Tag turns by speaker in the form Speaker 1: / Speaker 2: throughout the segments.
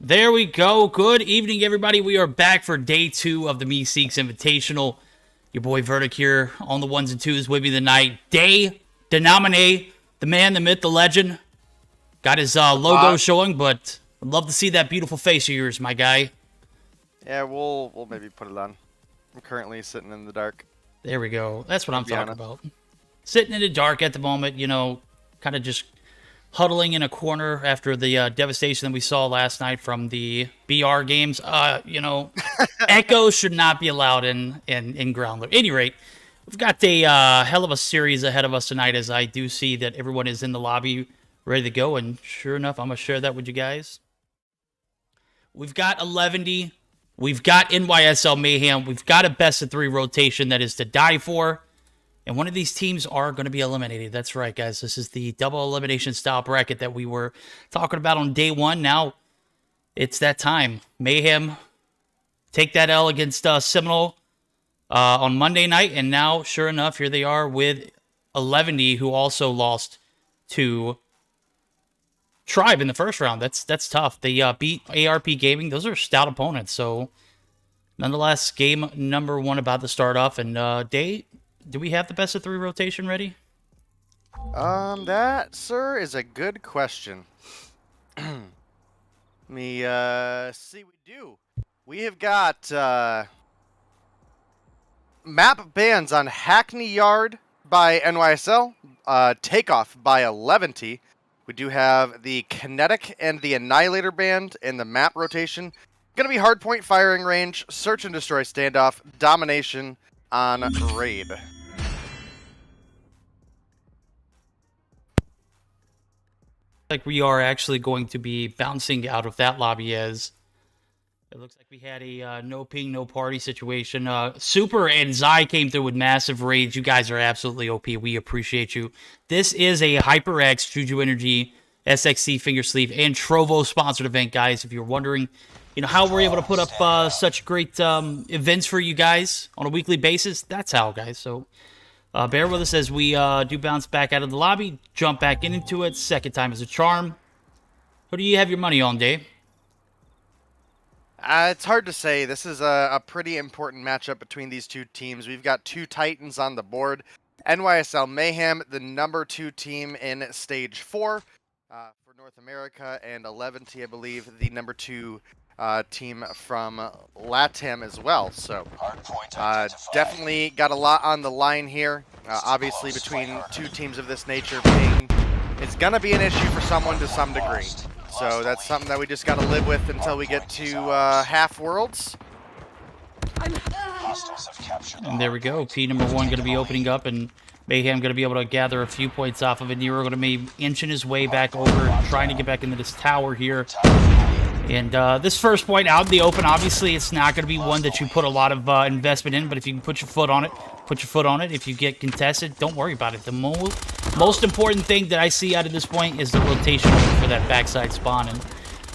Speaker 1: There we go. Good evening, everybody. We are back for day 2 of the Meseeks Invitational. Your boy Verdict here on the ones and twos with me tonight. Day Denominate, the man, the myth, the legend. Got his logo showing, but I'd love to see that beautiful face of yours, my guy.
Speaker 2: Yeah, we'll maybe put it on. I'm currently sitting in the dark.
Speaker 1: There we go. That's what I'm talking about. Sitting in the dark at the moment, you know, kind of just huddling in a corner after the devastation that we saw last night from the BR games. You know, echoes should not be allowed in ground. At any rate, we've got a hell of a series ahead of us tonight, as I do see that everyone is in the lobby ready to go. And sure enough, I'm going to share that with you guys. We've got 11D. We've got NYSL Mayhem. We've got a best-of-3 rotation that is to die for. And one of these teams are going to be eliminated. That's right, guys. This is the double elimination style bracket that we were talking about on day 1. Now, it's that time. Mayhem take that L against Seminole on Monday night. And now, sure enough, here they are with 11D, who also lost to Tribe in the first round. That's tough. They beat ARP Gaming. Those are stout opponents. So, nonetheless, game number 1 about to start off. And Day, do we have the best-of-3 rotation ready?
Speaker 2: That, sir, is a good question. Let me see. We do. We have got map bans on Hackney Yard by NYSL, Takeoff by 11T. We do have the Kinetic and the Annihilator band and the map rotation. Gonna be hardpoint firing range, search and destroy standoff, domination on raid.
Speaker 1: Like we are actually going to be bouncing out of that lobby, as it looks like we had a no ping, no party situation. Super and Zai came through with massive raids. You guys are absolutely OP. We appreciate you. This is a HyperX, JuJu Energy, SXC, Finger Sleeve, and Trovo sponsored event, guys. If you're wondering, you know, how we're able to put up such great events for you guys on a weekly basis, that's how, guys. So bear with us as we do bounce back out of the lobby, jump back into it. Second time is a charm. Who do you have your money on, Dave?
Speaker 2: It's hard to say. This is a pretty important matchup between these two teams. We've got two Titans on the board. NYSL Mayhem, the number 2 team in Stage 4 for North America, and 11T, I believe, the number 2 team from LATAM as well. So definitely got a lot on the line here. Obviously, between two teams of this nature, ping is going to be an issue for someone to some degree. So that's something that we just got to live with until we get to half worlds.
Speaker 1: And there we go. P number 1 going to be opening up, and Mayhem going to be able to gather a few points off of it. Nero going to be inching his way back over, trying to get back into this tower here. And this first point out in the open, obviously, it's not going to be one that you put a lot of investment in, but if you can put your foot on it, put your foot on it. If you get contested, don't worry about it. The most important thing that I see out of this point is the rotation for that backside spawn. And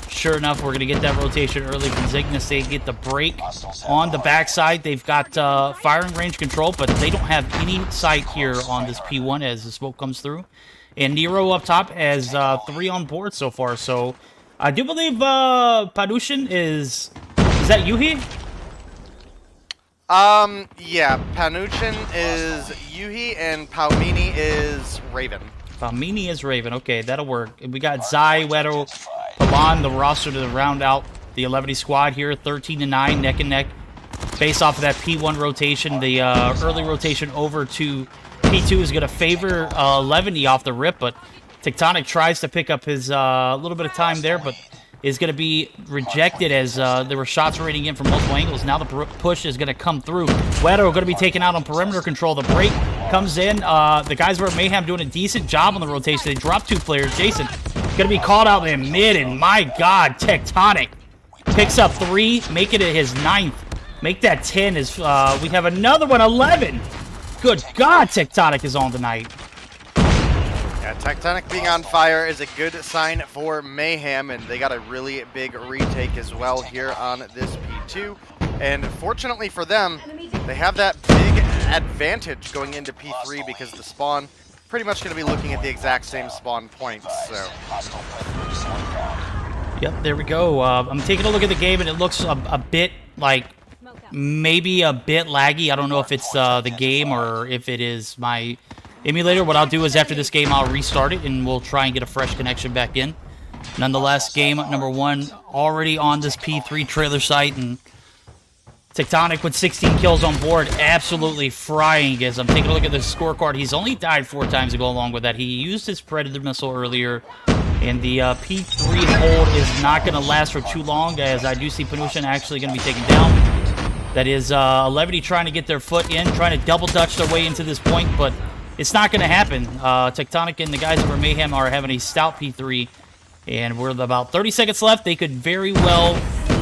Speaker 1: sure enough, we're going to get that rotation early from Zygnus. They get the break on the backside. They've got firing range control, but they don't have any sight here on this P1 as the smoke comes through. And Nero up top has 3 on board so far, so I do believe Padushin is that Yuhi?
Speaker 2: Yeah, Panuchin is Yuhi and Palmini is Raven.
Speaker 1: Palmini is Raven. Okay, that'll work. And we got Zai, Wedo, Palan, the roster to round out the 11 squad here. 13-9, neck and neck. Based off of that P1 rotation, the early rotation over to P2 is going to favor 11 off the rip, but Tectonic tries to pick up his little bit of time there, but is going to be rejected as there were shots raining in from multiple angles. Now the push is going to come through. Wedo going to be taken out on perimeter control. The break comes in. The guys were at Mayhem doing a decent job on the rotation. They dropped 2 players. Jason going to be called out in mid, and my God, Tectonic picks up 3, making it his 9th. Make that 10 as we have another one, 11. Good God, Tectonic is on tonight.
Speaker 2: Yeah, Tectonic being on fire is a good sign for Mayhem, and they got a really big retake as well here on this P2. And fortunately for them, they have that big advantage going into P3 because the spawn pretty much going to be looking at the exact same spawn points. So
Speaker 1: Yep, there we go. I'm taking a look at the game, and it looks a bit like maybe a bit laggy. I don't know if it's the game or if it is my emulator. What I'll do is after this game, I'll restart it, and we'll try and get a fresh connection back in. Nonetheless, game number 1 already on this P3 trailer site, and Tectonic with 16 kills on board, absolutely frying. As I'm taking a look at the scorecard, he's only died 4 times to go along with that. He used his Predator missile earlier, and the P3 hold is not going to last for too long, as I do see Panushin actually going to be taken down. That is Levity trying to get their foot in, trying to double dutch their way into this point, but it's not going to happen. Tectonic and the guys over Mayhem are having a stout P3, and we're about 30 seconds left. They could very well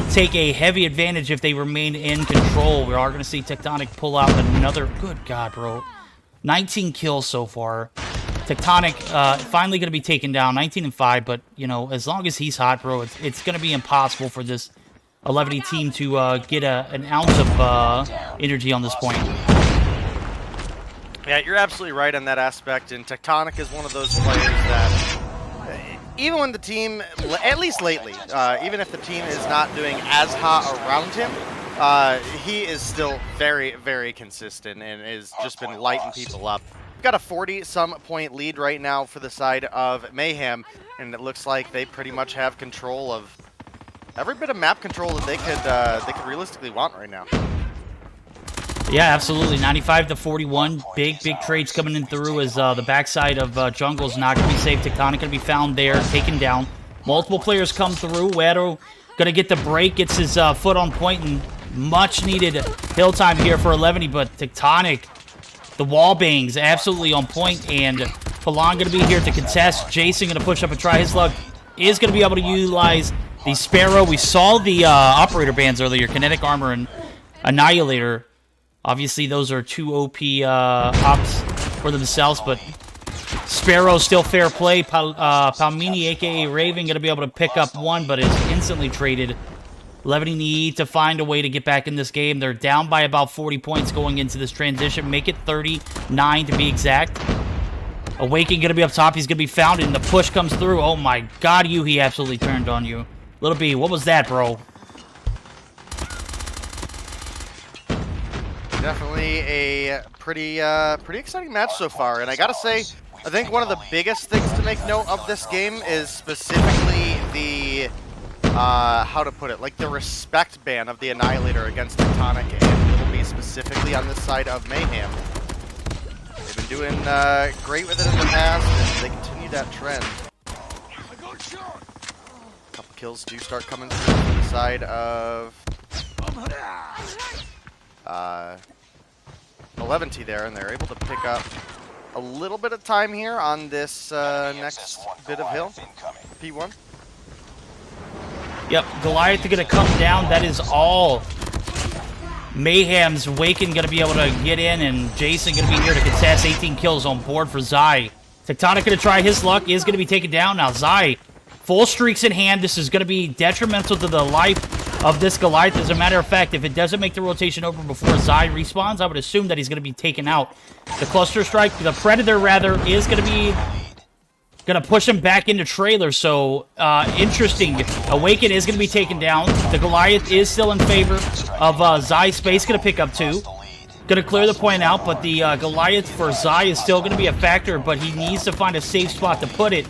Speaker 1: take a heavy advantage if they remain in control. We are going to see Tectonic pull out another... Good God, bro. 19 kills so far. Tectonic finally going to be taken down, 19-5, but, you know, as long as he's hot, bro, it's going to be impossible for this 11 team to get an ounce of energy on this point.
Speaker 2: Yeah, you're absolutely right on that aspect, and Tectonic is one of those players that... even when the team, at least lately, even if the team is not doing as hot around him, he is still very, very consistent and has just been lighting people up. We've got a 40-some point lead right now for the side of Mayhem, and it looks like they pretty much have control of every bit of map control that they could realistically want right now.
Speaker 1: Yeah, absolutely. 95-41. Big trades coming in through as the backside of Jungle's not going to be safe. Tectonic going to be found there, taken down. Multiple players come through. Wado going to get the break, gets his foot on point, and much needed hill time here for 11, but Tectonic, the wall bangs absolutely on point, and Palan going to be here to contest. Jason going to push up and try his luck. Is going to be able to utilize the Sparrow. We saw the operator bands earlier, Kinetic Armor and Annihilator. Obviously, those are 2 OP ops for themselves, but Sparrow still fair play. Palmini, a.k.a. Raven, going to be able to pick up 1, but is instantly traded. Levity need to find a way to get back in this game. They're down by about 40 points going into this transition. Make it 39 to be exact. Awaken going to be up top. He's going to be found, and the push comes through. Oh my God, he absolutely turned on you. Little B, what was that, bro?
Speaker 2: Definitely a pretty exciting match so far, and I gotta say, I think one of the biggest things to make note of this game is specifically the, how to put it, like the respect ban of the Annihilator against Tectonic and Little B specifically on this side of Mayhem. They've been doing great with it in the past, and they continue that trend. A couple kills do start coming through on the side of 11T there, and they're able to pick up a little bit of time here on this next bit of hill. P1.
Speaker 1: Yep, Goliath going to come down. That is all. Mayhem's Waken going to be able to get in, and Jason going to be here to contest. 18 kills on board for Zai. Tectonic going to try his luck. Is going to be taken down. Now Zai, full streaks in hand. This is going to be detrimental to the life of this Goliath. As a matter of fact, if it doesn't make the rotation over before Zai respawns, I would assume that he's going to be taken out. The cluster strike, the Predator rather, is going to push him back into trailer. So interesting. Awaken is going to be taken down. The Goliath is still in favor of Zai. Space going to pick up 2. Going to clear the point out, but the Goliath for Zai is still going to be a factor, but he needs to find a safe spot to put it.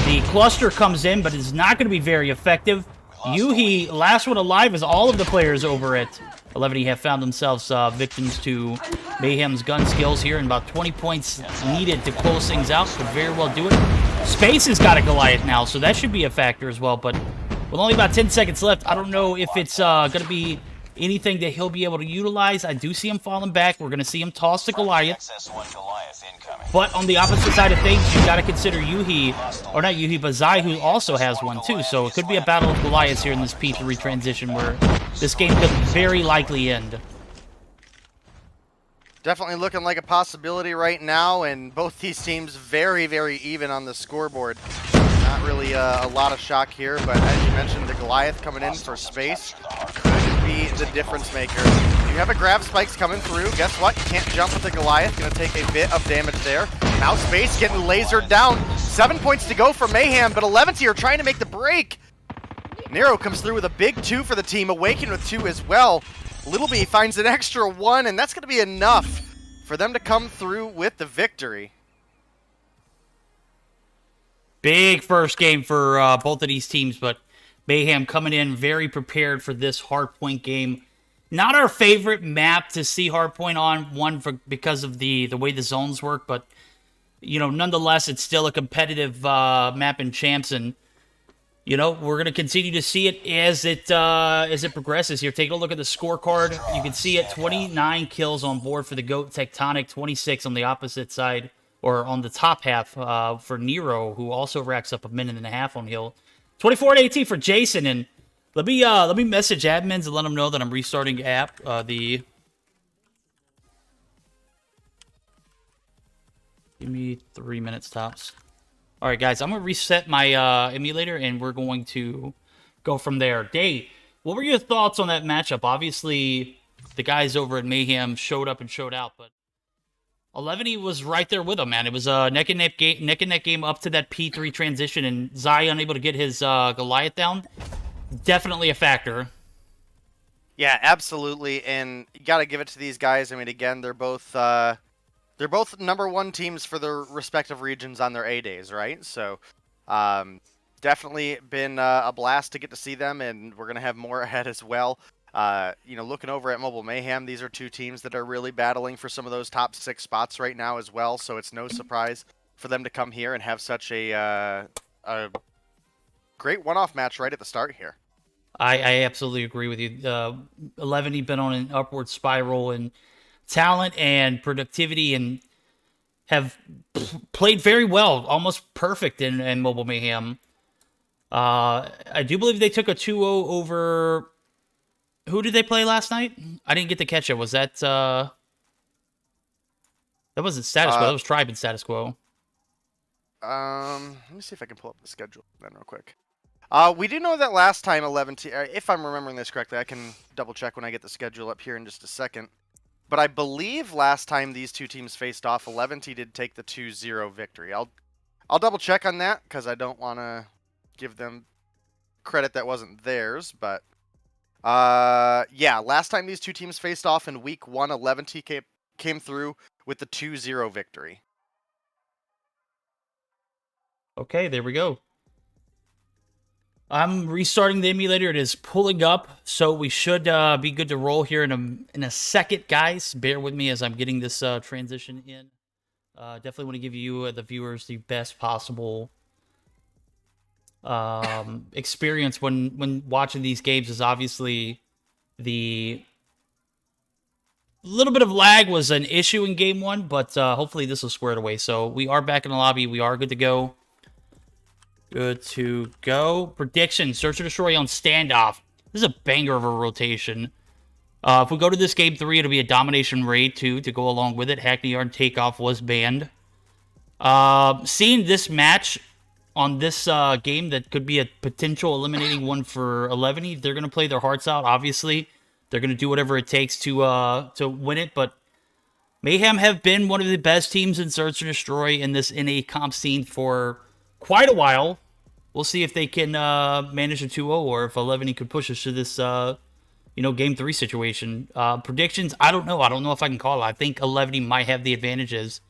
Speaker 1: The cluster comes in, but it's not going to be very effective. Yuhi, last one alive, as all of the players over at 11 have found themselves victims to Mayhem's gun skills here, and about 20 points needed to close things out. Could very well do it. Space has got a Goliath now, so that should be a factor as well, but with only about 10 seconds left, I don't know if it's going to be anything that he'll be able to utilize. I do see him falling back. We're going to see him toss the Goliath. But on the opposite side of things, you got to consider Yuhi, or not Yuhi, but Zai, who also has one too. So it could be a battle of Goliaths here in this P3 transition where this game could very likely end.
Speaker 2: Definitely looking like a possibility right now, and both these teams very, very even on the scoreboard. Not really a lot of shock here, but as you mentioned, the Goliath coming in for space could be the difference maker. You have a grab spikes coming through. Guess what? You can't jump with the Goliath. Going to take a bit of damage there. Now space getting lasered down. 7 points to go for Mayhem, but 11T are trying to make the break. Nero comes through with a big 2 for the team, Awaken with 2 as well. Little B finds an extra 1, and that's going to be enough for them to come through with the victory.
Speaker 1: Big first game for both of these teams, but Mayhem coming in very prepared for this hardpoint game. Not our favorite map to see hardpoint on, because of the way the zones work, but nonetheless, it's still a competitive map in champs, and we're going to continue to see it as it progresses here. Take a look at the scorecard. You can see it, 29 kills on board for the GOAT Tectonic, 26 on the opposite side, or on the top half for Nero, who also racks up a minute and a half on Hill. 24 to 18 for Jason, and let me message admins and let them know that I'm restarting the app. Give me 3 minutes tops. All right, guys, I'm going to reset my emulator, and we're going to go from there. Dave, what were your thoughts on that matchup? Obviously, the guys over at Mayhem showed up and showed out, but 11 was right there with him, man. It was a neck and neck game up to that P3 transition, and Zai unable to get his Goliath down. Definitely a factor.
Speaker 2: Yeah, absolutely, and you got to give it to these guys. I mean, again, they're both #1 teams for their respective regions on their A days, right? So, definitely been a blast to get to see them, and we're gonna have more ahead as well. Looking over at Mobile Mayhem, these are two teams that are really battling for some of those top 6 spots right now as well. So it's no surprise for them to come here and have such a great one-off match right at the start here.
Speaker 1: I absolutely agree with you. 11 been on an upward spiral in talent and productivity, and have played very well, almost perfect in Mobile Mayhem. I do believe they took a 2-0 over. Who did they play last night? I didn't get to catch it. Was that that wasn't Status Quo? That was Tribe and Status Quo.
Speaker 2: Let me see if I can pull up the schedule then real quick. We do know that last time 11, if I'm remembering this correctly, I can double check when I get the schedule up here in just a second. But I believe last time these two teams faced off, 11 did take the 2-0 victory. I'll double check on that because I don't want to give them credit that wasn't theirs. But yeah, last time these two teams faced off in week 1, 11 came through with the 2-0 victory.
Speaker 1: Okay, there we go. I'm restarting the emulator. It is pulling up, so we should be good to roll here in a second, guys. Bear with me as I'm getting this transition in. Definitely want to give you, the viewers, the best possible experience when watching these games. Is obviously the little bit of lag was an issue in game 1, but hopefully this will square it away. So we are back in the lobby. We are good to go. Good to go. Prediction: Search and Destroy on Standoff. This is a banger of a rotation. If we go to this game 3, it'll be a Domination Raid 2 to go along with it. Hackney Yard Takeoff was banned. Seeing this match on this game, that could be a potential eliminating one for 11. They're going to play their hearts out, obviously. They're going to do whatever it takes to win it, but Mayhem have been one of the best teams in Search and Destroy in this NA comp scene for quite a while. We'll see if they can manage a 2-0, or if 11 could push us to this, game 3 situation. Predictions, I don't know. I don't know if I can call it. I think 11 might have the advantages.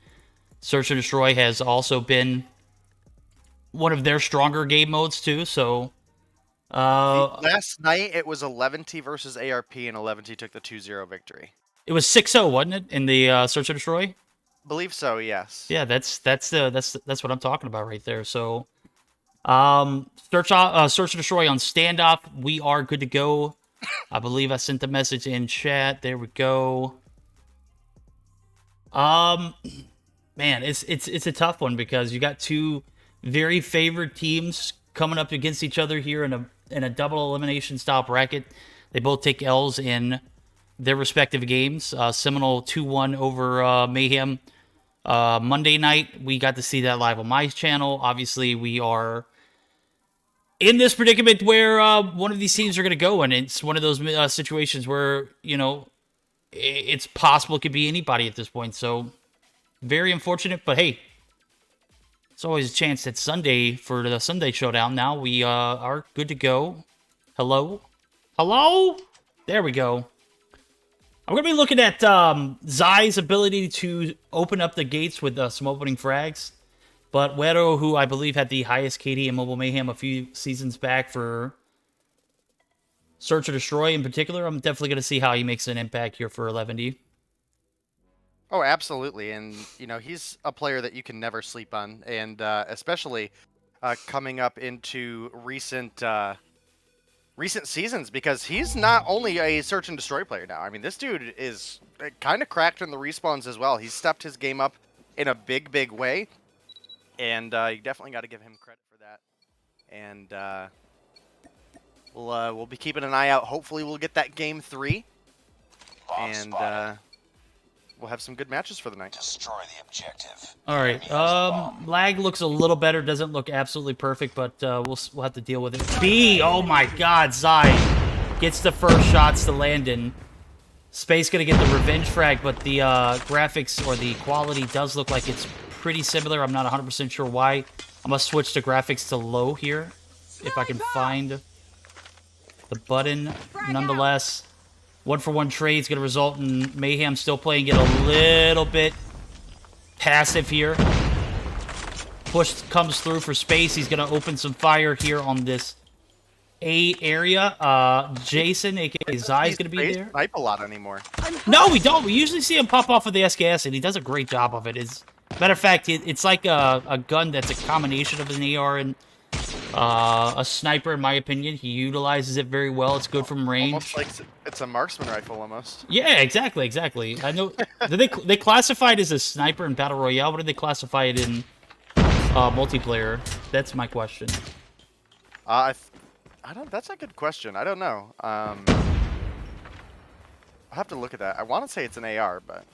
Speaker 1: Search and Destroy has also been one of their stronger game modes too. So
Speaker 2: last night it was 11 versus ARP, and 11 took the 2-0 victory.
Speaker 1: It was 6-0, wasn't it, in the Search and Destroy?
Speaker 2: Believe so, yes.
Speaker 1: Yeah, that's what I'm talking about right there. So, Search and Destroy on Standoff. We are good to go. I believe I sent the message in chat. There we go. Man, it's a tough one because you got two very favored teams coming up against each other here in a double elimination style bracket. They both take L's in their respective games. Seminole 2-1 over Mayhem. Monday night, we got to see that live on my channel. Obviously, we are in this predicament where one of these teams are going to go, and it's one of those situations where, it's possible it could be anybody at this point. So, very unfortunate, but hey, it's always a chance that Sunday, for the Sunday showdown, now we are good to go. Hello? Hello? There we go. I'm going to be looking at Zai's ability to open up the gates with some opening frags. But Wero, who I believe had the highest KD in Mobile Mayhem a few seasons back for Search or Destroy in particular, I'm definitely going to see how he makes an impact here for 11D.
Speaker 2: Oh, absolutely. And, you know, he's a player that you can never sleep on. And especially coming up into recent seasons, because he's not only a Search and Destroy player now. I mean, this dude is kind of cracked in the respawns as well. He's stepped his game up in a big, big way. And you definitely got to give him credit for that. And we'll be keeping an eye out. Hopefully we'll get that game 3. And we'll have some good matches for the night.
Speaker 3: Destroy the objective.
Speaker 1: All right. Lag looks a little better. Doesn't look absolutely perfect, but we'll have to deal with it. B. Oh my God. Zai gets the first shots to Landon. Space gonna get the revenge frag, but the graphics or the quality does look like it's pretty similar. I'm not 100% sure why. I'm gonna switch the graphics to low here, if I can find the button. Nonetheless, 1-for-1 trade is going to result in Mayhem still playing it a little bit passive here. Push comes through for Space. He's going to open some fire here on this A area. Jason, a.k.a. Zai, is going to be there.
Speaker 2: Snipe a lot anymore.
Speaker 1: No, we don't. We usually see him pop off of the SKS, and he does a great job of it. Matter of fact, it's like a gun that's a combination of an AR and a sniper, in my opinion. He utilizes it very well. It's good from range.
Speaker 2: Almost like it's a marksman rifle, almost.
Speaker 1: Yeah, exactly. I know. They classify it as a sniper in Battle Royale. What do they classify it in multiplayer? That's my question.
Speaker 2: I don't. That's a good question. I don't know. I'll have to look at that. I want to say it's an AR, but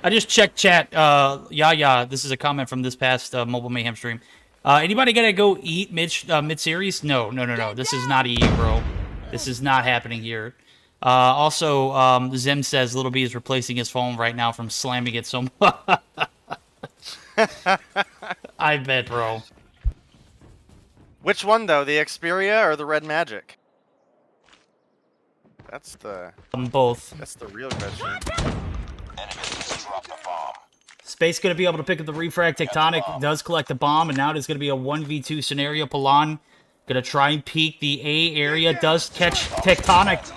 Speaker 1: I just checked chat. Yeah. This is a comment from this past Mobile Mayhem stream. Anybody gotta go eat mid-series? No. This is not EE, bro. This is not happening here. Also, Zim says Little B is replacing his phone right now from slamming it so much. I bet, bro.
Speaker 2: Which one, though? The Xperia or the Red Magic? That's the...
Speaker 1: Both.
Speaker 2: That's the real question.
Speaker 1: Space going to be able to pick up the refrag. Tectonic does collect the bomb, and now it is going to be a 1v2 scenario. Palan going to try and peek the A area. Does catch Tectonic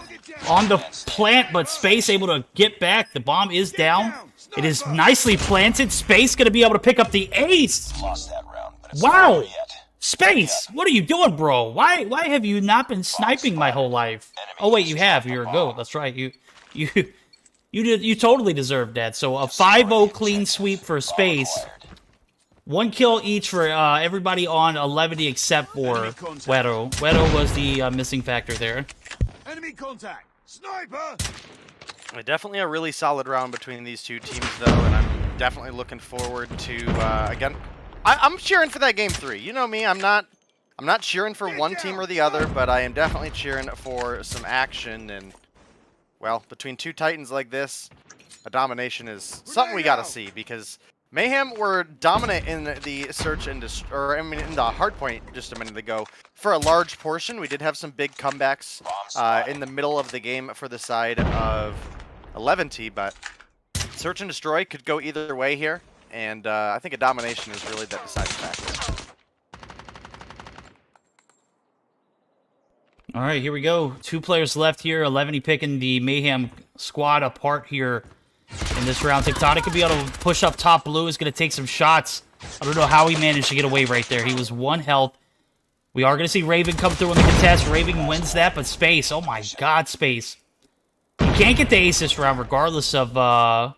Speaker 1: on the plant, but Space able to get back. The bomb is down. It is nicely planted. Space going to be able to pick up the ace. Wow. Space, what are you doing, bro? Why have you not been sniping my whole life? Oh, wait, you have. You're a goat. That's right. You totally deserved that. So a 5-0 clean sweep for Space. 1 kill each for everybody on 11D except for Wero. Wero was the missing factor there.
Speaker 3: Enemy contact. Sniper.
Speaker 2: Definitely a really solid round between these two teams, though, and I'm definitely looking forward to again. I'm cheering for that game 3. You know me. I'm not cheering for one team or the other, but I am definitely cheering for some action. And well, between two titans like this, a domination is something we gotta see, because Mayhem were dominant in the search and in the hardpoint just a minute ago for a large portion. We did have some big comebacks in the middle of the game for the side of 11T, but search and destroy could go either way here, and I think a domination is really the deciding factor.
Speaker 1: All right, here we go. 2 players left here. 11 picking the Mayhem squad apart here in this round. Tectonic could be able to push up top blue. Is going to take some shots. I don't know how he managed to get away right there. He was 1 health. We are going to see Raven come through in the contest. Raven wins that, but Space. Oh my God, Space. He can't get the ace this round regardless of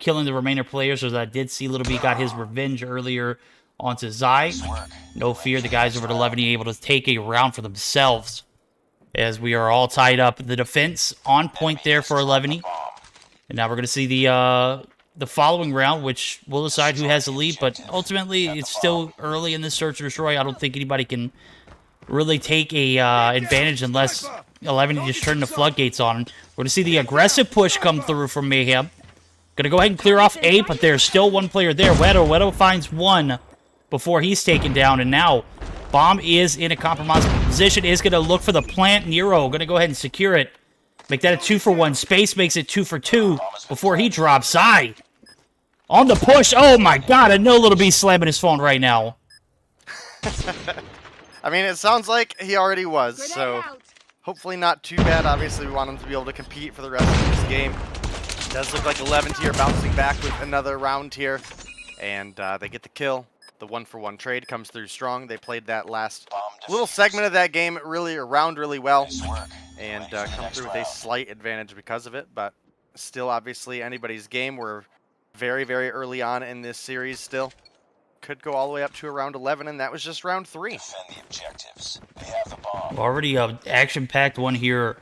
Speaker 1: killing the remainder players. As I did see Little B got his revenge earlier onto Zai. No fear, the guys over at 11 able to take a round for themselves as we are all tied up. The defense on point there for 11. And now we're going to see the following round, which will decide who has the lead. But ultimately, it's still early in this search and destroy. I don't think anybody can really take a advantage unless 11 just turn the floodgates on. We're going to see the aggressive push come through from Mayhem. Going to go ahead and clear off A, but there's still 1 player there. Wedo finds 1 before he's taken down, and now Bomb is in a compromised position, is going to look for the plant. Nero going to go ahead and secure it. Make that a 2-for-1. Space makes it 2-for-2 before he drops. Zai on the push. Oh my god, I know Little B slamming his phone right now.
Speaker 2: I mean, it sounds like he already was, so hopefully not too bad. Obviously, we want him to be able to compete for the rest of this game. It does look like 11 tier bouncing back with another round here, and they get the kill. The 1-for-1 trade comes through strong. They played that last little segment of that game really well, and come through with a slight advantage because of it, but still obviously anybody's game. We're very, very early on in this series still. Could go all the way up to around 11, and that was just round 3.
Speaker 3: Defend the objectives. They have the bomb.
Speaker 1: Already an action-packed one here.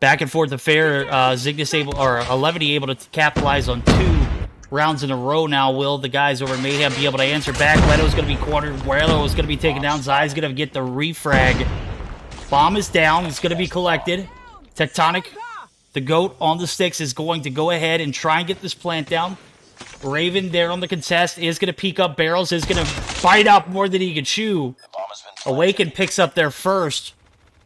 Speaker 1: Back and forth affair. Zygnus able, or 11 able to capitalize on 2 rounds in a row now. Will the guys over Mayhem be able to answer back? Leto's going to be cornered. Werlo is going to be taken down. Zai's going to get the refrag. Bomb is down. It's going to be collected. Tectonic, the GOAT on the sticks, is going to go ahead and try and get this plant down. Raven there on the contest is going to peek up barrels, is going to bite up more than he can chew. Awaken picks up their first.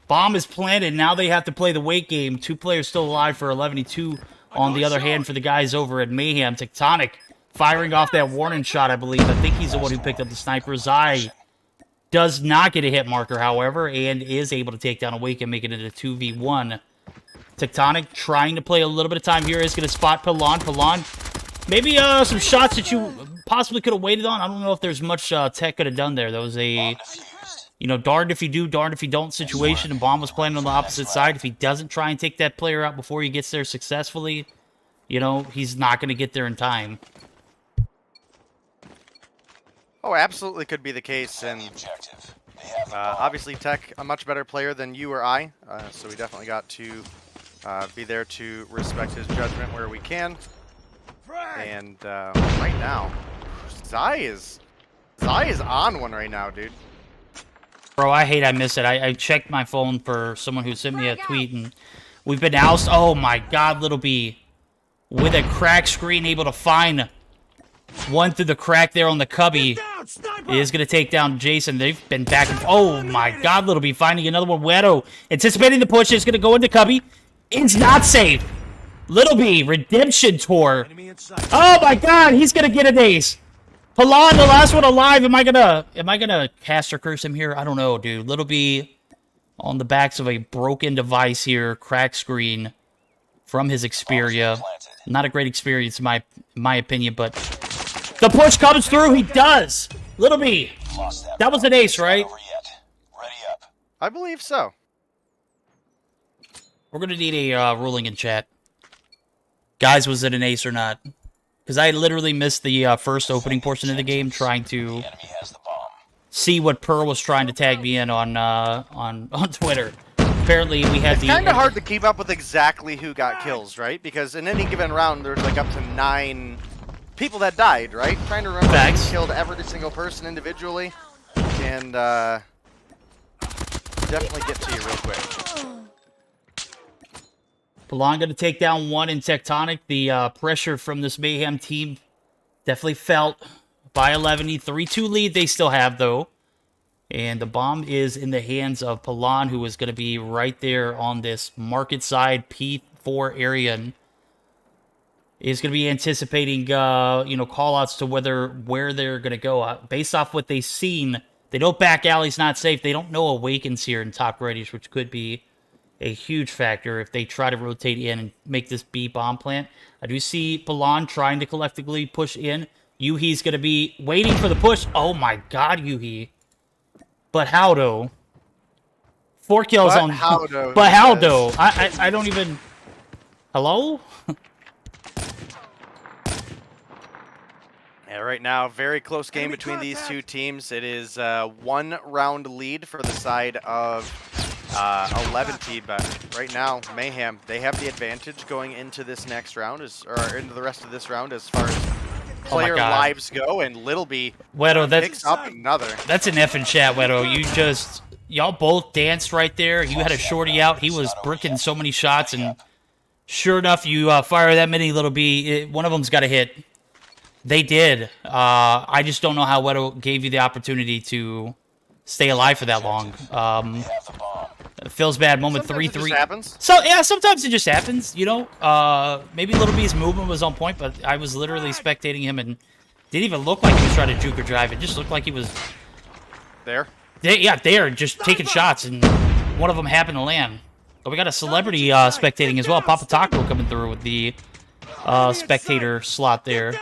Speaker 1: Bomb is planted. Now they have to play the wait game. 2 players still alive for 11-2 on the other hand for the guys over at Mayhem. Tectonic firing off that warning shot, I believe. I think he's the one who picked up the sniper. Zai does not get a hit marker, however, and is able to take down Awaken, making it a 2v1. Tectonic trying to play a little bit of time here. Is going to spot Pilon. Pilon, maybe some shots that you possibly could have waited on. I don't know if there's much Tech could have done there. That was a, you know, darned if you do, darned if you don't situation, and Bomb was playing on the opposite side. If he doesn't try and take that player out before he gets there successfully, you know, he's not going to get there in time.
Speaker 2: Oh, absolutely could be the case, and obviously Tech, a much better player than you or I, so we definitely got to be there to respect his judgment where we can. And right now, Zai is on one right now, dude.
Speaker 1: Bro, I hate I missed it. I checked my phone for someone who sent me a tweet, and we've been ousted. Oh my god, Little B. With a crack screen, able to find one through the crack there on the cubby. Is going to take down Jason. They've been back and... Oh my god, Little B finding another one. Wedo anticipating the push. Is going to go into cubby. It's not safe. Little B, redemption tour. Oh my god, he's going to get an ace. Pilon, the last one alive. Am I gonna caster curse him here? I don't know, dude. Little B on the backs of a broken device here, crack screen from his Xperia. Not a great experience in my opinion, but the push comes through. He does. Little B, that was an ace, right?
Speaker 2: I believe so.
Speaker 1: We're gonna need a ruling in chat, guys. Was it an ace or not? Because I literally missed the first opening portion of the game trying to see what Pearl was trying to tag me in on Twitter. Apparently, we had
Speaker 2: it's kind of hard to keep up with exactly who got kills, right? Because in any given round, there's like up to 9 people that died, right? Trying to remember who killed every single person individually, and definitely get to you real quick.
Speaker 1: Pilon going to take down one in Tectonic. The pressure from this Mayhem team definitely felt by 11. 3-2 lead they still have, though. And the bomb is in the hands of Pilon, who is going to be right there on this market side P4 area. And is going to be anticipating, you know, call-outs to where they're going to go. Based off what they've seen, they know back alley's not safe. They don't know Awakens here in top readies, which could be a huge factor if they try to rotate in and make this B bomb plant. I do see Pilon trying to collectively push in. Yuhi's going to be waiting for the push. Oh my god, Yuhi. But how though? 4 kills
Speaker 2: but
Speaker 1: on...
Speaker 2: How though?
Speaker 1: But how though? I don't even... Hello?
Speaker 2: Yeah, right now, very close game between these two teams. It is 1 round lead for the side of 11T, but right now, Mayhem, they have the advantage going into this next round, or into the rest of this round as far as player lives go, and Little B picks up another.
Speaker 1: That's an F in chat, Wedo. Y'all both danced right there. You had a shorty out. He was bricking so many shots, and sure enough, you fire that many, Little B. One of them's got a hit. They did. I just don't know how Wedo gave you the opportunity to stay alive for that long. Feels bad. Moment
Speaker 2: Sometimes
Speaker 1: 3-3.
Speaker 2: It just happens.
Speaker 1: So yeah, sometimes it just happens. You know, maybe Little B's movement was on point, but I was literally spectating him and didn't even look like he was trying to juke or drive. It just looked like he was
Speaker 2: There.
Speaker 1: there, just taking shots, and one of them happened to land. But we got a celebrity spectating as well. Papa Taco coming through with the spectator slot there.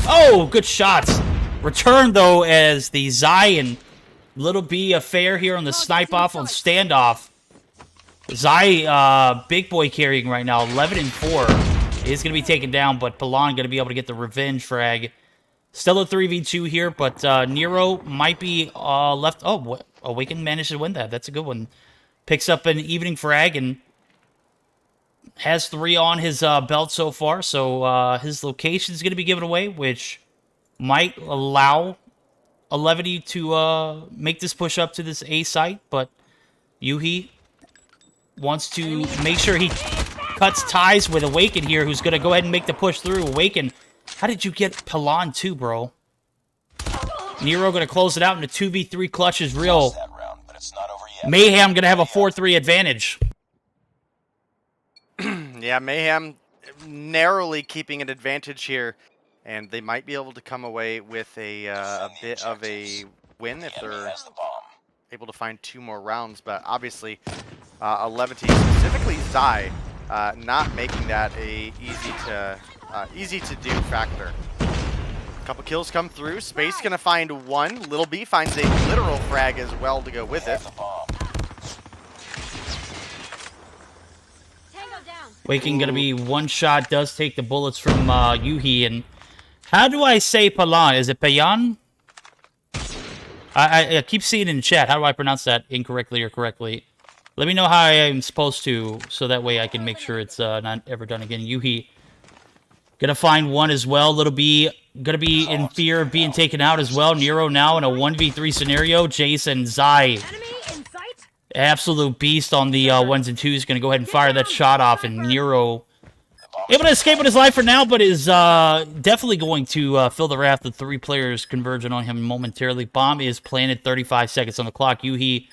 Speaker 1: Oh, good shots. Return, though, as the Zai and Little B affair here on the snipe off on standoff. Zai, big boy carrying right now, 11 and 4. Is going to be taken down, but Palan going to be able to get the revenge frag. Still a 3v2 here, but Nero might be left. Oh, Awaken managed to win that. That's a good one. Picks up an evening frag and has 3 on his belt so far. So his location is going to be given away, which might allow 11 to make this push up to this A site. But Yuhi wants to make sure he cuts ties with Awaken here, who's going to go ahead and make the push through. Awaken, how did you get Palan too, bro? Nero going to close it out into 2v3 clutch is real. Mayhem going to have a 4-3 advantage.
Speaker 2: Yeah, Mayhem narrowly keeping an advantage here, and they might be able to come away with a bit of a win if they're able to find 2 more rounds. But obviously, 11, specifically Zai, not making that a easy to do factor. Couple kills come through. Space gonna find 1. Little B finds a literal frag as well to go with it.
Speaker 1: Waking gonna be 1 shot. Does take the bullets from Yuhi. And how do I say Palan? Is it Payan? I keep seeing it in chat. How do I pronounce that incorrectly or correctly? Let me know how I am supposed to, so that way I can make sure it's not ever done again. Yuhi gonna find 1 as well. Little B gonna be in fear of being taken out as well. Nero now in a 1v3 scenario. Jason, Zai, absolute beast on the 1s and 2s. Gonna go ahead and fire that shot off, and Nero able to escape with his life for now, but is definitely going to feel the wrath of 3 players converging on him momentarily. Bomb is planted, 35 seconds on the clock. Yuhi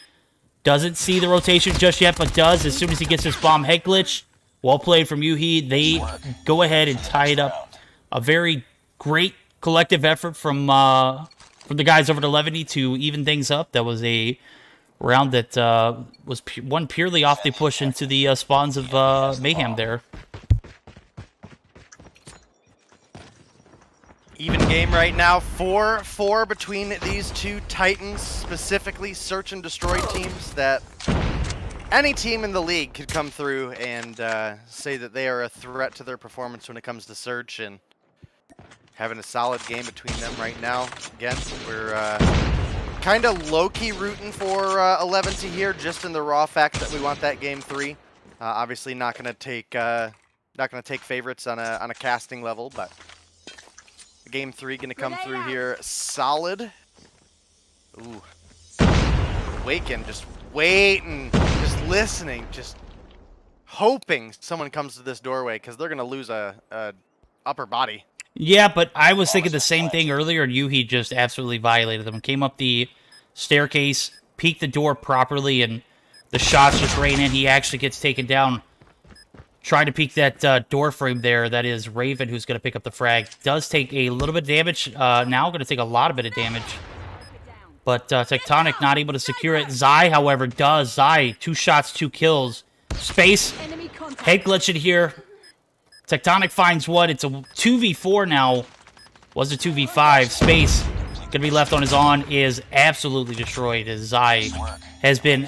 Speaker 1: doesn't see the rotation just yet, but does as soon as he gets his bomb head glitch. Well played from Yuhi. They go ahead and tie it up. A very great collective effort from the guys over at 11 to even things up. That was a round that was won purely off the push into the spawns of Mayhem there.
Speaker 2: Even game right now, 4-4 between these 2 Titans, specifically search and destroy teams that any team in the league could come through and say that they are a threat to their performance when it comes to search, and having a solid game between them right now. Again, we're kind of low-key rooting for 11 here, just in the raw fact that we want that game 3. Obviously, not gonna take favorites on a casting level, but game 3 gonna come through here solid. Ooh, Waken just waiting, just listening, just hoping someone comes to this doorway, because they're gonna lose a upper body.
Speaker 1: Yeah, but I was thinking the same thing earlier, and Yuhi just absolutely violated them. Came up the staircase, peeked the door properly, and the shots just rain in. He actually gets taken down. Trying to peek that door frame there. That is Raven, who's going to pick up the frag. Does take a little bit of damage. Now going to take a lot of damage. But Tectonic not able to secure it. Zai, however, does. Zai, 2 shots, 2 kills. Space, head glitch in here. Tectonic finds 1. It's a 2v4 now. Was a 2v5. Space, going to be left on his own, is absolutely destroyed, as Zai has been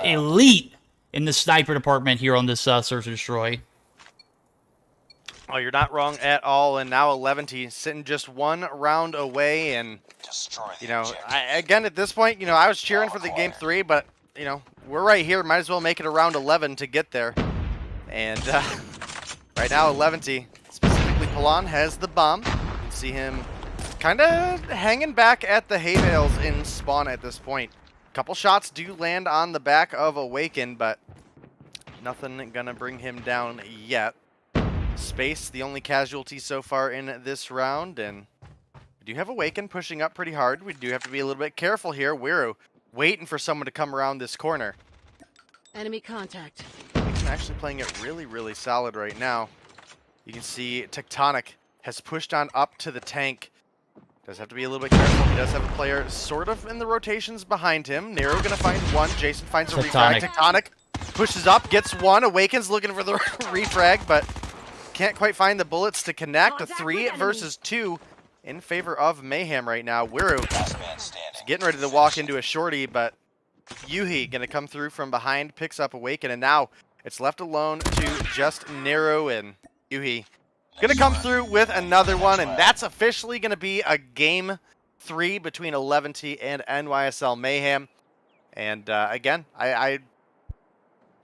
Speaker 1: elite in the sniper department here on this Search and Destroy.
Speaker 2: Oh, you're not wrong at all. And now 11 sitting just 1 round away, and you know, again at this point, you know, I was cheering for the game 3, but you know, we're right here. Might as well make it a round 11 to get there. And right now, 11, specifically Palan, has the bomb. You can see him kind of hanging back at the hay bales in spawn at this point. Couple shots do land on the back of Awaken, but nothing gonna bring him down yet. Space, the only casualty so far in this round, and we do have Awaken pushing up pretty hard. We do have to be a little bit careful here. Wiru waiting for someone to come around this corner.
Speaker 4: Enemy contact.
Speaker 2: He's actually playing it really, really solid right now. You can see Tectonic has pushed on up to the tank. Does have to be a little bit careful. He does have a player sort of in the rotations behind him. Nero gonna find one. Jason finds a refrag. Tectonic pushes up, gets one. Awakens looking for the refrag, but can't quite find the bullets to connect. A 3 versus 2 in favor of Mayhem right now. Wiru getting ready to walk into a shorty, but Yuhi gonna come through from behind, picks up Awaken, and now it's left alone to just Nero and Yuhi. Gonna come through with another one, and that's officially gonna be a game 3 between 11T and NYSL Mayhem. And again, I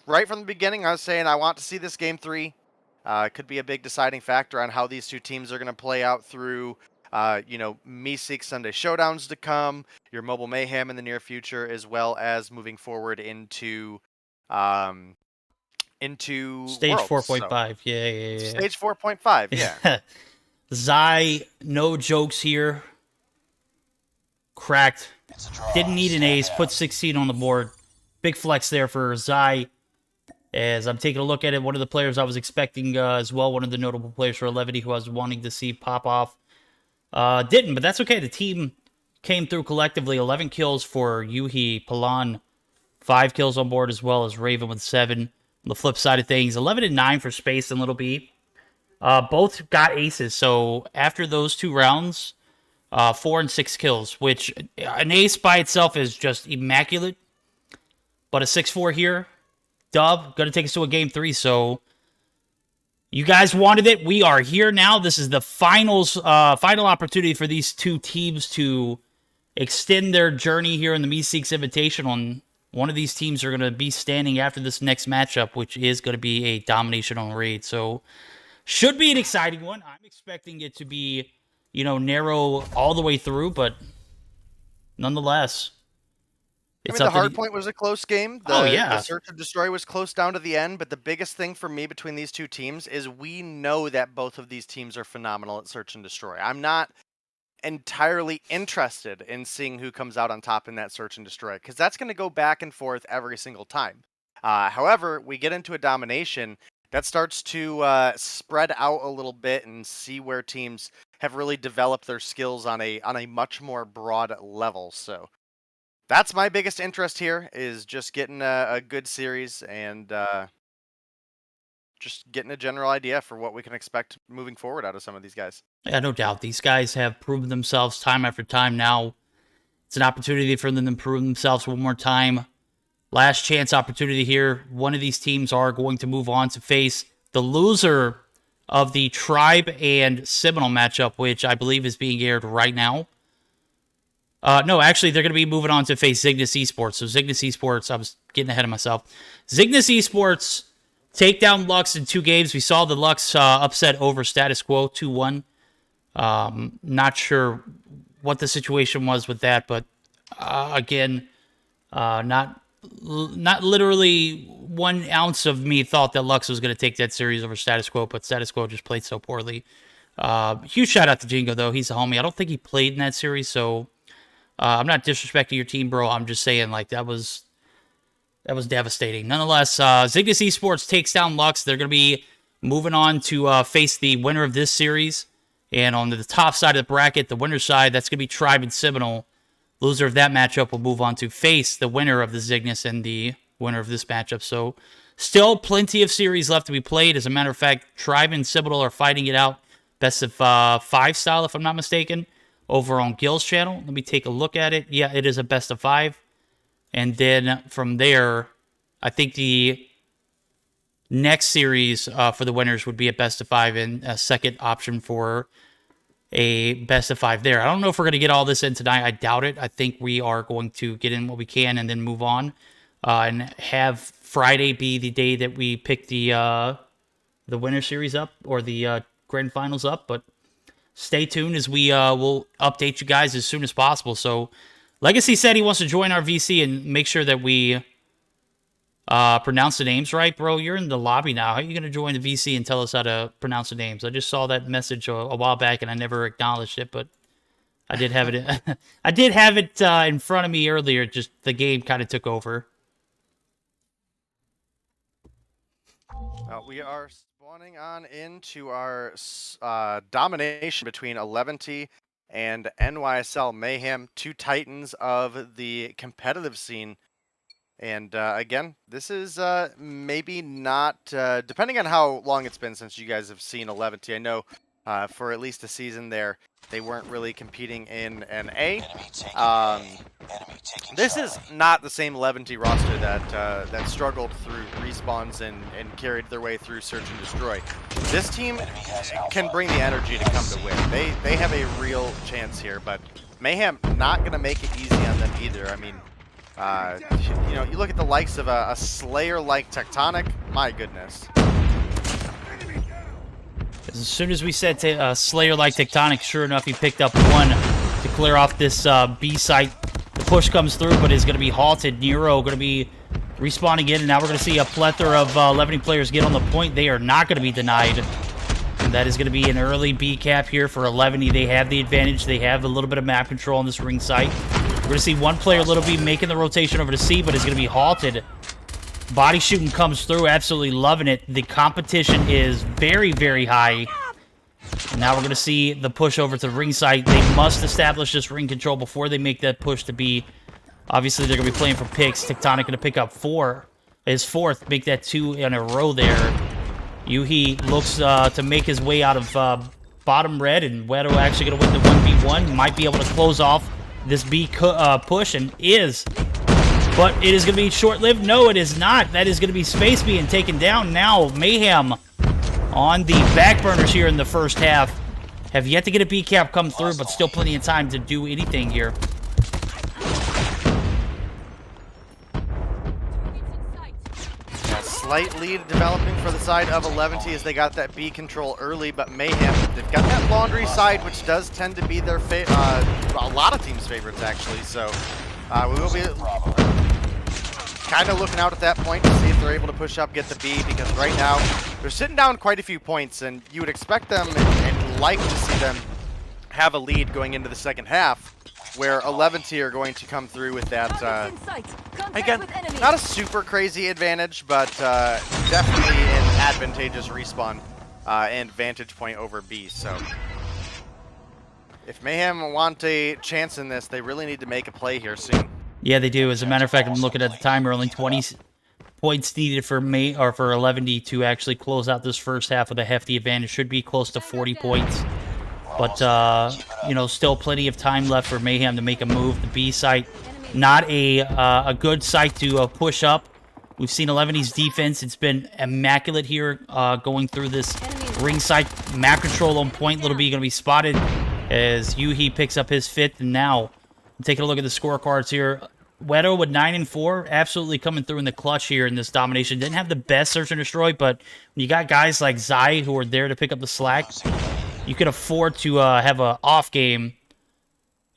Speaker 2: right from the beginning, I was saying I want to see this game 3. Could be a big deciding factor on how these two teams are gonna play out through, you know, Meseeks Sunday Showdowns to come, your Mobile Mayhem in the near future, as well as moving forward into
Speaker 1: Stage
Speaker 2: Worlds,
Speaker 1: 4.5.
Speaker 2: So.
Speaker 1: Yeah.
Speaker 2: Stage 4.5, yeah.
Speaker 1: Zai, no jokes here. Cracked. Didn't need an ace. Put 16 on the board. Big flex there for Zai. As I'm taking a look at it, one of the players I was expecting as well, one of the notable players for 11 who I was wanting to see pop off. Didn't, but that's okay. The team came through collectively. 11 kills for Yuhi, Palan, 5 kills on board, as well as Raven with 7. On the flip side of things, 11 and 9 for Space and Little B. Both got aces, so after those 2 rounds, 4 and 6 kills, which an ace by itself is just immaculate. But a 6-4 here, dub, going to take us to a game 3, so you guys wanted it. We are here now. This is the final opportunity for these two teams to extend their journey here in the Meseeks Invitational. And one of these teams are going to be standing after this next matchup, which is going to be a domination on raid. So should be an exciting one. I'm expecting it to be, you know, narrow all the way through, but nonetheless,
Speaker 2: I mean, the hard point was a close game.
Speaker 1: The
Speaker 2: Search and Destroy was close down to the end, but the biggest thing for me between these two teams is we know that both of these teams are phenomenal at Search and Destroy. I'm not entirely interested in seeing who comes out on top in that Search and Destroy, because that's going to go back and forth every single time. However, we get into a domination that starts to spread out a little bit and see where teams have really developed their skills on a much more broad level. So that's my biggest interest here, is just getting a good series and just getting a general idea for what we can expect moving forward out of some of these guys.
Speaker 1: Yeah, no doubt. These guys have proven themselves time after time. Now it's an opportunity for them to prove themselves one more time. Last chance opportunity here. One of these teams are going to move on to face the loser of the Tribe and Seminole matchup, which I believe is being aired right now. No, actually, they're going to be moving on to face Zygnus Esports. So Zygnus Esports, I was getting ahead of myself. Zygnus Esports take down Lux in 2 games. We saw the Lux upset over Status Quo 2-1. Not sure what the situation was with that, but again, not literally 1 ounce of me thought that Lux was going to take that series over Status Quo, but Status Quo just played so poorly. Huge shout out to Jingo, though. He's a homie. I don't think he played in that series, so I'm not disrespecting your team, bro. I'm just saying, like, that was devastating. Nonetheless, Zygnus Esports takes down Lux. They're going to be moving on to face the winner of this series. And on the top side of the bracket, the winner's side, that's going to be Tribe and Seminole. Loser of that matchup will move on to face the winner of the Zygnus and the winner of this matchup. So still plenty of series left to be played. As a matter of fact, Tribe and Seminole are fighting it out. Best of 5 style, if I'm not mistaken, over on Gil's channel. Let me take a look at it. Yeah, it is a best of 5. And then from there, I think the next series for the winners would be a best of 5 and a second option for a best of 5 there. I don't know if we're going to get all this in tonight. I doubt it. I think we are going to get in what we can and then move on and have Friday be the day that we pick the winner series up or the grand finals up. But stay tuned as we will update you guys as soon as possible. So Legacy said he wants to join our VC and make sure that we pronounce the names right. Bro, you're in the lobby now. How are you going to join the VC and tell us how to pronounce the names? I just saw that message a while back and I never acknowledged it, but I did have it. I did have it in front of me earlier. Just the game kind of took over.
Speaker 2: We are spawning on into our domination between 11T and NYSL Mayhem, two titans of the competitive scene. And again, this is maybe not, depending on how long it's been since you guys have seen 11T. I know for at least a season there, they weren't really competing in an A. This is not the same 11T roster that struggled through respawns and carried their way through search and destroy. This team can bring the energy to come to win. They have a real chance here, but Mayhem not going to make it easy on them either. I mean, you know, you look at the likes of a Slayer like Tectonic, my goodness.
Speaker 1: As soon as we said Slayer like Tectonic, sure enough, he picked up one to clear off this B site. The push comes through, but is going to be halted. Nero going to be respawning in, and now we're going to see a plethora of 11 players get on the point. They are not going to be denied. And that is going to be an early B cap here for 11. They have the advantage. They have a little bit of map control on this ring site. We're going to see one player, Little B, making the rotation over to C, but is going to be halted. Body shooting comes through, absolutely loving it. The competition is very, very high. And now we're going to see the push over to the ring site. They must establish this ring control before they make that push to B. Obviously, they're going to be playing for picks. Tectonic going to pick up his fourth, make that 2 in a row there. Yuhi looks to make his way out of bottom red, and Wedo actually going to win the 1v1. Might be able to close off this B push, and is. But it is going to be short-lived. No, it is not. That is going to be Space being taken down. Now, Mayhem on the back burners here in the first half. Have yet to get a B cap come through, but still plenty of time to do anything here.
Speaker 2: A slight lead developing for the side of 11T as they got that B control early, but Mayhem, they've got that laundry side, which does tend to be their a lot of teams' favorites, actually. So we will be kind of looking out at that point to see if they're able to push up, get the B, because right now they're sitting down quite a few points, and you would expect them and like to see them have a lead going into the second half, where 11T are going to come through with that, again, not a super crazy advantage, but definitely an advantageous respawn and vantage point over B. So if Mayhem want a chance in this, they really need to make a play here soon.
Speaker 1: Yeah, they do. As a matter of fact, I'm looking at the timer. Only 20 points needed for 11D to actually close out this first half with a hefty advantage. Should be close to 40 points. But, you know, still plenty of time left for Mayhem to make a move. The B site, not a good site to push up. We've seen 11D's defense. It's been immaculate here going through this ring site. Map control on point. Little B going to be spotted as Yuhi picks up his fifth. And now, taking a look at the scorecards here. Wedo with 9 and 4, absolutely coming through in the clutch here in this domination. Didn't have the best search and destroy, but when you got guys like Zai who are there to pick up the slack, you can afford to have an off game.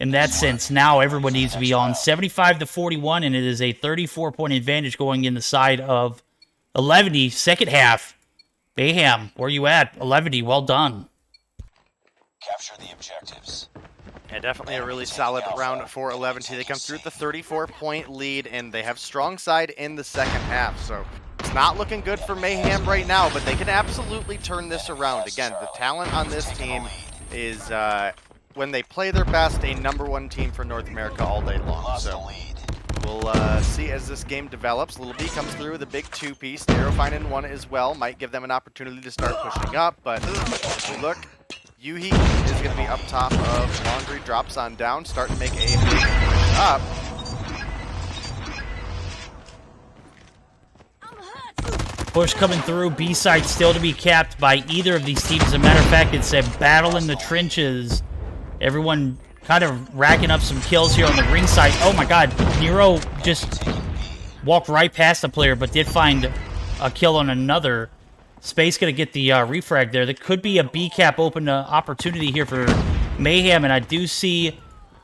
Speaker 1: In that sense, now everyone needs to be on 75 to 41, and it is a 34-point advantage going in the side of 11D. Second half, Mayhem, where you at? 11D, well done.
Speaker 3: Capture the objectives.
Speaker 2: Yeah, definitely a really solid round for 11T. They come through with the 34-point lead, and they have strong side in the second half. So it's not looking good for Mayhem right now, but they can absolutely turn this around. Again, the talent on this team is, when they play their best, a #1 team for North America all day long. So we'll see as this game develops. Little B comes through with a big 2-piece. Nero finding one as well. Might give them an opportunity to start pushing up, but if we look, Yuhi is going to be up top of Laundry, drops on down, starting to make a big push up.
Speaker 1: Push coming through, B side still to be capped by either of these teams. As a matter of fact, it's a battle in the trenches. Everyone kind of racking up some kills here on the ring side. Oh my god, Nero just walked right past the player, but did find a kill on another. Space going to get the refrag there. There could be a B cap open opportunity here for Mayhem, and I do see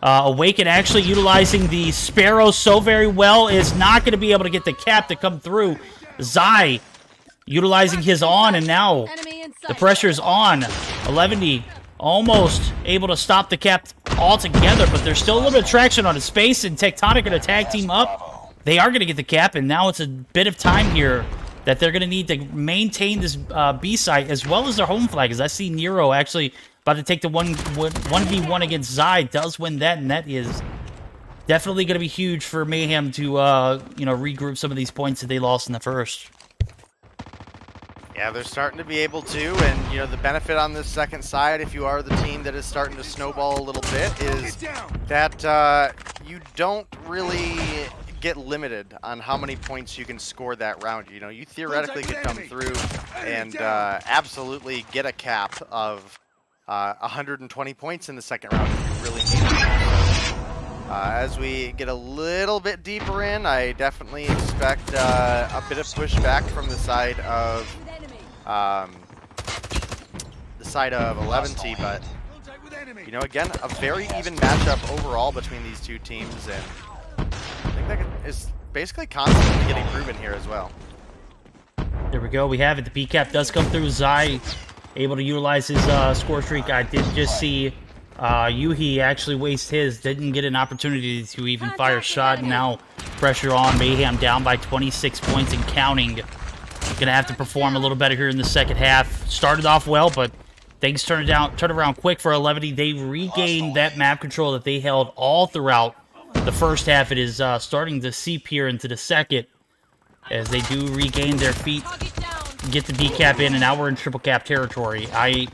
Speaker 1: Awaken actually utilizing the Sparrow so very well. Is not going to be able to get the cap to come through. Zai utilizing his on, and now the pressure is on. 11D almost able to stop the cap all together, but there's still a little bit of traction on his space, and Tectonic going to tag team up. They are going to get the cap, and now it's a bit of time here that they're going to need to maintain this B site as well as their home flag, as I see Nero actually about to take the 1v1 against Zai, does win that, and that is definitely going to be huge for Mayhem to, you know, regroup some of these points that they lost in the first.
Speaker 2: Yeah, they're starting to be able to, and you know the benefit on this second side, if you are the team that is starting to snowball a little bit, is that you don't really get limited on how many points you can score that round. You know, you theoretically could come through and absolutely get a cap of 120 points in the second round if you really need it. As we get a little bit deeper in, I definitely expect a bit of pushback from the side of 11T, but you know, again, a very even matchup overall between these two teams, and I think that is basically constantly getting proven here as well.
Speaker 1: There we go. We have it. The PCAP does come through. Zai able to utilize his score streak. I did just see Yuhi actually waste his. Didn't get an opportunity to even fire a shot. Now pressure on. Mayhem down by 26 points and counting. Gonna have to perform a little better here in the second half. Started off well, but things turned around quick for 11. They regained that map control that they held all throughout the first half. It is starting to seep here into the second as they do regain their feet, get the B cap in, and now we're in triple cap territory. I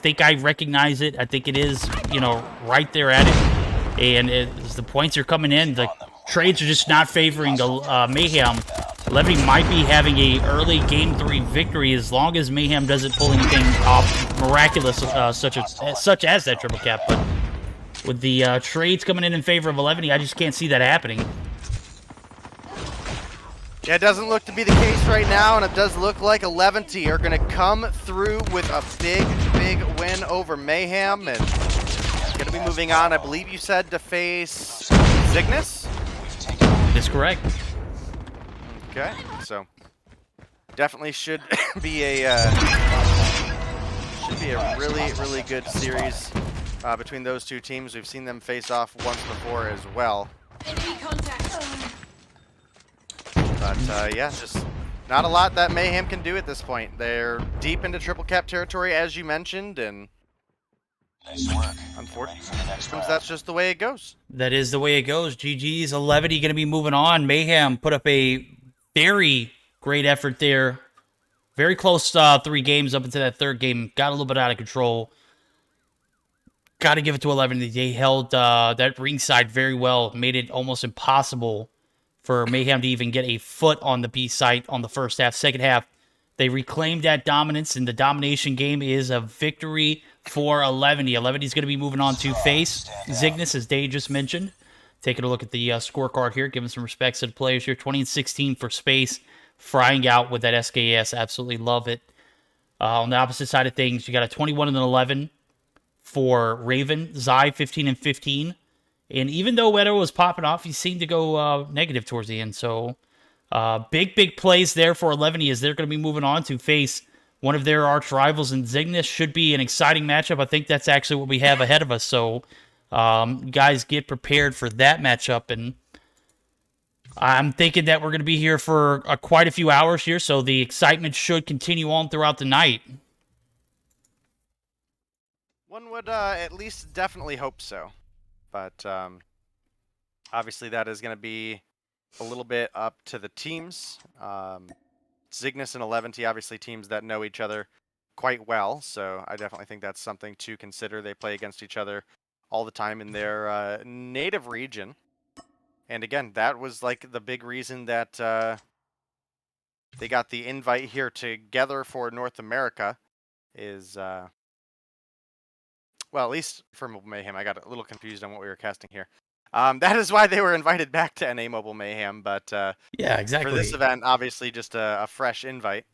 Speaker 1: think I recognize it. I think it is, you know, right there at it. And as the points are coming in, the trades are just not favoring the Mayhem. 11 might be having a early Game 3 victory as long as Mayhem doesn't pull anything off miraculous, such as that triple cap. But with the trades coming in favor of 11, I just can't see that happening.
Speaker 2: Yeah, it doesn't look to be the case right now, and it does look like 11T are going to come through with a big win over Mayhem, and going to be moving on, I believe you said, to face Cygnus?
Speaker 1: That's correct.
Speaker 2: Okay, so definitely should be a really good series between those two teams. We've seen them face off once before as well. But yeah, just not a lot that Mayhem can do at this point. They're deep into triple cap territory, as you mentioned, and
Speaker 3: Nice work.
Speaker 2: unfortunately, that's just the way it goes.
Speaker 1: That is the way it goes. GG's 11 going to be moving on. Mayhem put up a very great effort there. Very close 3 games up into that third game. Got a little bit out of control. Got to give it to 11. They held that ringside very well. Made it almost impossible for Mayhem to even get a foot on the B site on the first half. Second half, they reclaimed that dominance, and the domination game is a victory for 11. 11 is going to be moving on to face Cygnus, as Dave just mentioned. Taking a look at the scorecard here, giving some respects to the players here. 20 and 16 for Space, frying out with that SKS. Absolutely love it. On the opposite side of things, you got a 21 and 11 for Raven. Zai, 15 and 15. And even though Wedo was popping off, he seemed to go negative towards the end. So big plays there for 11 as they're going to be moving on to face one of their arch rivals, and Cygnus should be an exciting matchup. I think that's actually what we have ahead of us. So guys, get prepared for that matchup. And I'm thinking that we're going to be here for quite a few hours here, so the excitement should continue on throughout the night.
Speaker 2: One would at least definitely hope so. But obviously that is going to be a little bit up to the teams. Cygnus and 11T, obviously teams that know each other quite well, so I definitely think that's something to consider. They play against each other all the time in their native region. And again, that was like the big reason that they got the invite here together for North America is... well, at least for Mobile Mayhem, I got a little confused on what we were casting here. That is why they were invited back to NA Mobile Mayhem, but
Speaker 1: yeah, exactly.
Speaker 2: For this event, obviously just a fresh invite.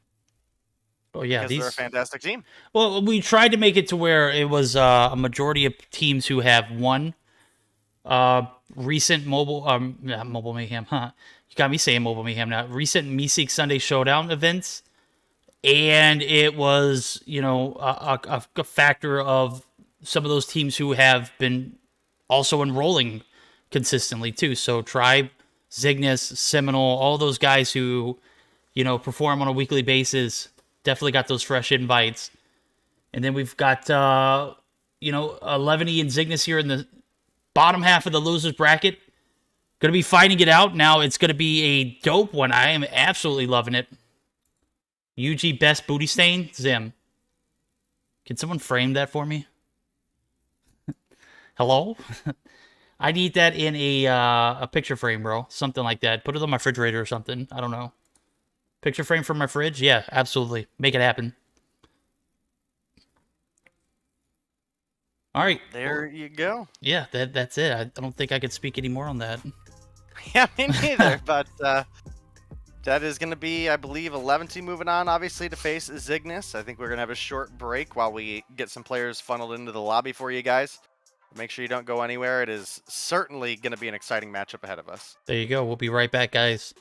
Speaker 1: Oh yeah,
Speaker 2: because they're a fantastic team.
Speaker 1: Well, we tried to make it to where it was a majority of teams who have won recent Mobile Mayhem. Huh? You got me saying Mobile Mayhem now. Recent Meseeks Sunday Showdown events, and it was, you know, a factor of some of those teams who have been also enrolling consistently too. So Tribe, Cygnus, Seminole, all those guys who, you know, perform on a weekly basis, definitely got those fresh invites. And then we've got, you know, 11E and Cygnus here in the bottom half of the losers bracket. Going to be fighting it out. Now it's going to be a dope one. I am absolutely loving it. UG Best Booty Stain, Zim. Can someone frame that for me? Hello? I need that in a picture frame, bro. Something like that. Put it on my refrigerator or something. I don't know. Picture frame for my fridge? Yeah, absolutely. Make it happen. All right.
Speaker 2: There you go.
Speaker 1: Yeah, that's it. I don't think I could speak any more on that.
Speaker 2: Yeah, me neither. But that is going to be, I believe, 11 moving on, obviously, to face Cygnus. I think we're going to have a short break while we get some players funneled into the lobby for you guys. Make sure you don't go anywhere. It is certainly going to be an exciting matchup ahead of us.
Speaker 1: There you go. We'll be right back, guys.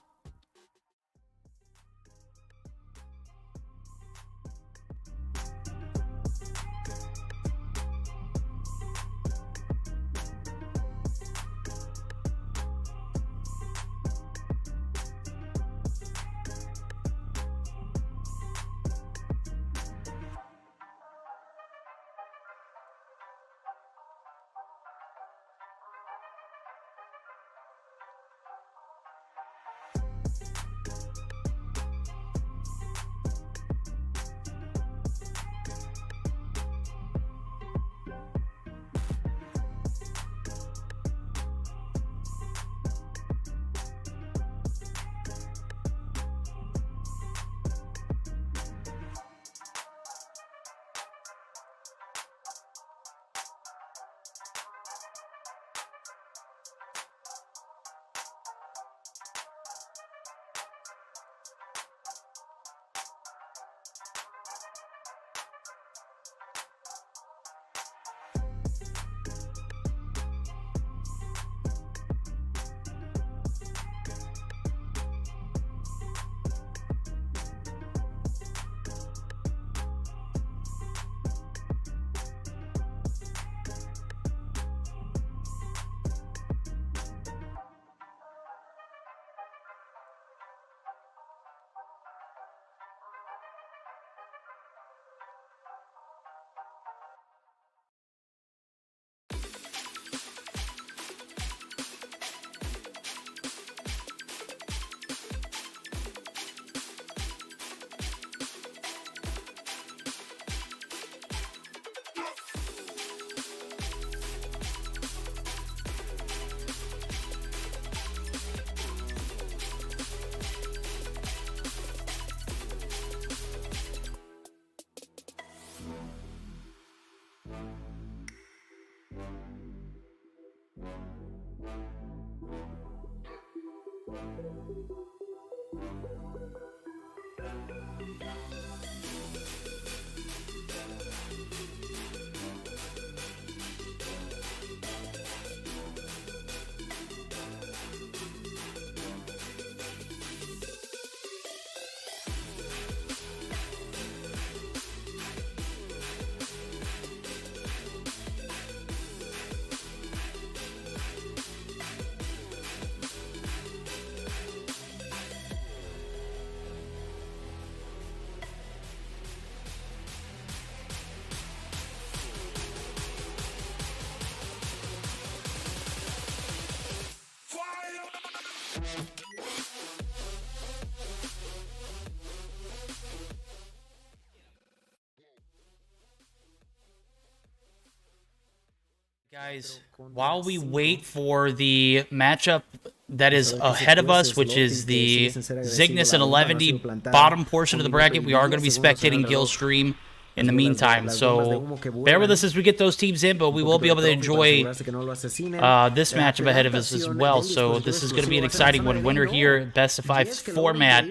Speaker 1: Guys, while we wait for the matchup that is ahead of us, which is the Cygnus and 11D bottom portion of the bracket, we are going to be spectating Gil's stream in the meantime. So bear with us as we get those teams in, but we will be able to enjoy this matchup ahead of us as well. So this is going to be an exciting one. Winner here, best of 5 format,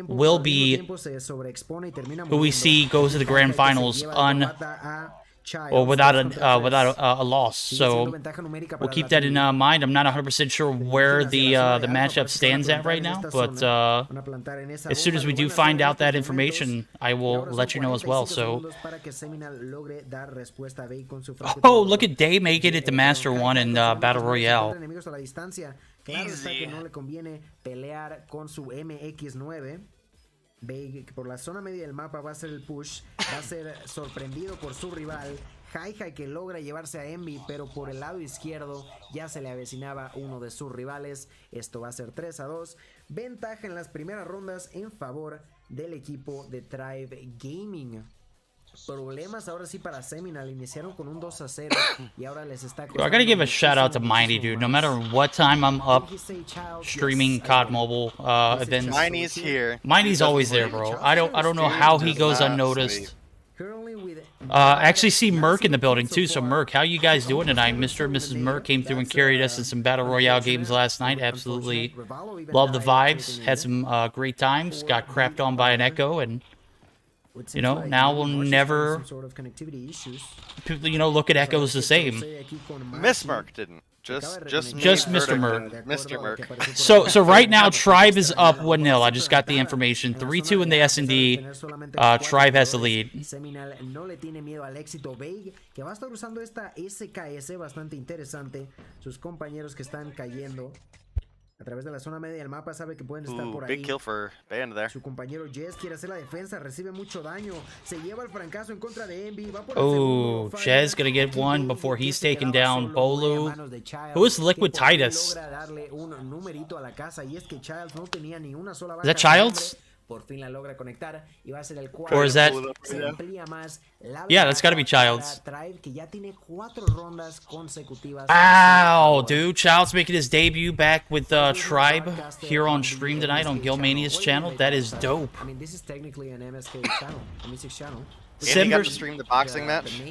Speaker 1: will be who we see goes to the grand finals or without a loss. So we'll keep that in mind. I'm not 100% sure where the matchup stands at right now, but as soon as we do find out that information, I will let you know as well. So, oh, look at Day making it to Master 1 in Battle Royale.
Speaker 2: Easy.
Speaker 5: Ve que por la zona media del mapa va a ser el push, va a ser sorprendido por su rival. Hi que logra llevarse a Envy, pero por el lado izquierdo ya se le avecinaba uno de sus rivales. Esto va a ser 3-2. Ventaja en las primeras rondas en favor del equipo de Tribe Gaming. Problemas ahora sí para Seminal. Iniciaron con un 2-0 y ahora les está costando.
Speaker 1: I gotta give a shout out to Mighty, dude. No matter what time I'm up streaming COD Mobile events,
Speaker 2: Mighty's here.
Speaker 1: Mighty's always there, bro. I don't know how he goes unnoticed. I actually see Merc in the building too. So Merc, how you guys doing tonight? Mr. and Mrs. Merc came through and carried us in some Battle Royale games last night. Absolutely love the vibes. Had some great times. Got crapped on by an Echo, and you know, now we'll never, you know, look at Echoes the same.
Speaker 2: Miss Merc didn't. Just
Speaker 1: Mr. Merc.
Speaker 2: Mr. Merc.
Speaker 1: So right now, Tribe is up 1-0. I just got the information. 3-2 in the S&D. Tribe has the lead.
Speaker 5: Seminal no le tiene miedo al éxito. Veig que va a estar usando esta SXC bastante interesante. Sus compañeros que están cayendo a través de la zona media del mapa sabe que pueden estar por ahí.
Speaker 2: Big kill for Band there.
Speaker 5: Su compañero Jess quiere hacer la defensa, recibe mucho daño, se lleva el francazo en contra de Envy. Va por el
Speaker 1: Oh, Jez gonna get one before he's taking down Bolu. Who is Liquid Titus? Is that Childs?
Speaker 5: Por fin la logra conectar y va a ser el
Speaker 1: Or is that...
Speaker 5: se amplía más la
Speaker 1: Yeah, that's gotta be Childs.
Speaker 5: Tribe, que ya tiene 4 rondas consecutivas.
Speaker 1: Ow, dude. Child's making his debut back with Tribe here on stream tonight on Gilmania's channel. That is dope.
Speaker 5: I mean, this is technically an MSK channel, a Meseeks channel.
Speaker 2: And he got to stream the boxing match.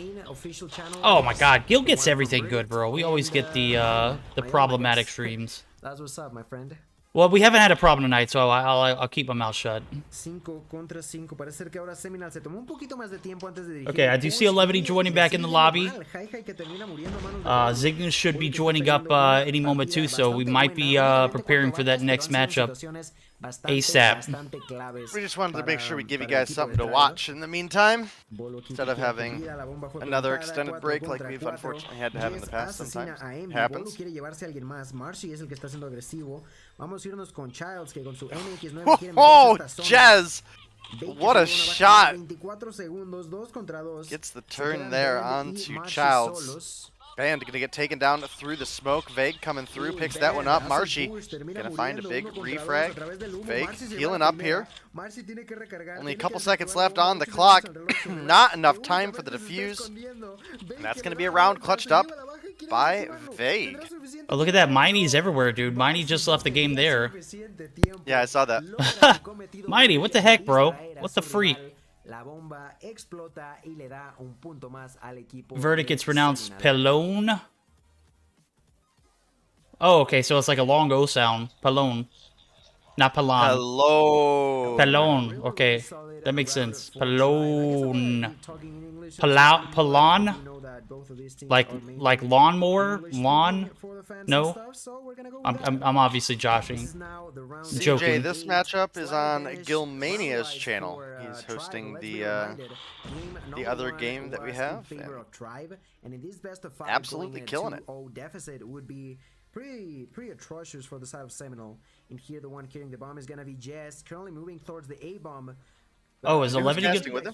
Speaker 1: Oh my god, Gil gets everything good, bro. We always get the problematic streams.
Speaker 5: That's what's up, my friend.
Speaker 1: Well, we haven't had a problem tonight, so I'll keep my mouth shut.
Speaker 5: 5 contra 5. Parece ser que ahora Seminal se tomó un poquito más de tiempo antes de dirigir.
Speaker 1: Okay, I do see 11 joining back in the lobby. Zignus should be joining up any moment too, so we might be preparing for that next matchup ASAP.
Speaker 2: We just wanted to make sure we give you guys something to watch in the meantime, instead of having another extended break like we've unfortunately had to have in the past sometimes. Happens. Oh, Jez! What a shot! Gets the turn there onto Childs. Band gonna get taken down through the smoke. Vague coming through, picks that one up. Marshy gonna find a big refrag. Vague healing up here. Only a couple seconds left on the clock. Not enough time for the defuse. And that's gonna be a round clutched up by Vague.
Speaker 1: Oh, look at that. Mighty's everywhere, dude. Mighty just left the game there.
Speaker 2: Yeah, I saw that.
Speaker 1: Mighty, what the heck, bro? What the freak? Verdict gets pronounced Pelone. Oh, okay, so it's like a long O sound. Pelone. Not Pelon.
Speaker 2: Hello.
Speaker 1: Pelone. Okay, that makes sense. Pelone. Pelon? Like lawnmower? Lawn? No? I'm obviously joshing.
Speaker 2: CJ, this matchup is on Gilmania's channel. He's hosting the other game that we have. Absolutely killing it.
Speaker 5: Deficit would be pretty atrocious for the side of Seminole. And here the one carrying the bomb is gonna be Jess, currently moving towards the A bomb.
Speaker 1: Oh, is 11
Speaker 2: casting with him?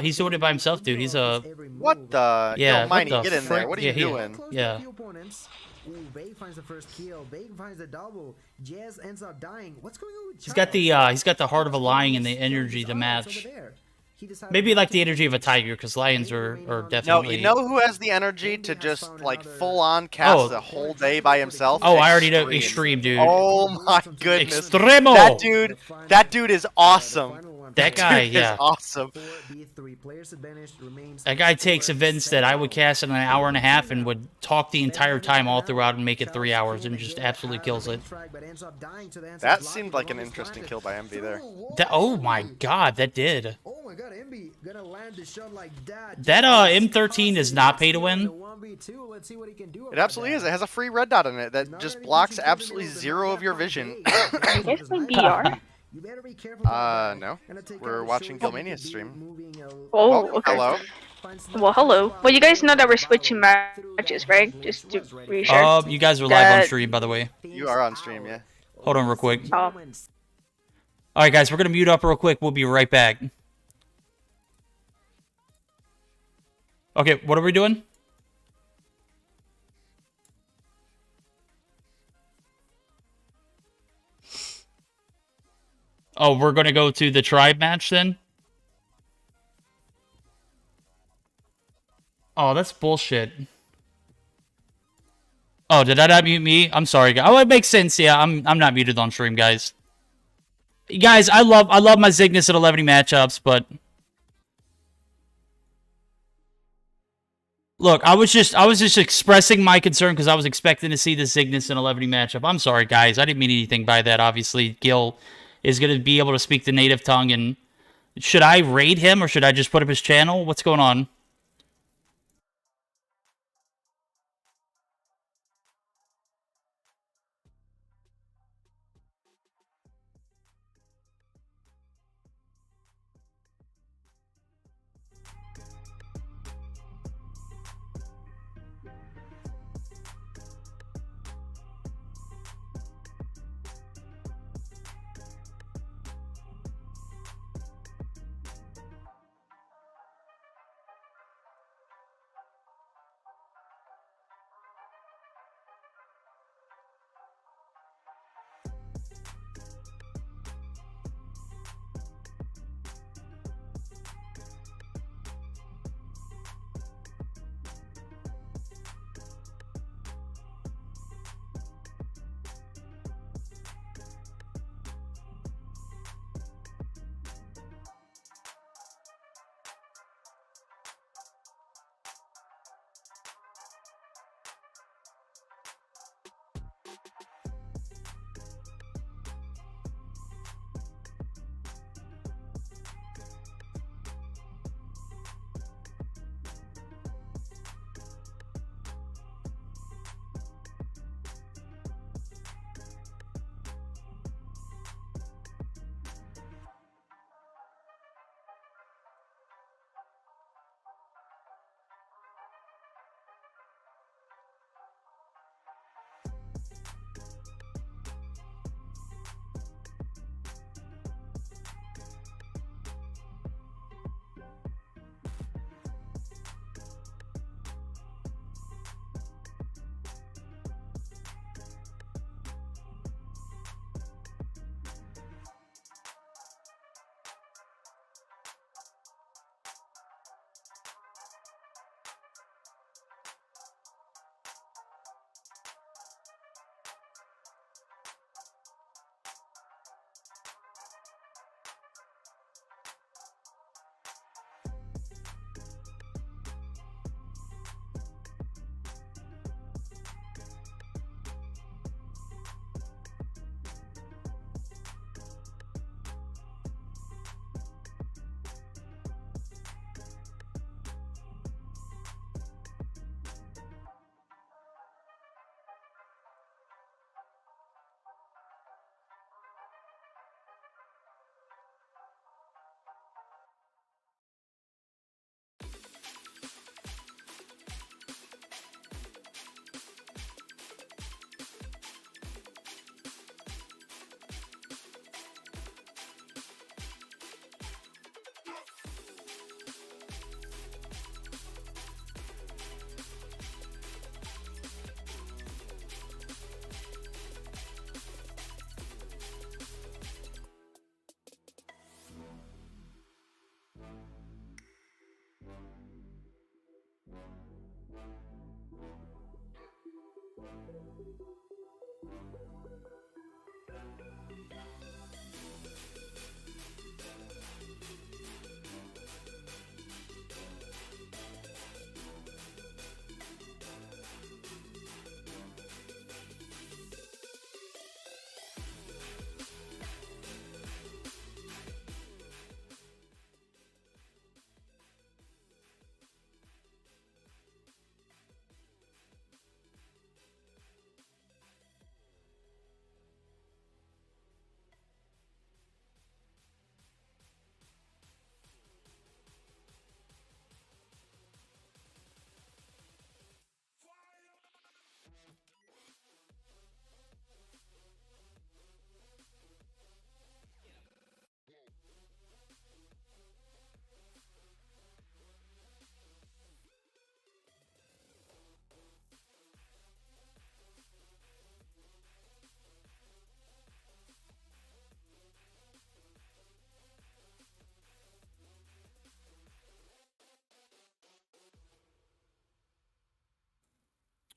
Speaker 1: He's doing it by himself, dude. He's a...
Speaker 2: What the?
Speaker 1: Yeah,
Speaker 2: Yo, Mighty,
Speaker 1: what the
Speaker 2: get in there. What are you doing?
Speaker 1: Yeah.
Speaker 5: Babe finds the first kill. Babe finds the double. Jazz ends up dying. What's going on with
Speaker 1: he's got the heart of a lion and the energy to match. Maybe like the energy of a tiger, because lions are definitely...
Speaker 2: No, you know who has the energy to just, like, full-on cast the whole day by himself?
Speaker 1: Oh, I already know. Extreme, dude.
Speaker 2: Oh, my goodness.
Speaker 1: Extremo!
Speaker 2: That dude is awesome.
Speaker 1: That guy, yeah.
Speaker 2: Is awesome.
Speaker 1: That guy takes events that I would cast in an hour and a half and would talk the entire time all throughout and make it 3 hours and just absolutely kills it.
Speaker 2: That seemed like an interesting kill by MV there.
Speaker 1: Oh my god, that did.
Speaker 5: Oh my god, Envy gonna land the shot like that.
Speaker 1: That M13 is not pay to win.
Speaker 2: It absolutely is. It has a free red dot in it that just blocks absolutely zero of your vision.
Speaker 6: I guess my BR.
Speaker 2: No. We're watching Gilmania's stream.
Speaker 6: Oh, okay.
Speaker 2: Hello.
Speaker 6: Well, hello. Well, you guys know that we're switching matches, right? Just to reassure.
Speaker 1: You guys are live on stream, by the way.
Speaker 2: You are on stream, yeah.
Speaker 1: Hold on real quick.
Speaker 6: Oh.
Speaker 1: Alright, guys, we're going to mute up real quick. We'll be right back. Okay, what are we doing? Oh, we're going to go to the tribe match then? Oh, that's bullshit. Oh, did I not mute me? I'm sorry, guys. Oh, it makes sense. Yeah, I'm not muted on stream, guys. Guys, I love my Cygnus at 11 matchups, but look, I was just expressing my concern because I was expecting to see the Cygnus in 11 matchup. I'm sorry, guys. I didn't mean anything by that. Obviously, Gil is going to be able to speak the native tongue, and should I raid him or should I just put up his channel? What's going on?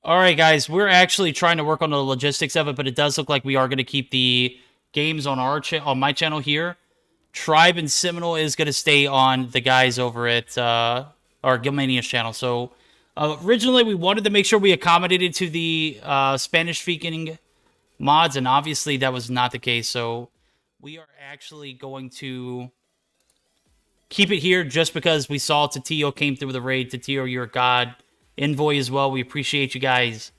Speaker 1: All right, guys, we're actually trying to work on the logistics of it, but it does look like we are going to keep the games on on my channel here. Tribe and Seminole is going to stay on the guys over at our Gilmania's channel. So originally we wanted to make sure we accommodated to the Spanish-speaking mods, and obviously that was not the case. So we are actually going to keep it here just because we saw Tatio came through with the raid. Tatio, you're a god. Envoy as well. We appreciate you guys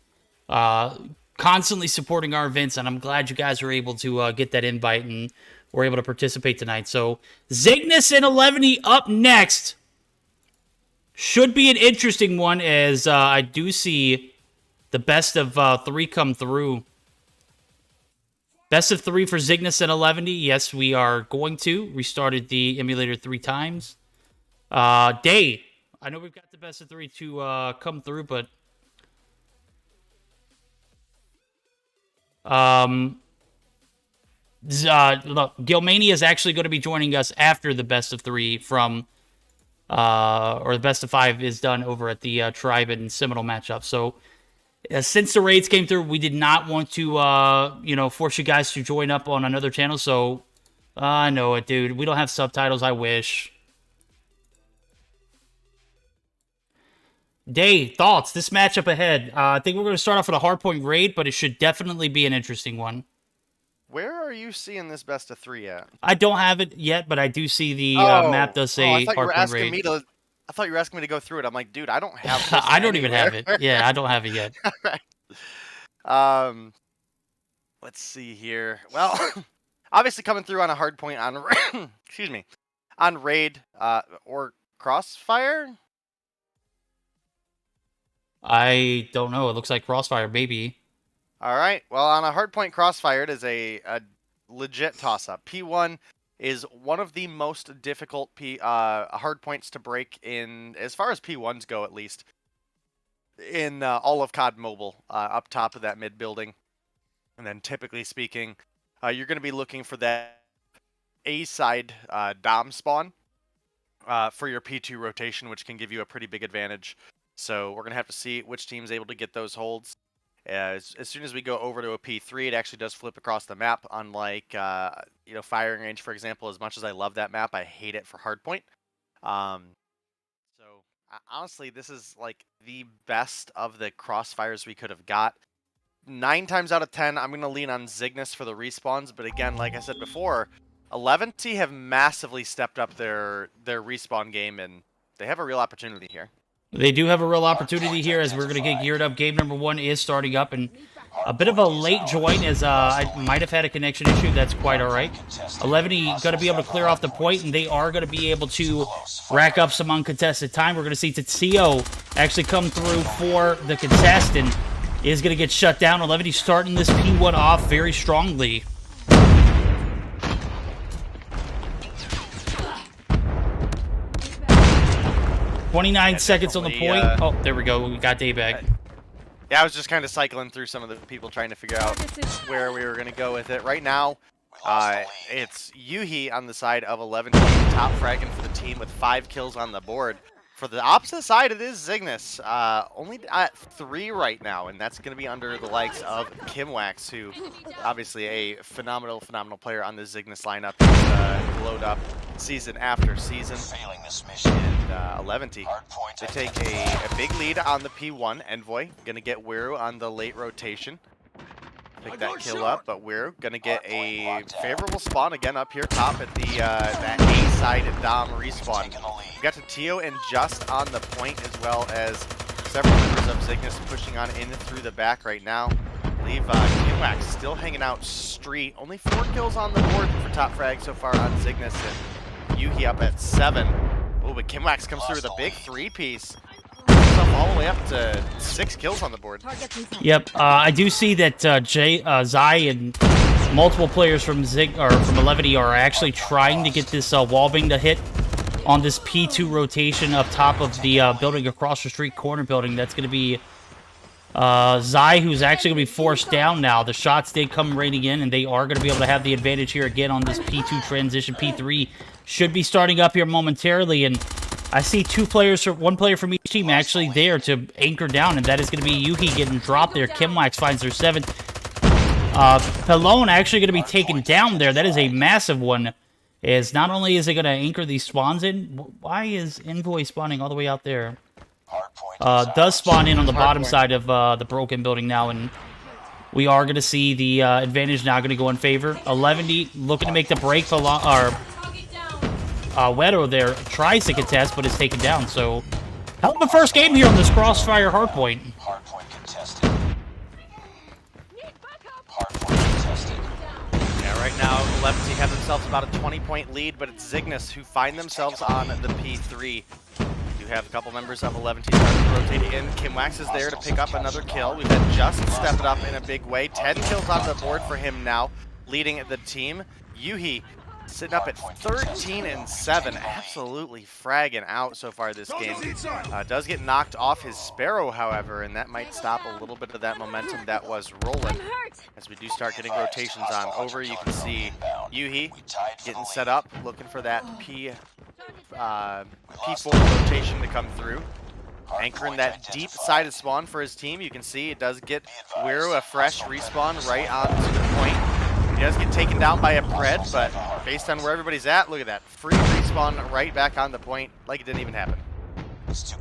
Speaker 1: constantly supporting our events, and I'm glad you guys were able to get that invite and were able to participate tonight. So Zygnus and 11 up next. Should be an interesting one, as I do see the best of 3 come through. Best of 3 for Zygnus and 11. Yes, we are going to. Restarted the emulator 3 times. Day. I know we've got the best of 3 to come through, but look, Gilmania is actually going to be joining us after the best of 3 from, or the best of 5 is done over at the Tribe and Seminole matchup. So since the raids came through, we did not want to, force you guys to join up on another channel. So I know it, dude. We don't have subtitles. I wish. Day, thoughts? This matchup ahead. I think we're going to start off with a hardpoint raid, but it should definitely be an interesting one.
Speaker 2: Where are you seeing this best of 3 at?
Speaker 1: I don't have it yet, but I do see the map does say hardpoint raid.
Speaker 2: I thought you were asking me to go through it. I'm like, dude, I don't have this
Speaker 1: I don't even have it. Yeah, I don't have it yet.
Speaker 2: All right. Let's see here. Well, obviously coming through on a hardpoint on excuse me, on raid or crossfire.
Speaker 1: I don't know. It looks like Crossfire, maybe.
Speaker 2: All right. Well, on a hardpoint Crossfire, it is a legit toss-up. P1 is one of the most difficult hardpoints to break in, as far as P1s go, at least, in all of COD Mobile, up top of that mid building. And then, typically speaking, you're going to be looking for that A-side Dom spawn for your P2 rotation, which can give you a pretty big advantage. So we're going to have to see which team's able to get those holds. As soon as we go over to a P3, it actually does flip across the map, unlike, firing range, for example. As much as I love that map, I hate it for hardpoint. Honestly, this is like the best of the crossfires we could have got. 9 times out of 10, I'm going to lean on Zygnus for the respawns. But again, like I said before, 11T have massively stepped up their respawn game, and they have a real opportunity here.
Speaker 1: They do have a real opportunity here as we're going to get geared up. Game number 1 is starting up, and a bit of a late join as I might have had a connection issue. That's quite all right. 11 going to be able to clear off the point, and they are going to be able to rack up some uncontested time. We're going to see Tatio actually come through for the contest, and is going to get shut down. 11 starting this P1 off very strongly. 29 seconds on the point. Oh, there we go. We got Daybag.
Speaker 2: Yeah, I was just kind of cycling through some of the people trying to figure out where we were going to go with it. Right now, it's Yuhi on the side of 11, top fragging for the team with 5 kills on the board. For the opposite side, it is Zygnus, only at 3 right now, and that's going to be under the likes of Kimwax, who obviously a phenomenal player on the Zygnus lineup. He's glowed up season after season.
Speaker 3: Failing this mission.
Speaker 2: And 11T, they take a big lead on the P1. Envoy going to get Wiru on the late rotation. Pick that kill up, but we're gonna get a favorable spawn again up here top at the that A side Dom respawn. We got Tatio and Just on the point, as well as several members of Zygnus pushing on in through the back right now. I believe Kimwax still hanging out street. Only 4 kills on the board for top frag so far on Zygnus, and Yuhi up at 7. Oh, but Kimwax comes through with a big 3-piece. All the way up to 6 kills on the board.
Speaker 1: Yep, I do see that Zai and multiple players from from 11 are actually trying to get this wallbang to hit on this P2 rotation up top of the building across the street, corner building. That's going to be Zai, who's actually going to be forced down now. The shots did come raining in, and they are going to be able to have the advantage here again on this P2 transition. P3 should be starting up here momentarily, and I see one player from each team actually there to anchor down, and that is going to be Yuhi getting dropped there. Kimwax finds their 7th. Pelone actually going to be taken down there. That is a massive one. Is not only is it going to anchor these spawns in, why is Envoy spawning all the way out there? Does spawn in on the bottom side of the broken building now, and we are going to see the advantage now going to go in favor. 11D looking to make the break. Wedo there tries to contest, but is taken down. So, hell of a first game here on this Crossfire Hardpoint.
Speaker 3: Hardpoint contested. Hardpoint contested.
Speaker 2: Yeah, right now, Levity have themselves about a 20-point lead, but it's Zygnus who find themselves on the P3. You have a couple members of 11 starting to rotate in. Kimwax is there to pick up another kill. We've had Just step it up in a big way. 10 kills on the board for him now, leading the team. Yuhi sitting up at 13-7, absolutely fragging out so far this game. Does get knocked off his Sparrow, however, and that might stop a little bit of that momentum that was rolling. As we do start getting rotations on over, you can see Yuhi getting set up, looking for that P4 rotation to come through. Anchoring that deep side of spawn for his team. You can see it does get Wiru a fresh respawn right onto the point. He does get taken down by a Pred, but based on where everybody's at, look at that. Free respawn right back on the point like it didn't even happen.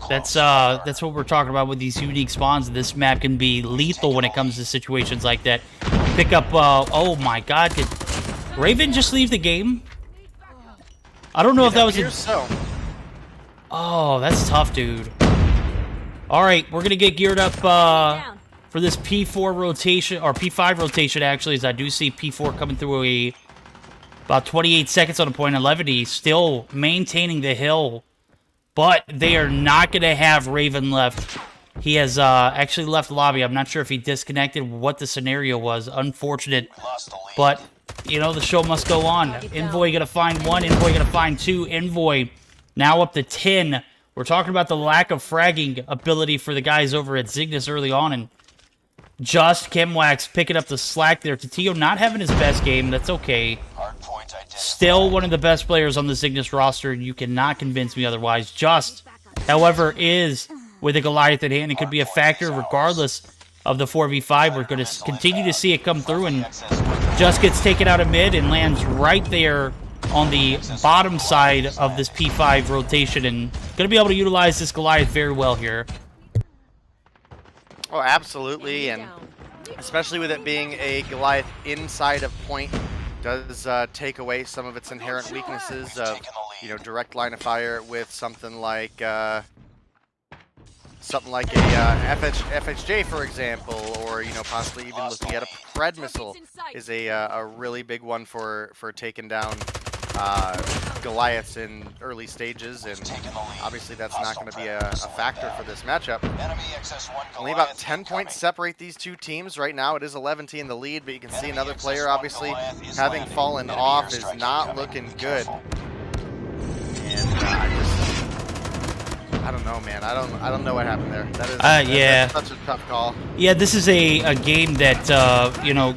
Speaker 1: That's what we're talking about with these unique spawns. This map can be lethal when it comes to situations like that. Pick up, oh my god, did Raven just leave the game? I don't know if that was a...
Speaker 2: So.
Speaker 1: Oh, that's tough, dude. Alright, we're gonna get geared up, for this P4 rotation, or P5 rotation, actually, as I do see P4 coming through about 28 seconds on the point. 11 still maintaining the hill, but they are not going to have Raven left. He has actually left the lobby. I'm not sure if he disconnected, what the scenario was. Unfortunate, but, you know, the show must go on. Envoy going to find 1, Envoy going to find 2. Envoy now up to 10. We're talking about the lack of fragging ability for the guys over at Zygnus early on, and Just Kimwax picking up the slack there. Tatio not having his best game. That's okay. Still one of the best players on the Zygnus roster, and you cannot convince me otherwise. Just, however, is with a Goliath at hand. It could be a factor regardless of the 4v5. We're going to continue to see it come through, and Just gets taken out of mid and lands right there on the bottom side of this P5 rotation, and going to be able to utilize this Goliath very well here.
Speaker 2: Oh, absolutely, and especially with it being a Goliath inside of point, does take away some of its inherent weaknesses of, you know, direct line of fire with something like a FHJ, for example, or, you know, possibly even looking at a Pred missile is a really big one for taking down Goliaths in early stages, and obviously that's not going to be a factor for this matchup. Only about 10 points separate these two teams. Right now it is 11T in the lead, but you can see another player obviously having fallen off is not looking good. And I don't know, man. I don't know what happened there. That is
Speaker 1: yeah.
Speaker 2: That's such a tough call.
Speaker 1: Yeah, this is a game that, you know,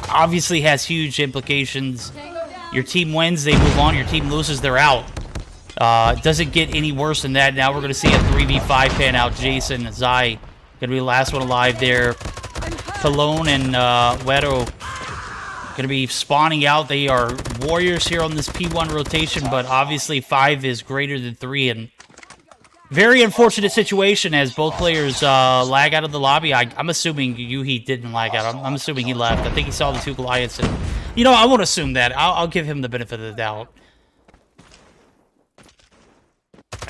Speaker 1: obviously has huge implications. Your team wins, they move on. Your team loses, they're out. Doesn't get any worse than that. Now we're going to see a 3v5 pan out. Jason, Zai, going to be the last one alive there. Pelone and Wedo going to be spawning out. They are warriors here on this P1 rotation, but obviously 5 is greater than 3, and very unfortunate situation as both players lag out of the lobby. I'm assuming Yuhi didn't lag out. I'm assuming he left. I think he saw the 2 Goliaths, and, you know, I won't assume that. I'll give him the benefit of the doubt.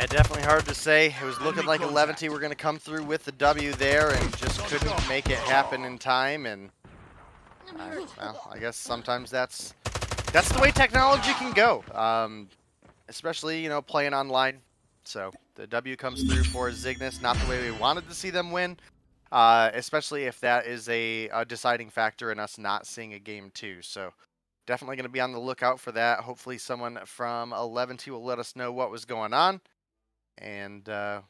Speaker 2: Definitely hard to say. It was looking like 11T were going to come through with the W there and just couldn't make it happen in time. And well, I guess sometimes that's the way technology can go, especially, you know, playing online. So the W comes through for Zygnus, not the way we wanted to see them win, especially if that is a deciding factor in us not seeing a game 2. So definitely going to be on the lookout for that. Hopefully someone from 11T will let us know what was going on, and we'll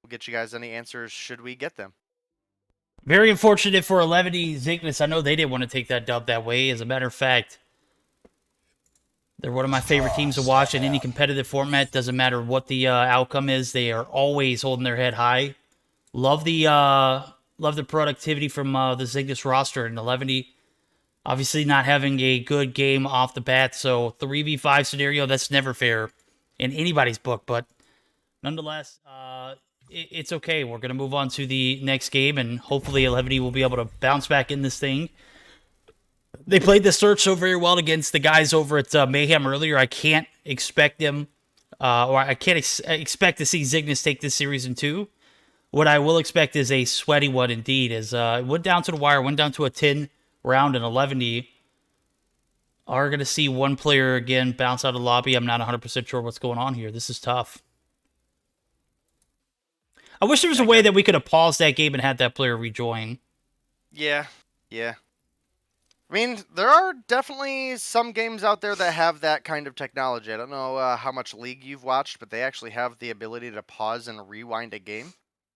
Speaker 2: get you guys any answers should we get them.
Speaker 1: Very unfortunate for 11 Zygnus. I know they didn't want to take that dub that way. As a matter of fact, They're one of my favorite teams to watch in any competitive format. Doesn't matter what the outcome is. They are always holding their head high. Love the productivity from the Cygnus roster in 11. Obviously not having a good game off the bat, so 3v5 scenario, that's never fair in anybody's book. But nonetheless, it's okay. We're going to move on to the next game, and hopefully 11 will be able to bounce back in this thing. They played the search so very well against the guys over at Mayhem earlier. I can't expect them, or I can't expect to see Cygnus take this series in 2. What I will expect is a sweaty one indeed, as it went down to the wire, went down to a 10 round in 11. Are going to see one player again bounce out of the lobby. I'm not 100% sure what's going on here. This is tough. I wish there was a way that we could have paused that game and had that player rejoin.
Speaker 2: Yeah. I mean, there are definitely some games out there that have that kind of technology. I don't know how much League you've watched, but they actually have the ability to pause and rewind a game.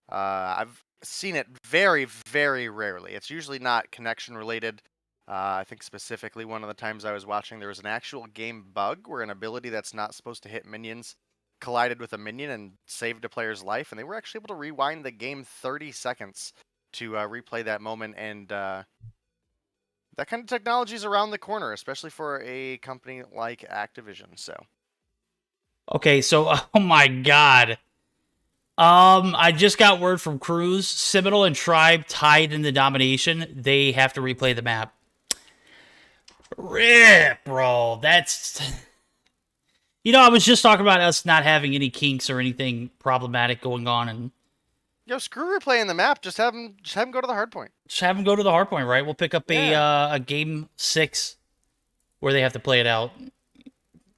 Speaker 2: I've seen it very, very rarely. It's usually not connection related. I think specifically one of the times I was watching, there was an actual game bug where an ability that's not supposed to hit minions collided with a minion and saved a player's life, and they were actually able to rewind the game 30 seconds to replay that moment, and that kind of technology is around the corner, especially for a company like Activision. So,
Speaker 1: okay, so oh my god, I just got word from Cruz, Seminole and Tribe tied in the domination. They have to replay the map. Rip, bro. That's, you know, I was just talking about us not having any kinks or anything problematic going on, and
Speaker 2: yo, screw replaying the map. Just have them go to the hard point.
Speaker 1: just have them go to the hard point, right? We'll pick up a game 6 where they have to play it out.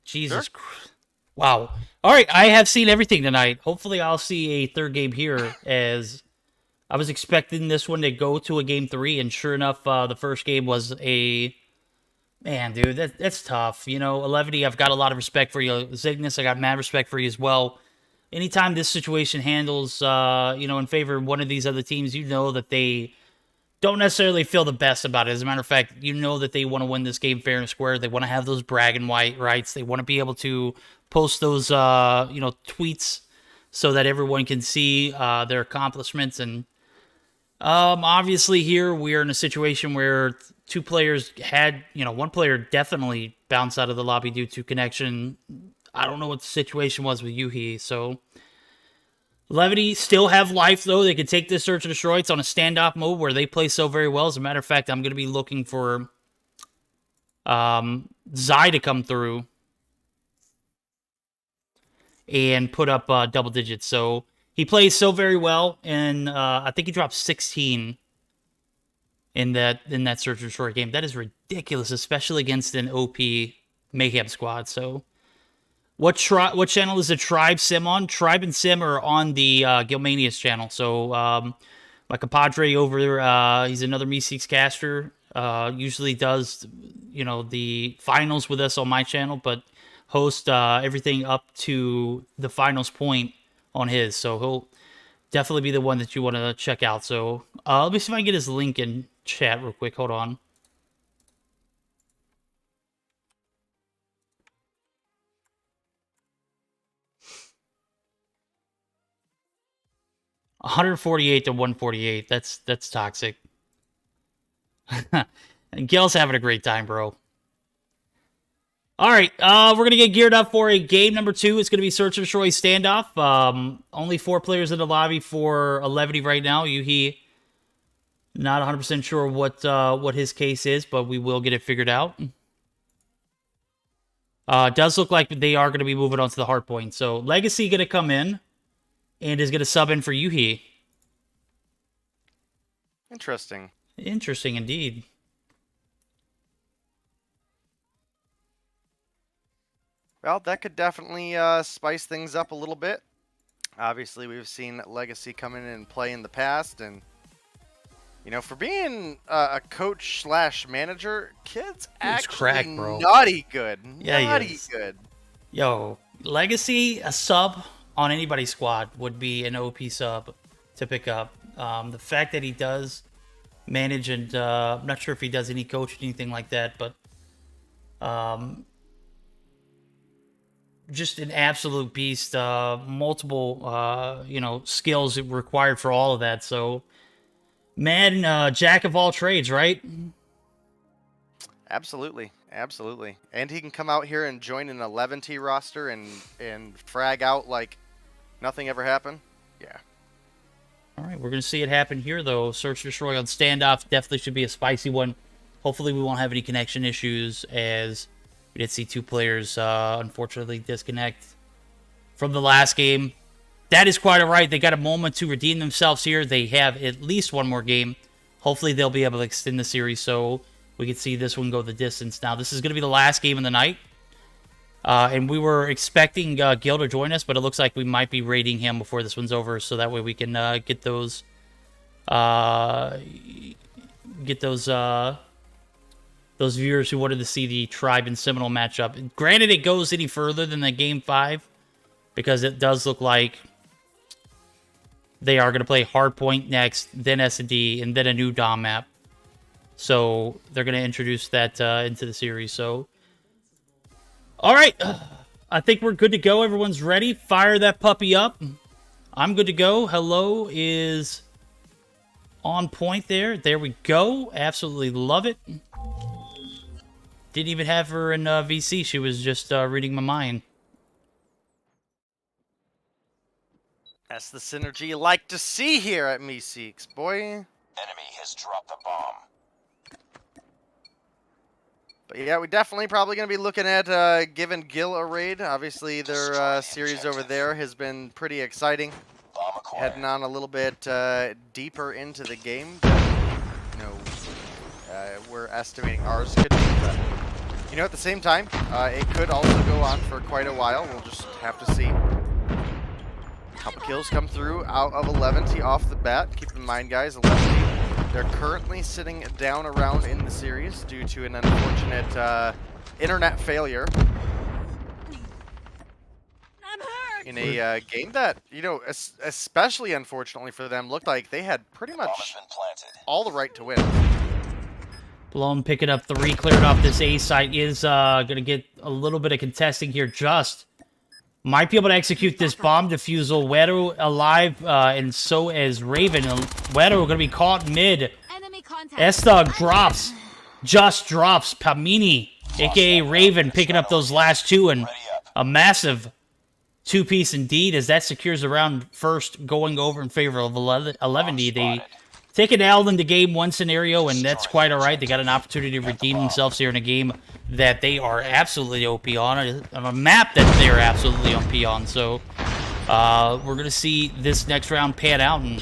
Speaker 1: Jesus Christ. Wow. All right, I have seen everything tonight. Hopefully I'll see a third game here, as I was expecting this one to go to a game 3, and sure enough, the first game was a... Man, dude, that's tough. You know, 11, I've got a lot of respect for you. Cygnus, I got mad respect for you as well. Anytime this situation handles, you know, in favor of one of these other teams, you know that they don't necessarily feel the best about it. As a matter of fact, you know that they want to win this game fair and square. They want to have those bragging rights. They want to be able to post those, you know, tweets so that everyone can see their accomplishments. And obviously here we are in a situation where two players had, you know, one player definitely bounced out of the lobby due to connection. I don't know what the situation was with Yuhi, so... Levity still have life, though. They could take this search and destroy. It's on a standoff mode where they play so very well. As a matter of fact, I'm going to be looking for Zai to come through and put up double digits. So he plays so very well, and I think he dropped 16 in that search and destroy game. That is ridiculous, especially against an OP Mayhem squad. So... What channel is the Tribe Sim on? Tribe and Sim are on the Gilmanius channel. So, my compadre over there, he's another Meseeks caster. Usually does, you know, the finals with us on my channel, but hosts everything up to the finals point on his. So, he'll definitely be the one that you want to check out. So, let me see if I can get his link in chat real quick. Hold on. $148 to $148. That's toxic. And Gil's having a great time, bro. All right, we're gonna get geared up for a game number 2. It's gonna be Search and Destroy standoff. Only 4 players in the lobby for 11 right now. Yuhi, not 100% sure what his case is, but we will get it figured out. Does look like they are gonna be moving on to the hard point. So Legacy gonna come in and is going to sub in for Yuhi.
Speaker 2: Interesting.
Speaker 1: Interesting indeed.
Speaker 2: Well, that could definitely spice things up a little bit. Obviously, we've seen Legacy come in and play in the past, and you know, for being a coach / manager, kid's actually
Speaker 1: crack, bro.
Speaker 2: Naughty good.
Speaker 1: Yeah,
Speaker 2: naughty good.
Speaker 1: Yo, Legacy, a sub on anybody's squad would be an OP sub to pick up. The fact that he does manage, and I'm not sure if he does any coaching, anything like that, but just an absolute beast. Multiple, you know, skills required for all of that. So, man, jack of all trades, right?
Speaker 2: Absolutely, absolutely. And he can come out here and join an 11T roster and frag out like nothing ever happened. Yeah.
Speaker 1: All right, we're going to see it happen here, though. Search Destroy on standoff definitely should be a spicy one. Hopefully we won't have any connection issues, as we did see 2 players, unfortunately, disconnect from the last game. That is quite all right. They got a moment to redeem themselves here. They have at least one more game. Hopefully they'll be able to extend the series so we can see this one go the distance. Now, this is going to be the last game of the night. And we were expecting Gil to join us, but it looks like we might be raiding him before this one's over, so that way we can get those viewers who wanted to see the Tribe and Seminole matchup. Granted, it goes any further than the Game 5, because it does look like they are going to play Hardpoint next, then S&D, and then a new Dom map. So they're going to introduce that into the series. So, all right. I think we're good to go. Everyone's ready. Fire that puppy up. I'm good to go. Hello is on point there. There we go. Absolutely love it. Didn't even have her in VC. She was just reading my mind.
Speaker 2: That's the synergy you like to see here at Meseeks, boy.
Speaker 3: Enemy has dropped the bomb.
Speaker 2: But yeah, we definitely probably going to be looking at giving Gil a raid. Obviously, their series over there has been pretty exciting.
Speaker 3: Bomb acquired.
Speaker 2: Heading on a little bit deeper into the game. You know, we're estimating ours could be. But, you know, at the same time, it could also go on for quite a while. We'll just have to see. Couple kills come through out of 11T off the bat. Keep in mind, guys, 11T, they're currently sitting down around in the series due to an unfortunate internet failure.
Speaker 4: I'm hurt.
Speaker 2: In a game that, you know, especially unfortunately for them, looked like they had pretty
Speaker 3: Bomb has
Speaker 2: much
Speaker 3: been planted.
Speaker 2: all the right to win.
Speaker 1: Blown picking up 3, cleared off this A site. Is going to get a little bit of contesting here. Just might be able to execute this bomb defusal. Wedo alive, and so is Raven. Wedo going to be caught mid.
Speaker 4: Enemy contact.
Speaker 1: S-Thug drops. Just drops. Pamini, a.k.a. Raven, picking up those last 2, and a massive 2-piece indeed, as that secures the round first, going over in favor of 11D. They take an L in the game 1 scenario, and that's quite all right. They got an opportunity to redeem themselves here in a game that they are absolutely OP on a map that they are absolutely OP on. So we're going to see this next round pan out, and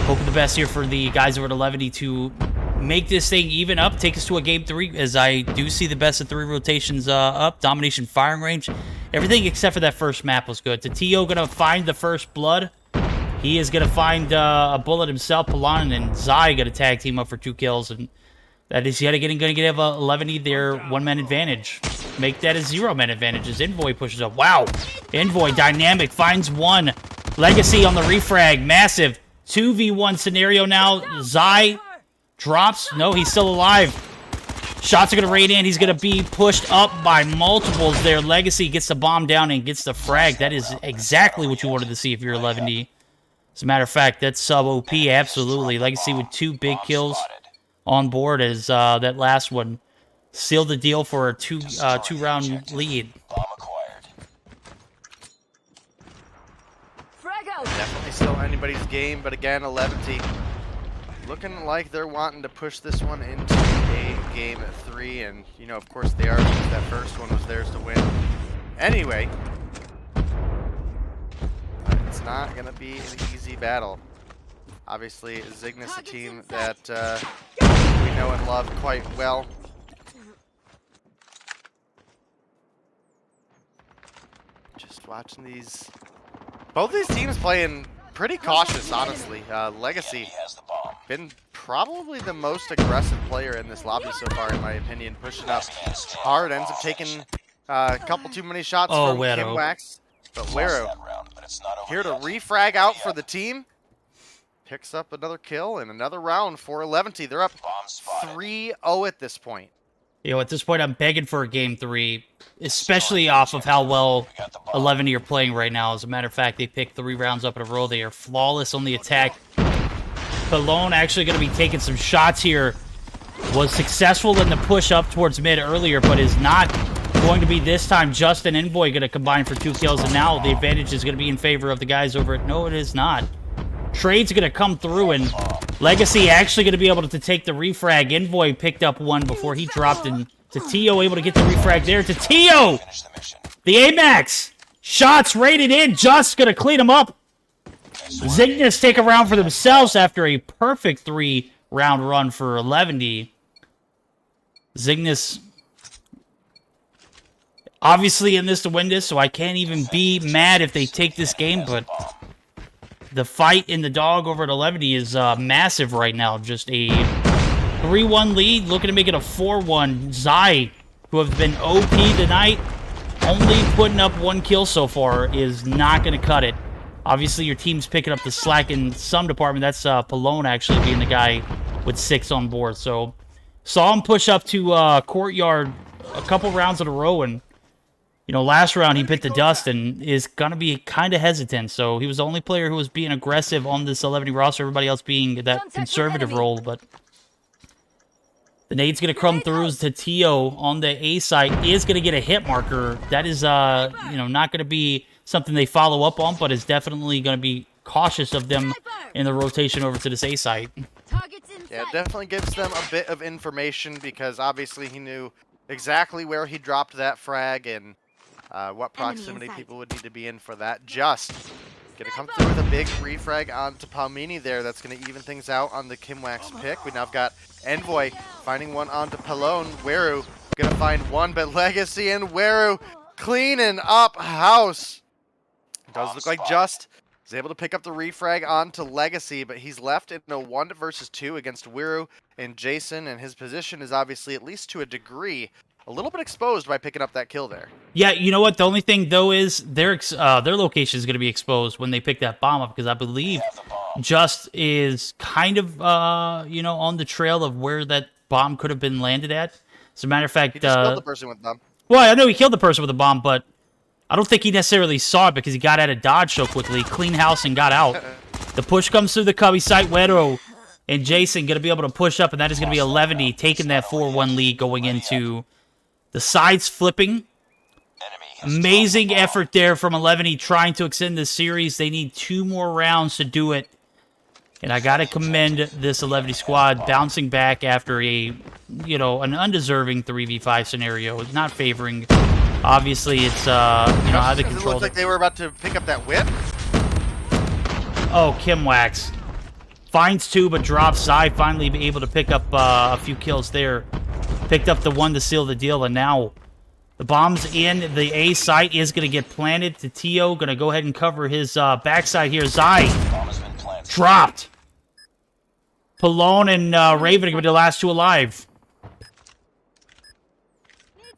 Speaker 1: hope for the best here for the guys over at 11D to make this thing even up, take us to a game 3, as I do see the best of 3 rotations up. Domination firing range. Everything except for that first map was good. Tatio going to find the first blood. He is going to find a bullet himself. Palanin and Zai going to tag team up for 2 kills. And that is yet again going to give 11E their 1-man advantage. Make that a 0-man advantage as Envoy pushes up. Wow. Envoy, dynamic, finds 1. Legacy on the refrag. Massive 2v1 scenario now. Zai drops. No, he's still alive. Shots are going to raid in. He's going to be pushed up by multiples there. Legacy gets the bomb down and gets the frag. That is exactly what you wanted to see if you're 11D. As a matter of fact, that's sub-OP, absolutely. Legacy with 2 big kills on board, as that last one sealed the deal for a 2-round lead.
Speaker 3: Bomb acquired.
Speaker 4: Frag out.
Speaker 2: Definitely still anybody's game, but again, 11T looking like they're wanting to push this one into a game 3, and, you know, of course they are, because that first one was theirs to win. Anyway, it's not going to be an easy battle. Obviously, Zygnus, a team that we know and love quite well. Just watching these... Both these teams playing pretty cautious, honestly. Legacy
Speaker 3: Has the bomb.
Speaker 2: been probably the most aggressive player in this lobby so far, in my opinion. Pushing up hard, ends up taking a couple too many shots from
Speaker 1: Wedo.
Speaker 2: Kim Wax. But
Speaker 3: Lost
Speaker 2: Wero,
Speaker 3: that round, but it's not over
Speaker 2: here to
Speaker 3: yet.
Speaker 2: refrag out for the team. Picks up another kill and another round for 11T. They're up
Speaker 3: Bomb spotted.
Speaker 2: 3-0 at this point.
Speaker 1: You know, at this point, I'm begging for a game 3, especially off of how well 11 are playing right now. As a matter of fact, they picked 3 rounds up in a row. They are flawless on the attack. Palone actually going to be taking some shots here. Was successful in the push up towards mid earlier, but is not going to be this time. Just and Envoy going to combine for 2 kills, and now the advantage is going to be in favor of the guys over at... No, it is not. Trade's going to come through, and Legacy actually going to be able to take the refrag. Envoy picked up 1 before he dropped, and Tio able to get the refrag there. Tio! The AMAX! Shots rated in, Just going to clean him up. Zygnus take a round for themselves after a perfect 3-round run for 11. Zygnus obviously in this to win this, so I can't even be mad if they take this game, but the fight in the dog over at 11 is massive right now. Just a 3-1 lead, looking to make it a 4-1. Zai, who have been OP tonight, only putting up 1 kill so far, is not going to cut it. Obviously, your team's picking up the slack in some department. That's Palone actually being the guy with 6 on board. So, saw him push up to Courtyard a couple rounds in a row, and you know, last round he bit the dust and is going to be kind of hesitant. So he was the only player who was being aggressive on this 11 roster, everybody else being that conservative role. But the nade's going to come through to Tio on the A site, is going to get a hit marker. That is, you know, not going to be something they follow up on, but is definitely going to be cautious of them in the rotation over to this A site.
Speaker 2: Yeah, it definitely gives them a bit of information because obviously he knew exactly where he dropped that frag and what proximity people would need to be in for that. Just gonna come through with a big refrag onto Palmini there. That's gonna even things out on the Kimwax pick. We now have got Envoy finding one onto Palone. Weru gonna find one, but Legacy and Weru cleaning up house. Does look like Just is able to pick up the refrag onto Legacy, but he's left in a 1 versus 2 against Weru and Jason, and his position is obviously, at least to a degree, a little bit exposed by picking up that kill there.
Speaker 1: Yeah, you know what? The only thing, though, is their location is going to be exposed when they pick that bomb up, because I believe Just is kind of, you know, on the trail of where that bomb could have been landed at. As a matter of fact...
Speaker 2: He just killed the person with the bomb.
Speaker 1: Well, I know he killed the person with the bomb, but I don't think he necessarily saw it because he got out of dodge so quickly, clean house, and got out. The push comes through the cubby site. Weru and Jason going to be able to push up, and that is going to be 11, taking that 4-1 lead going into the sides flipping. Amazing effort there from 11 trying to extend this series. They need 2 more rounds to do it. And I got to commend this 11 squad bouncing back after a, you know, an undeserving 3v5 scenario. Not favoring. Obviously, it's, you know, how they control it.
Speaker 2: Looked like they were about to pick up that whip.
Speaker 1: Oh, Kimwax. Finds 2, but drops. Zai finally able to pick up a few kills there. Picked up the 1 to seal the deal, and now the bomb's in. The A site is going to get planted to Tio. Going to go ahead and cover his backside here. Zai dropped. Palone and Raven are going to be the last 2 alive.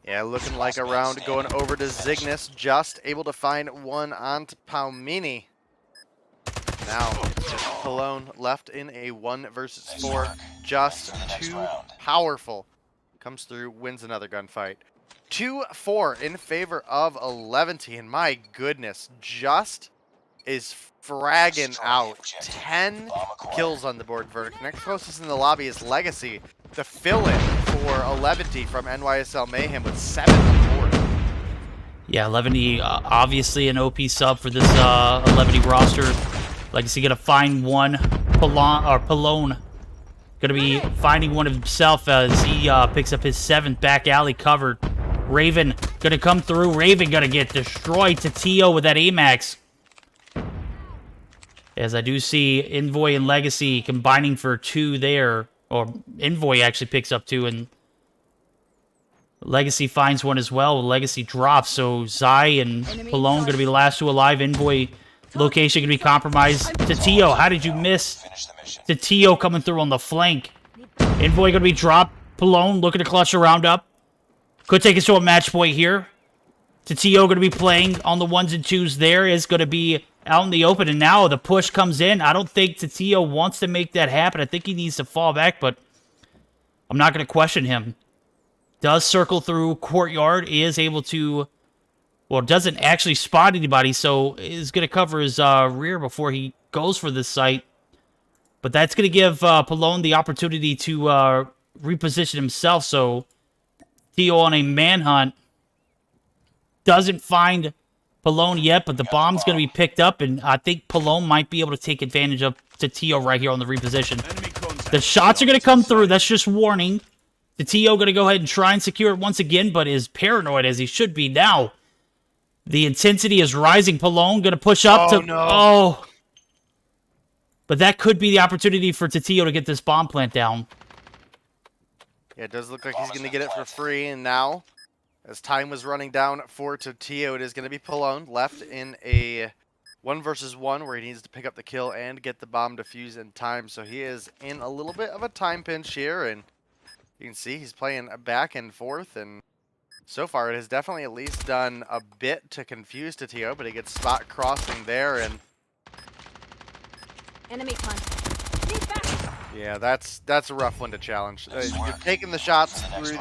Speaker 2: Yeah, looking like a round going over to Zygnus. Just able to find 1 onto Palmini. Now, Palone left in a 1 versus 4. Just too powerful. Comes through, wins another gunfight. 2-4 in favor of 11. And my goodness, Just is fragging out. 10 kills on the board. Verdict. Next closest in the lobby is Legacy. The fill-in for 11 from NYSL Mayhem with 7 on board.
Speaker 1: Yeah, 11 obviously an OP sub for this 11 roster. Legacy gonna find one. Palone gonna be finding one himself as he picks up his 7th back alley covered. Raven gonna come through. Raven gonna get destroyed to Tio with that AMAX. As I do see Envoy and Legacy combining for 2 there. Or Envoy actually picks up 2, and Legacy finds 1 as well. Legacy drops, so Zai and Palone going to be the last 2 alive. Envoy location going to be compromised to Tio. How did you miss? To Tio coming through on the flank. Envoy going to be dropped. Palone looking to clutch a round up. Could take us to a match point here. To Tio going to be playing on the 1s and 2s there. Is going to be out in the open, and now the push comes in. I don't think Tio wants to make that happen. I think he needs to fall back, but I'm not going to question him. Does circle through courtyard, is able to, well, doesn't actually spot anybody, so is going to cover his rear before he goes for this site. But that's going to give Pallone the opportunity to reposition himself, so Theo on a manhunt doesn't find Pallone yet, but the bomb's going to be picked up, and I think Pallone might be able to take advantage of Tio right here on the reposition. The shots are going to come through. That's just warning. Tio going to go ahead and try and secure it once again, but is paranoid as he should be now. The intensity is rising. Pallone going to push up to...
Speaker 2: No.
Speaker 1: Oh. But that could be the opportunity for Tio to get this bomb plant down.
Speaker 2: Yeah, it does look like he's going to get it for free, and now, as time was running down for Tio, it is going to be Pallone left in a 1 versus 1 where he needs to pick up the kill and get the bomb defused in time. So he is in a little bit of a time pinch here, and you can see he's playing back and forth, and so far it has definitely at least done a bit to confuse Tio, but he gets spot crossing there, and
Speaker 4: Enemy contact. Need back.
Speaker 2: yeah, that's a rough one to challenge. You're taking the shots through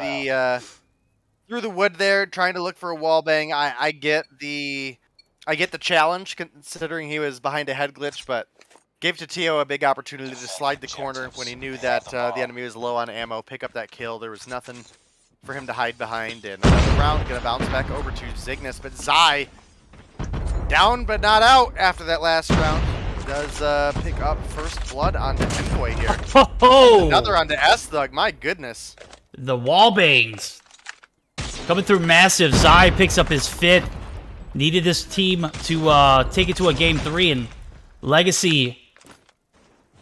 Speaker 2: the wood there, trying to look for a wall bang. I get the challenge considering he was behind a head glitch, but gave Tio a big opportunity to slide the corner when he knew that the enemy was low on ammo, pick up that kill. There was nothing for him to hide behind, and another round gonna bounce back over to Zygnus, but Zai down but not out after that last round. Does pick up first blood onto Envoy here.
Speaker 1: Oh!
Speaker 2: Another onto S-Thug, my goodness.
Speaker 1: The wall bangs. Coming through massive. Zai picks up his 5th. Needed this team to take it to a game 3, and Legacy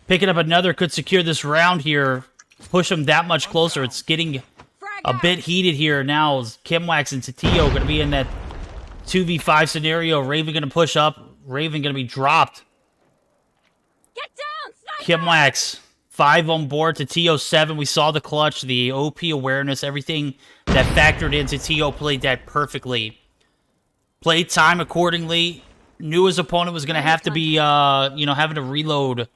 Speaker 1: picking up another could secure this round here. Push him that much closer. It's getting a bit heated here now. Kimwax and Tio going to be in that 2v5 scenario. Raven going to push up. Raven going to be dropped.
Speaker 4: Get down, sniper!
Speaker 1: Kimwax, 5 on board to Tio 7. We saw the clutch, the OP awareness, everything that factored into Tio played that perfectly. Played time accordingly. Knew his opponent was going to have to be, having to reload.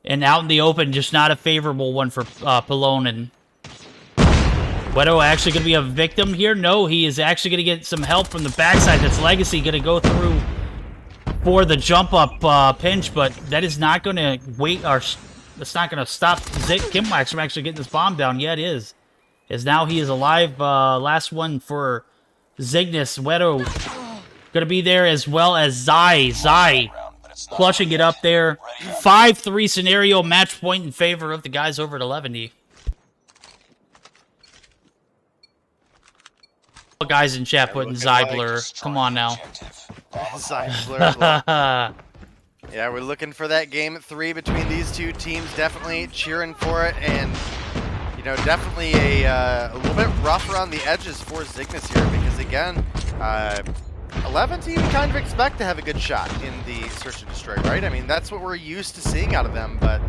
Speaker 1: And out in the open, just not a favorable one for Pallone. And Wedo actually going to be a victim here? No, he is actually going to get some help from the backside. That's Legacy going to go through for the jump up pinch, but that is not going to wait. That's not going to stop Kimwax from actually getting this bomb down. Yeah, it is. As now he is alive. Last one for Zygnus. Wedo going to be there as well as Zai. Zai clutching it up there. 5-3 scenario, match point in favor of the guys over at 11D. Guys in chat putting Zai blur. Come on now.
Speaker 2: Zai blur as well. Yeah, we're looking for that game 3 between these two teams. Definitely cheering for it, and definitely a little bit rough around the edges for Zygnus here, because again, 11 team kind of expect to have a good shot in the search and destroy, right? I mean, that's what we're used to seeing out of them, but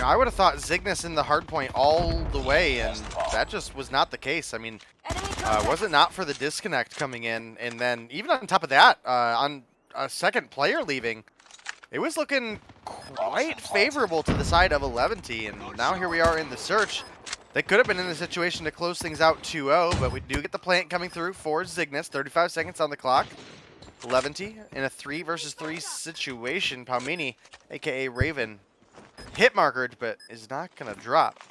Speaker 2: I would have thought Zygnus in the hard point all the way, and that just was not the case. I mean, was it not for the disconnect coming in, and then even on top of that, on a second player leaving, it was looking quite favorable to the side of 11T, and now here we are in the search. They could have been in the situation to close things out 2-0, but we do get the plant coming through for Zygnus. 35 seconds on the clock. 11T in a 3 versus 3 situation. Palmini, aka Raven, hit markered, but is not going to drop.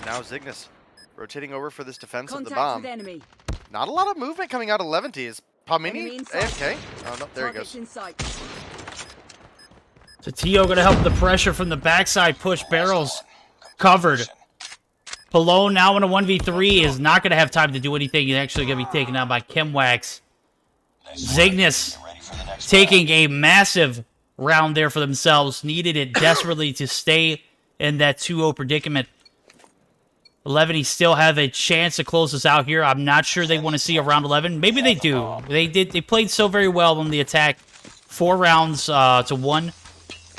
Speaker 2: Now Zygnus rotating over for this defense of the bomb. Not a lot of movement coming out of 11T. Is Palmini AFK? Oh, no, there he goes.
Speaker 1: So Tio going to help the pressure from the backside push. Barrels covered. Pallone now in a 1v3 is not going to have time to do anything. He's actually going to be taken out by Kimwax. Zygnus taking a massive round there for themselves. Needed it desperately to stay in that 2-0 predicament. 11, still have a chance to close this out here. I'm not sure they want to see a round 11. Maybe they do. They played so very well on the attack. 4 rounds to 1.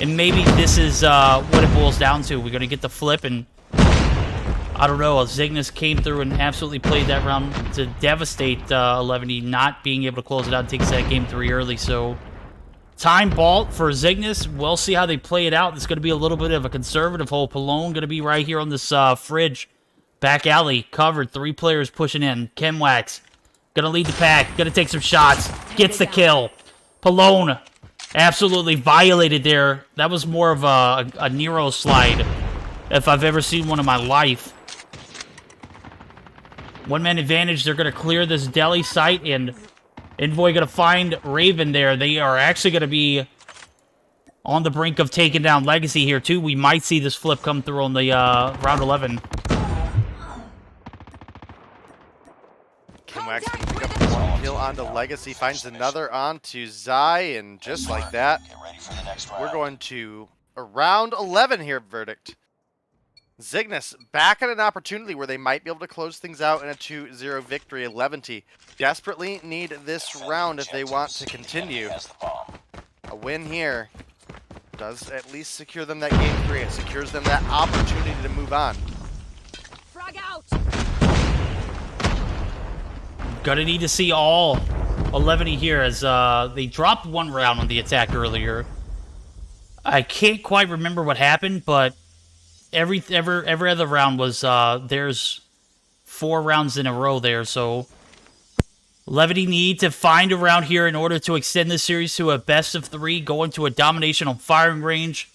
Speaker 1: And maybe this is what it boils down to. We're going to get the flip, and I don't know. Zygnus came through and absolutely played that round to devastate 11, not being able to close it out and takes that game 3 early. So time ball for Zygnus. We'll see how they play it out. It's going to be a little bit of a conservative hole. Pallone going to be right here on this fridge. Back alley, covered. 3 players pushing in. Chemwax, gonna lead the pack. Gonna take some shots. Gets the kill. Palone, absolutely violated there. That was more of a Nero slide, if I've ever seen one in my life. 1-man advantage. They're gonna clear this deli site, and Envoy gonna find Raven there. They are actually gonna be on the brink of taking down Legacy here, too. We might see this flip come through on the round 11.
Speaker 2: Chemwax can pick up 1 kill onto Legacy, finds another onto Zai, and just like that,
Speaker 3: Get ready for the next round.
Speaker 2: we're going to a round 11 here, Verdict. Cygnus back at an opportunity where they might be able to close things out in a 2-0 victory. 11T desperately need this round if they want to continue.
Speaker 3: Has the bomb.
Speaker 2: A win here does at least secure them that game 3. It secures them that opportunity to move on.
Speaker 4: Frag out.
Speaker 1: Gonna need to see all 11 here as they dropped 1 round on the attack earlier. I can't quite remember what happened, but every other round was there's 4 rounds in a row there, so Levity need to find a round here in order to extend this series to a best of 3, going to a domination on firing range.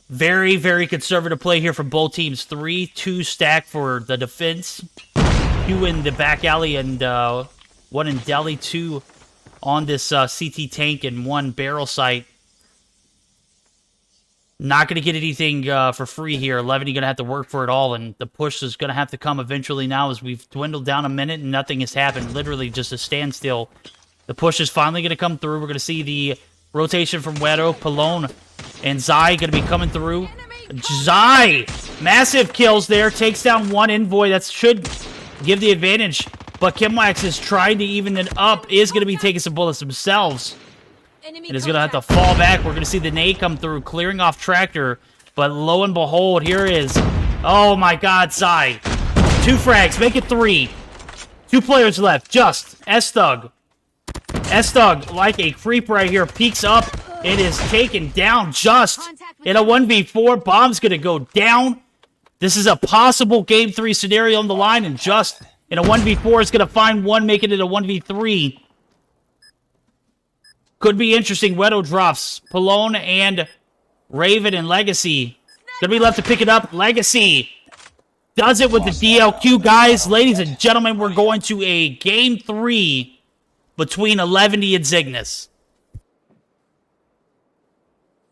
Speaker 1: Very, very conservative play here from both teams. 3-2 stack for the defense. 2 in the back alley and 1 in deli. 2 on this CT tank and 1 barrel site. Not going to get anything for free here. Levity going to have to work for it all, and the push is going to have to come eventually now as we've dwindled down a minute and nothing has happened. Literally just a standstill. The push is finally going to come through. We're going to see the rotation from Wedo, Palone, and Zai going to be coming through. Zai! Massive kills there. Takes down 1 Envoy. That should give the advantage. But Chemwax is trying to even it up. Is going to be taking some bullets themselves.
Speaker 4: Enemy
Speaker 1: And is going to have to fall back. We're going to see the nade come through, clearing off Tractor. But lo and behold, here is... Oh my god, Zai. 2 frags. Make it 3. 2 players left. Just. S-Thug. S-Thug, like a creep right here, peeks up. It is taken down just. In a 1v4, Bomb's going to go down. This is a possible Game 3 scenario on the line, and just in a 1v4 is going to find 1, making it a 1v3. Could be interesting. Wedo drops. Palone and Raven and Legacy. Gonna be left to pick it up. Legacy does it with the DLQ, guys. Ladies and gentlemen, we're going to a Game 3 between 11D and Cygnus.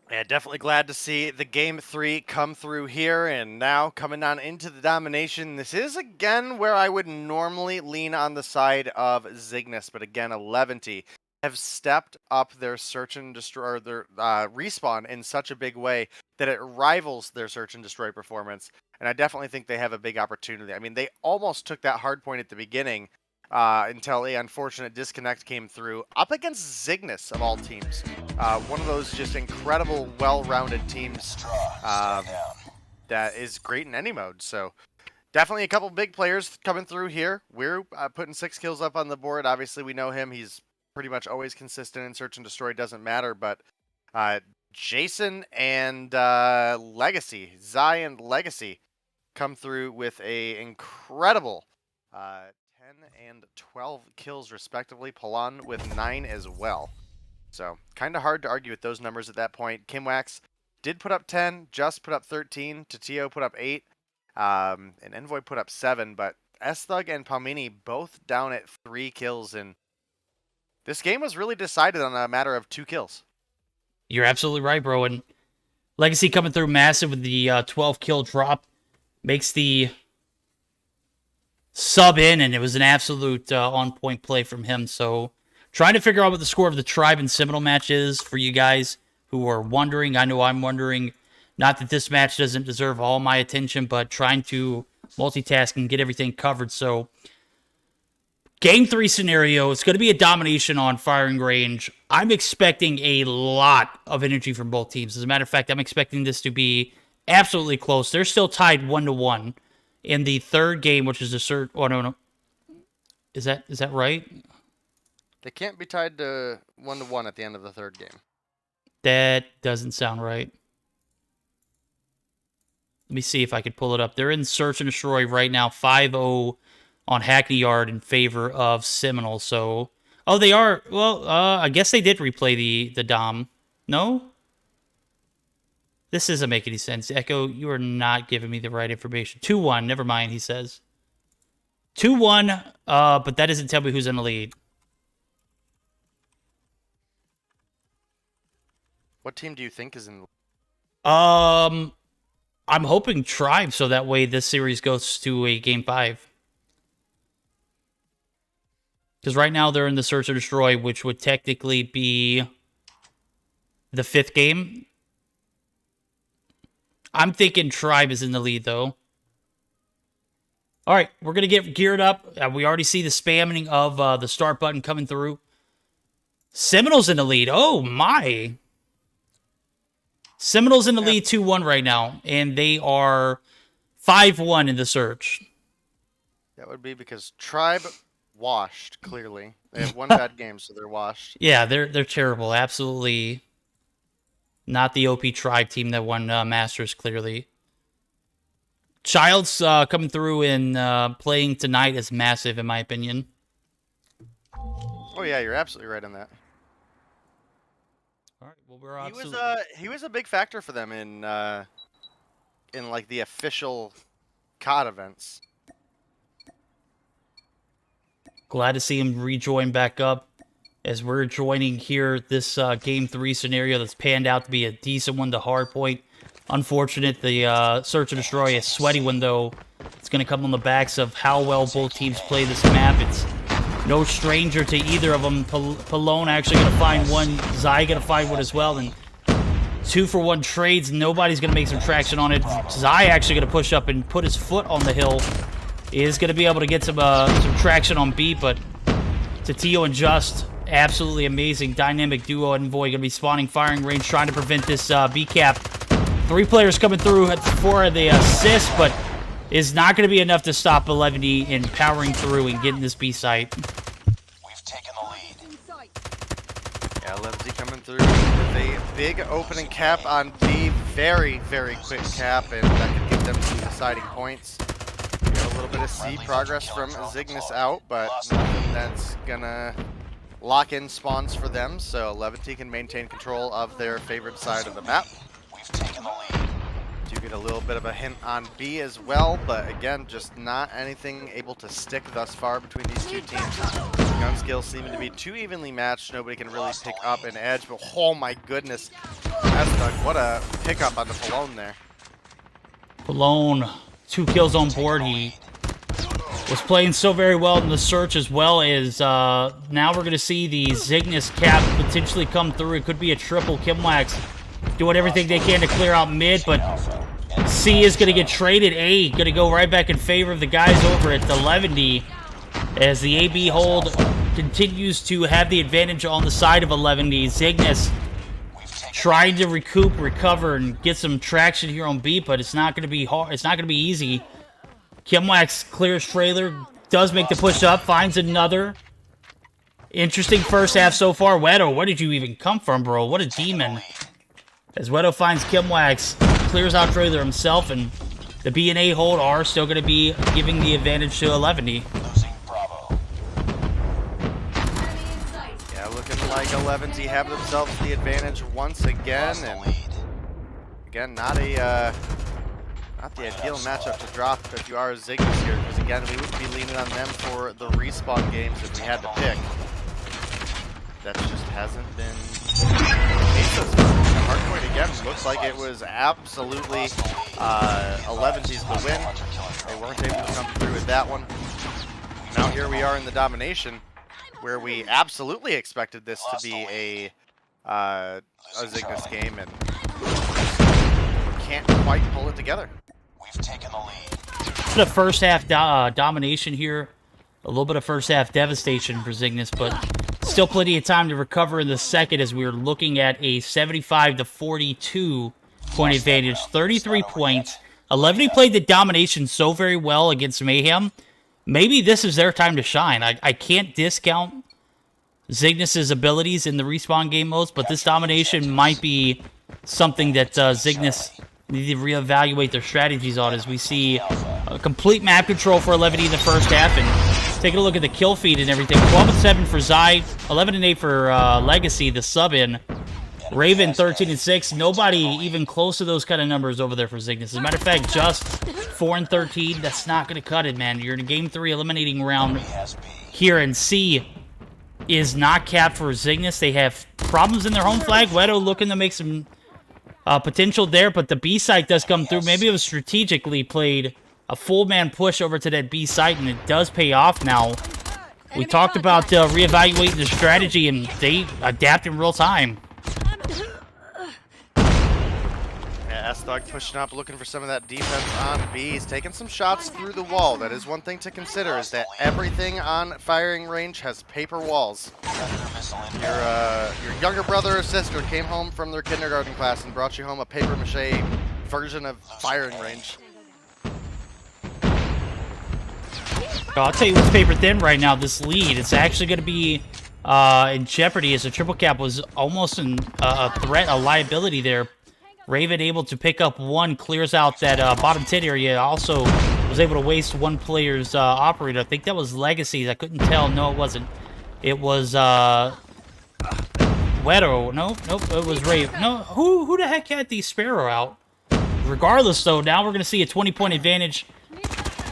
Speaker 2: Yeah, definitely glad to see the Game 3 come through here, and now coming on into the domination. This is, again, where I would normally lean on the side of Cygnus, but again, 11T have stepped up their search and destroy, or their respawn in such a big way that it rivals their search and destroy performance. And I definitely think they have a big opportunity. I mean, they almost took that hard point at the beginning until a unfortunate disconnect came through up against Cygnus of all teams. One of those just incredible, well-rounded teams that is great in any mode. So definitely a couple big players coming through here. We're putting 6 kills up on the board. Obviously, we know him. He's pretty much always consistent in search and destroy, doesn't matter, but Jason and Legacy, Zai and Legacy come through with a incredible 10 and 12 kills respectively. Palan with 9 as well. So kind of hard to argue with those numbers at that point. Chemwax did put up 10, Just put up 13, Tatio put up 8, and Envoy put up 7, but S-Thug and Palmini both down at 3 kills, and this game was really decided on a matter of 2 kills.
Speaker 1: You're absolutely right, bro. And Legacy coming through massive with the 12 kill drop. Makes the sub in, and it was an absolute on-point play from him. So trying to figure out what the score of the Tribe and Seminole match is for you guys who are wondering. I know I'm wondering. Not that this match doesn't deserve all my attention, but trying to multitask and get everything covered. So Game 3 scenario, it's going to be a domination on firing range. I'm expecting a lot of energy from both teams. As a matter of fact, I'm expecting this to be absolutely close. They're still tied 1-1 in the third game, which is the third. Oh, no. Is that right?
Speaker 2: They can't be tied to 1-1 at the end of the third game.
Speaker 1: That doesn't sound right. Let me see if I could pull it up. They're in Search and Destroy right now, 5-0 on Hackney Yard in favor of Seminole. So, oh, they are. Well, I guess they did replay the Dom. No? This doesn't make any sense. Echo, you are not giving me the right information. 2-1. Never mind, he says. 2-1, but that doesn't tell me who's in the lead.
Speaker 2: What team do you think is in?
Speaker 1: I'm hoping Tribe, so that way this series goes to a Game 5. Because right now they're in the Search or Destroy, which would technically be the 5th game. I'm thinking Tribe is in the lead, though. All right, we're going to get geared up. We already see the spamming of the start button coming through. Seminole's in the lead. Oh, my. Seminole's in the lead 2-1 right now, and they are 5-1 in the search.
Speaker 2: That would be because Tribe washed, clearly. They have one bad game, so they're washed.
Speaker 1: Yeah, they're terrible. Absolutely not the OP Tribe team that won Masters, clearly. Child's coming through and playing tonight is massive, in my opinion.
Speaker 2: Oh, yeah, you're absolutely right on that.
Speaker 1: All right, well, we're
Speaker 2: He was a big factor for them in like the official COD events.
Speaker 1: Glad to see him rejoin back up as we're joining here this Game 3 scenario that's panned out to be a decent one to Hardpoint. Unfortunate, the Search and Destroy, a sweaty one, though. It's going to come on the backs of how well both teams play this map. It's no stranger to either of them. Pallone actually going to find one. Zai going to find one as well. And 2-for-1 trades. Nobody's going to make some traction on it. Zai actually going to push up and put his foot on the hill. Is going to be able to get some traction on B, but Tatio and Just, absolutely amazing dynamic duo. Envoy going to be spawning firing range, trying to prevent this B cap. 3 players coming through for the assist, but is not going to be enough to stop 11D in powering through and getting this B site.
Speaker 3: We've taken the lead.
Speaker 2: Yeah, 11D coming through with a big opening cap on B. Very, very quick cap, and that could give them some deciding points. Got a little bit of C progress from Zygnus out, but nothing that's gonna lock in spawns for them, so 11D can maintain control of their favorite side of the map.
Speaker 3: We've taken the lead.
Speaker 2: Do get a little bit of a hint on B as well, but again, just not anything able to stick thus far between these two teams. Gun skills seeming to be too evenly matched. Nobody can really pick up an edge, but oh my goodness. That's what a pickup on the Pallone there.
Speaker 1: Pallone, 2 kills on board. He was playing so very well in the search, as well as now we're going to see the Zygnus cap potentially come through. It could be a triple. Kimwax doing everything they can to clear out mid, but C is going to get traded. A going to go right back in favor of the guys over at the 11D as the AB hold continues to have the advantage on the side of 11D. Zygnus trying to recoup, recover, and get some traction here on B, but it's not going to be hard. It's not going to be easy. Kimwax clears trailer, does make the push up, finds another. Interesting first half so far. Wedo, where did you even come from, bro? What a demon. As Wedo finds Kimwax, clears out trailer himself, and the B and A hold are still going to be giving the advantage to 11D.
Speaker 3: Losing Bravo.
Speaker 2: Yeah, looking like 11D have themselves the advantage once again, and again, not the ideal matchup to drop if you are Zygnus here, because again, we would be leaning on them for the respawn games if we had to pick. That just hasn't been the case thus far. Hardpoint again looks like it was absolutely 11D's the win. They weren't able to come through with that one. Now here we are in the domination, where we absolutely expected this to be a Zygnus game, and can't quite pull it together.
Speaker 3: We've taken the lead.
Speaker 1: The first half domination here, a little bit of first half devastation for Zygnus, but still plenty of time to recover in the second as we're looking at a 75-42 point advantage, 33 points. 11 played the domination so very well against Mayhem. Maybe this is their time to shine. I can't discount Zygnus' abilities in the respawn game modes, but this domination might be something that Zygnus need to reevaluate their strategies on, as we see a complete map control for 11 in the first half. And taking a look at the kill feed and everything, 12-7 for Zai, 11-8 for Legacy, the sub-in. Raven 13-6. Nobody even close to those kind of numbers over there for Zygnus. As a matter of fact, just 4-13. That's not going to cut it, man. You're in a Game 3 eliminating round here, and C is not capped for Zygnus. They have problems in their home flag. Wedo looking to make some potential there, but the B site does come through. Maybe it was strategically played, a full man push over to that B site, and it does pay off now. We talked about reevaluating the strategy, and they adapt in real time.
Speaker 2: Yeah, S-Dog pushing up, looking for some of that defense on B. He's taking some shots through the wall. That is one thing to consider, is that everything on firing range has paper walls. Your younger brother or sister came home from their kindergarten class and brought you home a paper mache version of firing range.
Speaker 1: I'll tell you what's paper thin right now, this lead. It's actually going to be in jeopardy, as a triple cap was almost a threat, a liability there. Raven able to pick up one, clears out that bottom 10 area. Also was able to waste one player's operator. I think that was Legacy's. I couldn't tell. No, it wasn't. It was Wedo. Nope, it was Raven. No, who the heck had the Sparrow out? Regardless, though, now we're going to see a 20-point advantage.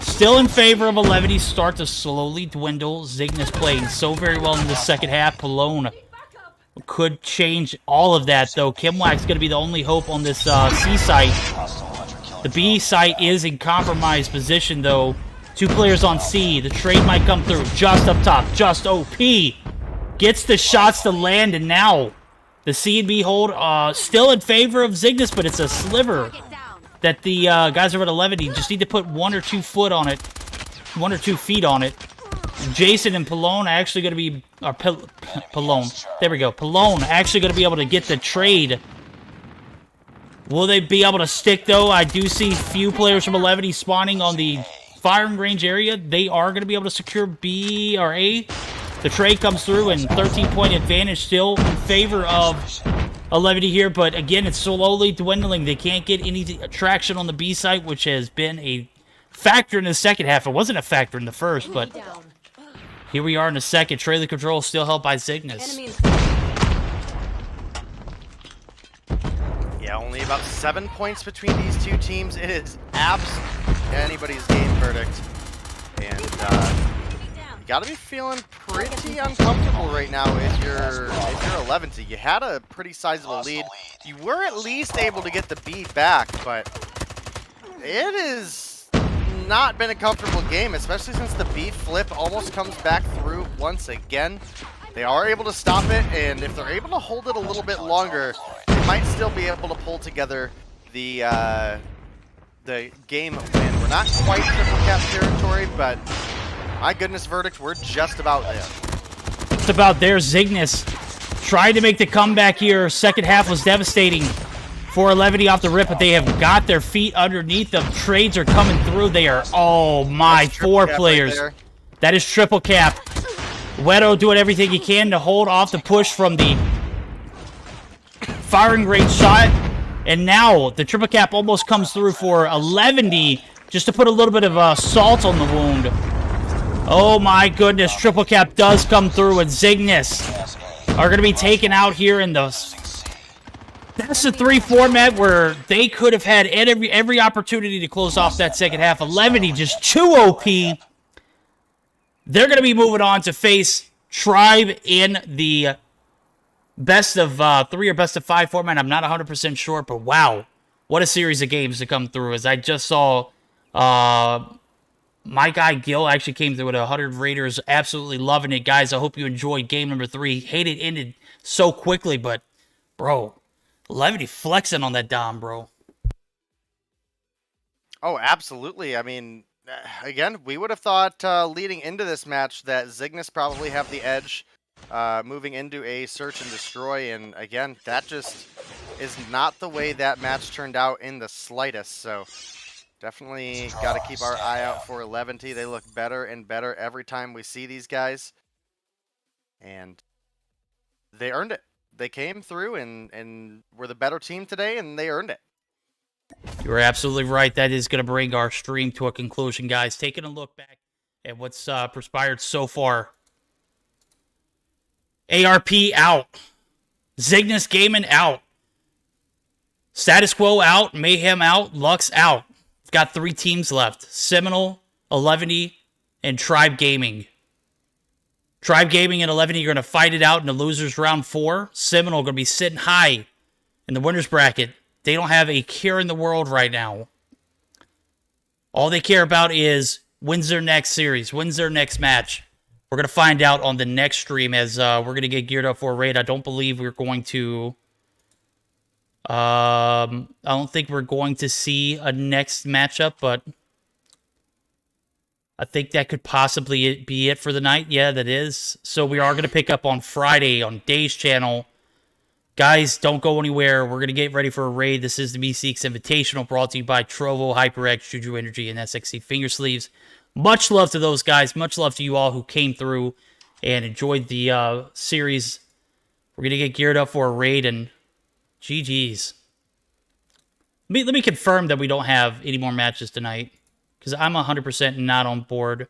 Speaker 1: Still in favor of 11. He start to slowly dwindle. Zygnus playing so very well in the second half. Palone could change all of that, though. Kimwack's going to be the only hope on this C site. The B site is in compromised position, though. 2 players on C. The trade might come through. Just up top. Just OP. Gets the shots to land, and now the C and B hold still in favor of Zygnus, but it's a sliver that the guys over at 11, you just need to put 1 or 2 foot on it. 1 or 2 feet on it. Jason and Palone are actually going to be... Palone. There we go. Palone actually going to be able to get the trade. Will they be able to stick, though? I do see few players from 11 spawning on the firing range area. They are going to be able to secure B or A. The trade comes through, and 13-point advantage still in favor of 11 here. But again, it's slowly dwindling. They can't get any traction on the B site, which has been a factor in the second half. It wasn't a factor in the first, but here we are in the second. Trailer control still held by Zygnus.
Speaker 2: Yeah, only about 7 points between these two teams. It is anybody's game verdict. And you gotta be feeling pretty uncomfortable right now if you're 11. You had a pretty sizable lead. You were at least able to get the B back, but it is not been a comfortable game, especially since the B flip almost comes back through once again. They are able to stop it, and if they're able to hold it a little bit longer, they might still be able to pull together the game win. We're not quite triple cap territory, but my goodness, verdict, we're just about there.
Speaker 1: It's about there. Zygnus tried to make the comeback here. Second half was devastating for 11 off the rip, but they have got their feet underneath them. Trades are coming through. They are, oh my, 4 players. Right, that is triple cap. Wedo doing everything he can to hold off the push from the firing range shot. And now the triple cap almost comes through for 11, just to put a little bit of salt on the wound. Oh my goodness, triple cap does come through, and Zygnus are going to be taken out here in the... That's a 3 format where they could have had every opportunity to close off that second half. 11 just too OP. They're going to be moving on to face Tribe in the best of 3 or best of 5 format. I'm not 100% sure, but wow. What a series of games to come through. As I just saw, my guy Gil actually came through with 100 Raiders. Absolutely loving it, guys. I hope you enjoyed game number 3. Hate it ended so quickly, but bro, 11 flexing on that Dom, bro.
Speaker 2: Oh, absolutely. I mean, again, we would have thought leading into this match that Zygnus probably have the edge moving into a search and destroy. And again, that just is not the way that match turned out in the slightest. So definitely got to keep our eye out for 11. They look better and better every time we see these guys. And they earned it. They came through and were the better team today, and they earned it.
Speaker 1: You're absolutely right. That is going to bring our stream to a conclusion, guys. Taking a look back at what's perspired so far. ARP out. Cygnus Gaming out. Status Quo out. Mayhem out. Lux out. We've got 3 teams left. Seminole, 11, and Tribe Gaming. Tribe Gaming and 11 are going to fight it out in the losers round 4. Seminole going to be sitting high in the winners bracket. They don't have a care in the world right now. All they care about is when's their next series, when's their next match. We're going to find out on the next stream as we're going to get geared up for a raid. I don't believe we're going to... I don't think we're going to see a next matchup, but I think that could possibly be it for the night. Yeah, that is. So we are going to pick up on Friday on Dave's channel. Guys, don't go anywhere. We're going to get ready for a raid. This is the Meseeks Invitational brought to you by Trovo, HyperX, JuJu Energy, and SXC Fingersleeves. Much love to those guys. Much love to you all who came through and enjoyed the series. We're going to get geared up for a raid, and GG's. Let me confirm that we don't have any more matches tonight, because I'm 100% not on board.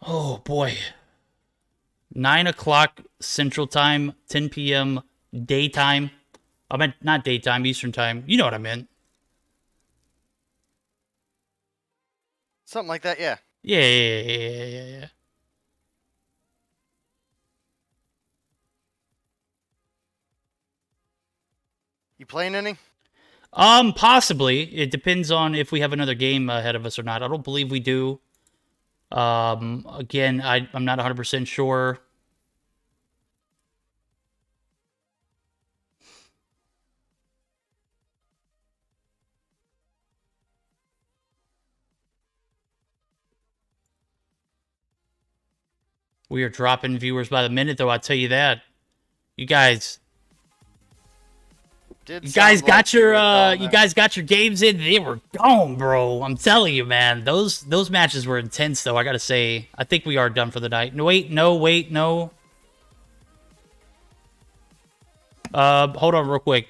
Speaker 1: Oh, boy. 9 o'clock Central Time, 10 p.m. daytime. I meant not daytime, Eastern Time. You know what I meant.
Speaker 2: Something like that, yeah.
Speaker 1: Yeah.
Speaker 2: You playing any?
Speaker 1: Possibly. It depends on if we have another game ahead of us or not. I don't believe we do. Again, I'm not 100% sure. We are dropping viewers by the minute, though, I'll tell you that. You guys got your games in. They were gone, bro. I'm telling you, man. Those matches were intense, though. I gotta say, I think we are done for the night. No, wait, no. Hold on, real quick.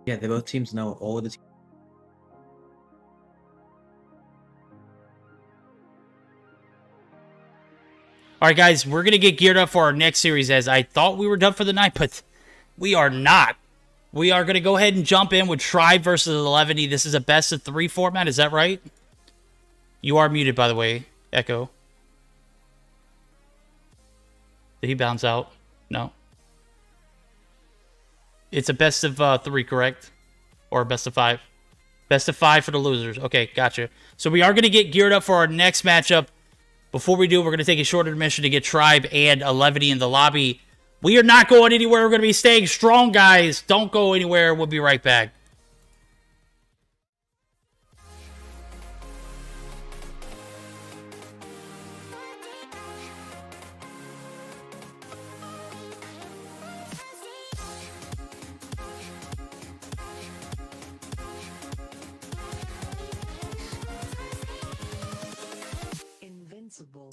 Speaker 7: Yeah, they both teams know all of the.
Speaker 1: All right, guys, we're going to get geared up for our next series, as I thought we were done for the night, but we are not. We are going to go ahead and jump in with Tribe versus 11. This is a best-of-3 format. Is that right? You are muted, by the way, Echo. Did he bounce out? No. It's a best-of-3, correct? Or best-of-5? Best-of-5 for the losers. Okay, gotcha. So we are going to get geared up for our next matchup. Before we do, we're going to take a short intermission to get Tribe and 11 in the lobby. We are not going anywhere. We're going to be staying strong, guys. Don't go anywhere. We'll be right back.
Speaker 5: Invincible.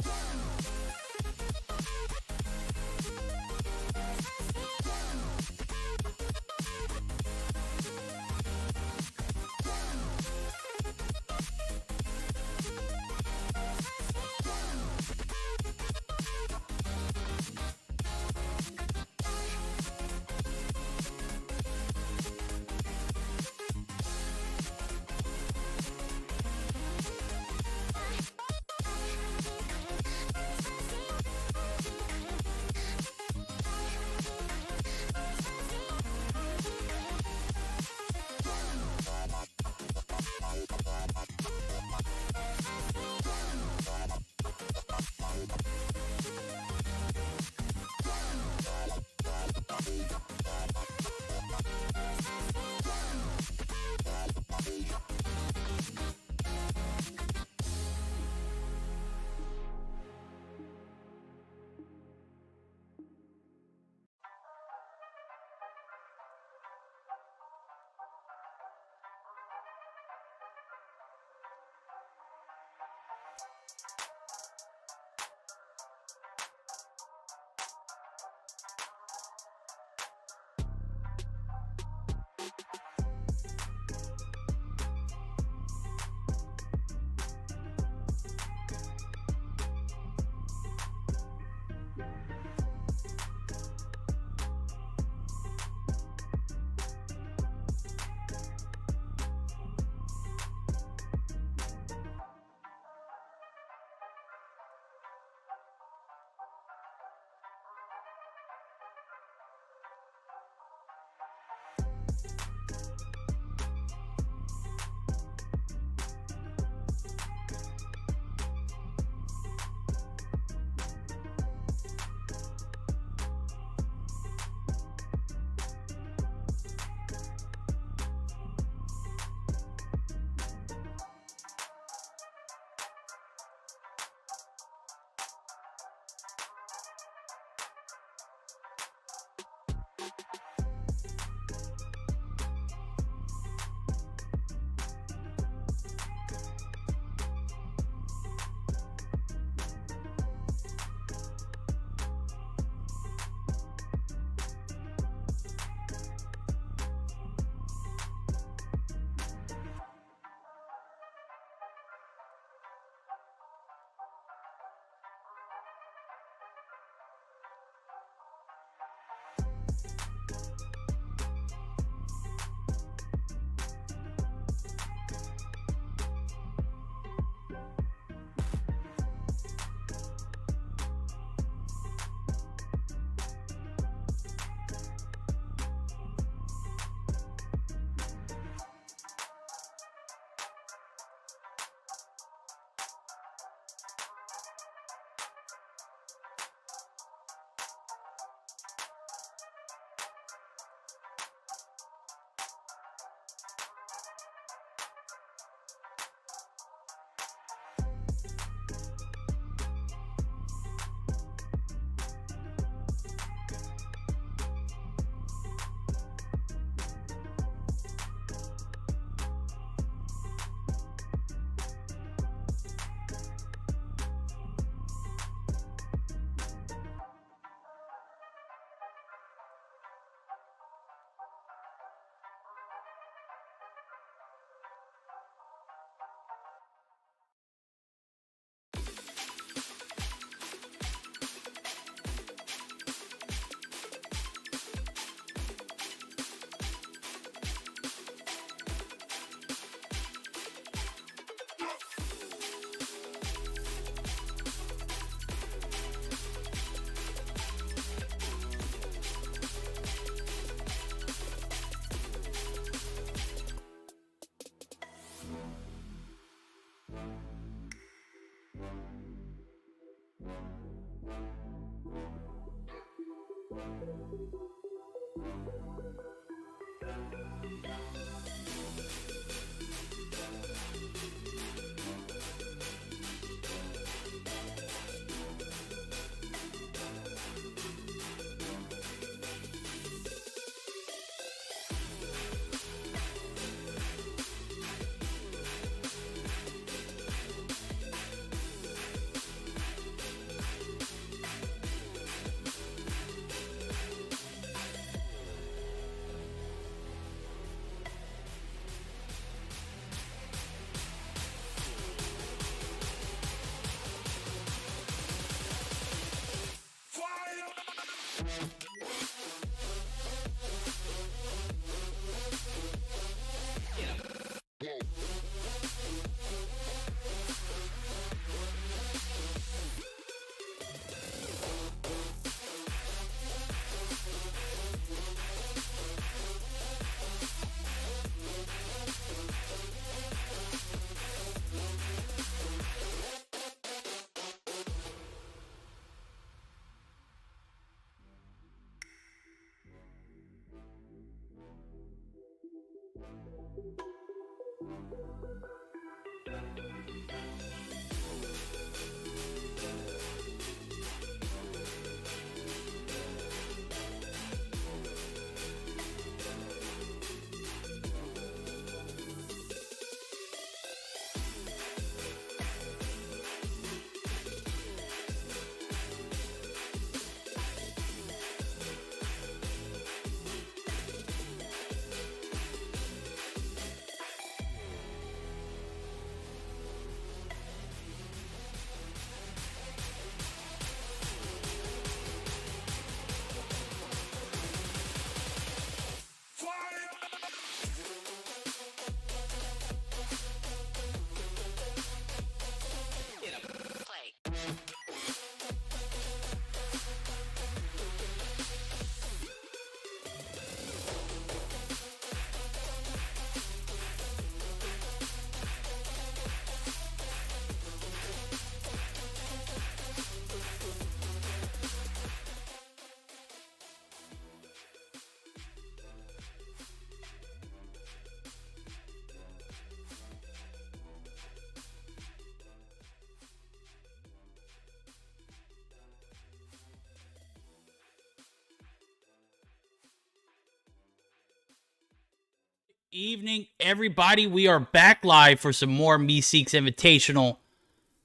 Speaker 1: Evening, everybody. We are back live for some more Meseeks Invitational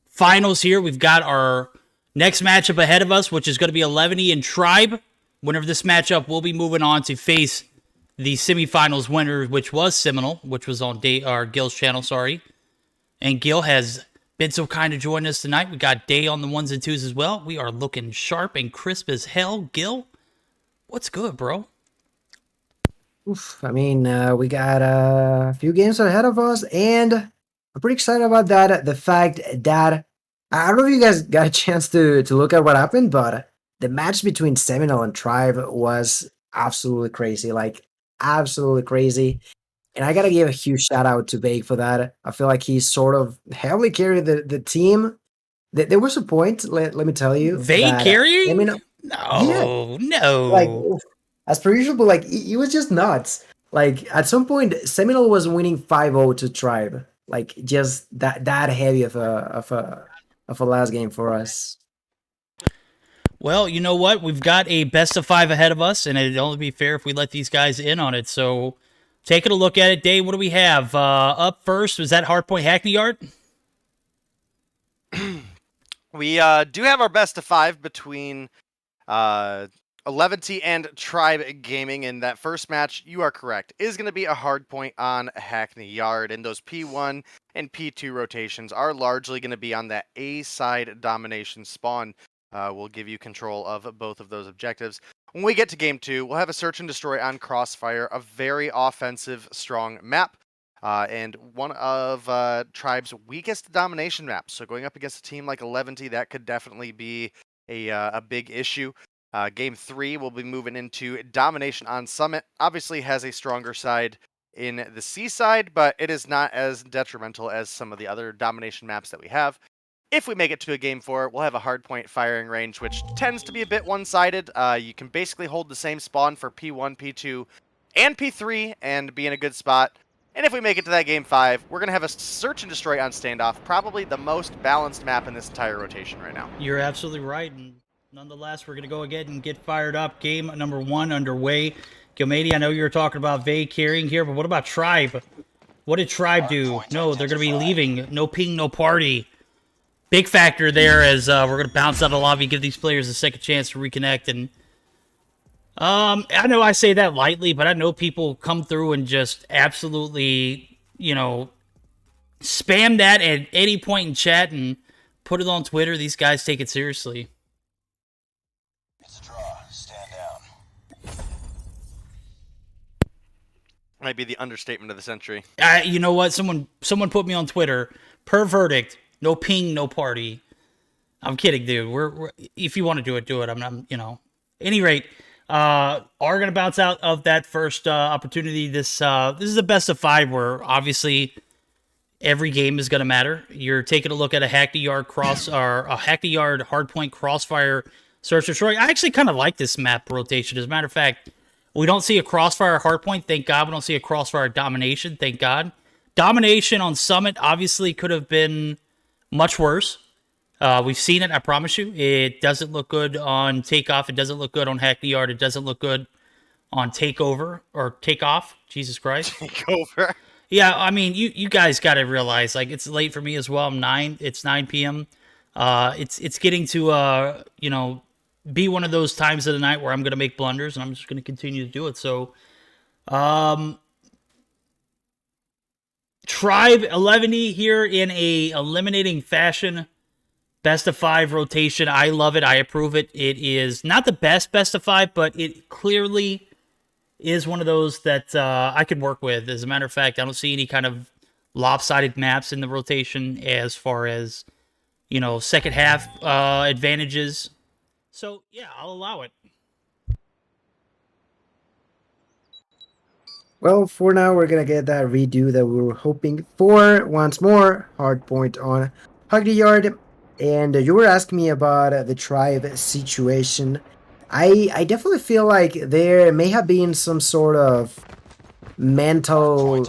Speaker 1: finals here. We've got our next matchup ahead of us, which is going to be 11E and Tribe. Whenever this matchup, we'll be moving on to face the semifinals winner, which was Seminole, which was on Gil's channel, sorry. And Gil has been so kind to join us tonight. We got Day on the ones and twos as well. We are looking sharp and crisp as hell. Gil, what's good, bro?
Speaker 5: Oof, I mean, we got a few games ahead of us, and I'm pretty excited about that. The fact that I don't know if you guys got a chance to look at what happened, but the match between Seminole and Tribe was absolutely crazy, like absolutely crazy. And I gotta give a huge shout out to Bake for that. I feel like he sort of heavily carried the team. There was a point, let me tell you,
Speaker 1: They
Speaker 5: that
Speaker 1: carrying?
Speaker 5: Seminole,
Speaker 1: No,
Speaker 5: yeah,
Speaker 1: no.
Speaker 5: like as per usual, but like it was just nuts. Like at some point, Seminole was winning 5-0 to Tribe. Like just that heavy of a last game for us.
Speaker 1: Well, you know what? We've got a best of 5 ahead of us, and it'd only be fair if we let these guys in on it. So, taking a look at it, Dave, what do we have? Up first, was that Hardpoint Hackney Yard?
Speaker 2: We do have our best of 5 between 11T and Tribe Gaming. In that first match, you are correct, is going to be a hard point on Hackney Yard. And those P1 and P2 rotations are largely going to be on that A side domination spawn. Will give you control of both of those objectives. When we get to game 2, we'll have a search and destroy on Crossfire, a very offensive, strong map. And one of Tribe's weakest domination maps. So going up against a team like 11T, that could definitely be a big issue. Game 3, we'll be moving into domination on Summit. Obviously has a stronger side in the C side, but it is not as detrimental as some of the other domination maps that we have. If we make it to a game 4, we'll have a hardpoint firing range, which tends to be a bit one-sided. You can basically hold the same spawn for P1, P2, and P3 and be in a good spot. And if we make it to that game 5, we're going to have a search and destroy on standoff, probably the most balanced map in this entire rotation right now.
Speaker 1: You're absolutely right, and nonetheless, we're going to go ahead and get fired up. Game number 1 underway. Gilmady, I know you were talking about Vay carrying here, but what about Tribe? What did Tribe do? No, they're going to be leaving. No ping, no party. Big factor there as we're going to bounce out of the lobby, give these players a second chance to reconnect. And I know I say that lightly, but I know people come through and just absolutely, you know, spam that at any point in chat and put it on Twitter. These guys take it seriously.
Speaker 3: It's a draw. Stand down.
Speaker 2: Might be the understatement of the century.
Speaker 1: You know what? Someone put me on Twitter. Per verdict, no ping, no party. I'm kidding, dude. We're if you want to do it, do it. I'm you know. Any rate, are gonna bounce out of that first opportunity. This is the best of 5, where obviously every game is gonna matter. You're taking a look at a hack the yard hardpoint crossfire search destroy. I actually kind of like this map rotation. As a matter of fact, we don't see a crossfire hardpoint. Thank God we don't see a crossfire domination. Thank God. Domination on Summit obviously could have been much worse. We've seen it, I promise you. It doesn't look good on Takeoff. It doesn't look good on Hack the Yard. It doesn't look good on Takeover or Takeoff. Jesus Christ.
Speaker 2: Takeover.
Speaker 1: Yeah, I mean, you guys got to realize, like, it's late for me as well. It's 9 p.m. It's getting to, you know, be one of those times of the night where I'm going to make blunders, and I'm just going to continue to do it. So, Tribe 11E here in a eliminating fashion. Best of 5 rotation. I love it. I approve it. It is not the best of 5, but it clearly is one of those that I could work with. As a matter of fact, I don't see any kind of lopsided maps in the rotation as far as, you know, second half advantages. So, yeah, I'll allow it.
Speaker 5: Well, for now, we're going to get that redo that we were hoping for. Once more, hardpoint on Hug the Yard. And you were asking me about the Tribe situation. I definitely feel like there may have been some sort of mental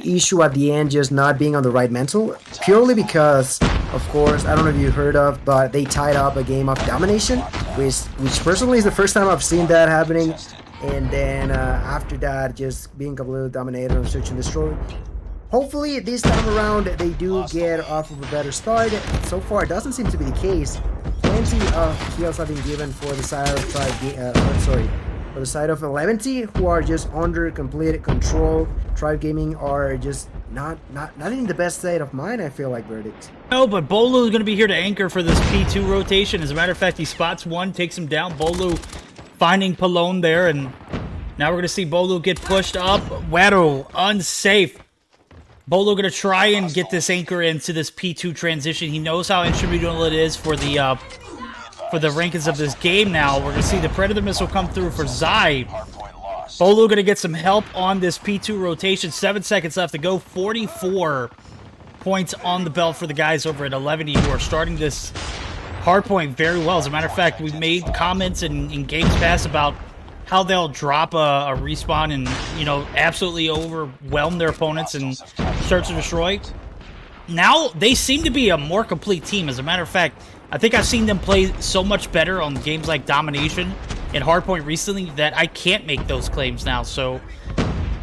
Speaker 5: issue at the end, just not being on the right mental. Purely because, of course, I don't know if you heard of, but they tied up a game of domination, which personally is the first time I've seen that happening. And then after that, just being completely dominated on search and destroy. Hopefully this time around they do get off of a better start. So far it doesn't seem to be the case. Plenty of kills have been given for the side of for the side of 11T, who are just under complete control. Tribe Gaming are just not in the best state of mind, I feel like, Verdict.
Speaker 1: No, but Bolu is going to be here to anchor for this P2 rotation. As a matter of fact, he spots one, takes him down. Bolu finding Palone there, and now we're going to see Bolu get pushed up. Wado, unsafe. Bolu going to try and get this anchor into this P2 transition. He knows how instrumental it is for the rankings of this game now. We're going to see the Predator Missile come through for Zai. Bolu going to get some help on this P2 rotation. 7 seconds left to go. 44 points on the belt for the guys over at 11E who are starting this hardpoint very well. As a matter of fact, we've made comments in games past about how they'll drop a respawn and, you know, absolutely overwhelm their opponents and search and destroy. Now, they seem to be a more complete team. As a matter of fact, I think I've seen them play so much better on games like Domination and Hardpoint recently that I can't make those claims now. So,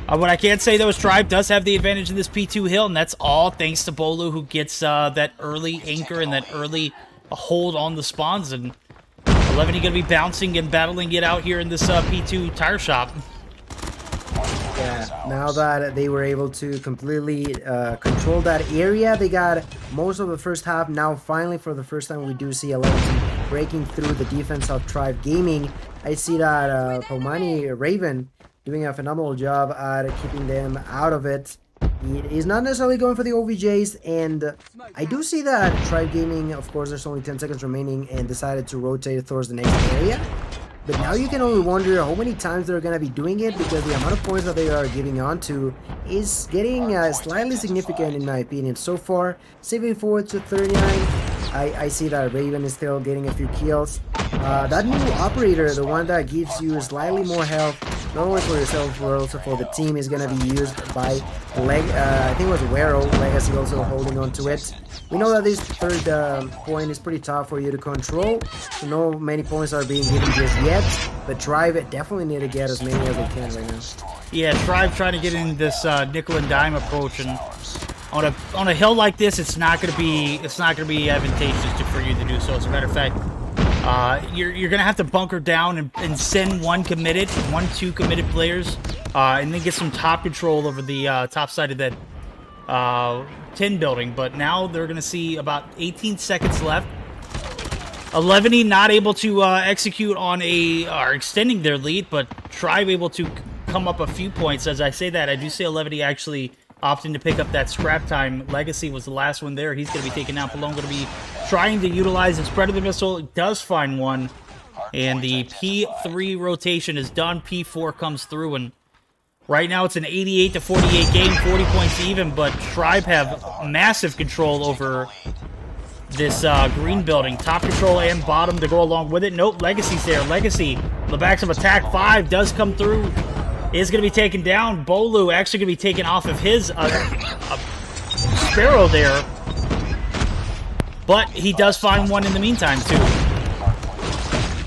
Speaker 1: what I can say, though, is Tribe does have the advantage in this P2 hill, and that's all thanks to Bolu, who gets that early anchor and that early hold on the spawns, and 11E going to be bouncing and battling it out here in this P2 tire shop.
Speaker 5: Yeah, now that they were able to completely control that area, they got most of the first half. Now, finally, for the first time, we do see 11E breaking through the defense of Tribe Gaming. I see that Pomani Raven doing a phenomenal job at keeping them out of it. He's not necessarily going for the OVJs, and I do see that Tribe Gaming, of course, there's only 10 seconds remaining, and decided to rotate towards the next area. But now you can only wonder how many times they're going to be doing it, because the amount of points that they are giving on to is getting slightly significant in my opinion. So far, saving forward to 39. I see that Raven is still getting a few kills. That new operator, the one that gives you slightly more health, not only for yourself but also for the team, is gonna be used by I think it was Wero, Legacy also holding on to it. We know that this third point is pretty tough for you to control, so no many points are being given just yet, but Tribe definitely need to get as many as they can right now.
Speaker 1: Yeah, Tribe trying to get in this nickel and dime approach, and on a hill like this, it's not gonna be advantageous for you to do so. As a matter of fact, you're gonna have to bunker down and send two committed players, and then get some top control over the top side of that tin building. But now they're gonna see about 18 seconds left. 11 not able to execute on are extending their lead, but Tribe able to come up a few points. As I say that, I do see 11 actually opting to pick up that scrap time. Legacy was the last one there. He's going to be taken out. Palone going to be trying to utilize his Predator missile. It does find one, and the P3 rotation is done. P4 comes through, and right now it's an 88 to 48 game, 40 points even, but Tribe have massive control over this green building. Top control and bottom to go along with it. Nope, Legacy's there. Legacy, on the backs of attack 5, does come through. Is going to be taken down. Bolu actually going to be taken off of his Sparrow there. But he does find one in the meantime, too.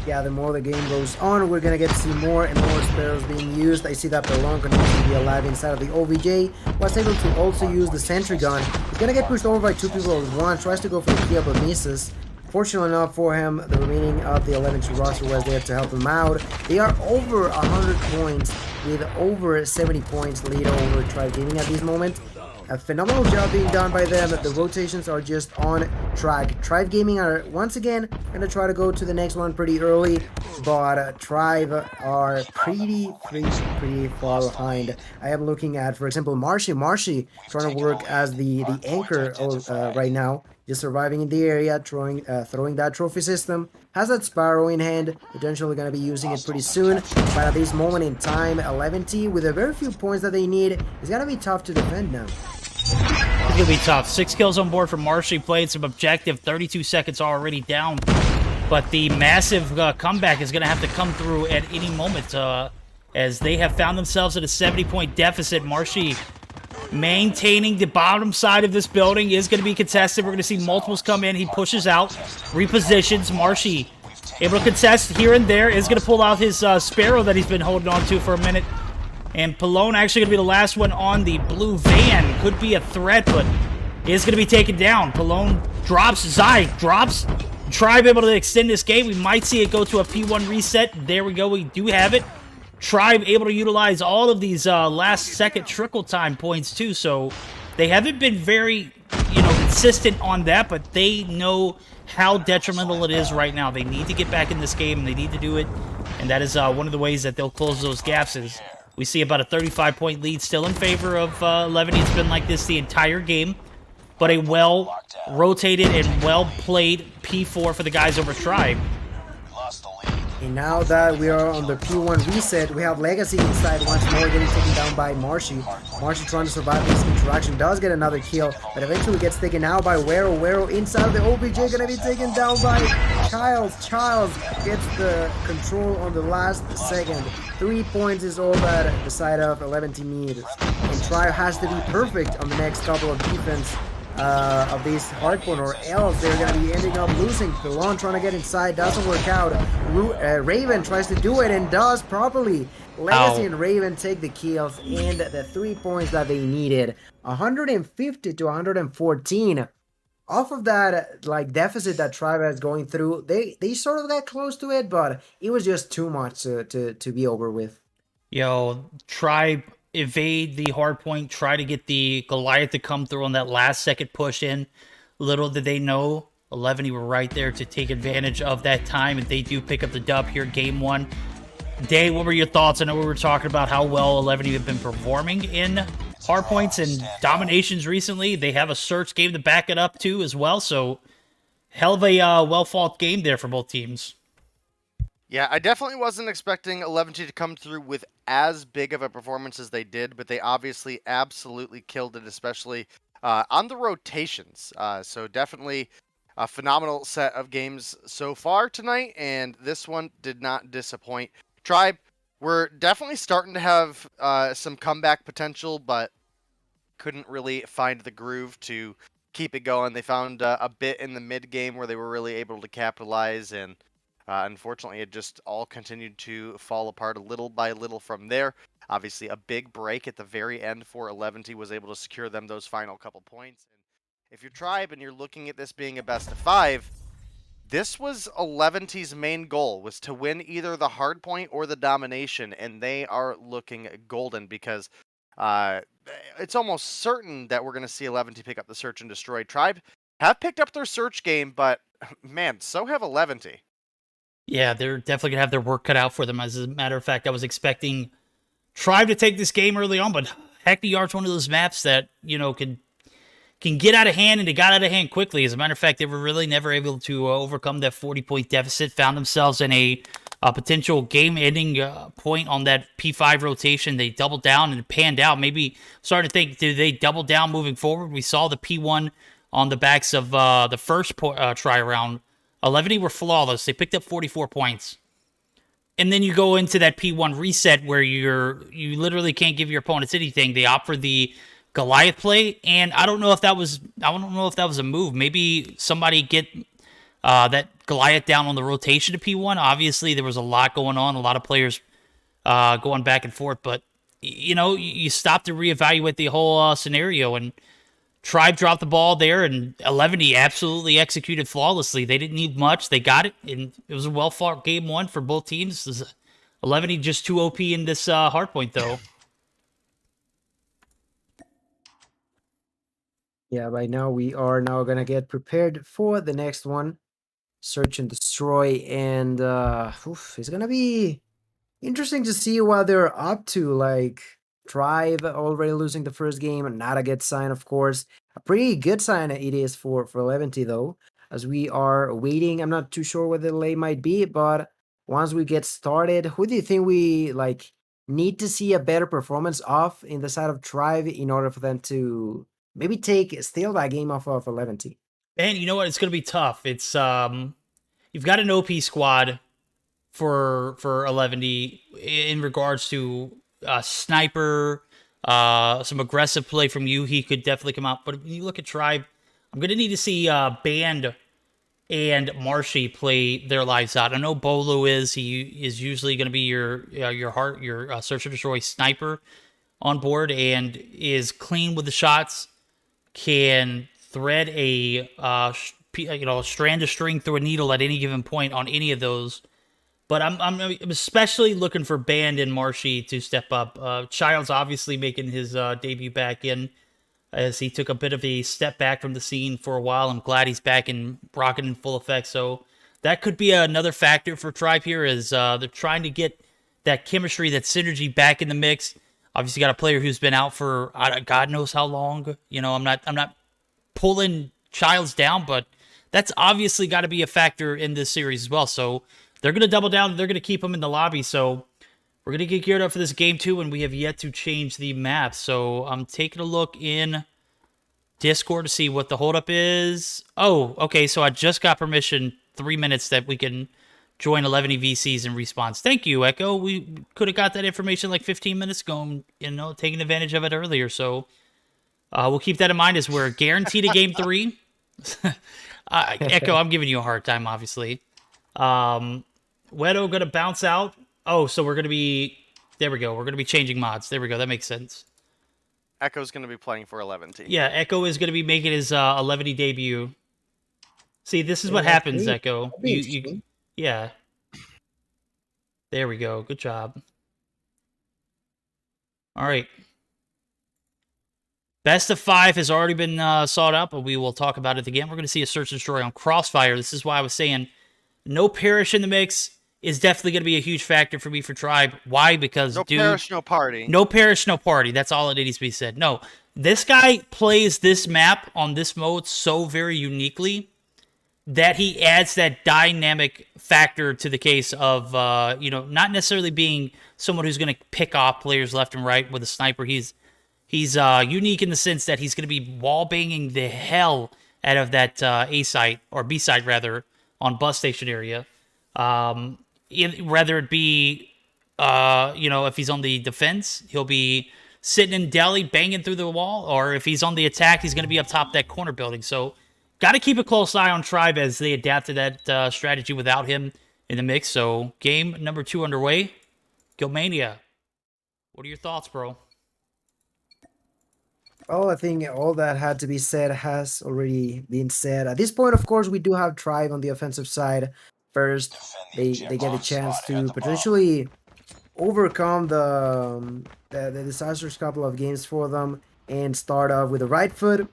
Speaker 5: Yeah, the more the game goes on, we're going to get to see more and more Sparrows being used. I see that Belong continues to be alive inside of the OVJ. Was able to also use the Sentry Gun. He's going to get pushed over by 2 people at once. Tries to go for the kill, but misses. Fortunately enough for him, the remaining of the 11 roster was there to help him out. They are over 100 points with over 70 points lead over Tribe Gaming at this moment. A phenomenal job being done by them. The rotations are just on track. Tribe Gaming are once again going to try to go to the next one pretty early, but Tribe are pretty far behind. I am looking at, for example, Marshy trying to work as the anchor right now. Just surviving in the area, throwing that trophy system. Has that Sparrow in hand, potentially going to be using it pretty soon. But at this moment in time, 11T, with a very few points that they need, is going to be tough to defend now.
Speaker 1: It's going to be tough. 6 kills on board from Marshy, playing some objective. 32 seconds already down. But the massive comeback is going to have to come through at any moment, as they have found themselves at a 70-point deficit. Marshy maintaining the bottom side of this building is going to be contested. We're going to see multiples come in. He pushes out, repositions. Marshy able to contest here and there. Is going to pull out his Sparrow that he's been holding on to for a minute. And Palone actually going to be the last one on the blue van. Could be a threat, but is going to be taken down. Palone drops. Zai drops. Tribe able to extend this game. We might see it go to a P1 reset. There we go. We do have it. Tribe able to utilize all of these last-second trickle time points, too. So they haven't been very, consistent on that, but they know how detrimental it is right now. They need to get back in this game, and they need to do it. And that is one of the ways that they'll close those gaps is we see about a 35-point lead still in favor of 11. It's been like this the entire game, but a well-rotated and well-played P4 for the guys over Tribe.
Speaker 5: And now that we are on the P1 reset, we have Legacy inside once more, getting taken down by Marshy. Marshy trying to survive this interaction, does get another kill, but eventually gets taken out by Wero. Wero inside of the OBJ, gonna be taken down by Childs. Childs gets the control on the last second. 3 points is all that the side of 11 team needs. And Tribe has to be perfect on the next couple of defense of this hardpoint, or else they're going to be ending up losing. Pilon trying to get inside, doesn't work out. Raven tries to do it and does properly. Legacy and Raven take the kills and the 3 points that they needed. 150 to 114. Off of that deficit that Tribe is going through, they sort of got close to it, but it was just too much to be over with.
Speaker 1: Tribe evade the hard point, try to get the Goliath to come through on that last second push in. Little did they know, 11 were right there to take advantage of that time, and they do pick up the dub here, game 1. Dave, what were your thoughts? I know we were talking about how well 11 have been performing in hard points and dominations recently. They have a search game to back it up too as well, so hell of a well-fought game there for both teams.
Speaker 2: Yeah, I definitely wasn't expecting 11 to come through with as big of a performance as they did, but they obviously absolutely killed it, especially on the rotations. So definitely a phenomenal set of games so far tonight, and this one did not disappoint. Tribe, we're definitely starting to have some comeback potential, but couldn't really find the groove to keep it going. They found a bit in the mid game where they were really able to capitalize, and unfortunately, it just all continued to fall apart little by little from there. Obviously, a big break at the very end for 11T was able to secure them those final couple points. And if you're Tribe and you're looking at this being a best of 5, this was 11T's main goal, was to win either the hard point or the domination, and they are looking golden because it's almost certain that we're going to see 11T pick up the search and destroy. Tribe have picked up their search game, but man, so have 11T.
Speaker 1: Yeah, they're definitely going to have their work cut out for them. As a matter of fact, I was expecting Tribe to take this game early on, but Hackney Yard's one of those maps that, you know, can get out of hand, and it got out of hand quickly. As a matter of fact, they were really never able to overcome that 40-point deficit, found themselves in a potential game-ending point on that P5 rotation. They doubled down and panned out. Maybe starting to think, do they double down moving forward? We saw the P1 on the backs of the first try-around. 11 were flawless. They picked up 44 points. And then you go into that P1 reset where you literally can't give your opponents anything. They opt for the Goliath play, and I don't know if that was a move. Maybe somebody get that Goliath down on the rotation to P1. Obviously, there was a lot going on, a lot of players going back and forth, but you know, you stop to reevaluate the whole scenario, and Tribe dropped the ball there, and 11 absolutely executed flawlessly. They didn't need much. They got it, and it was a well-fought game one for both teams. 11 just too OP in this hardpoint, though.
Speaker 5: Yeah, by now we are now gonna get prepared for the next one. Search and destroy, and it's gonna be interesting to see what they're up to. Like, Tribe already losing the first game, not a good sign, of course. A pretty good sign it is for 11T, though, as we are waiting. I'm not too sure what the delay might be, but once we get started, who do you think we need to see a better performance off in the side of Tribe in order for them to maybe steal that game off of 11T?
Speaker 1: And you know what? It's going to be tough. It's you've got an OP squad for 11D in regards to sniper, some aggressive play from you. He could definitely come out. But when you look at Tribe, I'm going to need to see Band and Marshy play their lives out. I know Bolo is usually going to be your search and destroy sniper on board and is clean with the shots. Can thread a strand of string through a needle at any given point on any of those. But I'm especially looking for Band and Marshy to step up. Child's obviously making his debut back in, as he took a bit of a step back from the scene for a while. I'm glad he's back and rocking in full effect. So that could be another factor for Tribe here, is they're trying to get that chemistry, that synergy back in the mix. Obviously got a player who's been out for God knows how long. You know, I'm not pulling Childs down, but that's obviously got to be a factor in this series as well. So they're going to double down. They're going to keep him in the lobby. So we're going to get geared up for this game 2, and we have yet to change the map. So I'm taking a look in Discord to see what the holdup is. Oh, okay. So I just got permission 3 minutes that we can join 11 VCs in response. Thank you, Echo. We could have got that information like 15 minutes ago, and, taking advantage of it earlier. So we'll keep that in mind as we're guaranteed a game 3. Echo, I'm giving you a hard time, obviously. Wedo going to bounce out. Oh, so we're going to be... There we go. We're going to be changing mods. There we go. That makes sense.
Speaker 2: Echo's going to be playing for 11T.
Speaker 1: Yeah, Echo is going to be making his 11 debut. See, this is what happens, Echo. Yeah. There we go. Good job. All right. Best of 5 has already been sought out, but we will talk about it again. We're going to see a search and destroy on Crossfire. This is why I was saying no Perish in the mix is definitely going to be a huge factor for me for Tribe. Why? Because,
Speaker 2: no Perish, no party.
Speaker 1: No Perish, no party. That's all it needs to be said. No, this guy plays this map on this mode so very uniquely that he adds that dynamic factor to the case of, not necessarily being someone who's going to pick off players left and right with a sniper. He's unique in the sense that he's going to be wall banging the hell out of that A site, or B site rather, on bus station area. Whether it be, if he's on the defense, he'll be sitting in deli, banging through the wall, or if he's on the attack, he's going to be up top that corner building. So, got to keep a close eye on Tribe as they adapt to that strategy without him in the mix. So, game number 2 underway. Gilmania, what are your thoughts, bro?
Speaker 5: Well, I think all that had to be said has already been said. At this point, of course, we do have Tribe on the offensive side. First, they get a chance to potentially overcome the disastrous couple of games for them and start off with the right foot.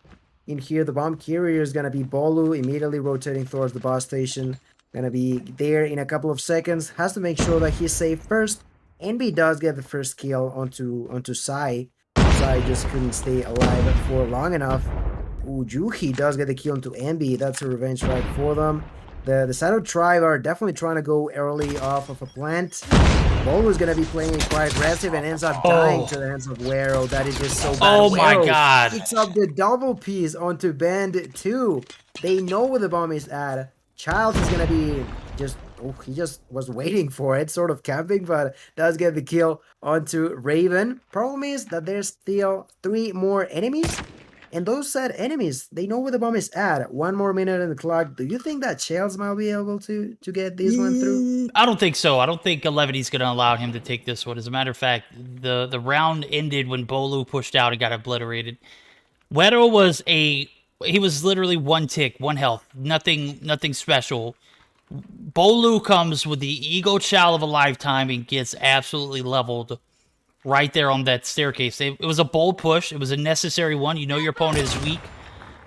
Speaker 5: In here, the bomb carrier is going to be Bolu, immediately rotating towards the bus station. Going to be there in a couple of seconds. Has to make sure that he's safe first. NB does get the first kill onto Sai. Sai just couldn't stay alive for long enough. Ooh, Juhi does get the kill onto NB. That's a revenge strike for them. The Shadow Tribe are definitely trying to go early off of a plant. Bolu is going to be playing quite aggressive and ends up dying to the hands of Wero. That is just so bad.
Speaker 1: Oh my god.
Speaker 5: Picks up the double piece onto Band 2. They know where the bomb is at. Child is going to be he just was waiting for it, sort of camping, but does get the kill onto Raven. Problem is that there's still 3 more enemies. And those said enemies, they know where the bomb is at. 1 more minute in the clock. Do you think that Chels might be able to get this one through?
Speaker 1: I don't think so. I don't think Levity's going to allow him to take this one. As a matter of fact, the round ended when Bolu pushed out and got obliterated. Wero he was literally 1 tick, 1 health, nothing special. Bolu comes with the ego chow of a lifetime and gets absolutely leveled right there on that staircase. It was a bold push. It was a necessary one. You know your opponent is weak.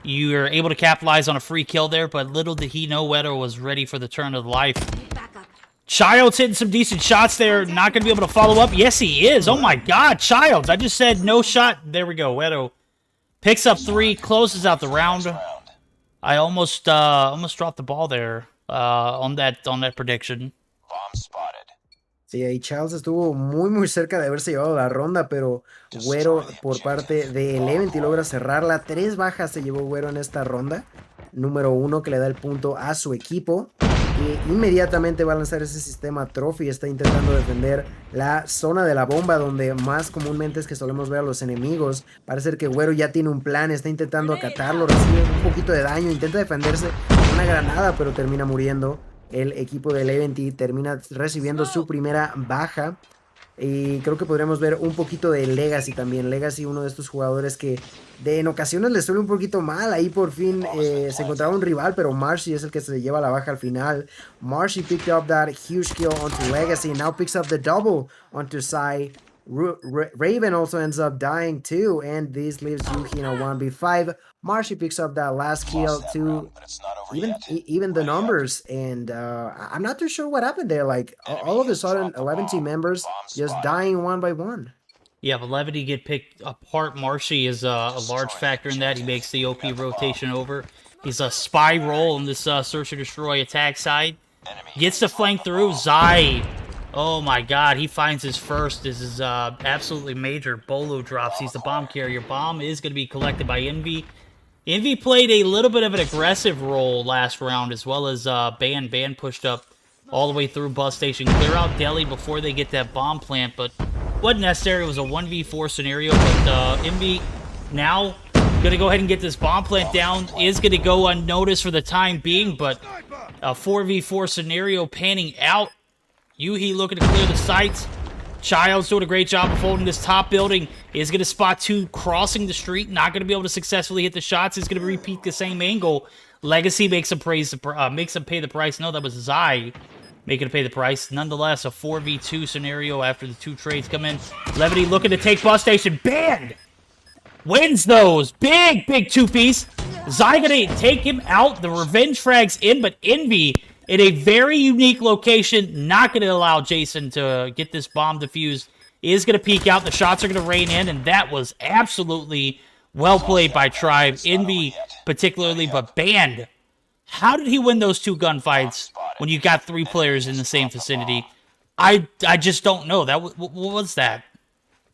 Speaker 1: You're able to capitalize on a free kill there, but little did he know Wetter was ready for the turn of life. Childs hitting some decent shots there. Not going to be able to follow up. Yes, he is. Oh my god, Childs. I just said no shot. There we go. Wetter picks up 3, closes out the round. I almost dropped the ball there on that prediction.
Speaker 3: Bomb spotted.
Speaker 5: Sí, ahí Charles estuvo muy cerca de haberse llevado la ronda, pero Güero por parte de Eleventy logra cerrarla. 3 bajas se llevó Güero en esta ronda. Número 1 que le da el punto a su equipo. Y inmediatamente va a lanzar ese sistema Trophy. Está intentando defender la zona de la bomba, donde más comúnmente es que solemos ver a los enemigos. Parece que Güero ya tiene un plan, está intentando acatarlo, recibe un poquito de daño, intenta defenderse con una granada, pero termina muriendo. El equipo de Eleventy termina recibiendo su primera baja. Y creo que podríamos ver un poquito de Legacy también. Legacy, uno de estos jugadores que en ocasiones le suele un poquito mal. Ahí por fin se encontraba un rival, pero Marshy es el que se lleva la baja al final. Marshy picked up that huge kill onto Legacy. Now picks up the double onto Sai. Raven also ends up dying too, and this leaves Yuhi in a 1v5. Marshy picks up that last kill to even the numbers, and I'm not too sure what happened there. Like all of a sudden, 11 team members just dying 1 by 1.
Speaker 1: Yeah, but Levity get picked apart. Marshy is a large factor in that. He makes the OP rotation over. He's a spy role on this search and destroy attack side. Gets to flank through. Zai. Oh my god, he finds his first. This is absolutely major. Bolo drops. He's the bomb carrier. Bomb is going to be collected by Envy. Envy played a little bit of an aggressive role last round, as well as Ban. Ban pushed up all the way through bus station. Clear out Delhi before they get that bomb plant, but wasn't necessary. It was a 1v4 scenario, but Envy now going to go ahead and get this bomb plant down. Is going to go unnoticed for the time being, but a 4v4 scenario panning out. Yuhi looking to clear the sights. Child's doing a great job of holding this top building. Is going to spot 2 crossing the street. Not going to be able to successfully hit the shots. Is going to repeat the same angle. Legacy makes him pay the price. No, that was Zai making him pay the price. Nonetheless, a 4v2 scenario after the 2 trades come in. Levity looking to take bus station. Banned! Wins those. Big 2-piece. Zai going to take him out. The revenge frag's in, but Envy in a very unique location, not going to allow Jason to get this bomb defused. Is going to peek out. The shots are going to rain in, and that was absolutely well played by Tribe. Envy particularly, but Banned. How did he win those 2 gunfights when you got 3 players in the same vicinity? I just don't know. What was that?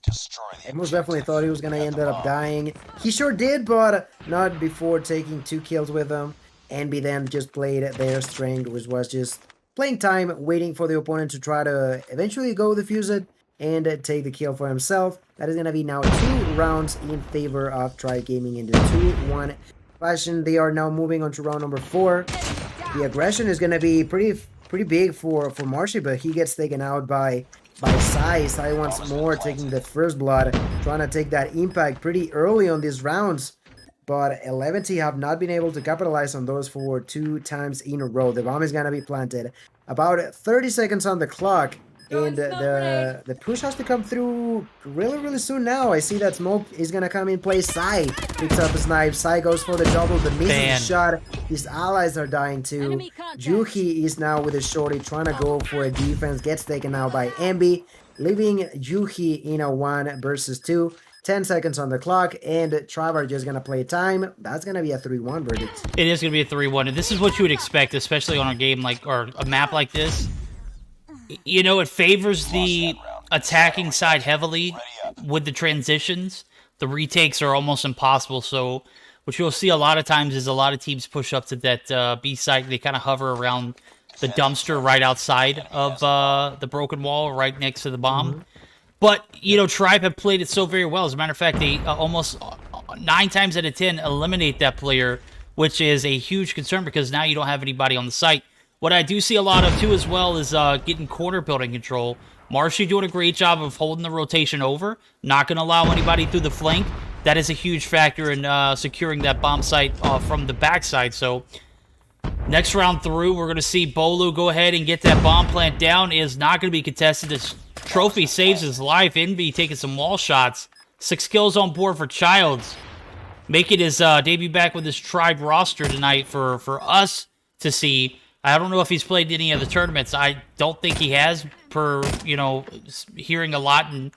Speaker 3: Destroy the
Speaker 5: I most definitely thought he was gonna end up dying. He sure did, but not before taking 2 kills with him. Envy then just played their strength, which was just playing time, waiting for the opponent to try to eventually go defuse it and take the kill for himself. That is gonna be now 2 rounds in favor of Tribe Gaming in the 2-1 fashion. They are now moving on to round number 4. The aggression is gonna be pretty big for Marshy, but he gets taken out by Sai. Sai once more taking the first blood, trying to take that impact pretty early on these rounds. But 11T have not been able to capitalize on those for 2 times in a row. The bomb is gonna be planted. About 30 seconds on the clock. And the push has to come through really soon now. I see that smoke is gonna come in play. Sai picks up his knife. Sai goes for the double, but misses the shot. His allies are dying too. Juhi is now with a shorty trying to go for a defense. Gets taken out by Envy, leaving Juhi in a 1 versus 2. 10 seconds on the clock, and Tribe are just gonna play time. That's gonna be a 3-1 verdict.
Speaker 1: It is gonna be a 3-1, and this is what you would expect, especially on a game like, or a map like this. You know, it favors the attacking side heavily with the transitions. The retakes are almost impossible, so what you'll see a lot of times is a lot of teams push up to that B site. They kind of hover around the dumpster right outside of the broken wall, right next to the bomb. But, you know, Tribe have played it so very well. As a matter of fact, they almost 9 times out of 10 eliminate that player, which is a huge concern because now you don't have anybody on the site. What I do see a lot of, too, as well, is getting corner building control. Marshy doing a great job of holding the rotation over, not going to allow anybody through the flank. That is a huge factor in securing that bomb site from the backside. So, next round through, we're going to see Bolu go ahead and get that bomb plant down. It is not going to be contested. This Trophy saves his life. Envy taking some wall shots. 6 kills on board for Childs. Making his debut back with his Tribe roster tonight for us to see. I don't know if he's played any of the tournaments. I don't think he has, per, you know, hearing a lot in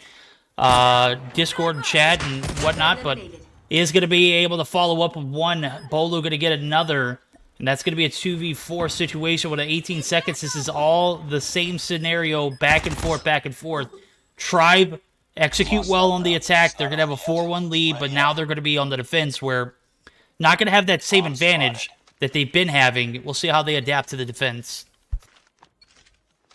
Speaker 1: Discord and chat and whatnot, but he is going to be able to follow up with 1. Bolu going to get another. And that's going to be a 2v4 situation with 18 seconds. This is all the same scenario, back and forth, back and forth. Tribe execute well on the attack. They're going to have a 4-1 lead, but now they're going to be on the defense where not going to have that same advantage that they've been having. We'll see how they adapt to the defense.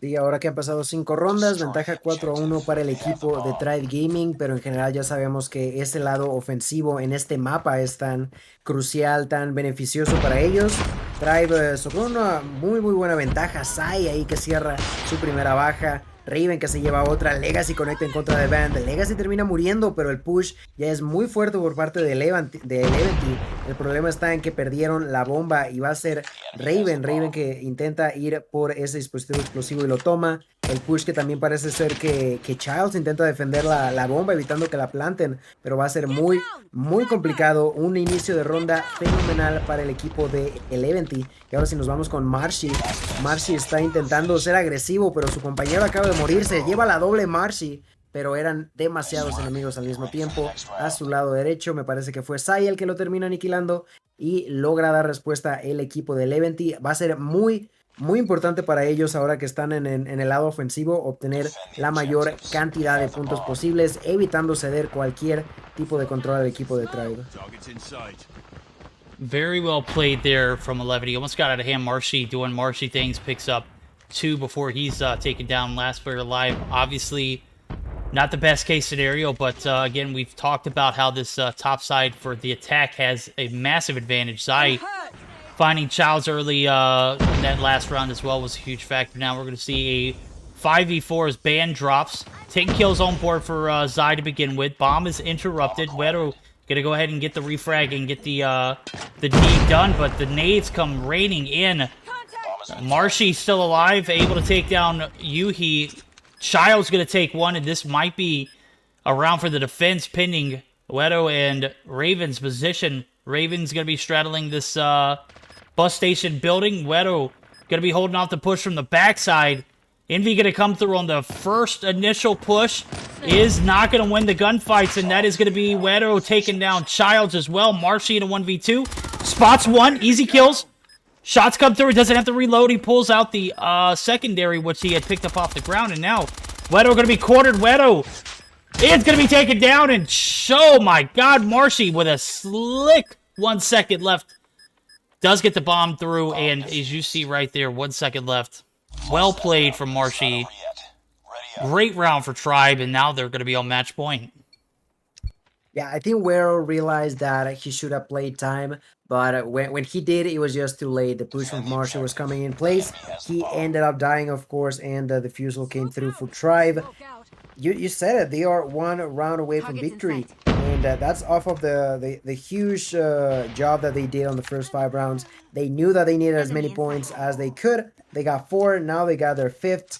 Speaker 5: Sí, ahora que han pasado 5 rondas, ventaja 4-1 para el equipo de Tribe Gaming, pero en general ya sabemos que ese lado ofensivo en este mapa es tan crucial, tan beneficioso para ellos. Tribe sacó una muy buena ventaja. Sai ahí que cierra su primera baja. Raven que se lleva otra. Legacy conecta en contra de Band. Legacy termina muriendo, pero el push ya es muy fuerte por parte de Eleventy. El problema está en que perdieron la bomba y va a ser Raven que intenta ir por ese dispositivo explosivo y lo toma. El push que también parece ser que Childs intenta defender la bomba evitando que la planten, pero va a ser muy complicado. Un inicio de ronda fenomenal para el equipo de Eleventy. Y ahora si nos vamos con Marshy. Marshy está intentando ser agresivo, pero su compañero acaba de morirse. Lleva la doble Marshy, pero eran demasiados enemigos al mismo tiempo. A su lado derecho me parece que fue Sai el que lo termina aniquilando y logra dar respuesta el equipo de Eleventy. Va a ser muy importante para ellos ahora que están en el lado ofensivo obtener la mayor cantidad de puntos posibles, evitando ceder cualquier tipo de control al equipo de Tribe.
Speaker 1: Very well played there from 11. He almost got out of hand. Marshy doing Marshy things, picks up 2 before he's taken down. Last player alive. Obviously, not the best case scenario, but again, we've talked about how this top side for the attack has a massive advantage. Zai finding Childs early in that last round as well was a huge factor. Now we're going to see a 5v4 as Band drops. 10 kills on board for Zai to begin with. Bomb is interrupted. Wedo going to go ahead and get the refrag and get the deed done, but the nades come raining in. Marshy still alive, able to take down Yuhi. Child's going to take 1, and this might be a round for the defense, pinning Wedo and Raven's position. Raven's going to be straddling this bus station building. Wedo going to be holding off the push from the backside. Envy going to come through on the first initial push. Is not going to win the gunfights, and that is going to be Wedo taking down Childs as well. Marshy in a 1v2. Spots 1. Easy kills. Shots come through. He doesn't have to reload. He pulls out the secondary, which he had picked up off the ground, and now Wedo going to be cornered. Wedo It's going to be taken down, and oh my god, Marshy with a slick 1 second left. Does get the bomb through, and as you see right there, 1 second left. Well played from Marshy. Great round for Tribe, and now they're going to be on match point.
Speaker 5: Yeah, I think Wero realized that he should have played time, but when he did, it was just too late. The push from Marshall was coming in place. He ended up dying, of course, and the defusal came through for Tribe. You said it, they are 1 round away from victory, and that's off of the huge job that they did on the first 5 rounds. They knew that they needed as many points as they could. They got 4, now they got their 5th.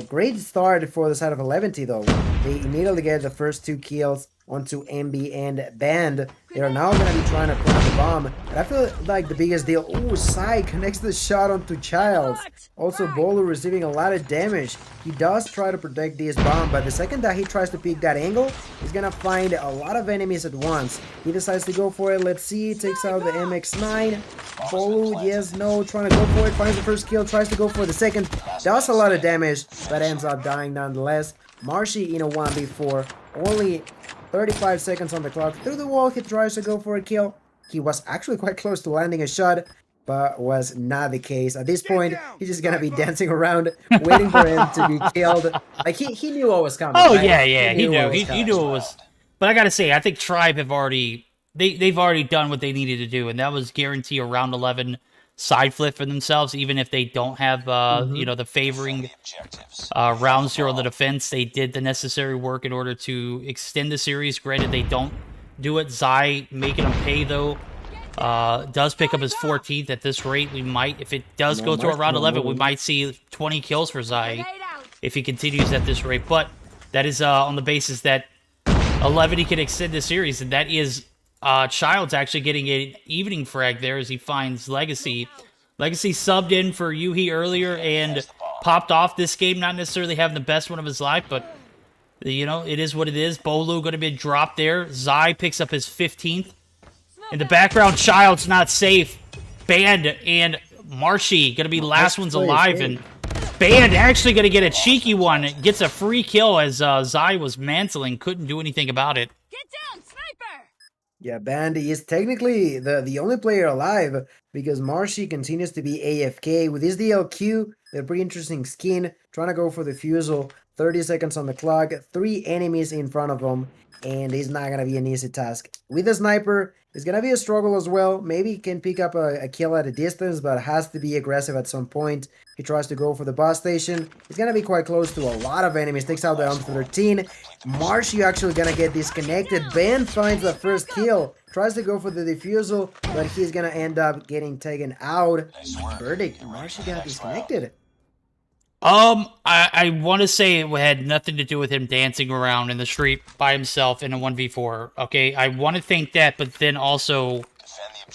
Speaker 5: Great start for the side of 11T though. They immediately get the first 2 kills onto MB and Band. They are now going to be trying to plant the bomb. But I feel like the biggest deal... Ooh, Sai connects the shot onto Childs. Also, Bolu receiving a lot of damage. He does try to protect this bomb, but the second that he tries to pick that angle, he's going to find a lot of enemies at once. He decides to go for it. Let's see. Takes out the MX-9. Bolu, yes, no. Trying to go for it. Finds the first kill. Tries to go for the second. Does a lot of damage, but ends up dying nonetheless. Marshy in a 1v4. Only 35 seconds on the clock. Through the wall, he tries to go for a kill. He was actually quite close to landing a shot, but was not the case. At this point, he's just gonna be dancing around, waiting for him to be killed. Like, he knew what was coming.
Speaker 1: Oh,
Speaker 5: right?
Speaker 1: yeah, he knew. He knew it was... But I gotta say, I think Tribe have already... They've already done what they needed to do, and that was guarantee a round 11 side flip for themselves, even if they don't have, you know, the favoring rounds here on the defense. They did the necessary work in order to extend the series. Granted, they don't do it. Zai making them pay, though, does pick up his 14th at this rate. We might, if it does go to a round 11, we might see 20 kills for Zai if he continues at this rate. But that is on the basis that 11 he can extend the series, and that is... Child's actually getting an evening frag there as he finds Legacy. Legacy subbed in for Yuhi earlier and popped off this game, not necessarily having the best one of his life, but, you know, it is what it is. Bolu going to be dropped there. Zai picks up his 15th. In the background, Child's not safe. Band and Marshy going to be last ones alive, and Band actually going to get a cheeky one. Gets a free kill as Zai was mantling, couldn't do anything about it.
Speaker 4: Get down, sniper!
Speaker 5: Yeah, Band is technically the only player alive because Marshy continues to be AFK. With his DLQ, a pretty interesting skin, trying to go for the fusel. 30 seconds on the clock, 3 enemies in front of him, and it's not going to be an easy task. With the sniper, it's going to be a struggle as well. Maybe he can pick up a kill at a distance, but has to be aggressive at some point. He tries to go for the bus station. He's going to be quite close to a lot of enemies. Takes out the M13. Marshy actually going to get disconnected. Ben finds the first kill. Tries to go for the defusal, but he's going to end up getting taken out. Verdict, Marshy got disconnected.
Speaker 1: I want to say it had nothing to do with him dancing around in the street by himself in a 1v4, okay? I want to think that, but then also,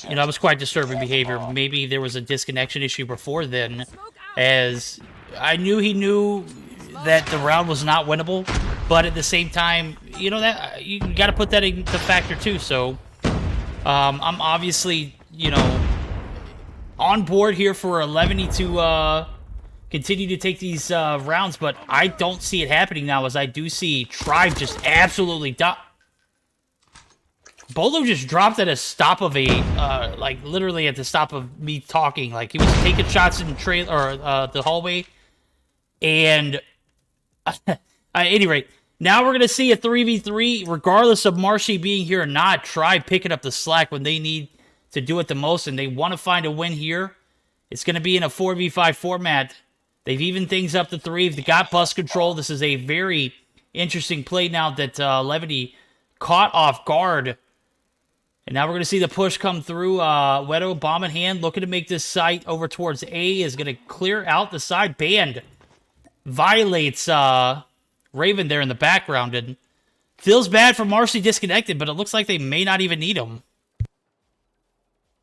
Speaker 1: you know, it was quite disturbing behavior. Maybe there was a disconnection issue before then, as I knew he knew that the round was not winnable, but at the same time, you know, that you got to put that into factor too, so I'm obviously, you know, on board here for 11 to, continue to take these rounds, but I don't see it happening now, as I do see Tribe just absolutely Bolo just dropped at a stop of a, like, literally at the stop of me talking. Like, he was taking shots in the hallway, and at any rate, now we're going to see a 3v3, regardless of Marshy being here or not. Tribe picking up the slack when they need to do it the most, and they want to find a win here. It's going to be in a 4v5 format. They've evened things up to 3. They've got bus control. This is a very interesting play now that Levity caught off guard. And now we're going to see the push come through. Wedo, bomb in hand, looking to make this site over towards A. Is going to clear out the side. Band violates Raven there in the background. And feels bad for Marshy disconnected, but it looks like they may not even need him.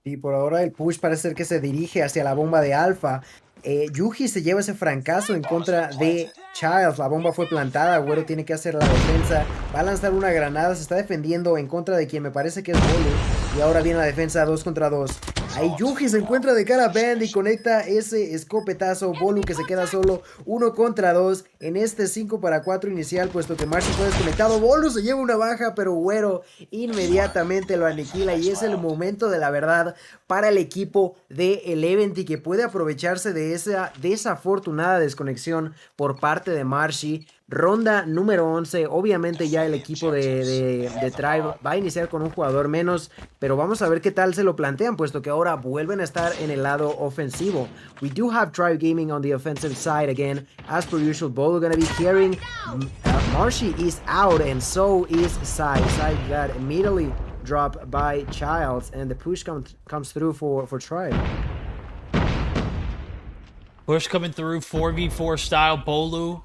Speaker 5: Y por ahora el push parece ser que se dirige hacia la bomba de Alpha. Yuji se lleva ese francazo en contra de Childs. La bomba fue plantada. Güero tiene que hacer la defensa. Va a lanzar una granada. Se está defendiendo en contra de quien me parece que es Bolo. Y ahora viene la defensa 2 contra 2. Ahí Yuji se encuentra de cara a Band y conecta ese escopetazo. Bolu que se queda solo 1 contra 2 en este 5 para 4 inicial, puesto que Marcy fue desconectado. Bolu se lleva una baja, pero Güero inmediatamente lo aniquila y es el momento de la verdad para el equipo de Eleventy, que puede aprovecharse de esa desafortunada desconexión por parte de Marcy. Ronda número 11, obviamente ya el equipo de Tribe va a iniciar con un jugador menos, pero vamos a ver qué tal se lo plantean, puesto que ahora vuelven a estar en el lado ofensivo. We do have Tribe Gaming on the offensive side again. As per usual, Bolo gonna be carrying. Marshy is out and so is Sai. Sai got immediately dropped by Childs, and the push comes through for Tribe.
Speaker 1: Push coming through, 4v4 style, Bolu.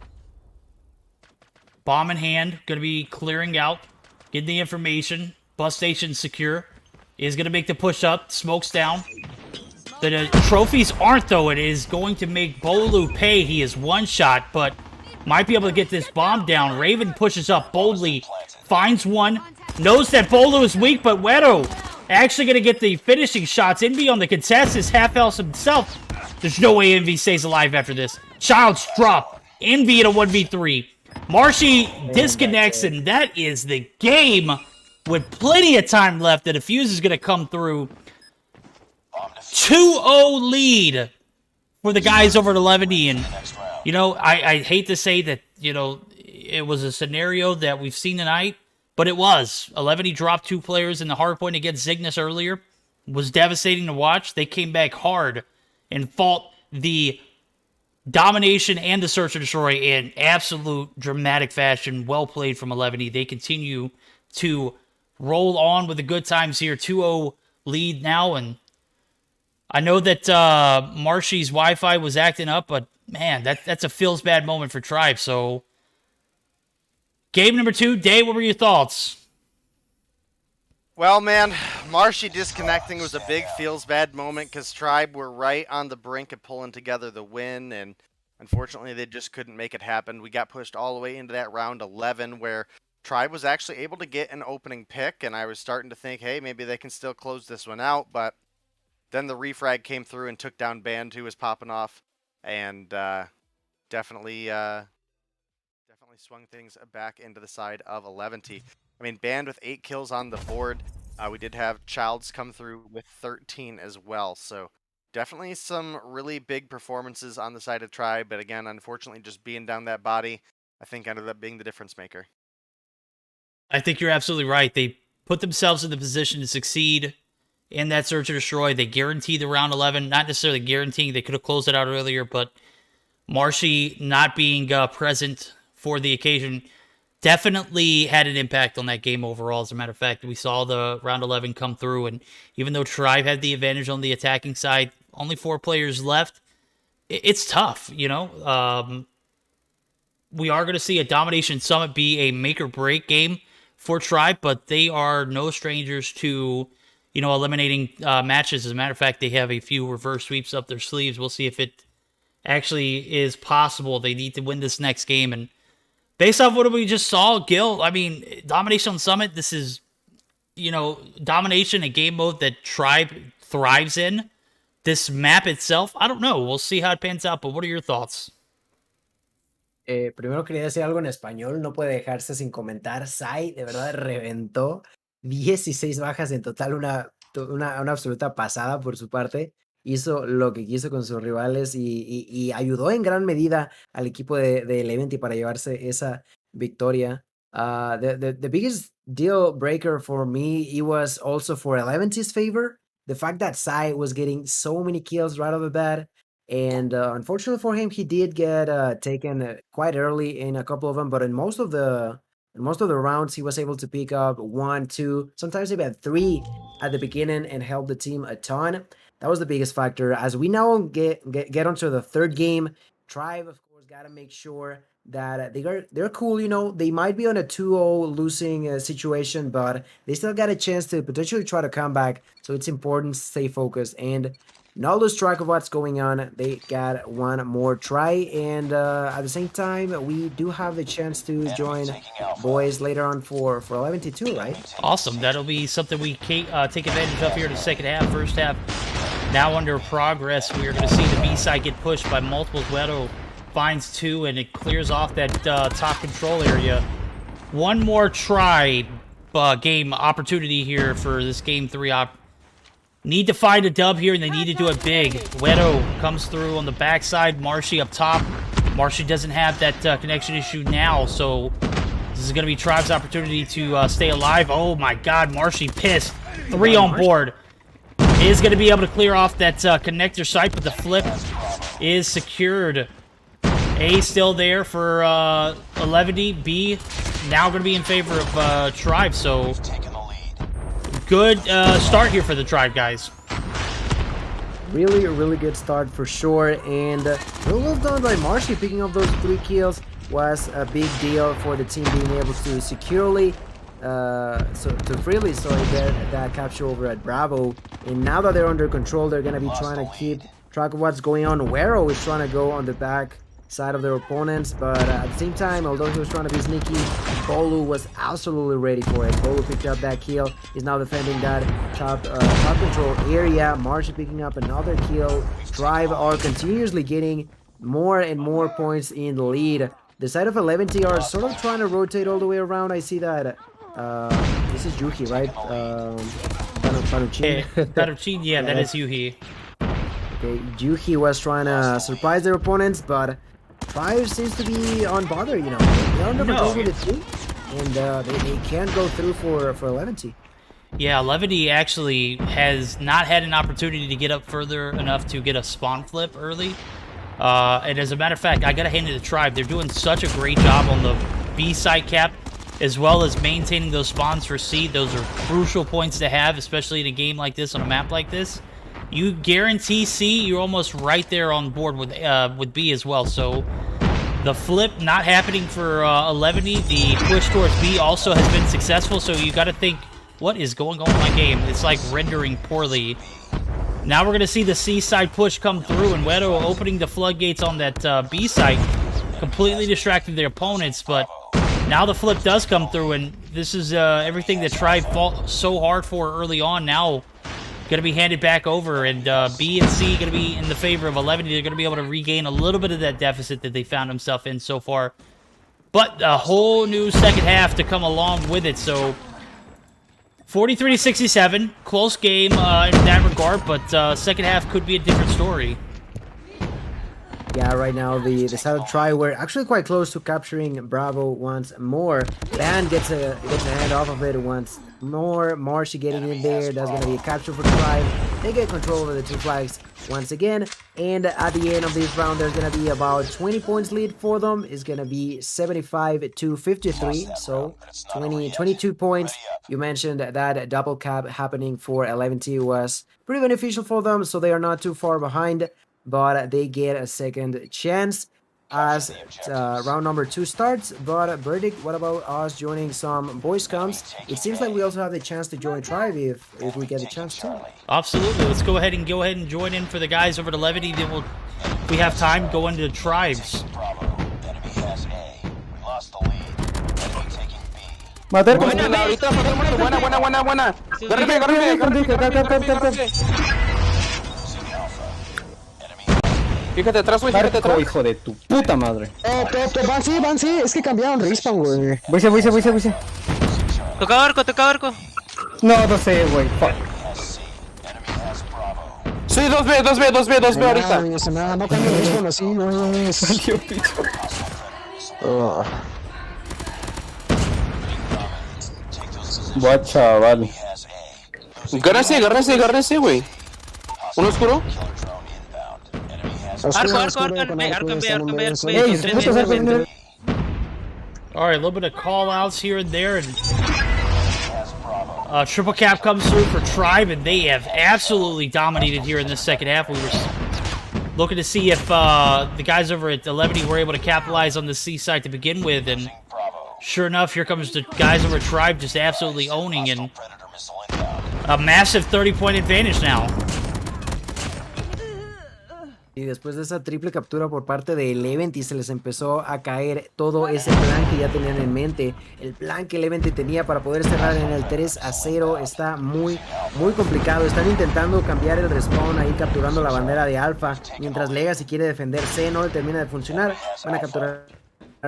Speaker 1: Bomb in hand, going to be clearing out, getting the information. Bus station secure. Is going to make the push up. Smoke's down. The trophies aren't, though. It is going to make Bolu pay. He is one shot, but might be able to get this bomb down. Raven pushes up boldly, finds one, knows that Bolu is weak, but Wedo actually going to get the finishing shots. Envy on the contest is half health himself. There's no way Envy stays alive after this. Child's drop. Envy in a 1v3. Marshy disconnects, and that is the game with plenty of time left. The defuse is going to come through. 2-0 lead for the guys over at 11E. And, you know, I hate to say that, you know, it was a scenario that we've seen tonight, but it was. 11E dropped 2 players in the hard point against Cygnus earlier. It was devastating to watch. They came back hard and fought the domination and the search and destroy in absolute dramatic fashion. Well played from 11E. They continue to roll on with the good times here. 2-0 lead now, and I know that Marshy's Wi-Fi was acting up, but man, that's a feels bad moment for Tribe. So game number 2, Day, what were your thoughts?
Speaker 2: Well, man, Marshy disconnecting was a big feels bad moment because Tribe were right on the brink of pulling together the win, and unfortunately they just couldn't make it happen. We got pushed all the way into that round 11 where Tribe was actually able to get an opening pick, and I was starting to think, hey, maybe they can still close this one out, but then the refrag came through and took down Band, who was popping off, and definitely swung things back into the side of 11T. I mean, Band with 8 kills on the board. We did have Childs come through with 13 as well. So definitely some really big performances on the side of Tribe. But again, unfortunately, just being down that body, I think ended up being the difference maker.
Speaker 1: I think you're absolutely right. They put themselves in the position to succeed in that search and destroy. They guaranteed the round 11. Not necessarily guaranteeing. They could have closed it out earlier. But Marshy not being present for the occasion definitely had an impact on that game overall. As a matter of fact, we saw the round 11 come through, and even though Tribe had the advantage on the attacking side, only 4 players left. It's tough, you know. We are going to see a Domination Summit be a make-or-break game for Tribe, but they are no strangers to, you know, eliminating matches. As a matter of fact, they have a few reverse sweeps up their sleeves. We'll see if it actually is possible. They need to win this next game, and based off what we just saw, Gil, I mean, Domination Summit, this is, you know, Domination, a game mode that Tribe thrives in. This map itself, I don't know. We'll see how it pans out, but what are your thoughts?
Speaker 5: Primero quería decir algo en español, no puede dejarse sin comentar. Sai, de verdad, reventó 16 bajas en total, una absoluta pasada por su parte. Hizo lo que quiso con sus rivales y ayudó en gran medida al equipo de Eleventy para llevarse esa victoria. The biggest deal breaker for me, it was also for Eleventy's favor. The fact that Sai was getting so many kills right off the bat. And unfortunately for him, he did get taken quite early in a couple of them, but in most of the rounds, he was able to pick up 1, 2, sometimes even 3 at the beginning and help the team a ton. That was the biggest factor. As we now get onto the third game, Tribe, of course, got to make sure that they're cool. You know, they might be on a 2-0 losing situation, but they still got a chance to potentially try to come back. So it's important to stay focused and not lose track of what's going on. They got one more try, and at the same time, we do have the chance to join boys later on for 11-2, right?
Speaker 1: Awesome. That'll be something we take advantage of here in the second half. First half, Now under progress, we are going to see the B side get pushed by multiple. Gueto finds 2, and it clears off that top control area. One more try game opportunity here for this game 3 Need to find a dub here, and they need to do it big. Gueto comes through on the backside. Marshy up top. Marshy doesn't have that connection issue now, so this is going to be Tribe's opportunity to stay alive. Oh my god, Marshy pissed. 3 on board. Is going to be able to clear off that connector site, but the flip is secured. A still there for 11D. B now going to be in favor of Tribe, so good start here for the Tribe guys.
Speaker 5: Really, a really good start for sure, and well done by Marshy. Picking up those 3 kills was a big deal for the team, being able to securely freely get that capture over at Bravo. And now that they're under control, they're gonna be trying to keep track of what's going on. Wero is trying to go on the back side of their opponents, but at the same time, although he was trying to be sneaky, Bolu was absolutely ready for it. Bolu picked up that kill. He's now defending that top control area. Marshy picking up another kill. Tribe are continuously getting more and more points in the lead. The side of 11T are sort of trying to rotate all the way around. I see that this is Yuhi, right? Panuchin.
Speaker 1: Panuchin, yeah, that is Yuhi.
Speaker 5: Okay, Yuhi was trying to surprise their opponents, but Tribe seems to be unbothered, you know. They're under control with the team, and they can't go through for 11T.
Speaker 1: Yeah, 11D actually has not had an opportunity to get up further enough to get a spawn flip early. And as a matter of fact, I gotta hand it to Tribe. They're doing such a great job on the B side cap, as well as maintaining those spawns for C. Those are crucial points to have, especially in a game like this, on a map like this. You guarantee C, you're almost right there on board with B as well. So the flip not happening for 11D. The push towards B also has been successful. So you got to think, what is going on in my game? It's like rendering poorly. Now we're going to see the C side push come through, and Gueto opening the floodgates on that B side, completely distracted their opponents. But now the flip does come through, and this is everything that Tribe fought so hard for early on. Now going to be handed back over, and B and C going to be in the favor of 11. They're going to be able to regain a little bit of that deficit that they found themselves in so far. But a whole new second half to come along with it. So 43-67, close game in that regard, but second half could be a different story.
Speaker 5: Yeah, right now the side of Tribe were actually quite close to capturing Bravo once more. Van gets a hand off of it once more. Marshy getting in there. That's going to be a capture for Tribe. They get control over the 2 flags once again. And at the end of this round, there's going to be about 20 points lead for them. It's going to be 75-53. So 22 points. You mentioned that double cap happening for 11T was pretty beneficial for them. So they are not too far behind, but they get a second chance as round number 2 starts. But Verdict, what about us joining some Boy Scums? It seems like we also have the chance to join Tribe if we get the chance to.
Speaker 1: Absolutely. Let's go ahead and join in for the guys over at 11. Then we'll, if we have time, go into Tribes.
Speaker 8: Matar buena, ahorita buena. Fíjate atrás, güey, fíjate atrás. Hijo de tu puta madre. Van sí, es que cambiaron respawn, güey. Voy.
Speaker 9: Toca arco.
Speaker 8: No sé, güey.
Speaker 3: Sí, 2B ahorita.
Speaker 8: No cambio de respawn así, güey. Salió picho. Buah, chaval.
Speaker 3: Agárrese, güey. ¿Uno oscuro?
Speaker 9: Arco en B.
Speaker 1: All right, a little bit of call-outs here and there, and triple cap comes through for Tribe, and they have absolutely dominated here in this second half. We were looking to see if the guys over at 11 were able to capitalize on the C side to begin with, and sure enough, here comes the guys over at Tribe just absolutely owning, and a massive 30-point advantage now.
Speaker 5: Y después de esa triple captura por parte de Eleventy se les empezó a caer todo ese plan que ya tenían en mente. El plan que Eleventy tenía para poder cerrar en el 3-0 está muy complicado. Están intentando cambiar el respawn ahí capturando la bandera de Alpha. Mientras Legacy quiere defender C, no le termina de funcionar. Van a capturar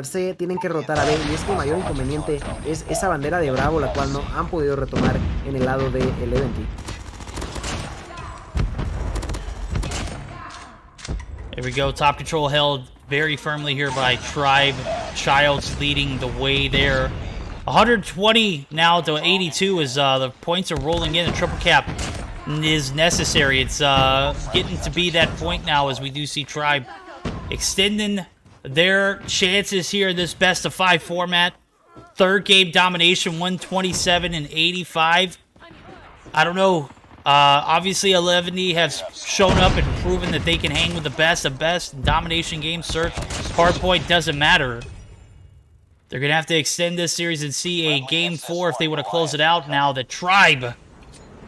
Speaker 5: C, tienen que rotar a B. Y es que el mayor inconveniente es esa bandera de Bravo, la cual no han podido retomar en el lado de Eleventy.
Speaker 1: There we go. Top control held very firmly here by Tribe. Childs leading the way there. 120 now to 82 as the points are rolling in. A triple cap is necessary. It's getting to be that point now as we do see Tribe extending their chances here in this best of 5 format. Third game domination, 127 and 85. I don't know. Obviously, 11D have shown up and proven that they can hang with the best of best. Domination game, search, hardpoint, doesn't matter. They're going to have to extend this series and see a game 4 if they want to close it out. Now, the Tribe,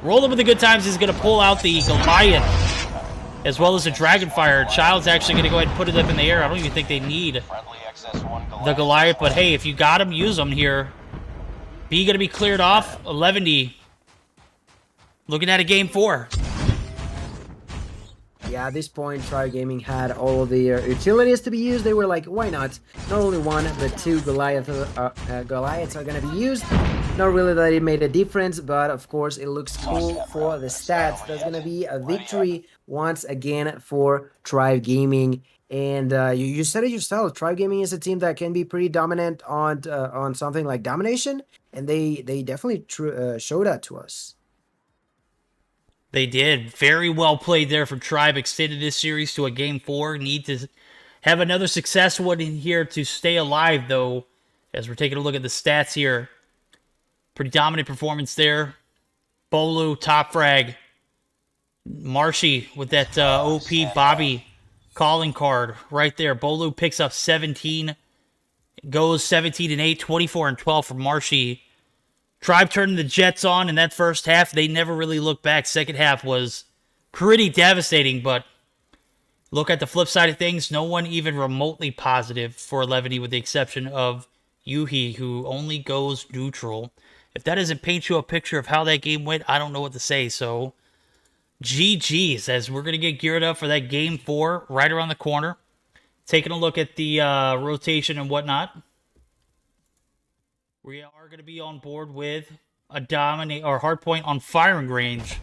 Speaker 1: rolling with the good times, is going to pull out the Goliath, as well as the Dragonfire. Child's actually going to go ahead and put it up in the air. I don't even think they need the Goliath, but hey, if you got them, use them here. B going to be cleared off. 11D. Looking at a game 4.
Speaker 5: Yeah, at this point, Tribe Gaming had all of the utilities to be used. They were like, why not? Not only one, but 2 Goliaths are going to be used. Not really that it made a difference, but of course, it looks cool for the stats. That's going to be a victory once again for Tribe Gaming. And you said it yourself, Tribe Gaming is a team that can be pretty dominant on something like domination. And they definitely showed that to us.
Speaker 1: They did. Very well played there for Tribe. Extended this series to a game 4. Need to have another successful one in here to stay alive, though, as we're taking a look at the stats here. Pretty dominant performance there. Bolu, top frag. Marshy with that OP Bobby calling card right there. Bolu picks up 17. Goes 17 and 8, 24 and 12 for Marshy. Tribe turning the Jets on in that first half. They never really looked back. Second half was pretty devastating, but look at the flip side of things. No one even remotely positive for 11E with the exception of Yuhi, who only goes neutral. If that doesn't paint you a picture of how that game went, I don't know what to say. So, GG's, as we're going to get geared up for that game 4 right around the corner. Taking a look at the rotation and whatnot. We are going to be on board with a hardpoint on firing range.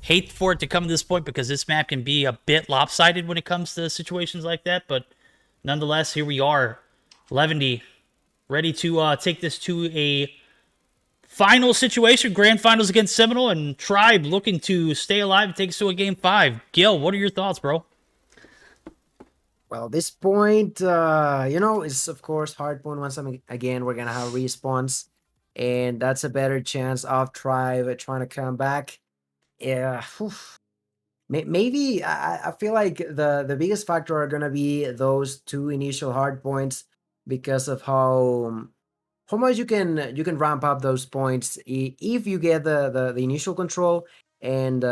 Speaker 1: Hate for it to come to this point because this map can be a bit lopsided when it comes to situations like that, but nonetheless, here we are. 11D, ready to take this to a final situation, grand finals against Seminole, and Tribe looking to stay alive and take us to a game 5. Gil, what are your thoughts, bro?
Speaker 5: Well, this point, is of course hardpoint. Once again, we're gonna have respawns, and that's a better chance of Tribe trying to come back. Yeah, maybe I feel like the biggest factor are gonna be those 2 initial hardpoints because of how much you can ramp up those points if you get the initial control and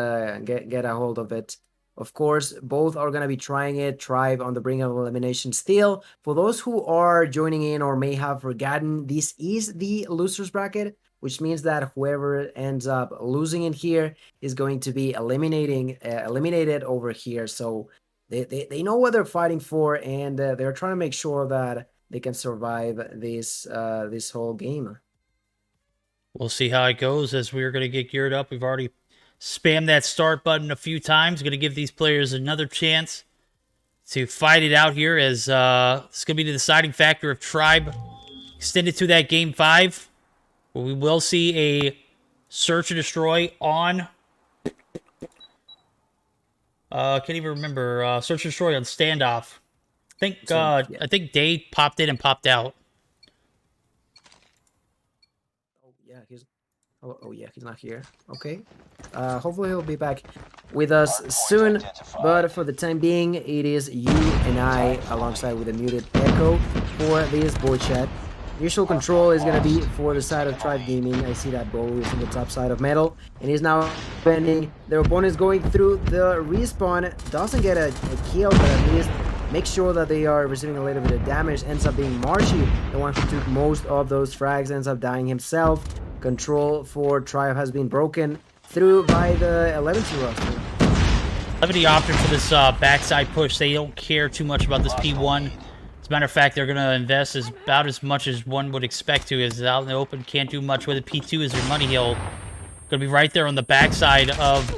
Speaker 5: get a hold of it. Of course, both are going to be trying it. Tribe on the brink of elimination still. For those who are joining in or may have forgotten, this is the losers bracket, which means that whoever ends up losing in here is going to be eliminated over here. So they know what they're fighting for, and they're trying to make sure that they can survive this whole game.
Speaker 1: We'll see how it goes as we're going to get geared up. We've already spam that start button a few times. Going to give these players another chance to fight it out here as it's going to be the deciding factor of Tribe extended to that game 5. Where we will see a search and destroy on... can't even remember. Search and destroy on standoff. I think Day popped in and popped out.
Speaker 5: He's not here. Okay. Hopefully he'll be back with us soon. But for the time being, it is you and I alongside with a muted Echo for this boy chat. Initial control is going to be for the side of Tribe Gaming. I see that Bolo is on the top side of metal, and he's now bending. Their opponent is going through the respawn. Doesn't get a kill, but at least make sure that they are receiving a little bit of damage. Ends up being Marshy, the one who took most of those frags, ends up dying himself. Control for Tribe has been broken through by the 11-2 roster.
Speaker 1: Levity opted for this backside push. They don't care too much about this P1. As a matter of fact, they're going to invest about as much as one would expect to. Is out in the open, can't do much with it. P2 is their money hill. Going to be right there on the backside of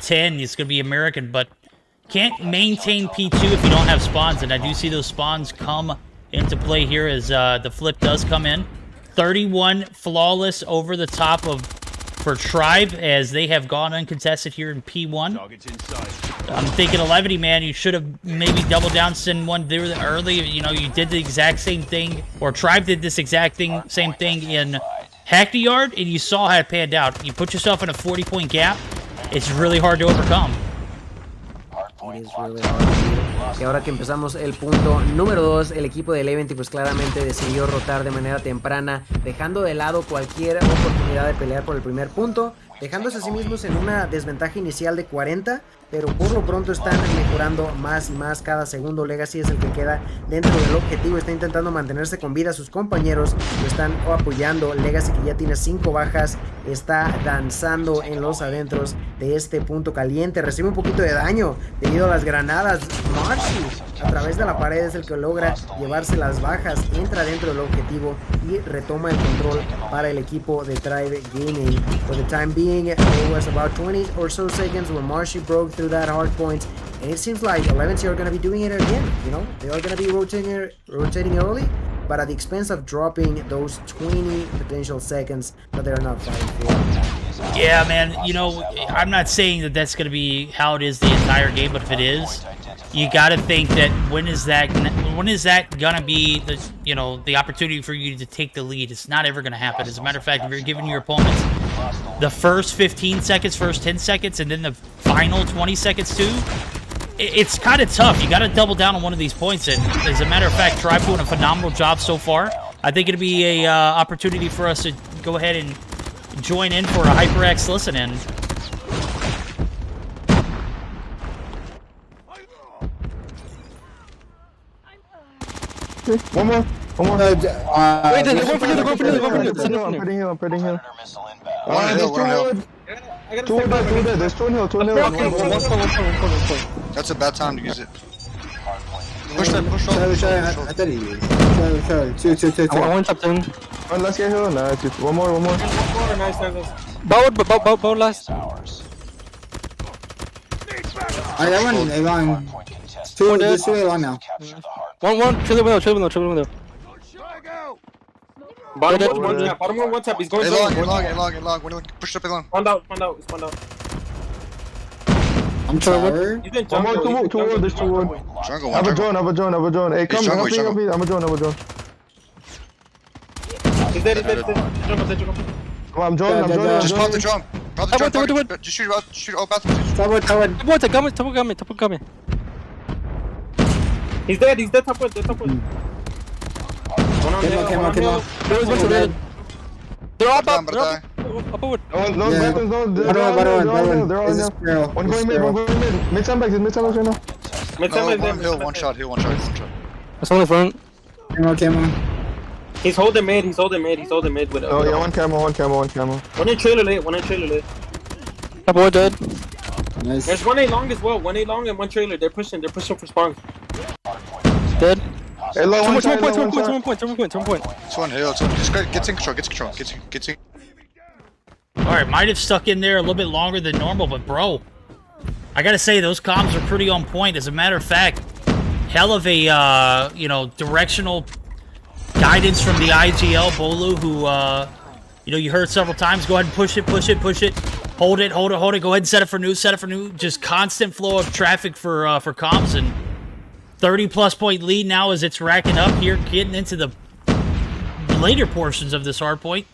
Speaker 1: 10. It's going to be American, but can't maintain P2 if you don't have spawns. And I do see those spawns come into play here as the flip does come in. 31 flawless over the top for Tribe as they have gone uncontested here in P1. I'm thinking 11, man, you should have maybe doubled down, send one there early. You know, you did the exact same thing, or Tribe did this exact same thing in Hackney Yard, and you saw how it panned out. You put yourself in a 40-point gap, it's really hard to overcome.
Speaker 5: Y ahora que empezamos el punto número 2, el equipo de Levent pues claramente decidió rotar de manera temprana, dejando de lado cualquier oportunidad de pelear por el primer punto, dejándose a sí mismos en una desventaja inicial de 40, pero por lo pronto están mejorando más y más cada segundo. Legacy es el que queda dentro del objetivo, está intentando mantenerse con vida, sus compañeros lo están apoyando. Legacy, que ya tiene 5 bajas, está danzando en los adentros de este punto caliente, recibe un poquito de daño debido a las granadas. Marshy a través de la pared es el que logra llevarse las bajas, entra dentro del objetivo y retoma el control para el equipo de Tribe Gaming. For the time being, it was about 20 or so seconds when Marshy broke through that hard point, and it seems like 11 are going to be doing it again. You know, they are going to be rotating early, but at the expense of dropping those 20 potential seconds that they're not fighting for.
Speaker 1: Yeah, man, you know, I'm not saying that that's going to be how it is the entire game, but if it is, you got to think that when is that going to be the, you know, the opportunity for you to take the lead? It's not ever going to happen. As a matter of fact, if you're giving your opponents the first 15 seconds, first 10 seconds, and then the final 20 seconds too, it's kind of tough. You got to double down on one of these points, and as a matter of fact, Tribe doing a phenomenal job so far. I think it'll be a opportunity for us to go ahead and join in for a HyperX listen-in.
Speaker 3: One more.
Speaker 8: Wait, there's one for you,
Speaker 3: I'm pretty heal.
Speaker 2: One hill.
Speaker 3: Two dead. There's two in hill.
Speaker 2: That's a bad time to use it. Push that, push
Speaker 8: Two. One top 10.
Speaker 3: One last get hill. Nah, one more.
Speaker 9: Nice.
Speaker 8: Bow last.
Speaker 10: That one. Two this way, one now.
Speaker 8: One, chill the window.
Speaker 9: Bottom one tap. He's going
Speaker 2: long. Push up long.
Speaker 9: Spawned out.
Speaker 10: I'm tower.
Speaker 9: He's in
Speaker 3: One more,
Speaker 9: jungle.
Speaker 3: two more. There's two more.
Speaker 2: Jungle,
Speaker 3: Have a drone. Hey, come
Speaker 2: jungle,
Speaker 3: help me.
Speaker 2: jungle.
Speaker 3: I'm a drone.
Speaker 9: He's dead. Jungle.
Speaker 3: Come on, I'm drone.
Speaker 2: Just pop the drum. Just shoot all bathrooms.
Speaker 8: Tower. Top coming.
Speaker 9: He's dead. Top one. One on hill.
Speaker 8: They're all
Speaker 2: Down,
Speaker 8: up.
Speaker 2: but die.
Speaker 8: Up forward.
Speaker 3: No weapons, no. They're all now. One going mid. Mid sandbags right now.
Speaker 2: One hill, one shot.
Speaker 8: That's on the front.
Speaker 10: Camo.
Speaker 9: He's holding mid with
Speaker 3: Oh yeah, one camo.
Speaker 9: One in trailer late.
Speaker 8: That boy dead.
Speaker 10: Nice.
Speaker 9: There's one A long as well. One A long and one trailer. They're pushing for spawns.
Speaker 8: Dead.
Speaker 3: Hey, low one
Speaker 8: Turn point.
Speaker 2: It's one hill. Just get in control. Get in.
Speaker 1: Alright, might have stuck in there a little bit longer than normal, but bro, I gotta say, those comms are pretty on point. As a matter of fact, hell of a, you know, directional guidance from the IGL, Bolu, who, you know, you heard several times. Go ahead and push it. Hold it. Go ahead and set it for new. Just constant flow of traffic for comms, and 30-plus point lead now as it's racking up here, getting into the later portions of this hard point.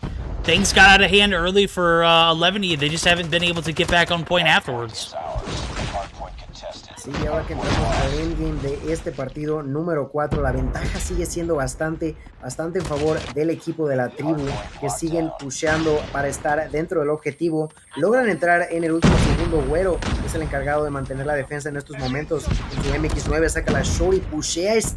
Speaker 1: Things got out of hand early for 11. They just haven't been able to get back on point afterwards.
Speaker 5: Sí, ahora que entramos al endgame de este partido número 4, la ventaja sigue siendo bastante en favor del equipo de la tribu, que siguen pusheando para estar dentro del objetivo. Logran entrar en el último segundo. Güero es el encargado de mantener la defensa en estos momentos. En su MX9 saca la show y pushea, se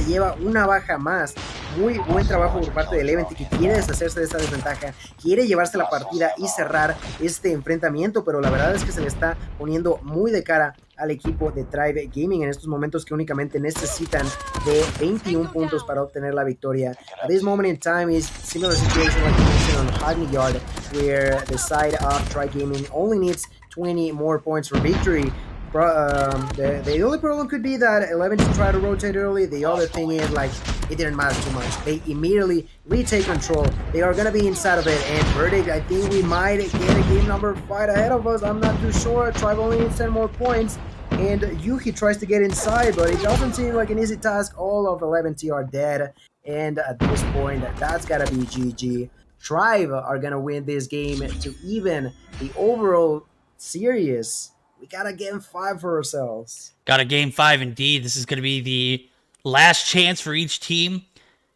Speaker 5: lleva una baja más. Muy buen trabajo por parte del Event, que quiere deshacerse de esta desventaja, quiere llevarse la partida y cerrar este enfrentamiento, pero la verdad es que se le está poniendo muy de cara al equipo de Tribe Gaming en estos momentos, que únicamente necesitan de 21 puntos para obtener la victoria. At this moment in time is similar situation like you mentioned on Hackney Yard, where the side of Tribe Gaming only needs 20 more points for victory. The only problem could be that 11 to try to rotate early. The other thing is, like, it didn't matter too much. They immediately retake control. They are going to be inside of it. And Verdict, I think we might get a game number 5 ahead of us. I'm not too sure. Tribe only needs 10 more points. And Yuki tries to get inside, but it doesn't seem like an easy task. All of 11T are dead. And at this point, that's got to be GG. Tribe are going to win this game to even the overall series. We got a game 5 for ourselves.
Speaker 1: Got a game 5 indeed. This is going to be the last chance for each team.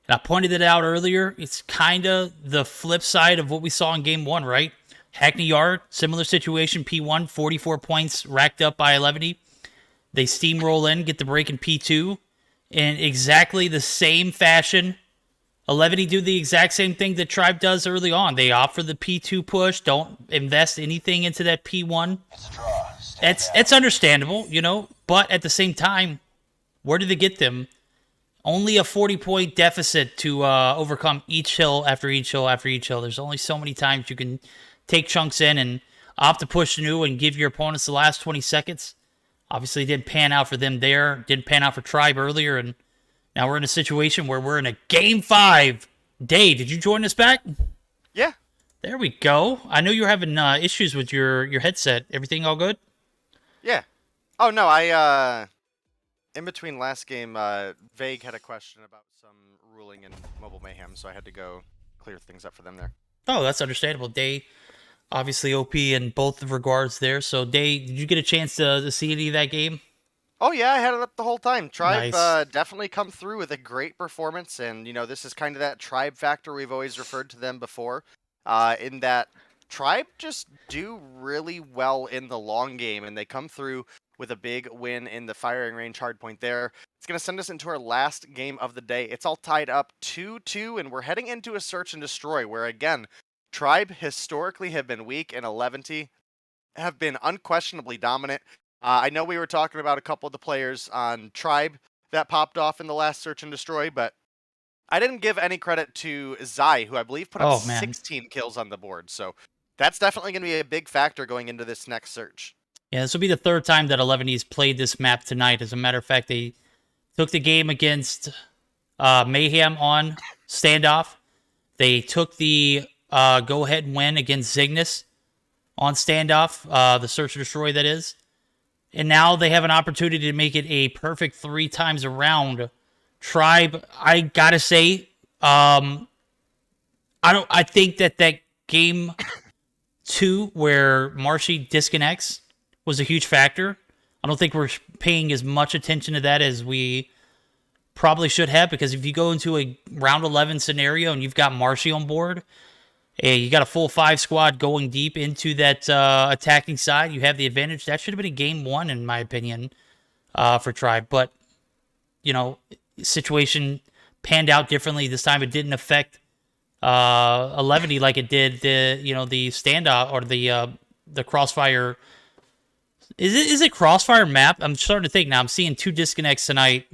Speaker 1: And I pointed it out earlier. It's kind of the flip side of what we saw in game 1, right? Hackney Yard, similar situation. P1, 44 points racked up by 11. They steamroll in, get the break in P2. In exactly the same fashion, 11 do the exact same thing that Tribe does early on. They opt for the P2 push, don't invest anything into that P1. It's understandable, you know, but at the same time, where did they get them? Only a 40-point deficit to overcome each hill after each hill after each hill. There's only so many times you can take chunks in and opt to push new and give your opponents the last 20 seconds. Obviously, it didn't pan out for them there. Didn't pan out for Tribe earlier, and now we're in a situation where we're in a Game 5. Day, did you join us back?
Speaker 2: Yeah.
Speaker 1: There we go. I know you were having issues with your headset. Everything all good?
Speaker 2: Yeah. Oh, no, I, in between last game, Vague had a question about some ruling in Mobile Mayhem, so I had to go clear things up for them there.
Speaker 1: Oh, that's understandable. Day, obviously OP in both regards there. So, Day, did you get a chance to see any of that game?
Speaker 2: Oh, yeah, I had it up the whole time. Tribe
Speaker 1: Nice.
Speaker 2: definitely come through with a great performance, and, you know, this is kind of that Tribe factor we've always referred to them before, in that Tribe just do really well in the long game, and they come through with a big win in the firing range hardpoint there. It's going to send us into our last game of the day. It's all tied up 2-2, and we're heading into a search and destroy, where, again, Tribe historically have been weak, and 11T have been unquestionably dominant. I know we were talking about a couple of the players on Tribe that popped off in the last search and destroy, but I didn't give any credit to Zai, who I believe put up 16 kills on the board. So that's definitely going to be a big factor going into this next search.
Speaker 1: Yeah, this will be the third time that 11's played this map tonight. As a matter of fact, they took the game against Mayhem on standoff. They took the go-ahead win against Zygnus on standoff, the search and destroy that is. And now they have an opportunity to make it a perfect 3 times around. Tribe, I gotta say, I think that game 2 where Marshy disconnects was a huge factor. I don't think we're paying as much attention to that as we probably should have, because if you go into a round 11 scenario and you've got Marshy on board, you got a full 5 squad going deep into that attacking side, you have the advantage. That should have been a game 1, in my opinion, for Tribe. But, you know, situation panned out differently. This time it didn't affect 11 like it did the standoff or the crossfire. Is it crossfire map? I'm starting to think now. I'm seeing 2 disconnects tonight.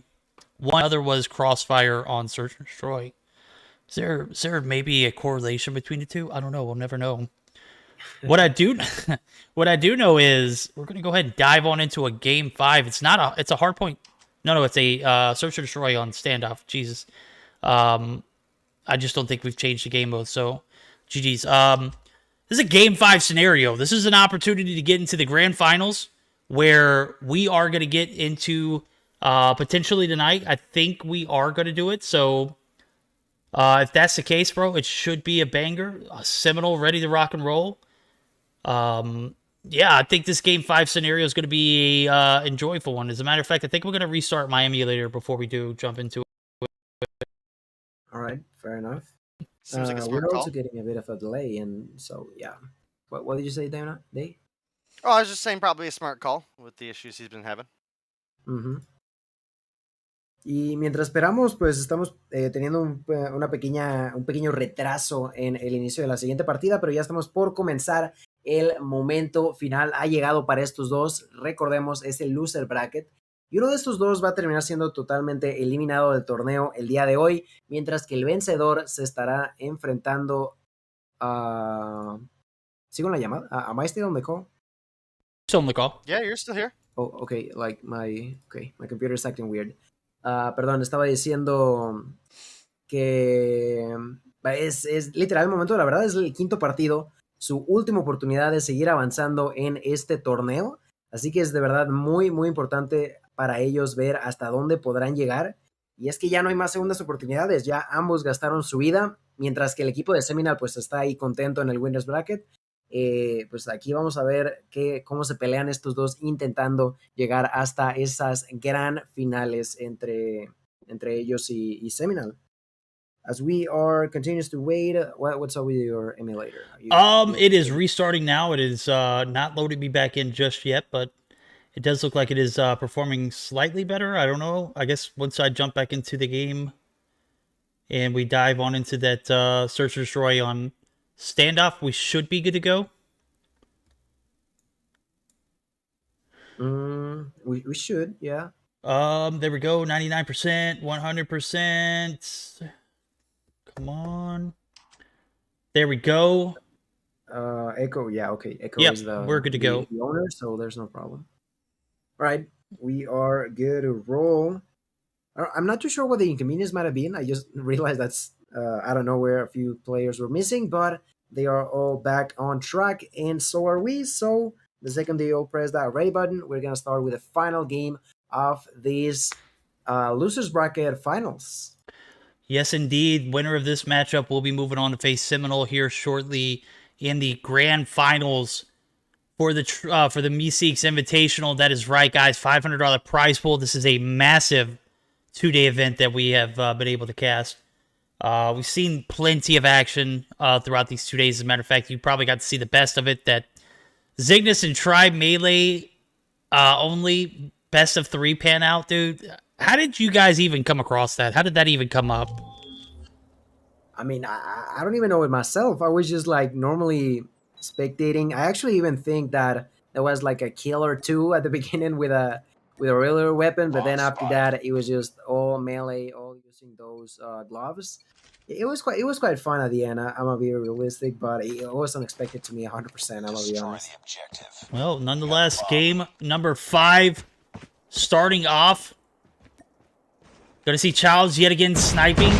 Speaker 1: One other was crossfire on search and destroy. Is there maybe a correlation between the two? I don't know. We'll never know. What I do know is we're gonna go ahead and dive on into a game 5. It's a hard point. No, it's a search and destroy on standoff. Jesus. I just don't think we've changed the game mode. So, GG's. This is a game 5 scenario. This is an opportunity to get into the grand finals where we are going to get into potentially tonight. I think we are going to do it. So, if that's the case, bro, it should be a banger, a Seminole ready to rock and roll. yeah, I think this Game 5 scenario is going to be a enjoyable one. As a matter of fact, I think we're going to restart my emulator before we do jump into it.
Speaker 5: All right, fair enough.
Speaker 2: Seems like a smart
Speaker 5: we're
Speaker 2: call.
Speaker 5: also getting a bit of a delay, and so yeah. What did you say, Dana? Day?
Speaker 2: Oh, I was just saying probably a smart call with the issues he's been having.
Speaker 5: Y mientras esperamos, pues estamos teniendo un pequeño retraso en el inicio de la siguiente partida, pero ya estamos por comenzar. El momento final ha llegado para estos dos. Recordemos, es el loser bracket. Y uno de estos dos va a terminar siendo totalmente eliminado del torneo el día de hoy, mientras que el vencedor se estará enfrentando a... ¿Sigo en la llamada? ¿Am I still on the call?
Speaker 1: Still on the call.
Speaker 2: Yeah, you're still here.
Speaker 5: Oh, okay, my computer is acting weird. Perdón, estaba diciendo que es literal el momento, la verdad es el quinto partido, su última oportunidad de seguir avanzando en este torneo, así que es de verdad muy, muy importante para ellos ver hasta dónde podrán llegar, y es que ya no hay más segundas oportunidades, ya ambos gastaron su vida, mientras que el equipo de Seminal pues está ahí contento en el Winners Bracket. Pues aquí vamos a ver cómo se pelean estos dos intentando llegar hasta esas gran finales entre ellos y Seminal. As we are continues to wait, what's up with your emulator?
Speaker 1: It is restarting now. It is not loading me back in just yet, but it does look like it is performing slightly better. I don't know. I guess once I jump back into the game and we dive on into that search and destroy on standoff, we should be good to go.
Speaker 5: We should, yeah.
Speaker 1: There we go. 99%, 100%. Come on. There we go.
Speaker 5: Echo, yeah, okay. Echo
Speaker 1: is we're good to go.
Speaker 5: The owner, so there's no problem. All right, we are good to roll. I'm not too sure what the inconvenience might have been. I just realized that's I don't know where a few players were missing, but they are all back on track, and so are we. So the second they all press that ready button, we're going to start with the final game of these losers bracket finals.
Speaker 1: Yes, indeed. Winner of this matchup will be moving on to face Seminole here shortly in the grand finals for the Meseeks Invitational. That is right, guys. $500 prize pool. This is a massive two-day event that we have been able to cast. We've seen plenty of action throughout these 2 days. As a matter of fact, you probably got to see the best of it. That Zygnus and Tribe Melee only best of 3 pan out, dude. How did you guys even come across that? How did that even come up?
Speaker 5: I mean, I don't even know it myself. I was just like normally spectating. I actually even think that there was like a kill or two at the beginning with a regular weapon, but then after that it was just all melee, all using those gloves. It was quite fun at the end. I'm gonna be realistic, but it was unexpected to me 100%. I'm gonna be honest.
Speaker 1: Well, nonetheless, game number 5 starting off. Gonna see Childs yet again sniping.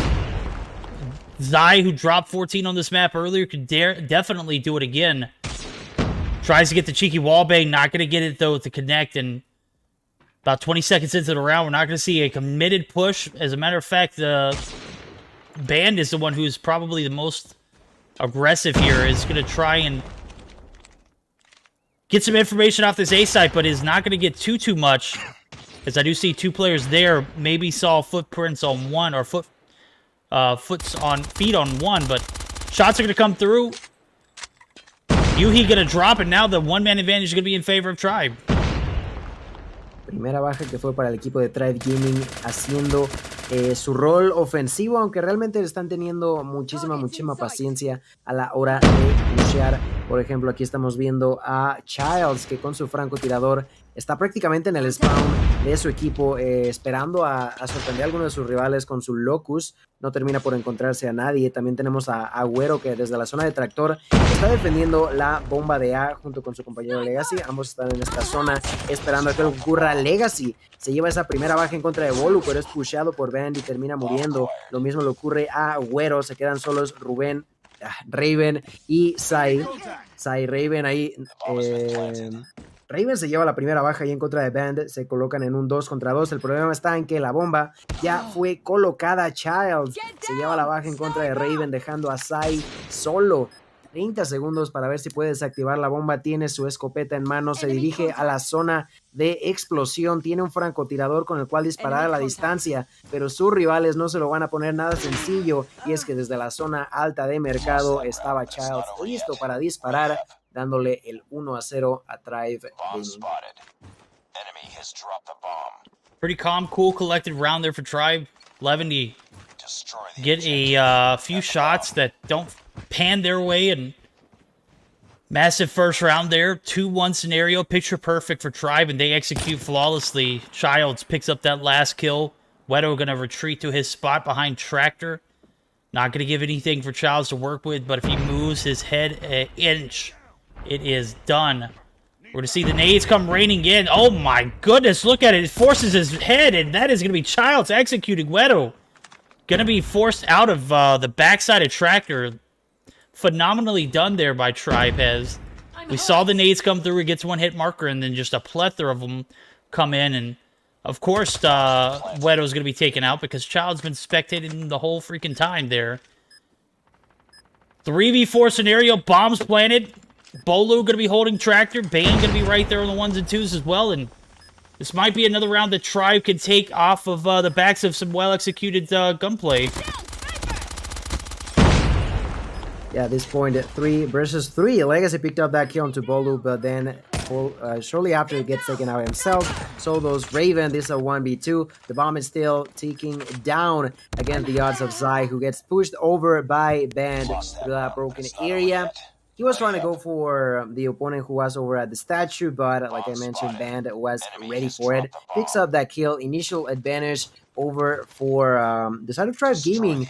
Speaker 1: Zai, who dropped 14 on this map earlier, could definitely do it again. Tries to get the cheeky wallbang, not gonna get it though to connect, and about 20 seconds into the round, we're not gonna see a committed push. As a matter of fact, the Band is the one who's probably the most aggressive here, is gonna try and get some information off this A site, but is not gonna get too much. As I do see 2 players there, maybe saw footprints on one, or feet on one, but shots are going to come through. Yuhi going to drop, and now the one-man advantage is going to be in favor of Tribe.
Speaker 5: Primera baja que fue para el equipo de Tribe Gaming haciendo su rol ofensivo, aunque realmente están teniendo muchísima paciencia a la hora de luchar. Por ejemplo, aquí estamos viendo a Childs, que con su francotirador está prácticamente en el spawn de su equipo, esperando a sorprender a alguno de sus rivales con su Locus. No termina por encontrarse a nadie. También tenemos a Agüero, que desde la zona de tractor está defendiendo la bomba de A junto con su compañero Legacy. Ambos están en esta zona esperando a que ocurra. Legacy se lleva esa primera baja en contra de Bolu, pero es pusheado por Band y termina muriendo. Lo mismo le ocurre a Agüero. Se quedan solos Raven y Sai. Raven ahí. Raven se lleva la primera baja ahí en contra de Band. Se colocan en un 2 contra 2. El problema está en que la bomba ya fue colocada. Childs se lleva la baja en contra de Raven, dejando a Sai solo. 30 segundos para ver si puede desactivar la bomba. Tiene su escopeta en mano, se dirige a la zona de explosión. Tiene un francotirador con el cual disparar a la distancia, pero sus rivales no se lo van a poner nada sencillo. Y es que desde la zona alta de mercado estaba Childs listo para disparar, dándole el 1-0 a Tribe Gaming.
Speaker 1: Pretty calm, cool, collected round there for Tribe. 11 get a few shots that don't pan their way, and massive first round there. 2-1 scenario, picture perfect for Tribe, and they execute flawlessly. Childs picks up that last kill. Wedo gonna retreat to his spot behind Tractor. Not gonna give anything for Childs to work with, but if he moves his head an inch, it is done. We're going to see the nades come raining in. Oh my goodness, look at it. It forces his head, and that is going to be Childs executing Wedo. Going to be forced out of the backside of Tractor. Phenomenally done there by Tripez. We saw the nades come through. It gets one hit marker, and then just a plethora of them come in. And, of course, Wedo's going to be taken out because Child's been spectating the whole freaking time there. 3v4 scenario, bombs planted. Bolu going to be holding Tractor. Bane going to be right there on the 1s and 2s as well. And this might be another round that Tribe can take off of the backs of some well-executed gunplay.
Speaker 5: Yeah, at this point, 3 versus 3. Legacy picked up that kill onto Bolu, but then shortly after he gets taken out himself. So those Raven, this is a 1v2. The bomb is still ticking down against the odds of Zai, who gets pushed over by Band through that broken area. He was trying to go for the opponent who was over at the statue, but like I mentioned, Band was ready for it. Picks up that kill, initial advantage over for the side of Tribe Gaming.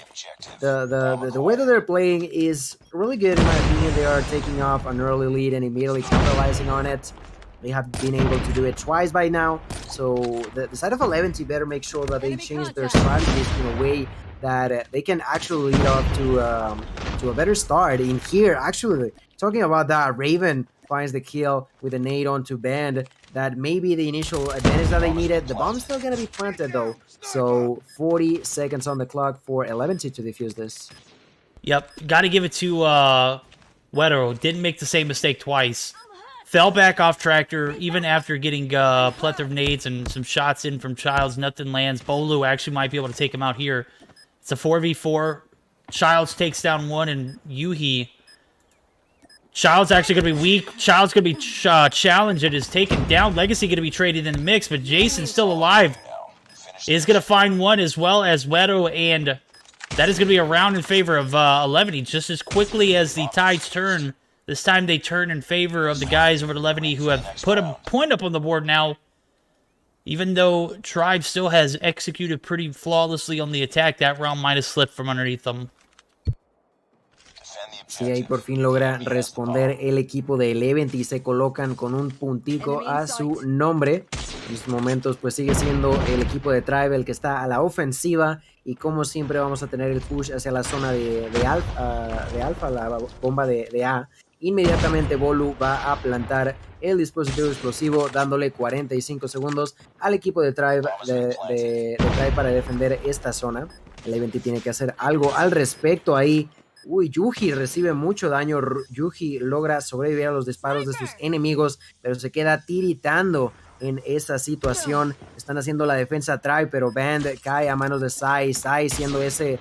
Speaker 5: The way that they're playing is really good in my opinion. They are taking off an early lead and immediately capitalizing on it. They have been able to do it twice by now, so the side of 11 better make sure that they change their strategies in a way that they can actually lead up to a better start in here. Actually, talking about that, Raven finds the kill with a nade onto Band. That may be the initial advantage that they needed. The bomb's still gonna be planted though, so 40 seconds on the clock for 11 to defuse this.
Speaker 1: Yep, got to give it to Wedo. Didn't make the same mistake twice. Fell back off Tractor, even after getting plethora of nades and some shots in from Childs. Nothing lands. Bolu actually might be able to take him out here. It's a 4v4. Childs takes down one, and Yuhi. Child's actually going to be weak. Child's going to be challenged and is taken down. Legacy going to be traded in the mix, but Jason's still alive. Is going to find one as well as Wedo, and that is going to be a round in favor of 11. Just as quickly as the tides turn, this time they turn in favor of the guys over at 11 who have put a point up on the board now. Even though Tribe still has executed pretty flawlessly on the attack, that round might have slipped from underneath them.
Speaker 5: Sí, ahí por fin logra responder el equipo de Eleven y se colocan con un puntico a su nombre. En estos momentos pues sigue siendo el equipo de Tribe el que está a la ofensiva y como siempre vamos a tener el push hacia la zona de Alfa, la bomba de A. Inmediatamente Bolu va a plantar el dispositivo explosivo dándole 45 segundos al equipo de Tribe, de Tribe para defender esta zona. Eleven tiene que hacer algo al respecto ahí. Uy, Yuji recibe mucho daño. Yuji logra sobrevivir a los disparos de sus enemigos, pero se queda tiritando en esa situación. Están haciendo la defensa Tribe, pero Band cae a manos de Sai. Sai siendo ese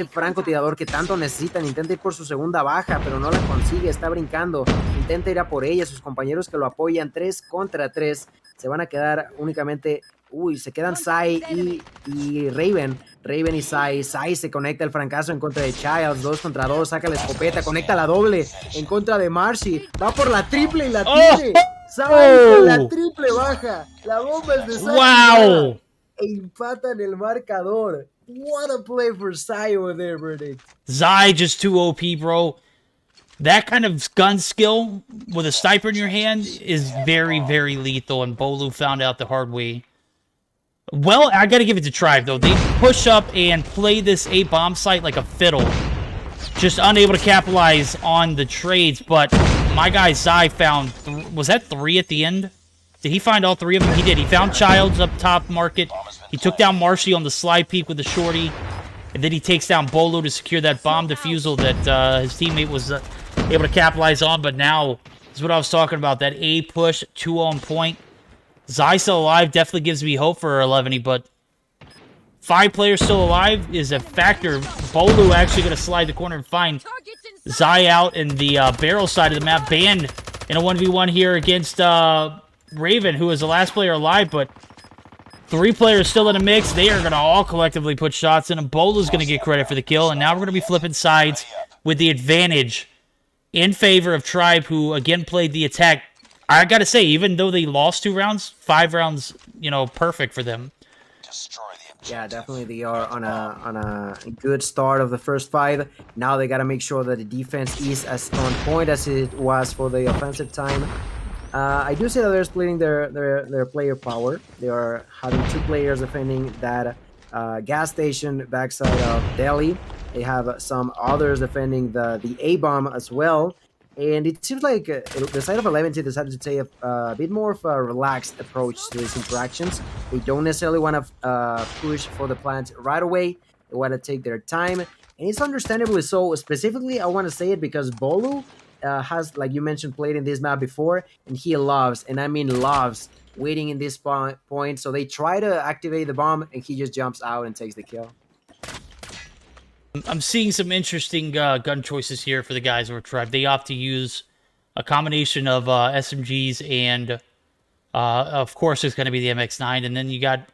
Speaker 5: francotirador que tanto necesitan. Intenta ir por su segunda baja, pero no la consigue. Está brincando. Intenta ir a por ella. Sus compañeros que lo apoyan 3 contra 3. Se van a quedar únicamente... Uy, se quedan Sai y Raven. Raven y Sai. Sai se conecta el francazo en contra de Childs. 2 contra 2. Saca la escopeta. Conecta la doble en contra de Marcy. Va por la triple y la tiene. Sai con la triple baja. La bomba es de Sai.
Speaker 1: ¡Wow!
Speaker 5: E empatan el marcador. What a play for Sai over there, Verdict.
Speaker 1: Zai just too OP, bro. That kind of gun skill with a sniper in your hand is very, very lethal, and Bolu found out the hard way. Well, I gotta give it to Tribe, though. They push up and play this A bomb site like a fiddle. Just unable to capitalize on the trades, but my guy Zai found... Was that 3 at the end? Did he find all 3 of them? He did. He found Childs up top market. He took down Marshy on the slide peek with the shorty. And then he takes down Bolu to secure that bomb defusal that his teammate was able to capitalize on. But now is what I was talking about. That A push, 2 on point. Zai still alive definitely gives me hope for 11, but 5 players still alive is a factor. Bolu actually going to slide the corner and find Zai out in the barrel side of the map. Banned in a 1v1 here against Raven, who is the last player alive, but 3 players still in the mix. They are going to all collectively put shots in, and Bolu's going to get credit for the kill. And now we're going to be flipping sides with the advantage in favor of Tribe, who again played the attack. I got to say, even though they lost 2 rounds, 5 rounds, you know, perfect for them.
Speaker 5: Yeah, definitely they are on a good start of the first 5. Now they got to make sure that the defense is as on point as it was for the offensive time. I do see that they're splitting their player power. They are having 2 players defending that gas station backside of Delhi. They have some others defending the A-bomb as well. And it seems like the side of 11 decided to take a bit more of a relaxed approach to these interactions. They don't necessarily want to push for the plant right away. They want to take their time. And it's understandably so. Specifically, I want to say it because Bolu has, like you mentioned, played in this map before. And he loves, and I mean loves, waiting in this point. So they try to activate the bomb, and he just jumps out and takes the kill.
Speaker 1: I'm seeing some interesting gun choices here for the guys who are Tribe. They opt to use a combination of SMGs and, of course, it's going to be the MX-9. And then you got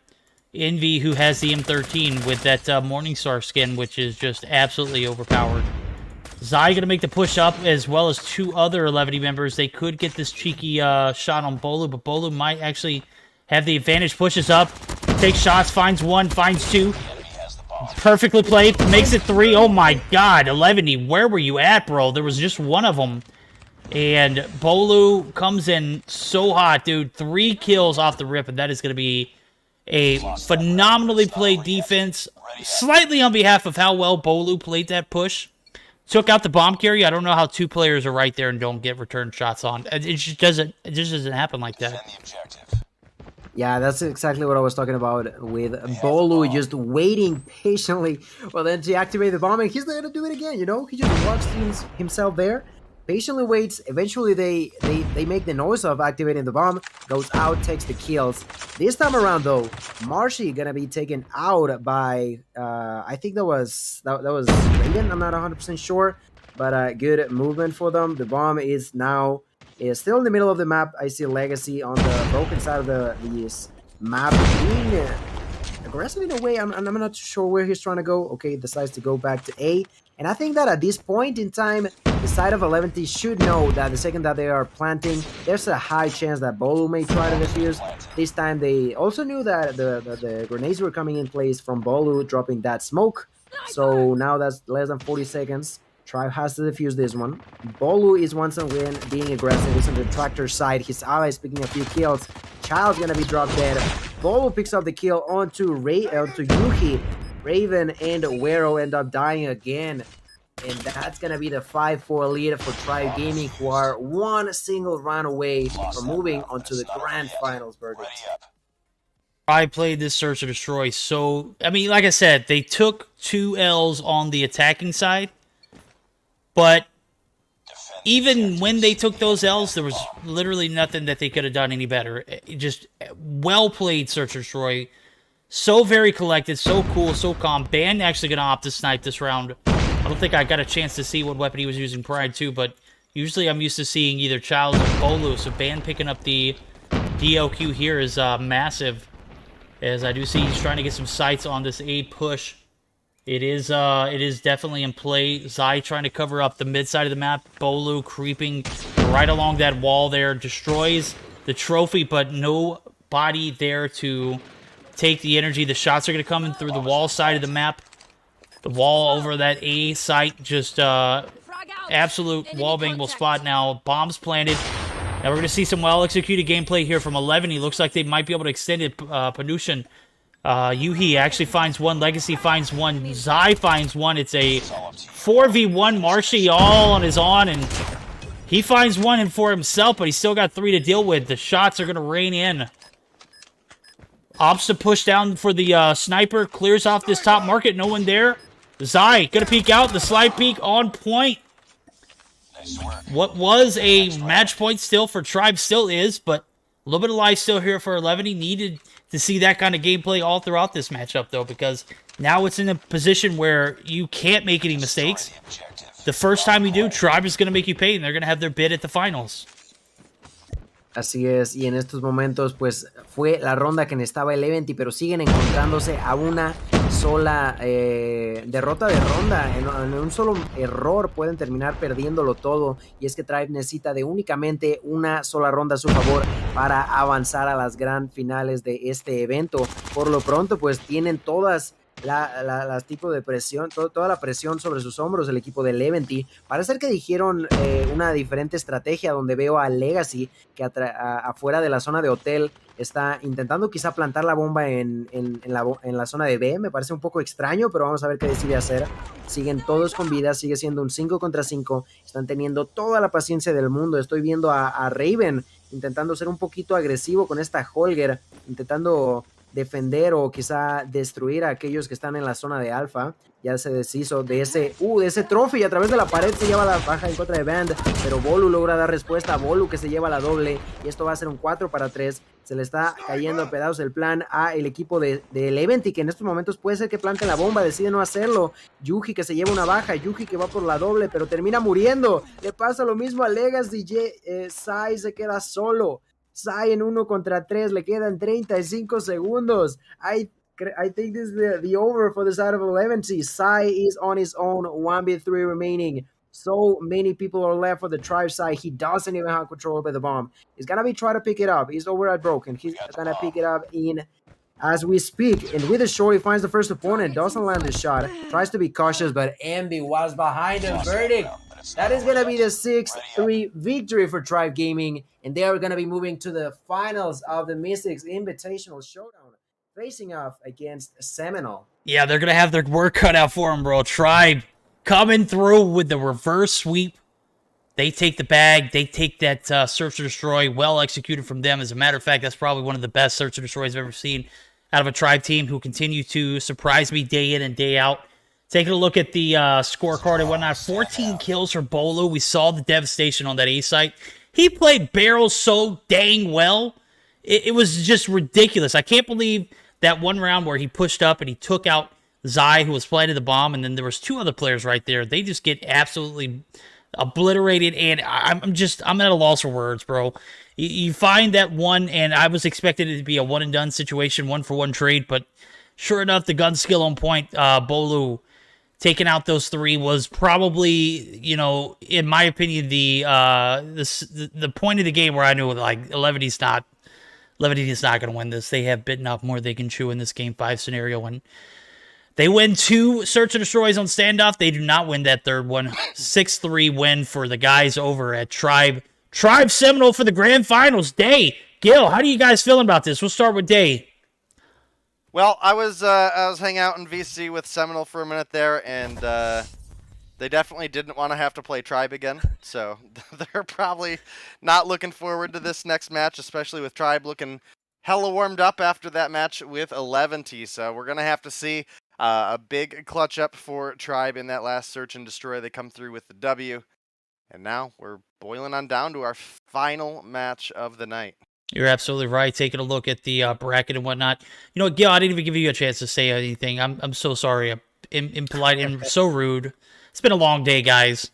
Speaker 1: Envy, who has the M13 with that Morningstar skin, which is just absolutely overpowered. Zai going to make the push up, as well as 2 other 11 members. They could get this cheeky shot on Bolu, but Bolu might actually have the advantage. Pushes up, takes shots, finds 1, finds 2. Perfectly played, makes it 3. Oh my god, 11, where were you at, bro? There was just 1 of them. And Bolu comes in so hot, dude. 3 kills off the rip, and that is going to be a phenomenally played defense. Slightly on behalf of how well Bolu played that push. Took out the bomb carrier. I don't know how 2 players are right there and don't get return shots on. It just doesn't happen like that.
Speaker 5: Yeah, that's exactly what I was talking about with Bolu just waiting patiently for them to activate the bomb, and he's not going to do it again, you know? He just watched himself there, patiently waits. Eventually, they make the noise of activating the bomb, goes out, takes the kills. This time around, though, Marshy going to be taken out by, I think that was Raiden, I'm not 100% sure, but good movement for them. The bomb is now... still in the middle of the map. I see Legacy on the broken side of this map being aggressive in a way. I'm not sure where he's trying to go. Okay, decides to go back to A. And I think that at this point in time, the side of 11 should know that the second that they are planting, there's a high chance that Bolu may try to defuse. This time they also knew that the grenades were coming in place from Bolu dropping that smoke. So now that's less than 40 seconds. Tribe has to defuse this one. Bolu is once again being aggressive. He's on the tractor side. His ally is picking a few kills. Child's gonna be dropped dead. Bolu picks up the kill onto Yuhi. Raven and Wero end up dying again. And that's gonna be the 5-4 lead for Tribe Gaming, who are 1 single round away from moving on to the grand finals verdict.
Speaker 1: I played this Search and Destroy, so, I mean, like I said, they took 2 L's on the attacking side. But even when they took those L's, there was literally nothing that they could have done any better. Just well-played Search and Destroy. So very collected, so cool, so calm. Ban actually going to opt to snipe this round. I don't think I got a chance to see what weapon he was using prior to, but usually I'm used to seeing either Child or Bolu, so Ban picking up the DLQ here is massive. As I do see he's trying to get some sights on this A push. It is definitely in play. Zai trying to cover up the mid side of the map. Bolu creeping right along that wall there. Destroys the trophy, but nobody there to take the energy. The shots are going to come in through the wall side of the map. The wall over that A site. Just absolute wallbangable spot now. Bombs planted. Now we're going to see some well-executed gameplay here from 11. He looks like they might be able to extend it. Panushin. Yuhi actually finds 1. Legacy finds 1. Zai finds 1. It's a 4v1. Marshy all on his own, and he finds 1 and for himself, but he's still got 3 to deal with. The shots are going to rain in. Opts to push down for the sniper. Clears off this top market. No one there. Zai going to peek out. The slide peek on point. what was a match point still for Tribe still is, but a little bit of life still here for 11. He needed to see that kind of gameplay all throughout this matchup, though, because now it's in a position where you can't make any mistakes. The first time you do, Tribe is going to make you pay, and they're going to have their bid at the finals.
Speaker 5: Así es, y en estos momentos pues fue la ronda que necesitaba el Eventy, pero siguen encontrándose a una sola derrota de ronda. En un solo error pueden terminar perdiéndolo todo, y es que Tribe necesita de únicamente una sola ronda a su favor para avanzar a las gran finales de este evento. Por lo pronto pues tienen todas las tipos de presión, toda la presión sobre sus hombros el equipo de Leventy. Parece ser que dijeron una diferente estrategia, donde veo a Legacy que afuera de la zona de hotel está intentando quizá plantar la bomba en la zona de B. Me parece un poco extraño, pero vamos a ver qué decide hacer. Siguen todos con vida, sigue siendo un 5 contra 5. Están teniendo toda la paciencia del mundo. Estoy viendo a Raven intentando ser un poquito agresivo con esta Holger, intentando defender o quizá destruir a aquellos que están en la zona de alfa. Ya se deshizo de ese trophy, y a través de la pared se lleva la baja en contra de Band, pero Bolu logra dar respuesta. Bolu que se lleva la doble, y esto va a ser un 4 para 3. Se le está cayendo a pedazos el plan a el equipo de Leventy, que en estos momentos puede ser que plante la bomba, decide no hacerlo. Yuji que se lleva una baja, Yuji que va por la doble, pero termina muriendo. Le pasa lo mismo a Legacy. Sai se queda solo. Sai en 1 contra 3, le quedan 35 segundos. I think this is the over for the side of Leventy. Sai is on his own, 1v3 remaining. So many people are left for the Tribe side. He doesn't even have control over the bomb. He's gonna be trying to pick it up. He's over at Broken. He's gonna pick it up in as we speak. And with a short, he finds the first opponent. Doesn't land the shot. Tries to be cautious, but Envy was behind him. Verdict. That is going to be the 6-3 victory for Tribe Gaming. And they are going to be moving to the finals of the Meseeks Invitational Showdown, facing off against Seminole.
Speaker 1: Yeah, they're going to have their work cut out for them, bro. Tribe coming through with the reverse sweep. They take the bag. They take that search and destroy. Well executed from them. As a matter of fact, that's probably one of the best search and destroys I've ever seen out of a Tribe team, who continue to surprise me day in and day out. Taking a look at the scorecard and whatnot, 14 kills for Bolo. We saw the devastation on that A site. He played barrels so dang well. It was just ridiculous. I can't believe that one round where he pushed up and he took out Zai, who was planting the bomb, and then there was 2 other players right there. They just get absolutely obliterated, and I'm at a loss for words, bro. You find that one, and I was expecting it to be a one-and-done situation, 1-for-1 trade, but sure enough, the gun skill on point, Bolu taking out those 3 was probably, you know, in my opinion, the point of the game where I knew, like, Levity's not going to win this. They have bitten off more than they can chew in this Game 5 scenario, and they win 2 search and destroys on standoff. They do not win that third one. 6-3 win for the guys over at Tribe. Tribe Seminole for the grand finals. Day, Gil, how do you guys feeling about this? We'll start with Day.
Speaker 2: Well, I was hanging out in VC with Seminole for a minute there, and they definitely didn't want to have to play Tribe again. So they're probably not looking forward to this next match, especially with Tribe looking hella warmed up after that match with 11T. So we're gonna have to see a big clutch up for Tribe in that last search and destroy. They come through with the W, and now we're boiling on down to our final match of the night.
Speaker 1: You're absolutely right. Taking a look at the bracket and whatnot. You know, Gil, I didn't even give you a chance to say anything. I'm so sorry. I'm impolite and so rude. It's been a long day, guys.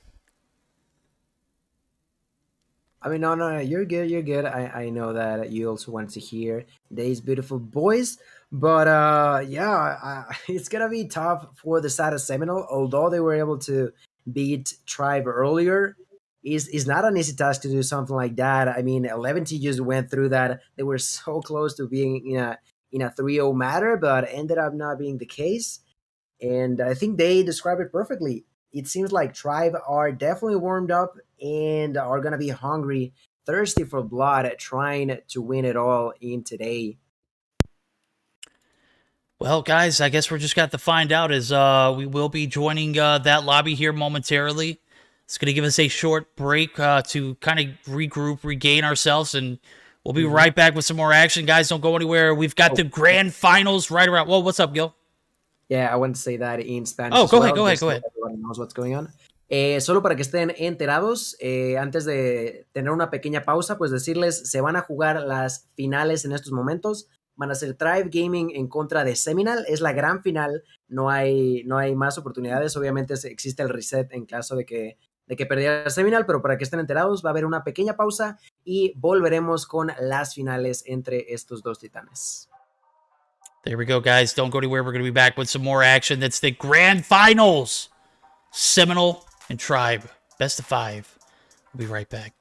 Speaker 5: I mean, no, you're good, you're good. I know that you also want to hear Day's beautiful voice, but yeah, it's gonna be tough for the side of Seminole, although they were able to beat Tribe earlier. Is not an easy task to do something like that. I mean, 11T just went through that. They were so close to being in a 3-0 matter, but ended up not being the case. And I think they describe it perfectly. It seems like Tribe are definitely warmed up and are going to be hungry, thirsty for blood, trying to win it all in today.
Speaker 1: Well, guys, I guess we're just got to find out as we will be joining that lobby here momentarily. It's going to give us a short break to kind of regroup, regain ourselves, and we'll be right back with some more action. Guys, don't go anywhere. We've got the grand finals right around. Whoa, what's up, Gil?
Speaker 5: Yeah, I want to say that in Spanish.
Speaker 1: Oh, go ahead.
Speaker 5: Everyone knows what's going on. Solo para que estén enterados, antes de tener una pequeña pausa, pues decirles, se van a jugar las finales en estos momentos. Van a ser Thrive Gaming en contra de Seminal. Es la gran final. No hay más oportunidades. Obviamente existe el reset en caso de que perdiera Seminal, pero para que estén enterados va a haber una pequeña pausa y volveremos con las finales entre estos dos titanes.
Speaker 1: There we go, guys. Don't go anywhere. We're going to be back with some more action. That's the grand finals. Seminal and Tribe. Best of 5. We'll be right back.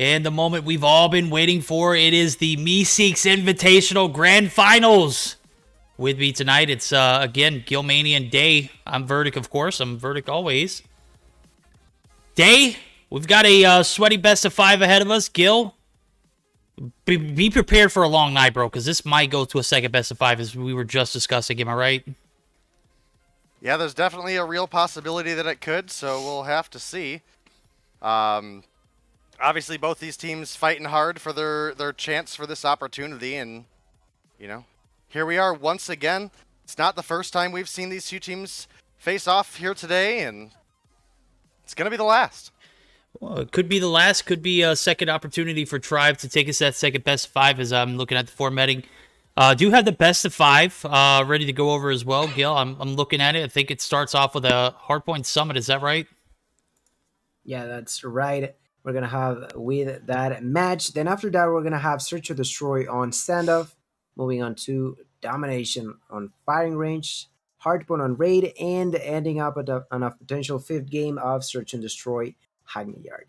Speaker 1: And the moment we've all been waiting for, it is the Meseeks Invitational Grand Finals. With me tonight, it's, again, Gilmania and Day. I'm Verdict, of course. I'm Verdict always. Day, we've got a sweaty best of 5 ahead of us. Gil, be prepared for a long night, bro, because this might go to a second best of 5, as we were just discussing. Am I right?
Speaker 2: Yeah, there's definitely a real possibility that it could, so we'll have to see. Obviously, both these teams fighting hard for their chance for this opportunity, and, you know, here we are once again. It's not the first time we've seen these two teams face off here today, and it's going to be the last.
Speaker 1: Well, it could be the last. Could be a second opportunity for Tribe to take us that second best of 5 as I'm looking at the formatting. Do have the best of 5 ready to go over as well, Gil. I'm looking at it. I think it starts off with a Hardpoint Summit. Is that right?
Speaker 5: Yeah, that's right. We're going to have with that match. Then after that, we're going to have Search or Destroy on standoff. Moving on to Domination on Firing Range. Hardpoint on Raid. And ending up on a potential 5th game of Search and Destroy Hackney Yard.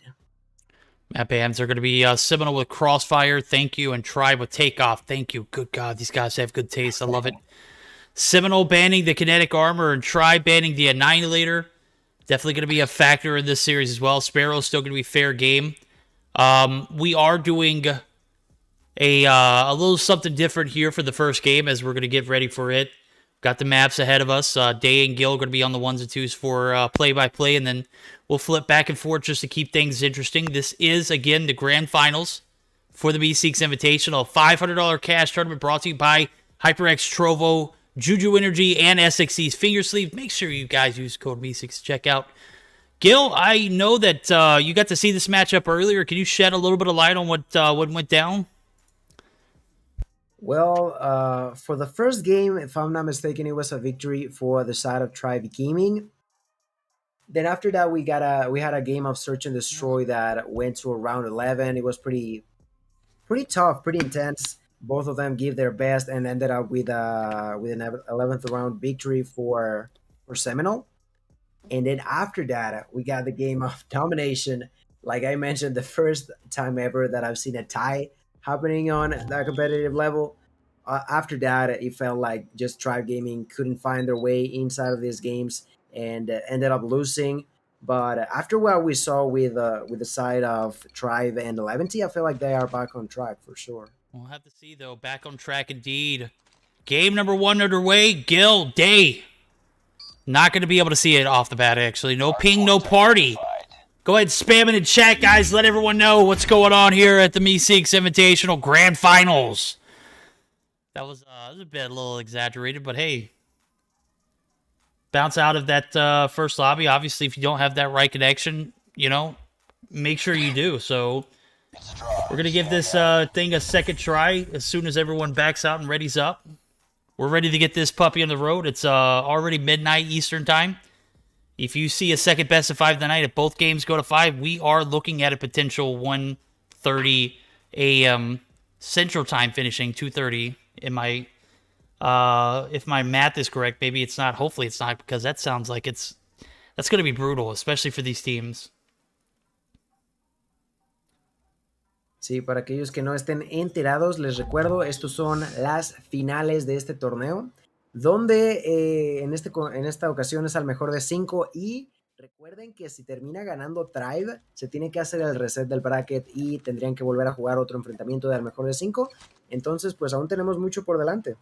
Speaker 1: Map AMs are going to be Seminole with Crossfire. Thank you. And Tribe with Takeoff. Thank you. Good God, these guys have good taste. I love it. Seminole banning the Kinetic Armor and Tribe banning the Annihilator. Definitely going to be a factor in this series as well. Sparrow's still going to be fair game. We are doing a little something different here for the first game as we're going to get ready for it. Got the maps ahead of us. Day and Gil are going to be on the 1s and 2s for play-by-play, and then we'll flip back and forth just to keep things interesting. This is, again, the grand finals for the Meseeks Invitational. $500 cash tournament brought to you by HyperX, Trovo, JuJu Energy, and SXC's Finger Sleeve. Make sure you guys use code Meseeks to check out. Gil, I know that you got to see this matchup earlier. Can you shed a little bit of light on what went down?
Speaker 5: Well, for the first game, if I'm not mistaken, it was a victory for the side of Tribe Gaming. Then after that, we had a game of Search and Destroy that went to round 11. It was pretty tough, pretty intense. Both of them gave their best and ended up with an 11th round victory for Seminole. And then after that, we got the game of Domination. Like I mentioned, the first time ever that I've seen a tie happening on that competitive level. After that, it felt like just Tribe Gaming couldn't find their way inside of these games and ended up losing. But after what we saw with the side of Tribe and 11T, I feel like they are back on track for sure.
Speaker 1: We'll have to see, though. Back on track indeed. Game number 1 underway. Gil, Day. Not going to be able to see it off the bat, actually. No ping, no party. Go ahead, spam it in chat, guys. Let everyone know what's going on here at the Meseeks Invitational Grand Finals. That was a little exaggerated, but hey. Bounce out of that first lobby. Obviously, if you don't have that right connection, you know, make sure you do. So we're going to give this thing a second try as soon as everyone backs out and readies up. We're ready to get this puppy on the road. It's already midnight Eastern time. If you see a second best of 5 tonight, if both games go to 5, we are looking at a potential 1:30 a.m. Central Time finishing, 2:30 in my... if my math is correct, maybe it's not. Hopefully it's not, because that sounds like that's going to be brutal, especially for these teams.
Speaker 5: Sí, para aquellos que no estén enterados, les recuerdo, estos son las finales de este torneo, donde en esta ocasión es al mejor de 5 y recuerden que si termina ganando Tribe, se tiene que hacer el reset del bracket y tendrían que volver a jugar otro enfrentamiento de al mejor de 5. Entonces, pues aún tenemos mucho por delante.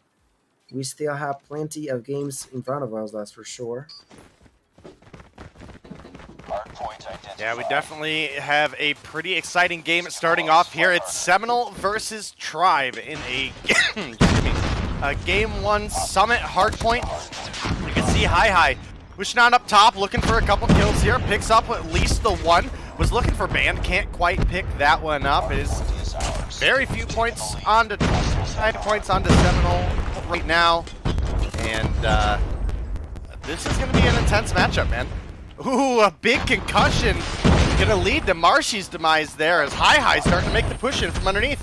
Speaker 5: We still have plenty of games in front of us, that's for sure.
Speaker 2: Yeah, we definitely have a pretty exciting game starting off here. It's Seminole versus Tribe in a Game 1 Summit Hardpoint. You can see Hi pushing on up top, looking for a couple kills here. Picks up at least the one. Was looking for Band, can't quite pick that one up. It is very few points onto Seminole right now. And this is going to be an intense matchup, man. Ooh, a big concussion. Gonna lead to Marshy's demise there as Hi starting to make the push in from underneath.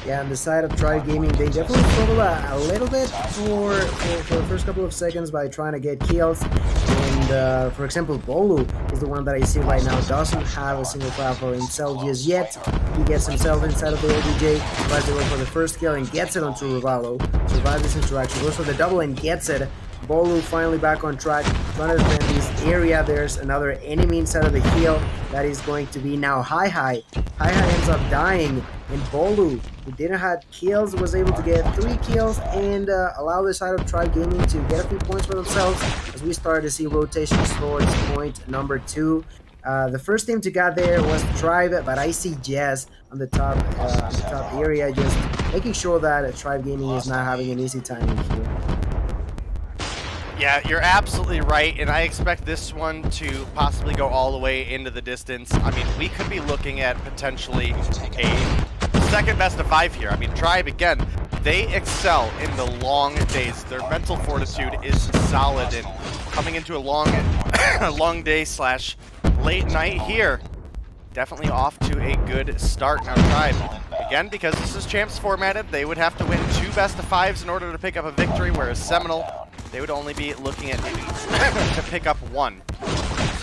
Speaker 5: Yeah, on the side of Tribe Gaming, they definitely struggled a little bit for the first couple of seconds by trying to get kills. And for example, Bolu is the one that I see right now, doesn't have a single file for himself just yet. He gets himself inside of the OBJ, tries to go for the first kill and gets it onto Rivalo. Survives this interaction, goes for the double and gets it. Bolu finally back on track, trying to defend this area. There's another enemy inside of the hill. That is going to be now Hi. Hi ends up dying, and Bolu, who didn't have kills, was able to get 3 kills and allow the side of Tribe Gaming to get a few points for themselves as we started to see rotations towards point number 2. The first team to get there was Tribe, but I see Jazz on the top area, just making sure that Tribe Gaming is not having an easy time in here.
Speaker 2: Yeah, you're absolutely right, and I expect this one to possibly go all the way into the distance. I mean, we could be looking at potentially a second best of 5 here. I mean, Tribe, again, they excel in the long days. Their mental fortitude is solid, and coming into a long day / late night here, definitely off to a good start. Now, Tribe, again, because this is champs formatted, they would have to win 2 best of 5s in order to pick up a victory, whereas Seminole, they would only be looking at maybe to pick up 1.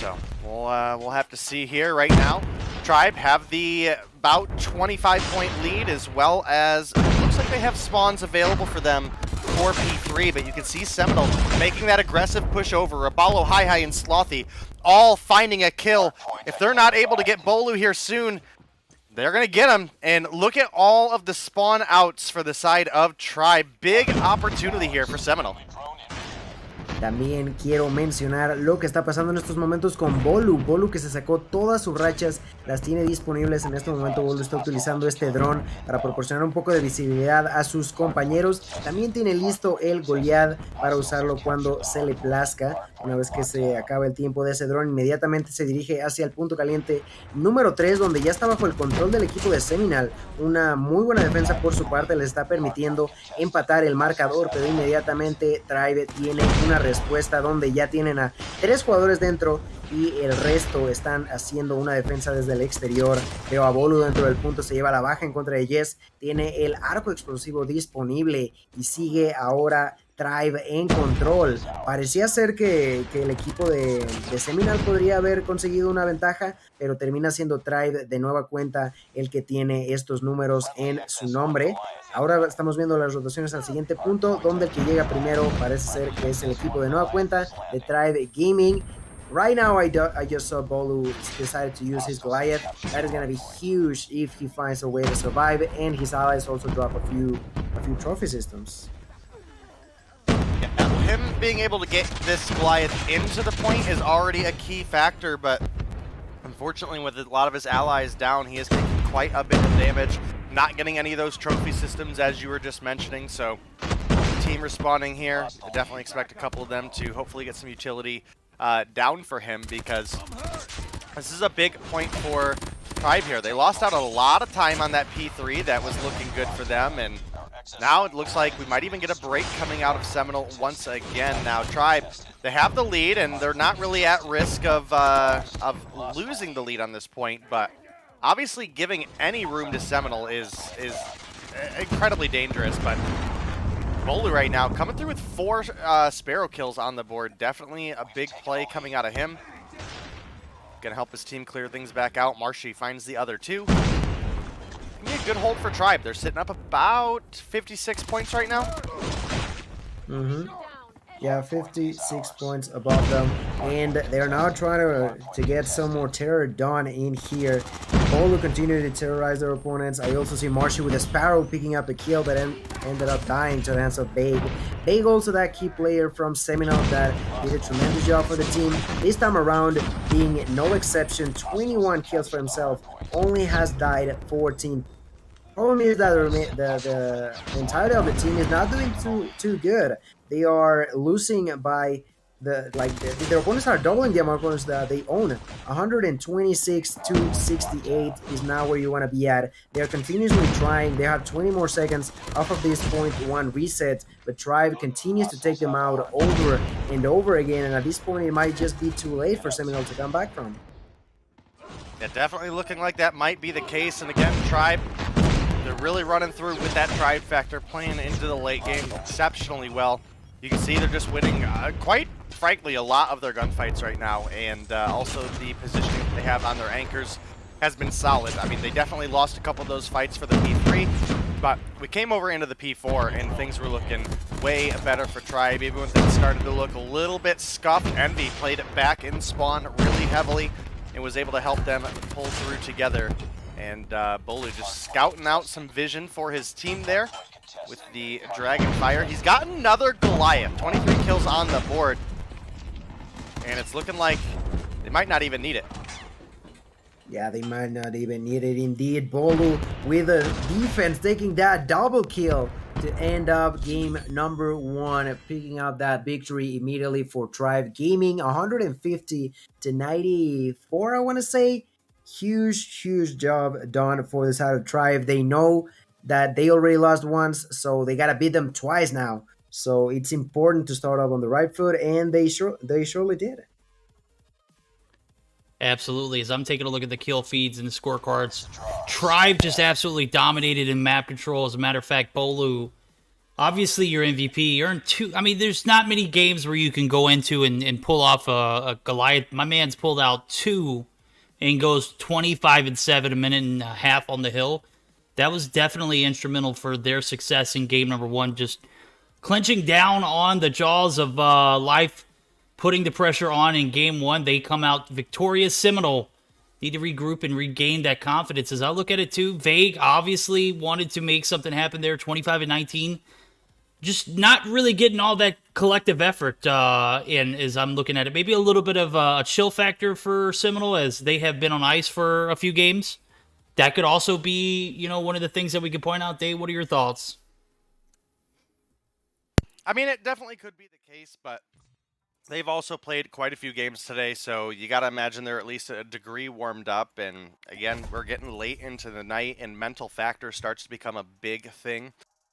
Speaker 2: So we'll have to see here right now. Tribe have the about 25-point lead, as well as it looks like they have spawns available for them for P3, but you can see Seminole making that aggressive push over. Rabalo, Hi, and Slothy all finding a kill. If they're not able to get Bolu here soon, they're going to get him. And look at all of the spawn outs for the side of Tribe. Big opportunity here for Seminole.
Speaker 5: También quiero mencionar lo que está pasando en estos momentos con Bolu. Bolu, que se sacó todas sus rachas, las tiene disponibles en este momento. Bolu está utilizando este dron para proporcionar un poco de visibilidad a sus compañeros. También tiene listo el Goliath para usarlo cuando se le plazca. Una vez que se acaba el tiempo de ese dron, inmediatamente se dirige hacia el punto caliente número 3, donde ya está bajo el control del equipo de Seminal. Una muy buena defensa por su parte les está permitiendo empatar el marcador, pero inmediatamente Tribe tiene una respuesta donde ya tienen a 3 jugadores dentro y el resto están haciendo una defensa desde el exterior. Veo a Bolu dentro del punto, se lleva la baja en contra de Jess, tiene el arco explosivo disponible y sigue ahora Tribe en control. Parecía ser que el equipo de Seminal podría haber conseguido una ventaja, pero termina siendo Tribe de nueva cuenta el que tiene estos números en su nombre. Ahora estamos viendo las rotaciones al siguiente punto, donde el que llega primero parece ser que es el equipo de nueva cuenta de Tribe Gaming. Right now, I just saw Bolu decided to use his Goliath. That is going to be huge if he finds a way to survive, and his allies also drop a few trophy systems.
Speaker 2: Yeah, him being able to get this Goliath into the point is already a key factor, but unfortunately with a lot of his allies down, he is taking quite a bit of damage, not getting any of those trophy systems as you were just mentioning. So team responding here, I definitely expect a couple of them to hopefully get some utility down for him, because this is a big point for Tribe here. They lost out a lot of time on that P3 that was looking good for them, and now it looks like we might even get a break coming out of Seminole once again. Now Tribe, they have the lead, and they're not really at risk of losing the lead on this point, but obviously giving any room to Seminole is incredibly dangerous. But Bolu right now coming through with 4 Sparrow kills on the board. Definitely a big play coming out of him. Gonna help his team clear things back out. Marshy finds the other 2. Be a good hold for Tribe. They're sitting up about 56 points right now.
Speaker 5: Yeah, 56 points above them, and they're now trying to get some more terror done in here. Bolu continue to terrorize their opponents. I also see Marshy with a Sparrow picking up a kill that ended up dying to the hands of Babe. Babe also that key player from Seminole that did a tremendous job for the team. This time around, being no exception, 21 kills for himself, only has died 14. Problem is that the entirety of the team is not doing too good. They are losing by their opponents are doubling the amount of points that they own. 126 to 68 is now where you want to be at. They are continuously trying. They have 20 more seconds off of this .1 reset, but Tribe continues to take them out over and over again, and at this point it might just be too late for Seminole to come back from.
Speaker 2: Yeah, definitely looking like that might be the case. And again, Tribe They're really running through with that Tribe factor, playing into the late game exceptionally well. You can see they're just winning, quite frankly, a lot of their gunfights right now, and also the positioning that they have on their anchors has been solid. I mean, they definitely lost a couple of those fights for the P3, but we came over into the P4 and things were looking way better for Tribe. Even when things started to look a little bit scuffed, Envy played it back in spawn really heavily and was able to help them pull through together. And Bolu just scouting out some vision for his team there with the Dragon Fire. He's got another Goliath, 23 kills on the board, and it's looking like they might not even need it.
Speaker 5: Yeah, they might not even need it indeed. Bolu with a defense taking that double kill to end up game number 1, picking up that victory immediately for Tribe Gaming, 150 to 94, I want to say. Huge job done for the side of Tribe. They know that they already lost once, so they gotta beat them twice now. So it's important to start off on the right foot, and they surely did.
Speaker 1: Absolutely. As I'm taking a look at the kill feeds and the scorecards, Tribe just absolutely dominated in map control. As a matter of fact, Bolu, obviously your MVP, earned 2. I mean, there's not many games where you can go into and pull off a Goliath. My man's pulled out 2 and goes 25-7, a minute and a half on the hill. That was definitely instrumental for their success in game number 1, just clenching down on the jaws of life, putting the pressure on in game 1. They come out victorious. Seminole need to regroup and regain that confidence. As I look at it too, Vague obviously wanted to make something happen there, 25-19. Just not really getting all that collective effort in as I'm looking at it. Maybe a little bit of a chill factor for Seminole as they have been on ice for a few games. That could also be, you know, one of the things that we could point out. Dave, what are your thoughts?
Speaker 2: I mean, it definitely could be the case, but they've also played quite a few games today, so you got to imagine they're at least a degree warmed up. And again, we're getting late into the night, and mental factor starts to become a big thing.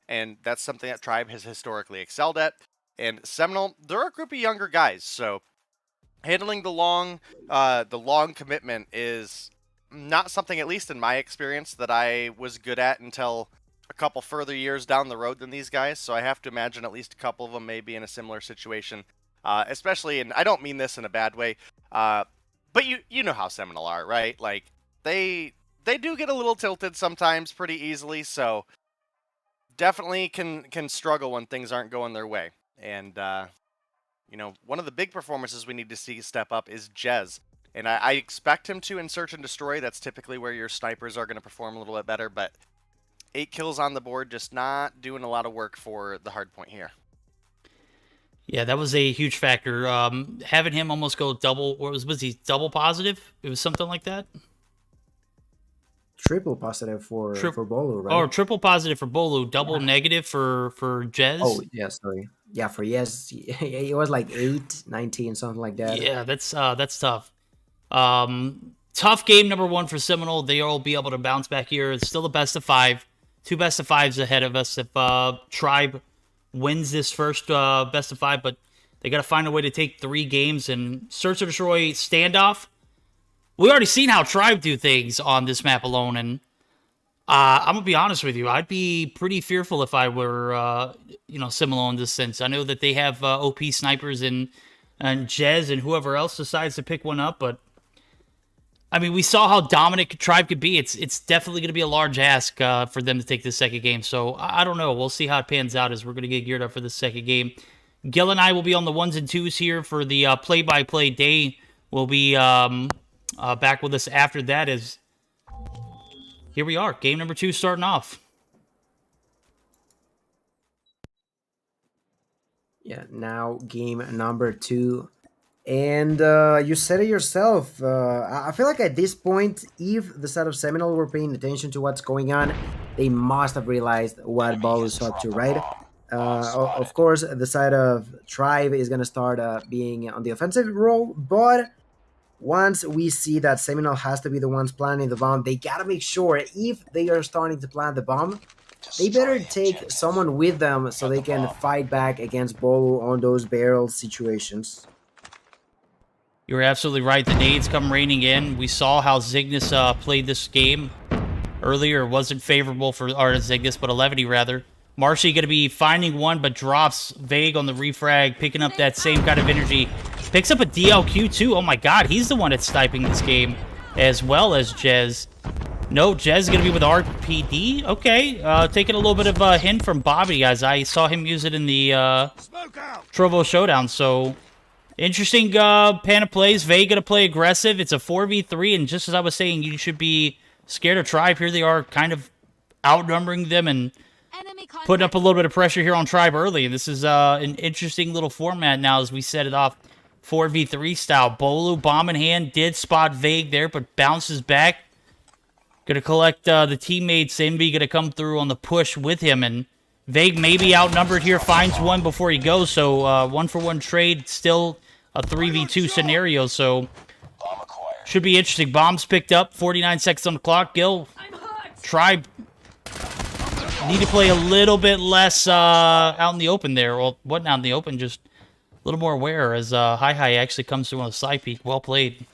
Speaker 2: And that's something that Tribe has historically excelled at. And Seminole, they're a group of younger guys, so handling the long commitment is not something, at least in my experience, that I was good at until a couple further years down the road than these guys. So I have to imagine at least a couple of them may be in a similar situation. Especially, and I don't mean this in a bad way, but you know how Seminole are, right? Like, they do get a little tilted sometimes pretty easily, so definitely can struggle when things aren't going their way. And, you know, one of the big performances we need to see step up is Jez. And I expect him to in Search and Destroy. That's typically where your snipers are going to perform a little bit better, but 8 kills on the board, just not doing a lot of work for the hard point here.
Speaker 1: Yeah, that was a huge factor. Having him almost go double, or was he double positive? It was something like that.
Speaker 5: Triple positive for Bolu, right?
Speaker 1: Oh, triple positive for Bolu, double negative for Jez.
Speaker 5: Oh, yeah, sorry. Yeah, for Yes, it was like 8, 19, something like that.
Speaker 1: Yeah, that's tough. Tough game number 1 for Seminole. They will be able to bounce back here. It's still the best of 5. 2 best of 5s ahead of us if Tribe wins this first best of 5, but they got to find a way to take 3 games. And Search and Destroy standoff, we already seen how Tribe do things on this map alone, and I'm gonna be honest with you, I'd be pretty fearful if I were Seminole in this sense. I know that they have OP snipers and Jez and whoever else decides to pick one up, but I mean, we saw how dominant Tribe could be. It's definitely going to be a large ask for them to take this second game. So I don't know. We'll see how it pans out as we're going to get geared up for the second game. Gil and I will be on the 1s and 2s here for the play-by-play day. We'll be back with us after that. As here we are, game number 2 starting off.
Speaker 5: Yeah, now game number 2. And you said it yourself. I feel like at this point, if the side of Seminole were paying attention to what's going on, they must have realized what Ball is up to, right? Of course, the side of Tribe is going to start being on the offensive role, but once we see that Seminole has to be the ones planting the bomb, they got to make sure if they are starting to plant the bomb, they better take someone with them so they can fight back against Bolu on those barrel situations.
Speaker 1: You're absolutely right. The nades come raining in. We saw how Zygnus played this game earlier wasn't favorable for Arzigus, but 11 rather. Marshy going to be finding one, but drops Vague on the refrag, picking up that same kind of energy. Picks up a DLQ too. Oh my god, he's the one that's sniping this game, as well as Jez. No, Jez is going to be with RPD. Okay, taking a little bit of a hint from Bobby, guys. I saw him use it in the Trovo Showdown, so interesting pan of plays. Vague going to play aggressive. It's a 4v3, and just as I was saying, you should be scared of Tribe. Here they are kind of outnumbering them and putting up a little bit of pressure here on Tribe early. And this is an interesting little format now as we set it off 4v3 style. Bolu, bomb in hand, did spot Vague there, but bounces back. Going to collect the teammates. Envy going to come through on the push with him. And Vague maybe outnumbered here. Finds one before he goes. So 1-for-1 trade. Still a 3v2 scenario. So should be interesting. Bombs picked up. 49 seconds on the clock. Gil. Tribe. Need to play a little bit less out in the open there. Well, what out in the open? Just a little more aware as Hi actually comes through on the side peek. Well played.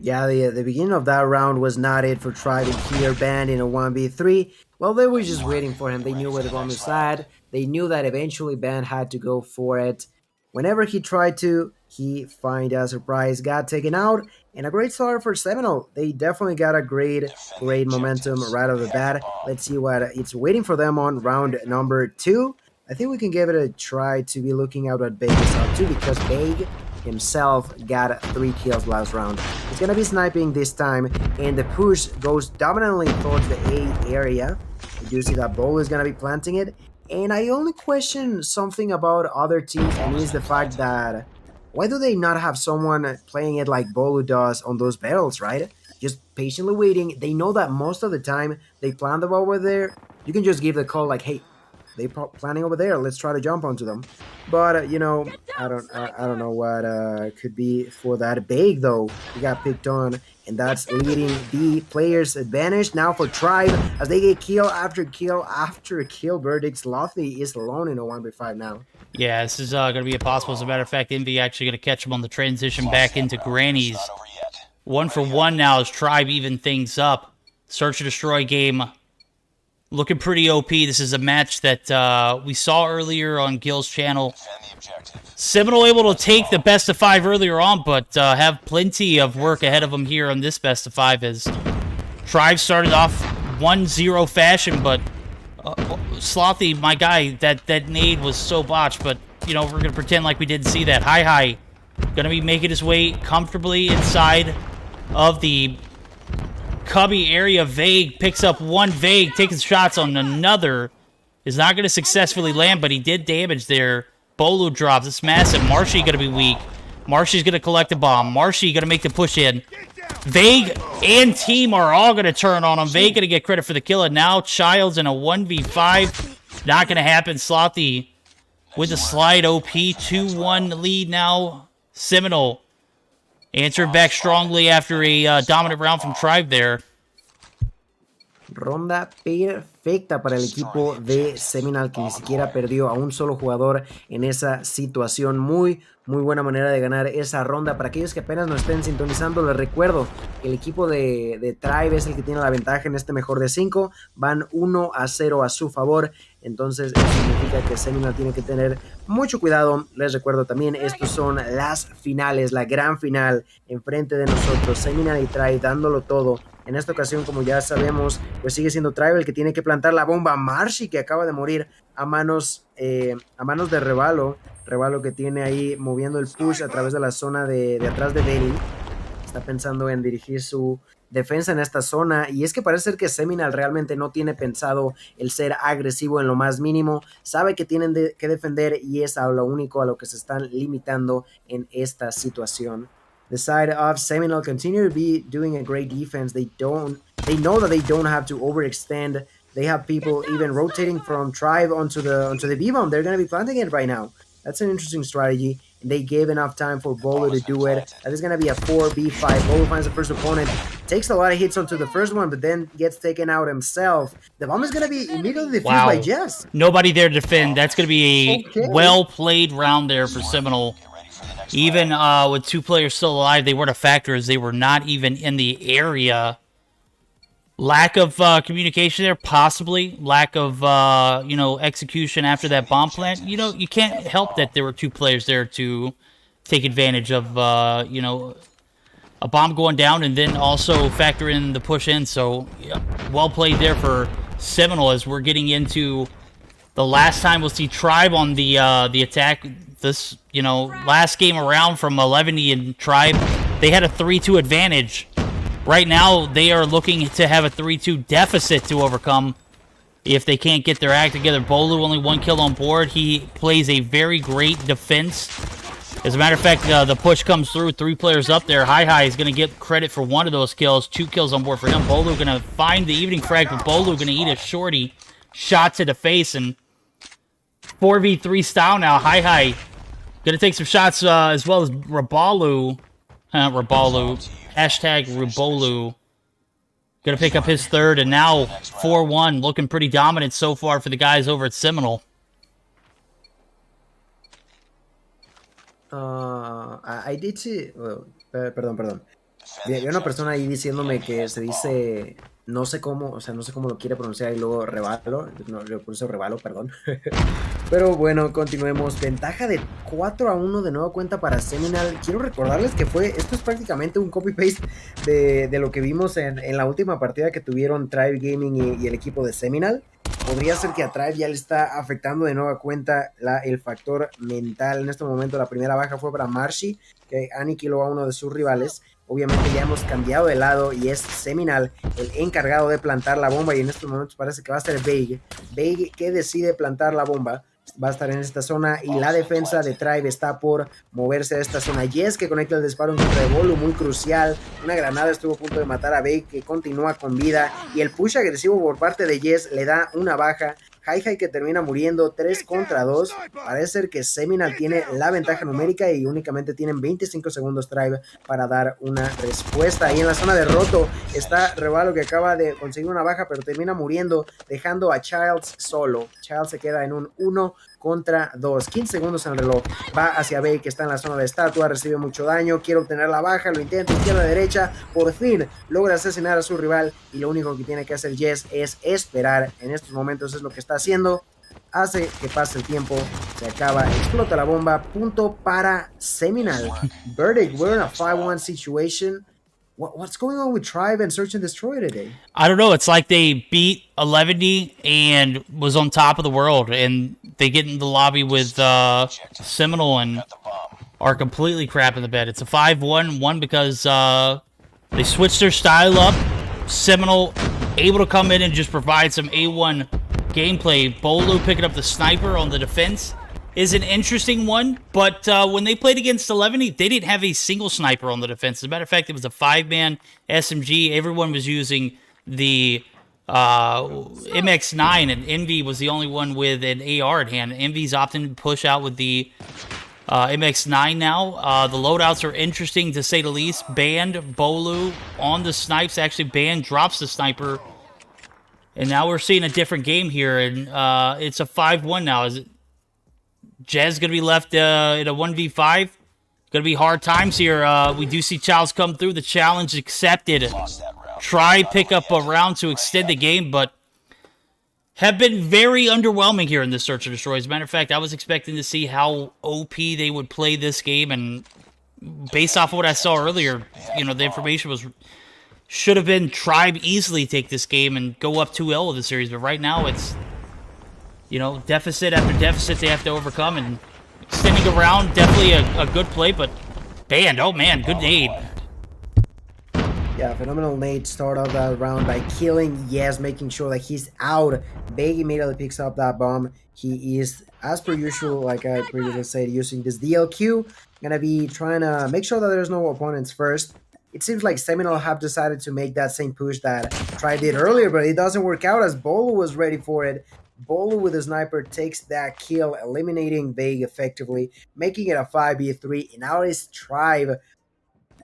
Speaker 5: Yeah, the beginning of that round was not it for Tribe here, banned in a 1v3. Well, they were just waiting for him. They knew where the bomb was at. They knew that eventually Band had to go for it. Whenever he tried to, he find a surprise, got taken out, and a great start for Seminole. They definitely got a great momentum right off the bat. Let's see what it's waiting for them on round number 2. I think we can give it a try to be looking out at Vegas up too, because Vague himself got 3 kills last round. He's gonna be sniping this time, and the push goes dominantly towards the A area. You do see that Bolu is gonna be planting it, and I only question something about other teams, and is the fact that why do they not have someone playing it like Bolu does on those battles, right? Just patiently waiting. They know that most of the time they plant the ball over there. You can just give the call like, hey, they planning over there, let's try to jump onto them. But you know, I don't know what could be for that. Vague though, he got picked on, and that's leading the players' advantage now for Tribe as they get kill after kill after kill. Verdicts. Lothy is alone in a 1v5 now.
Speaker 1: Yeah, this is going to be impossible. As a matter of fact, Envy actually going to catch him on the transition back into Granny's. 1-for-1 now as Tribe even things up. Search and destroy game. Looking pretty OP. This is a match that we saw earlier on Gil's channel. Seminole able to take the best of 5 earlier on, but have plenty of work ahead of them here on this best of 5 as Tribe started off 1-0 fashion, but Slothy, my guy, that nade was so botched, but, you know, we're going to pretend like we didn't see that. Hi going to be making his way comfortably inside of the cubby area. Vague picks up one. Vague taking shots on another. Is not going to successfully land, but he did damage there. Bolu drops. It's massive. Marshy going to be weak. Marshy's going to collect the bomb. Marshy going to make the push in. Vague and team are all going to turn on him. Vague going to get credit for the kill. And now Child's in a 1v5. Not going to happen. Slothy with a slide OP. 2-1 lead now. Seminole answered back strongly after a dominant round from Tribe there.
Speaker 5: Ronda perfecta para el equipo de Seminole, que ni siquiera perdió a un solo jugador en esa situación. Muy buena manera de ganar esa ronda. Para aquellos que apenas nos estén sintonizando, les recuerdo que el equipo de Tribe es el que tiene la ventaja en este mejor de 5. Van 1-0 a su favor. Entonces eso significa que Seminole tiene que tener mucho cuidado. Les recuerdo también, estos son las finales, la gran final enfrente de nosotros. Seminole y Tribe dándolo todo. En esta ocasión, como ya sabemos, pues sigue siendo Tribe el que tiene que plantar la bomba. Marshy, que acaba de morir a manos de Revalo. Revalo que tiene ahí moviendo el push a través de la zona de atrás de Benny. Está pensando en dirigir su defensa en esta zona, y es que parece ser que Seminole realmente no tiene pensado el ser agresivo en lo más mínimo. Sabe que tienen que defender, y es a lo único a lo que se están limitando en esta situación. The side of Seminole continue to be doing a great defense. They know that they don't have to overextend. They have people even rotating from Tribe onto the B-bomb. They're going to be planting it right now. That's an interesting strategy. And they gave enough time for Bolu to do it. That is going to be a 4v5. Bolu finds the first opponent. Takes a lot of hits onto the first one, but then gets taken out himself. The bomb is going to be immediately defused by Jess.
Speaker 1: Nobody there to defend. That's going to be a well-played round there for Seminole. Even with 2 players still alive, they weren't a factor as they were not even in the area. lack of communication there, possibly lack of execution after that bomb plant. You can't help that there were 2 players there to take advantage of a bomb going down, and then also factor in the push in. So yeah, well played there for Seminole, as we're getting into the last time we'll see Tribe on the attack. This last game around from 11 and Tribe, they had a 3-2 advantage. Right now, they are looking to have a 3-2 deficit to overcome if they can't get their act together. Bolu, only 1 kill on board. He plays a very great defense. As a matter of fact, the push comes through. 3 players up there. Hi is going to get credit for 1 of those kills. 2 kills on board for him. Bolu going to find the evening frag, but Bolu going to eat a shorty. Shot to the face, and 4v3 style now. Hi going to take some shots as well as Rabalu. Hashtag Rubolu. Going to pick up his 3rd, and now 4-1. Looking pretty dominant so far for the guys over at Seminole.
Speaker 5: I did see... Perdón. Había una persona ahí diciéndome que se dice... No sé cómo, o sea, no sé cómo lo quiere pronunciar y luego rebalo. No, lo pronuncio rebalo, perdón. Pero bueno, continuemos. Ventaja de 4-1 de nueva cuenta para Seminal. Quiero recordarles que esto es prácticamente un copy-paste de lo que vimos en la última partida que tuvieron Tribe Gaming y el equipo de Seminal. Podría ser que a Tribe ya le está afectando de nueva cuenta el factor mental. En este momento la primera baja fue para Marshy, que aniquiló a uno de sus rivales. Obviamente ya hemos cambiado de lado y es Seminal el encargado de plantar la bomba, y en estos momentos parece que va a ser Veig que decide plantar la bomba. Va a estar en esta zona y la defensa de Tribe está por moverse a esta zona. Yes, que conecta el disparo en contra de Bolu, muy crucial. Una granada estuvo a punto de matar a Veig, que continúa con vida, y el push agresivo por parte de Yes le da una baja. Hi que termina muriendo 3 contra 2. Parece ser que Seminal tiene la ventaja numérica y únicamente tienen 25 segundos Tribe para dar una respuesta. Ahí en la zona de roto está Revalo, que acaba de conseguir una baja, pero termina muriendo, dejando a Childs solo. Childs se queda en un 1 contra 2. 15 segundos en el reloj. Va hacia Bay, que está en la zona de estatua, recibe mucho daño, quiere obtener la baja, lo intenta izquierda derecha, por fin logra asesinar a su rival, y lo único que tiene que hacer Jess es esperar. En estos momentos es lo que está haciendo. Hace que pase el tiempo, se acaba, explota la bomba. Punto para Seminal. Verdict, we're in a 5-1 situation. What's going on with Tribe and Search and Destroy today?
Speaker 1: I don't know. It's like they beat 11 and was on top of the world, and they get in the lobby with Seminole and are completely crap in the bed. It's a 5-1, one because they switched their style up. Seminole able to come in and just provide some A1 gameplay. Bolu picking up the sniper on the defense is an interesting one, but when they played against 11, they didn't have a single sniper on the defense. As a matter of fact, it was a 5-man SMG. Everyone was using the MX9, and Envy was the only one with an AR at hand. Envy's opting to push out with the MX9 now. The loadouts are interesting, to say the least. Band, Bolu on the snipes. Actually, Band drops the sniper. And now we're seeing a different game here, and it's a 5-1 now. Is it Jez going to be left in a 1v5? Going to be hard times here. We do see Childs come through. The challenge accepted. Try pick up a round to extend the game, but have been very underwhelming here in this Search and Destroy. As a matter of fact, I was expecting to see how OP they would play this game, and based off of what I saw earlier, you know, the information was should have been Tribe easily take this game and go up 2-0 with the series, but right now it's, you know, deficit after deficit they have to overcome, and extending around, definitely a good play, but Band, oh man, good nade.
Speaker 5: Yeah, phenomenal nade start of that round by killing Yes, making sure that he's out. Big immediately picks up that bomb. He is, as per usual, like I previously said, using this DLQ. Gonna be trying to make sure that there's no opponents first. It seems like Seminole have decided to make that same push that Tribe did earlier, but it doesn't work out as Bolu was ready for it. Bolu with a sniper takes that kill, eliminating Vague effectively, making it a 5v3. And now it's Tribe,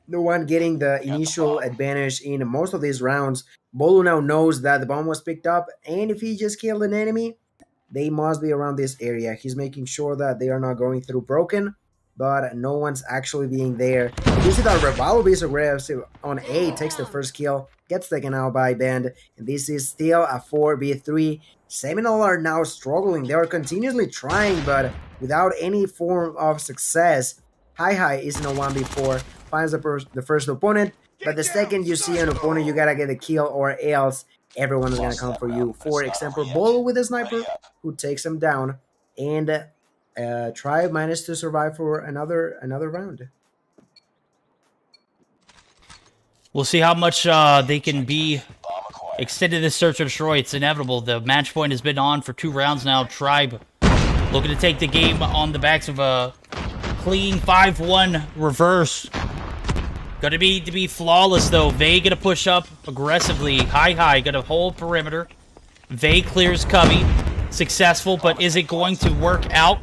Speaker 5: the one getting the initial advantage in most of these rounds. Bolu now knows that the bomb was picked up, and if he just killed an enemy, they must be around this area. He's making sure that they are not going through broken, but no one's actually being there. You see that Revolver is aggressive on A, takes the first kill, gets taken out by Band, and this is still a 4v3. Seminole are now struggling. They are continuously trying, but without any form of success. Hi is in a 1v4, finds the first opponent, but the second you see an opponent, you gotta get a kill, or else everyone is gonna come for you. For example, Bolo with a sniper, who takes him down, and Tribe managed to survive for another round.
Speaker 1: We'll see how much they can be extended this search and destroy. It's inevitable. The match point has been on for 2 rounds now. Tribe looking to take the game on the backs of a clean 5-1 reverse. Gonna be to be flawless though. Vay gonna push up aggressively. Hi gonna hold perimeter. Vay clears Cubby. Successful, but is it going to work out?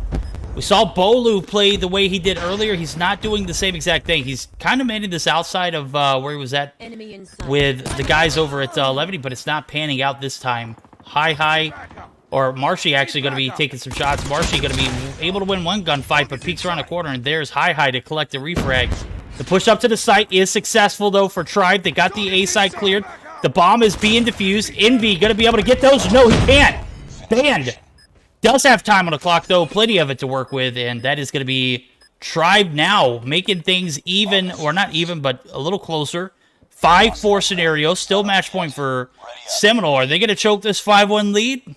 Speaker 1: We saw Bolu play the way he did earlier. He's not doing the same exact thing. He's kind of manning this outside of where he was at with the guys over at Levity, but it's not panning out this time. Hi, or Marshy actually going to be taking some shots. Marshy going to be able to win one gunfight, but peeks around the corner, and there's Hi to collect the refrag. The push up to the site is successful, though, for Tribe. They got the A site cleared. The bomb is being defused. Envy going to be able to get those? No, he can't. Banned. Does have time on the clock, though. Plenty of it to work with, and that is going to be Tribe now, making things even, or not even, but a little closer. 5-4 scenario, still match point for Seminole. Are they going to choke this 5-1 lead?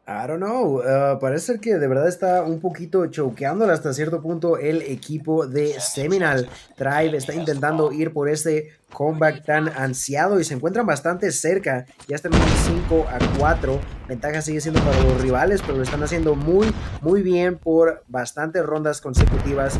Speaker 5: I don't know, parece que de verdad está un poquito choqueándole hasta cierto punto el equipo de Seminole. Tribe está intentando ir por ese comeback tan ansiado y se encuentran bastante cerca. Ya están en 5-4. Ventaja sigue siendo para los rivales, pero lo están haciendo muy bien por bastantes rondas consecutivas.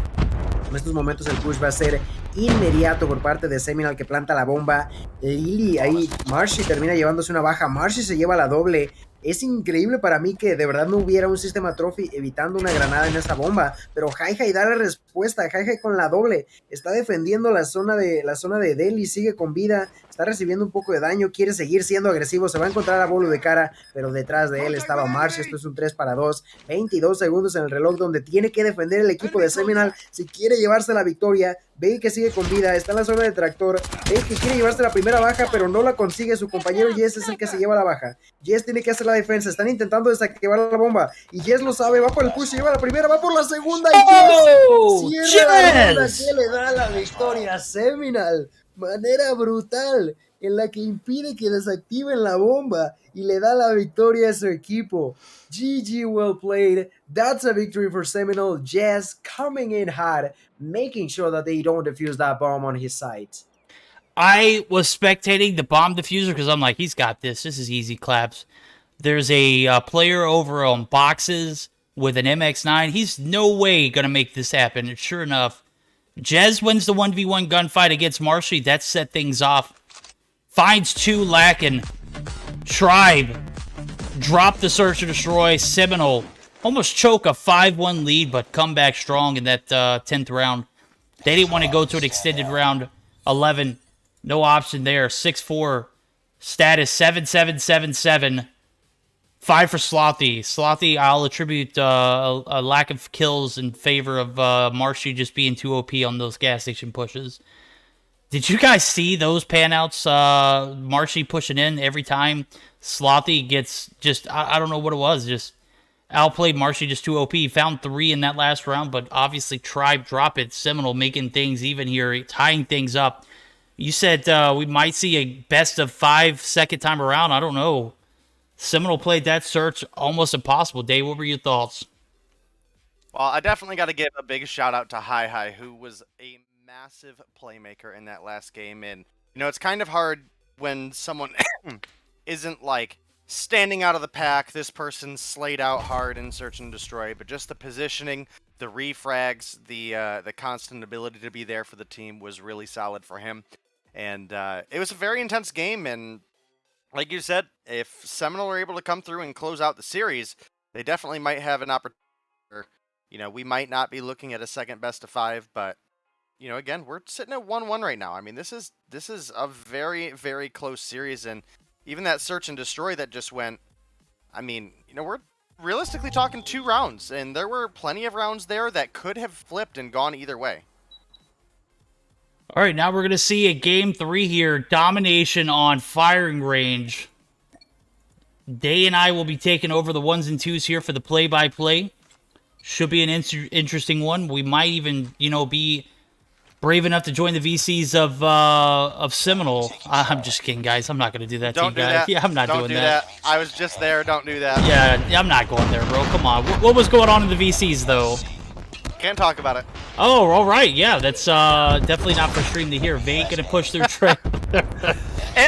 Speaker 5: En estos momentos el push va a ser inmediato por parte de Seminole, que planta la bomba. Lily ahí, Marshy termina llevándose una baja. Marshy se lleva la doble. Es increíble para mí que de verdad no hubiera un sistema trophy evitando una granada en esa bomba, pero Hi da la respuesta. Hi con la doble está defendiendo la zona de Delhi, sigue con vida, está recibiendo un poco de daño, quiere seguir siendo agresivo, se va a encontrar a Bolo de cara, pero detrás de él estaba Marsh. Esto es un 3-2, 22 segundos en el reloj donde tiene que defender el equipo de Seminole si quiere llevarse la victoria. Ve que sigue con vida, está en la zona de tractor, ve que quiere llevarse la primera baja, pero no la consigue. Su compañero Jess es el que se lleva la baja. Jess tiene que hacer la defensa, están intentando desactivar la bomba, y Jess lo sabe, va por el push, se lleva la primera, va por la segunda, y Jess cierra la ronda que le da la victoria a Seminole. Manera brutal en la que impide que desactiven la bomba y le da la victoria a su equipo. GG, well played. That's a victory for Seminole. Jess coming in hot, making sure that they don't defuse that bomb on his side.
Speaker 1: I was spectating the bomb diffuser because I'm like, he's got this. This is easy claps. There's a player over on boxes with an MX-9. He's no way going to make this happen. And sure enough, Jez wins the 1v1 gunfight against Marshy. That set things off. Finds 2 lacking. Tribe drop the search and destroy. Seminole almost choke a 5-1 lead, but come back strong in that 10th round. They didn't want to go to an extended round. 11, no option there. 6-4 status, 7-7-7-7. 5 for Slothy. Slothy, I'll attribute a lack of kills in favor of Marshy just being too OP on those gas station pushes. Did you guys see those panouts? Marshy pushing in every time. Slothy gets just, I don't know what it was, just outplayed Marshy just too OP. Found 3 in that last round, but obviously Tribe drop it. Seminole making things even here, tying things up. You said we might see a best of 5 second time around. I don't know. Seminole played that search almost impossible. Dave, what were your thoughts?
Speaker 2: Well, I definitely got to give a big shout out to Hi, who was a massive playmaker in that last game. And, you know, it's kind of hard when someone isn't, like, standing out of the pack. This person slayed out hard in search and destroy, but just the positioning, the refrags, the constant ability to be there for the team was really solid for him. And it was a very intense game, and like you said, if Seminole are able to come through and close out the series, they definitely might have an opportunity. You know, we might not be looking at a second best of 5, but, you know, again, we're sitting at 1-1 right now. I mean, this is a very, very close series, and even that search and destroy that just went, I mean, you know, we're realistically talking 2 rounds, and there were plenty of rounds there that could have flipped and gone either way.
Speaker 1: All right, now we're going to see a game 3 here. Domination on firing range. Day and I will be taking over the 1s and 2s here for the play-by-play. Should be an interesting one. We might even, you know, be brave enough to join the VCs of Seminole. I'm just kidding, guys. I'm not going to do that to you guys. Yeah, I'm not doing that.
Speaker 2: I was just there. Don't do that.
Speaker 1: Yeah, I'm not going there, bro. Come on. What was going on in the VCs, though?
Speaker 2: Can't talk about it.
Speaker 1: Oh, all right. Yeah, that's definitely not for stream to hear. Vate going to push through trailer.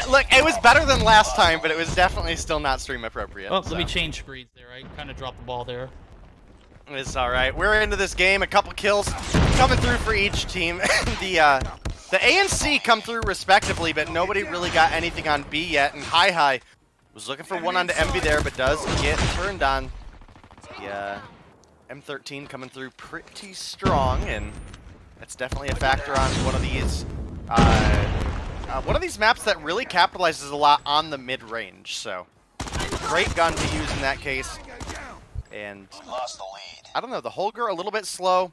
Speaker 2: Look, it was better than last time, but it was definitely still not stream appropriate.
Speaker 1: Oh, so. Let me change screens there. I kind of dropped the ball there.
Speaker 2: It's all right. We're into this game. A couple kills coming through for each team. The A and C come through respectively, but nobody really got anything on B yet. And Hi was looking for one onto Envy there, but does get turned on. The M13 coming through pretty strong, and that's definitely a factor on one of these maps that really capitalizes a lot on the mid range. So great gun to use in that case. And I don't know, the Holger a little bit slow.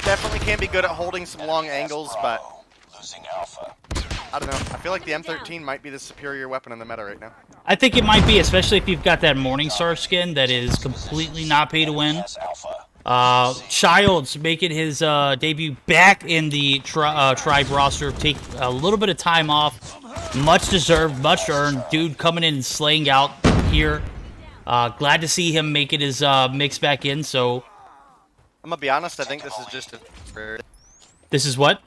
Speaker 2: Definitely can be good at holding some long angles, but I don't know. I feel like the M13 might be the superior weapon in the meta right now.
Speaker 1: I think it might be, especially if you've got that Morningstar skin that is completely not pay to win. Childs making his debut back in the Tribe roster. Take a little bit of time off. Much deserved, much earned. Dude coming in and slaying out here. Glad to see him making his mix back in, so...
Speaker 2: I'm gonna be honest, I think this is just a temporary...
Speaker 1: This is what?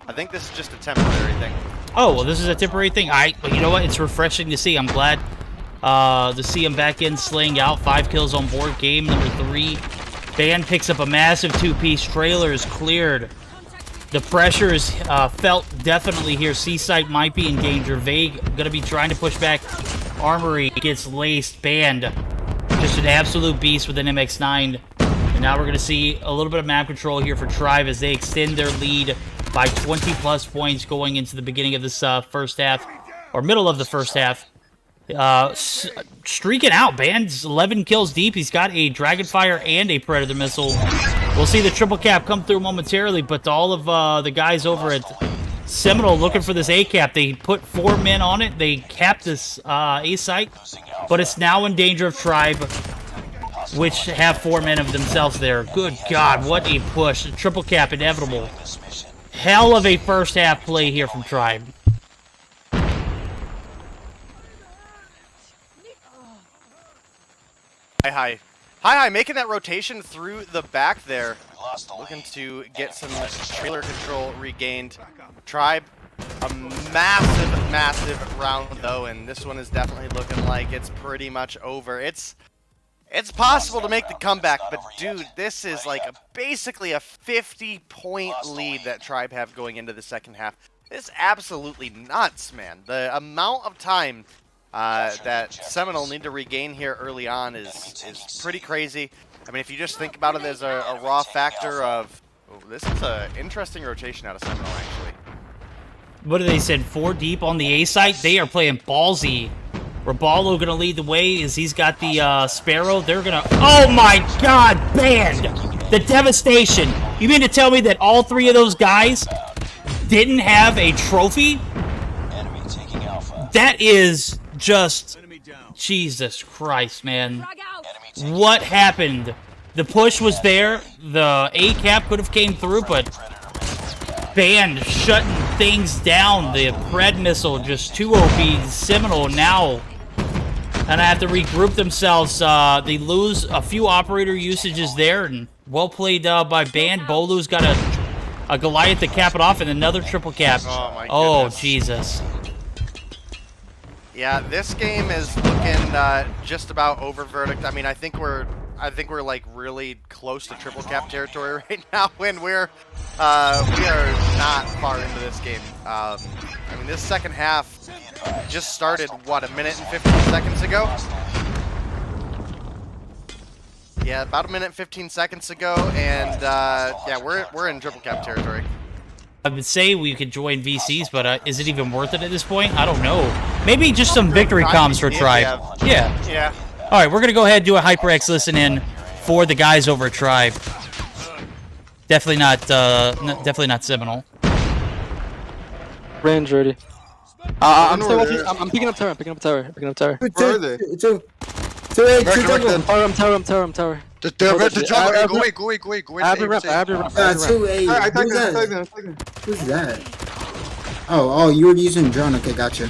Speaker 2: I think this is just a temporary thing.
Speaker 1: Oh, well, this is a temporary thing. But you know what? It's refreshing to see. I'm glad to see him back in, slaying out. 5 kills on board. Game number 3. Band picks up a massive 2-piece. Trailer is cleared. The pressure is felt definitely here. Seaside might be in danger. Vague gonna be trying to push back. Armory gets laced. Band, just an absolute beast with an MX-9. And now we're going to see a little bit of map control here for Tribe as they extend their lead by 20-plus points going into the beginning of this first half, or middle of the first half. Streaking out. Band's 11 kills deep. He's got a Dragonfire and a Predator missile. We'll see the triple cap come through momentarily, but all of the guys over at Seminole looking for this A cap. They put 4 men on it. They capped this A site, but it's now in danger of Tribe, which have 4 men of themselves there. Good God, what a push. A triple cap inevitable. Hell of a first half play here from Tribe.
Speaker 2: Hi, making that rotation through the back there. Looking to get some trailer control regained. Tribe, a massive round though, and this one is definitely looking like it's pretty much over. It's possible to make the comeback, but dude, this is like basically a 50-point lead that Tribe have going into the second half. It's absolutely nuts, man. The amount of time that Seminole need to regain here early on is pretty crazy. I mean, if you just think about it as a raw factor of... Oh, this is an interesting rotation out of Seminole, actually.
Speaker 1: What did they said? 4 deep on the A site? They are playing ballsy. Raballo going to lead the way as he's got the Sparrow. They're going to... Oh my God, Band! The devastation. You mean to tell me that all 3 of those guys didn't have a trophy? That is just... Jesus Christ, man. What happened? The push was there. The A cap could have came through, but Band shutting things down. The Pred missile just too OP. Seminole now and I have to regroup themselves. They lose a few operator usages there, and well played by Band. Bolu's got a Goliath to cap it off, and another triple cap.
Speaker 2: Oh my goodness.
Speaker 1: Oh Jesus.
Speaker 2: Yeah, this game is looking just about over verdict. I mean, I think we're like really close to triple cap territory right now, when we are not far into this game. I mean, this second half just started what, a minute and 15 seconds ago? Yeah, about a minute and 15 seconds ago, and yeah, we're in triple cap territory.
Speaker 1: I would say we could join VCs, but is it even worth it at this point? I don't know. Maybe just some victory comms for Tribe. Yeah. All right, we're gonna go ahead and do a HyperX listen in for the guys over at Tribe. Definitely not Seminole.
Speaker 9: range already. I'm still watching. I'm picking up tower. I'm picking up tower. Picking up tower.
Speaker 10: Where are they? Two,
Speaker 9: Tower.
Speaker 2: Go away.
Speaker 9: I have your ramp. I have your ramp.
Speaker 10: Two, eight.
Speaker 3: I
Speaker 10: Who's
Speaker 3: tagged
Speaker 10: that?
Speaker 3: him.
Speaker 10: Who's that? Oh, you were using drone. Okay, gotcha.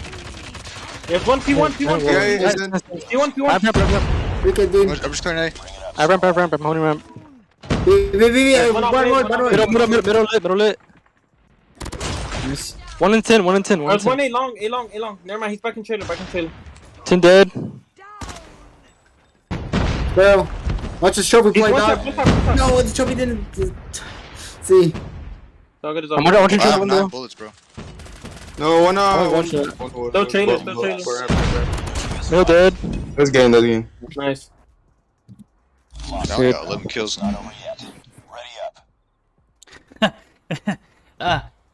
Speaker 9: There's one P1. P1. P1. I have ramp.
Speaker 10: Okay, dude.
Speaker 2: I'm just clearing A.
Speaker 9: I ramp. I'm holding ramp.
Speaker 10: One more.
Speaker 9: Middle lit.
Speaker 10: Miss.
Speaker 9: 1 in 10. 1 in 10.
Speaker 3: There's one A long. Never mind, he's back in trailer.
Speaker 9: 10 dead.
Speaker 10: Bro, watch this trophy play,
Speaker 3: What's
Speaker 10: dog.
Speaker 3: up?
Speaker 10: No, the trophy didn't. See.
Speaker 9: I'm watching
Speaker 2: I have
Speaker 9: window.
Speaker 2: 9 bullets, bro.
Speaker 3: No, one
Speaker 9: shot.
Speaker 3: Still trailer.
Speaker 9: Middle dead.
Speaker 3: Let's game.
Speaker 9: Nice.
Speaker 2: I only got 11 kills.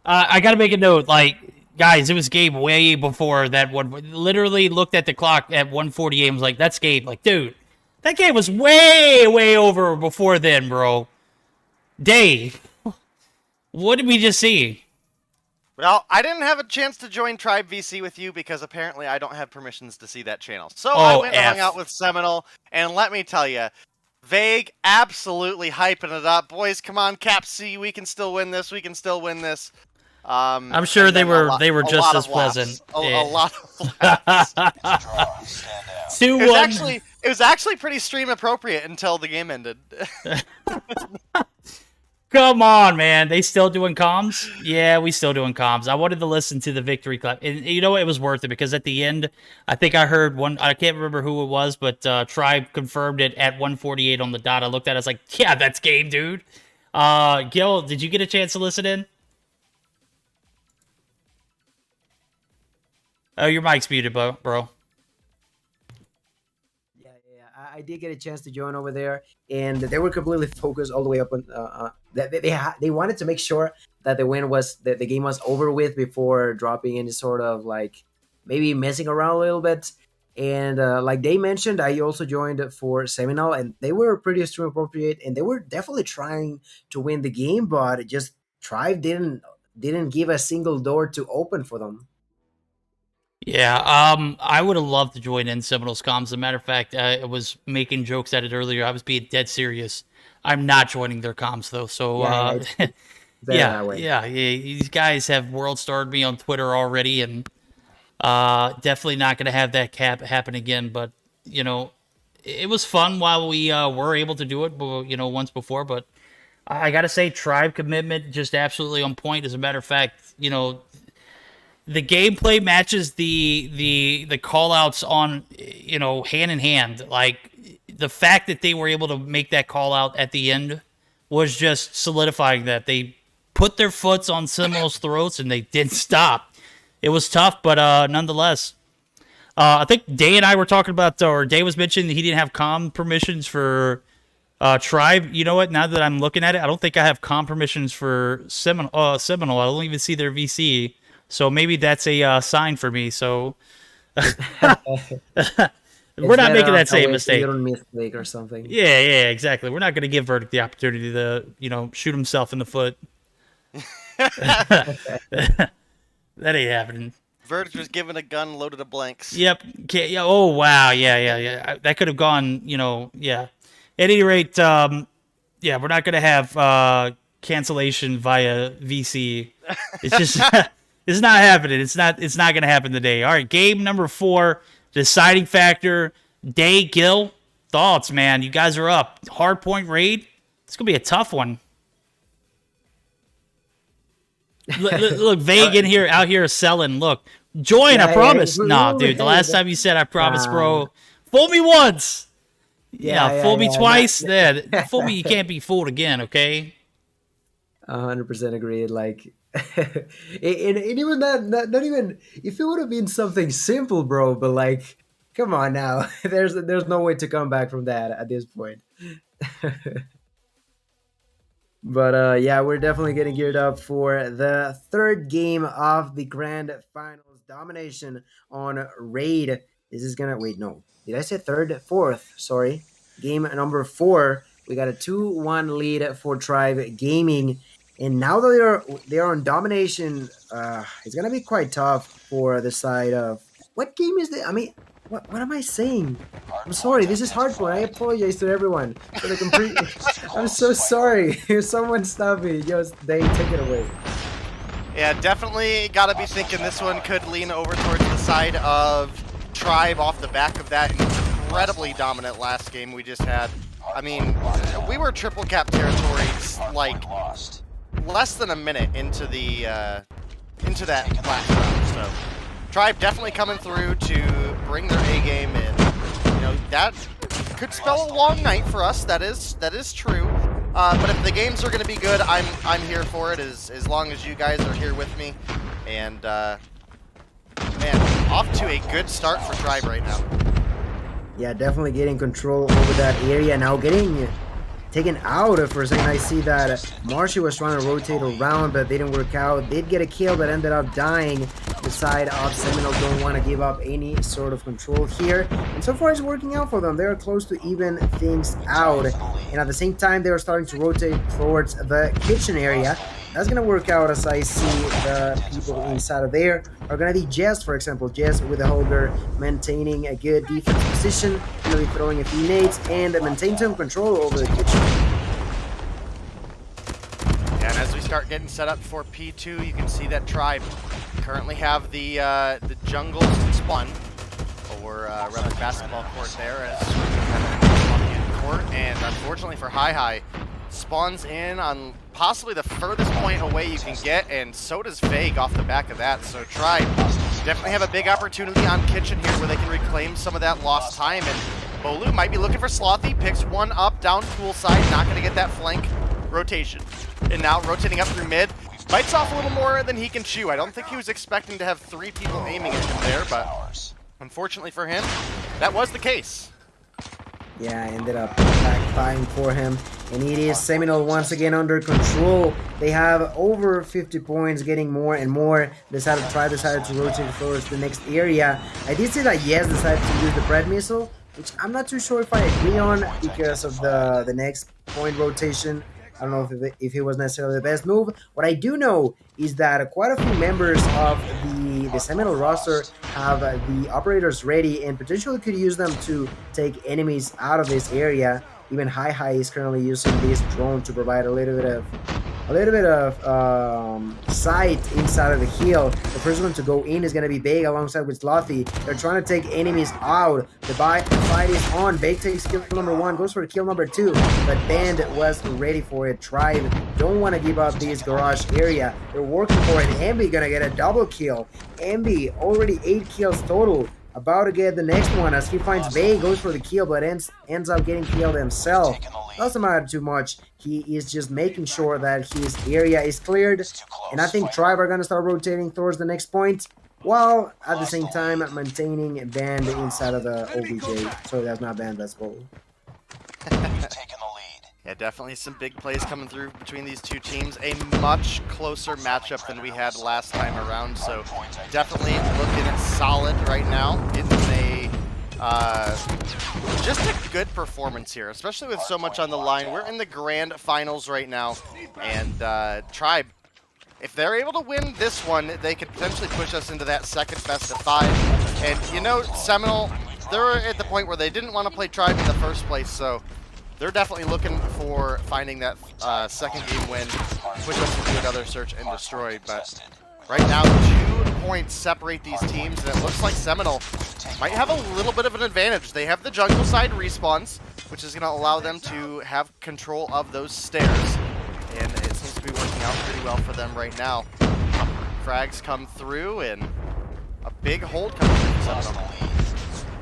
Speaker 1: I gotta make a note, like, guys, it was Gabe way before that one. Literally looked at the clock at 1:48 and was like, that's Gabe. Like, dude, that game was way over before then, bro. Dave, what did we just see?
Speaker 2: Well, I didn't have a chance to join Tribe VC with you because apparently I don't have permissions to see that channel. So I went and hung out with Seminole, and let me tell you, Vague absolutely hyping it up. Boys, come on, Cap C, we can still win this.
Speaker 1: I'm sure they were just as pleasant.
Speaker 2: A lot of laughs.
Speaker 1: 2-1.
Speaker 2: It was actually pretty stream appropriate until the game ended.
Speaker 1: Come on, man. They still doing comms? Yeah, we still doing comms. I wanted to listen to the victory clap. And you know what? It was worth it because at the end, I think I heard one. I can't remember who it was, but Tribe confirmed it at 1:48 on the dot. I looked at it. I was like, yeah, that's game, dude. Gil, did you get a chance to listen in? Oh, your mic's muted, bro.
Speaker 5: Yeah. I did get a chance to join over there, and they were completely focused all the way up on. They wanted to make sure that the game was over with before dropping any sort of like maybe messing around a little bit. And like they mentioned, I also joined for Seminole, and they were pretty stream appropriate, and they were definitely trying to win the game, but just Tribe didn't give a single door to open for them.
Speaker 1: Yeah, I would have loved to join in Seminole's comms. As a matter of fact, I was making jokes at it earlier. I was being dead serious. I'm not joining their comms though. So yeah, these guys have world starred me on Twitter already, and definitely not going to have that happen again. But you know, it was fun while we were able to do it. You know, once before, but I got to say, Tribe commitment just absolutely on point. As a matter of fact, you know. The gameplay matches the call outs on, you know, hand in hand. Like the fact that they were able to make that call out at the end was just solidifying that they put their foots on Seminole's throats and they didn't stop. It was tough, but nonetheless, I think Day and I were talking about, or Day was mentioning that he didn't have comm permissions for Tribe. You know what? Now that I'm looking at it, I don't think I have comm permissions for Seminole. I don't even see their VC. So maybe that's a sign for me. So we're not making that same mistake.
Speaker 5: You don't mistake or something.
Speaker 1: Yeah, exactly. We're not going to give Verdict the opportunity to, you know, shoot himself in the foot. That ain't happening.
Speaker 2: Verdict was given a gun loaded of blanks.
Speaker 1: Yep. Yeah. Oh wow. Yeah. That could have gone. You know. Yeah. At any rate, yeah, we're not going to have cancellation via VC. It's just. It's not happening. It's not going to happen today. All right, game number 4, deciding factor. Day, Gil, thoughts, man. You guys are up. Hardpoint raid. It's going to be a tough one. Look, Vague in here, out here selling. Look, join, I promise. Nah, dude, the last time you said I promise, bro. Fool me once. Yeah, fool me twice. Then fool me, you can't be fooled again, okay?
Speaker 5: 100% agreed. Like, and even not even if it would have been something simple, bro. But like, come on now, there's no way to come back from that at this point. But yeah, we're definitely getting geared up for the third game of the grand finals. Domination on raid. This is gonna wait. No, did I say third? Fourth. Sorry. Game number 4. We got a 2-1 lead for Tribe Gaming. And now that they're on domination, it's gonna be quite tough for the side of what game is this? I mean, what am I saying? I'm sorry, this is hardcore. I apologize to everyone for the complete. I'm so sorry. Someone stop me. Just they take it away.
Speaker 2: Yeah, definitely got to be thinking this one could lean over towards the side of Tribe off the back of that incredibly dominant last game we just had. I mean, we were triple cap territory like less than a minute into that last round. So Tribe definitely coming through to bring their A game in. You know, that could spell a long night for us. That is true. But if the games are going to be good, I'm here for it as long as you guys are here with me. And man, off to a good start for Tribe right now.
Speaker 5: Yeah, definitely getting control over that area now. Getting taken out for a second. I see that Marshy was trying to rotate around, but they didn't work out. Did get a kill, but ended up dying. The side of Seminole don't want to give up any sort of control here. And so far it's working out for them. They're close to even things out. And at the same time, they're starting to rotate towards the kitchen area. That's going to work out as I see the people inside of there are going to be Jess, for example. Jess with the holder maintaining a good defense position, really throwing a few nades, and maintain some control over the kitchen.
Speaker 2: And as we start getting set up for P2, you can see that Tribe currently have the jungle spun over Rebel basketball court there as court, and unfortunately for Hi spawns in on possibly the furthest point away you can get, and so does Vague off the back of that. So Tribe definitely have a big opportunity on kitchen here where they can reclaim some of that lost time, and Bolu might be looking for Slothy, picks one up down poolside, not going to get that flank rotation. And now rotating up through mid, bites off a little more than he can chew. I don't think he was expecting to have 3 people aiming at him there, but unfortunately for him, that was the case.
Speaker 5: Yeah, ended up backfiring for him. And it is Seminole once again under control. They have over 50 points, getting more and more. Decided to rotate towards the next area. I did say that Yes decided to use the bread missile, which I'm not too sure if I agree on because of the next point rotation. I don't know if it was necessarily the best move. What I do know is that quite a few members of the Seminole roster have the operators ready and potentially could use them to take enemies out of this area. Even Hi is currently using this drone to provide a little bit of sight inside of the hill. The first one to go in is going to be Big alongside with Slothy. They're trying to take enemies out. The fight is on. Big takes kill number 1, goes for kill number 2, but Band was ready for it. Tribe don't want to give up this garage area. They're working for it. Emby gonna get a double kill. Emby already 8 kills total. About to get the next one as he finds Bay, goes for the kill, but ends up getting killed himself. Doesn't matter too much. He is just making sure that his area is cleared. And I think Tribe are going to start rotating towards the next point, while at the same time maintaining Band inside of the OBJ. So that's not Band, that's Bolu.
Speaker 2: Yeah, definitely some big plays coming through between these two teams. A much closer matchup than we had last time around, so definitely looking solid right now. Getting just a good performance here, especially with so much on the line. We're in the grand finals right now, and Tribe, if they're able to win this one, they could potentially push us into that second best of 5. And you know, Seminole, they're at the point where they didn't want to play Tribe in the first place, so they're definitely looking for finding that second game win, push us into another search and destroy. But right now, 2 points separate these teams, and it looks like Seminole might have a little bit of an advantage. They have the jungle side respawns, which is going to allow them to have control of those stairs, and it seems to be working out pretty well for them right now. Frags come through, and a big hold comes through for Seminole.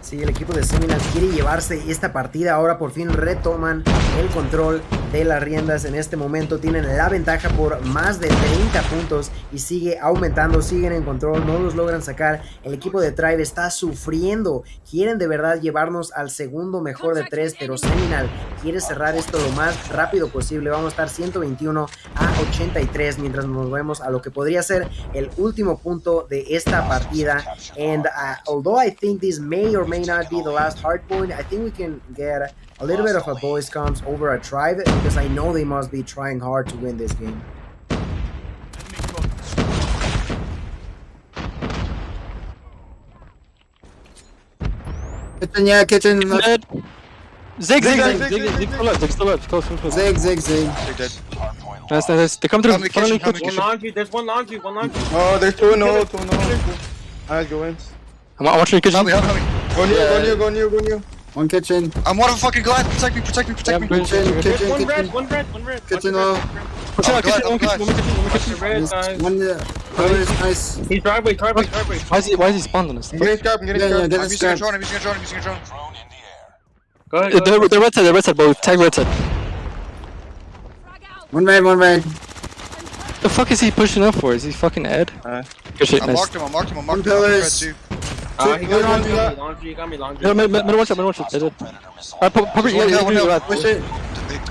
Speaker 5: Sí, el equipo de Seminole quiere llevarse esta partida. Ahora por fin retoman el control de las riendas. En este momento tienen la ventaja por más de 30 puntos y sigue aumentando, siguen en control, no los logran sacar. El equipo de Tribe está sufriendo. Quieren de verdad llevarnos al segundo mejor de 3, pero Seminole quiere cerrar esto lo más rápido posible. Vamos a estar 121 a 83 mientras nos vemos a lo que podría ser el último punto de esta partida. And although I think this may or may not be the last hard point, I think we can get a little bit of a boys comms over a Tribe because I know they must be trying hard to win this game.
Speaker 10: Kitchen, yeah, kitchen.
Speaker 8: Dead. Zig, still up, close.
Speaker 10: Zig.
Speaker 8: Nice. They come through. Finally,
Speaker 9: One laundry. There's one laundry.
Speaker 3: Oh, there's two no. Alright, go in.
Speaker 8: I'm watching your kitchen.
Speaker 3: Go near.
Speaker 10: One kitchen.
Speaker 2: I'm one of fucking glad. Protect me.
Speaker 10: Kitchen.
Speaker 9: One red.
Speaker 10: Kitchen low.
Speaker 8: Push out, kitchen. One kitchen.
Speaker 9: Red, guys.
Speaker 10: One pillar is nice.
Speaker 9: He's driveway.
Speaker 8: Why is he spawned on us?
Speaker 3: I'm getting scrapped.
Speaker 10: Yeah, get this scrap.
Speaker 2: I'm using a drone.
Speaker 9: Go ahead.
Speaker 8: The red side, both. Tag red side.
Speaker 4: Frag out.
Speaker 10: One red.
Speaker 8: The fuck is he pushing up for? Is he fucking Ed? Good shit, nice.
Speaker 2: I'm marked him.
Speaker 10: One pillars.
Speaker 9: He got me laundry.
Speaker 8: Middle watch it. They did. Probably,
Speaker 10: Push it.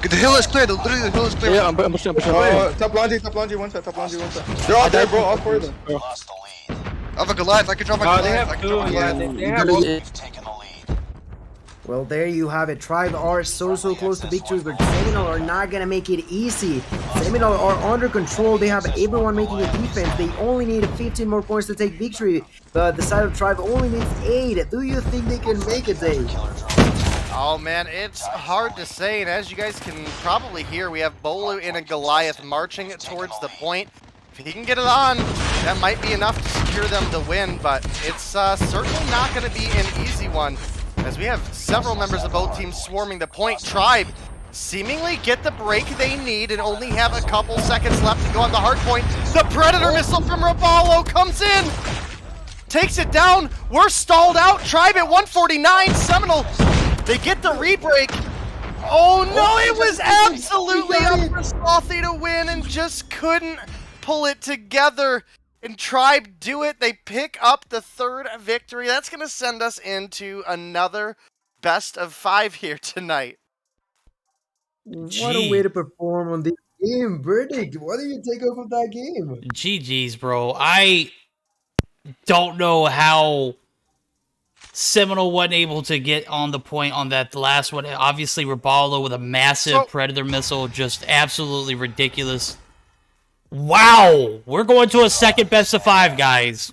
Speaker 2: The hill is clear. Literally, the hill is clear.
Speaker 8: Yeah, I'm pushing.
Speaker 3: Top laundry, one side. They're all there, bro. All four of them.
Speaker 2: I have a Goliath. I can drop my
Speaker 9: They
Speaker 2: Goliath.
Speaker 9: have two. Yeah, they have
Speaker 5: Well, there you have it. Tribe are so close to victory, but Seminole are not gonna make it easy. Seminole are under control. They have everyone making a defense. They only need 15 more points to take victory, but the side of Tribe only needs 8. Do you think they can make it, Dave?
Speaker 2: Oh man, it's hard to say, and as you guys can probably hear, we have Bolu and a Goliath marching towards the point. If he can get it on, that might be enough to secure them the win, but it's certainly not going to be an easy one, as we have several members of both teams swarming the point. Tribe seemingly get the break they need and only have a couple seconds left to go on the hard point. The Predator missile from Raballo comes in, takes it down. We're stalled out. Tribe at 149. Seminole, they get the re-break. Oh no, it was absolutely up for Slothy to win and just couldn't pull it together. And Tribe do it. They pick up the 3rd victory. That's going to send us into another best of 5 here tonight.
Speaker 5: What a way to perform on this game, Verdict. What do you take off of that game?
Speaker 1: GG's, bro. I don't know how Seminole wasn't able to get on the point on that last one. Obviously, Raballo with a massive Predator missile, just absolutely ridiculous. Wow, we're going to a second best of 5, guys.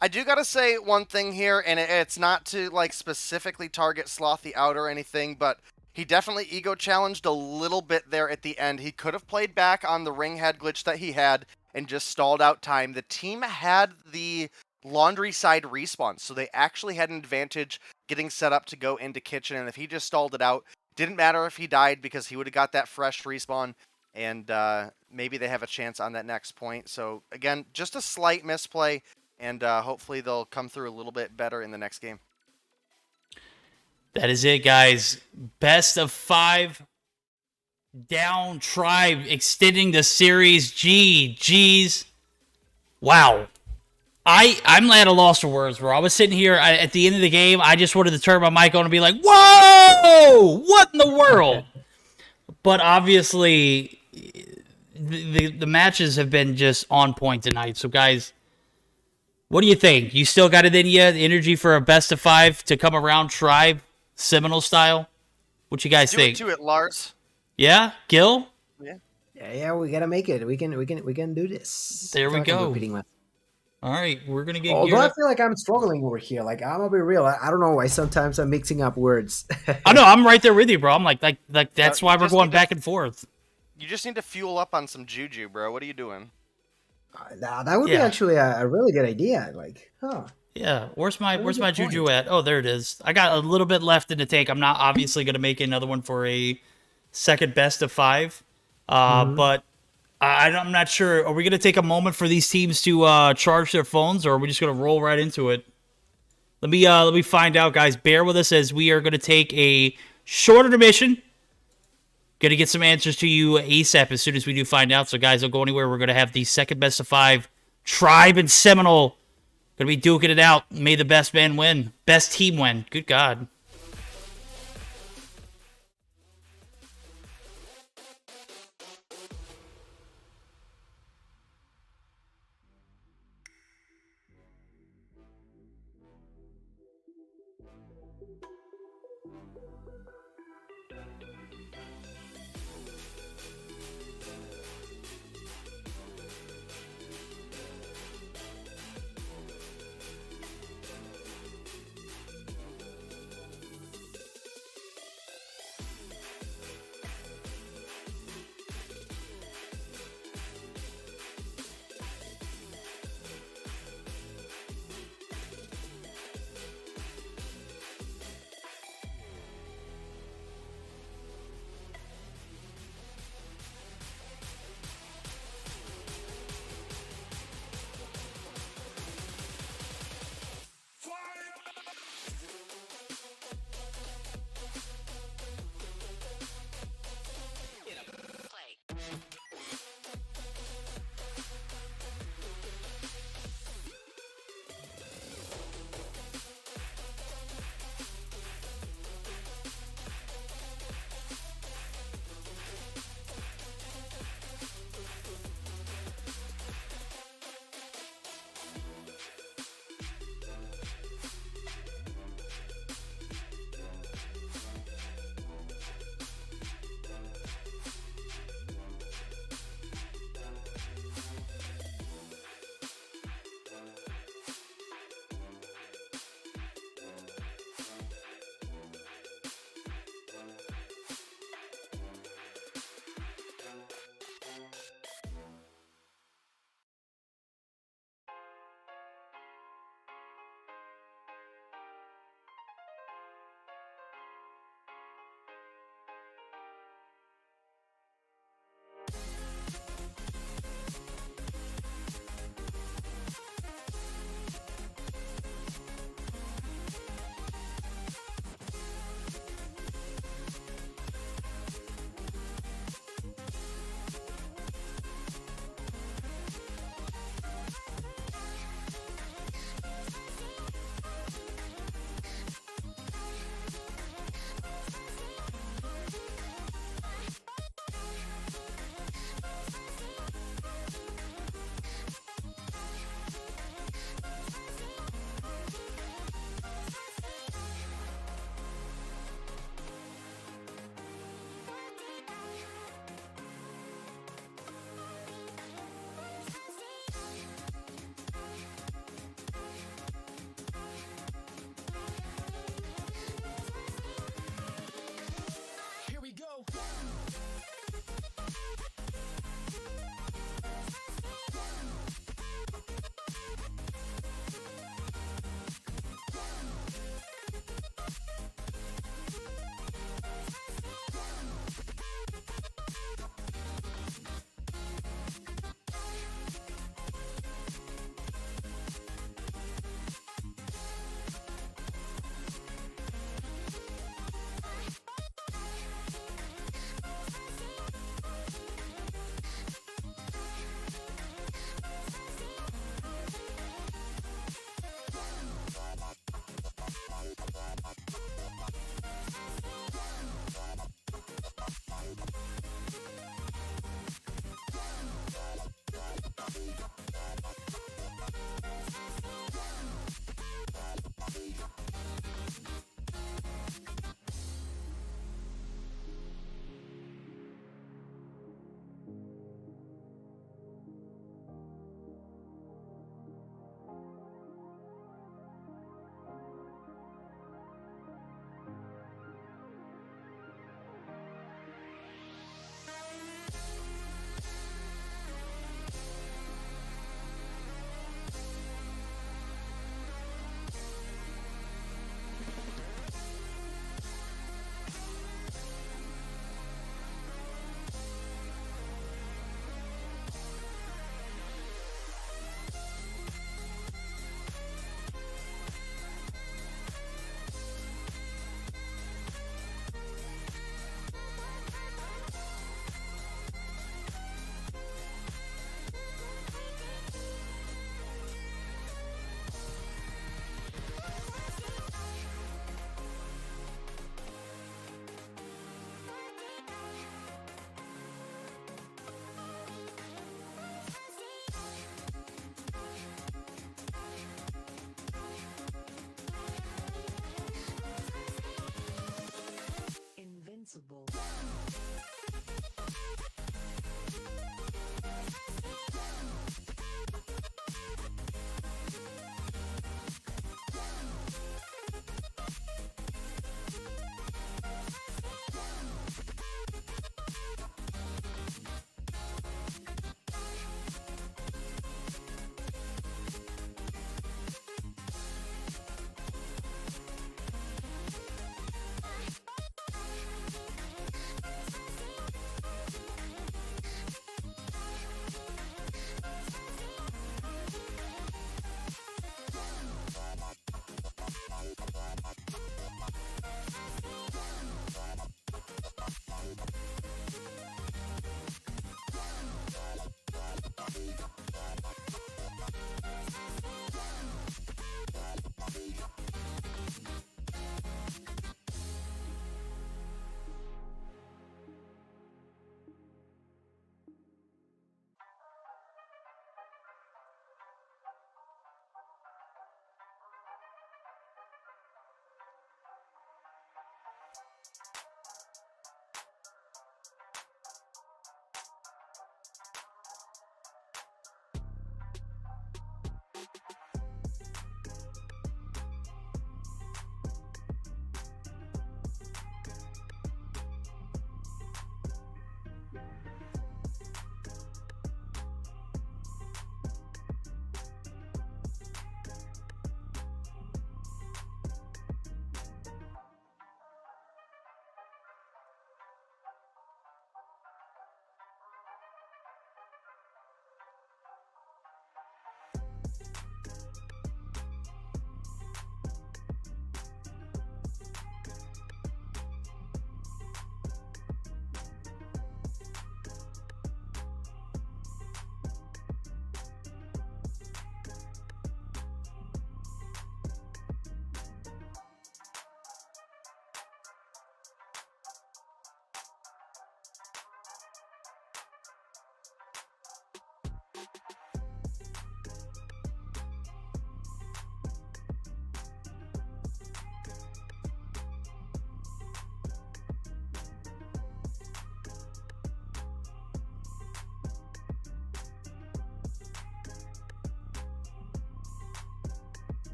Speaker 2: I do gotta say one thing here, and it's not to like specifically target Slothy out or anything, but he definitely ego challenged a little bit there at the end. He could have played back on the ring head glitch that he had and just stalled out time. The team had the laundry side respawn, so they actually had an advantage getting set up to go into kitchen, and if he just stalled it out, didn't matter if he died because he would have got that fresh respawn, and maybe they have a chance on that next point. So again, just a slight misplay, and hopefully they'll come through a little bit better in the next game.
Speaker 1: That is it, guys. Best of 5. Down Tribe extending the series. GG's. Wow. I'm at a loss for words, bro. I was sitting here at the end of the game. I just wanted to turn my mic on and be like, whoa! What in the world? But obviously, the matches have been just on point tonight. So, guys, what do you think? You still got it in you? The energy for a best of 5 to come around Tribe, Seminole style? What you guys think?
Speaker 2: Do it, Lars.
Speaker 1: Yeah? Gil?
Speaker 5: Yeah, we gotta make it. We can do this.
Speaker 1: There we go. All right, we're going to get
Speaker 5: Although I feel like I'm struggling over here. Like, I'm going to be real. I don't know why sometimes I'm mixing up words.
Speaker 1: I know, I'm right there with you, bro. I'm like that's why we're going back and forth.
Speaker 2: You just need to fuel up on some JuJu, bro. What are you doing?
Speaker 5: That would be actually a really good idea. Like, huh.
Speaker 1: Yeah, where's my JuJu at? Oh, there it is. I got a little bit left in the tank. I'm not obviously going to make another one for a second best of 5. But I'm not sure. Are we going to take a moment for these teams to charge their phones, or are we just going to roll right into it? Let me find out, guys. Bear with us as we are going to take a short intermission. Going to get some answers to you ASAP as soon as we do find out. So, guys, don't go anywhere. We're going to have the second best of 5. Tribe and Seminole going to be duking it out. May the best man win. Best team win. Good God.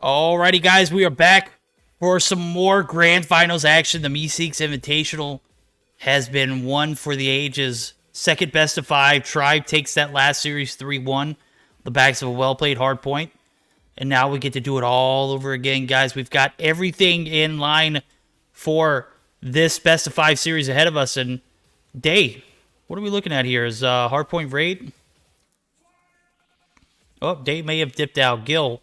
Speaker 1: Alrighty, guys, we are back for some more grand finals action. The Meseeks Invitational has been won for the ages. Second best of 5. Tribe takes that last series 3-1. The backs of a well-played hard point. And now we get to do it all over again, guys. We've got everything in line for this best of 5 series ahead of us. And Day, what are we looking at here? Is hardpoint raid? Oh, Day may have dipped out. Gil.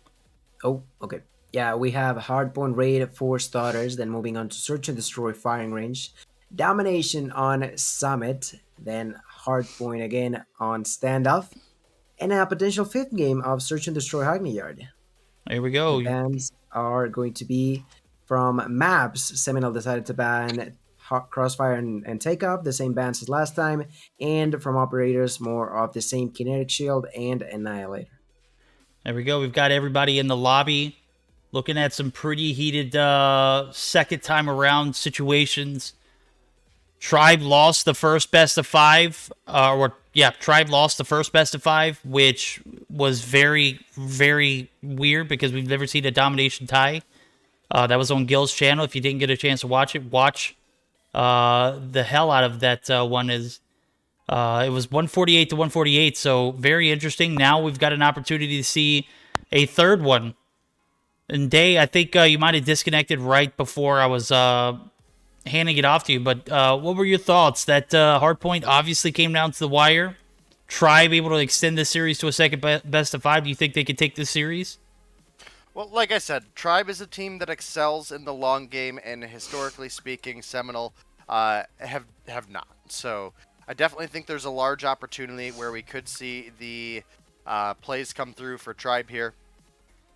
Speaker 5: Oh, okay. Yeah, we have hardpoint raid for starters, then moving on to search and destroy firing range, domination on summit, then hardpoint again on standoff, and a potential 5th game of search and destroy Hackney Yard.
Speaker 1: Here we go.
Speaker 5: The bans are going to be from maps. Seminole decided to ban Crossfire and Takeoff, the same bans as last time, and from operators, more of the same Kinetic Shield and Annihilator.
Speaker 1: There we go. We've got everybody in the lobby looking at some pretty heated second time around situations. Tribe lost the first best of 5. Tribe lost the first best of 5, which was very, very weird because we've never seen a domination tie. That was on Gil's channel. If you didn't get a chance to watch it, watch the hell out of that one. It was 148 to 148, so very interesting. Now we've got an opportunity to see a third one. And Day, I think you might have disconnected right before I was handing it off to you, but what were your thoughts? That hardpoint obviously came down to the wire. Tribe able to extend this series to a second best of 5. Do you think they could take this series?
Speaker 2: Well, like I said, Tribe is a team that excels in the long game, and historically speaking, Seminole have not. So I definitely think there's a large opportunity where we could see the plays come through for Tribe here.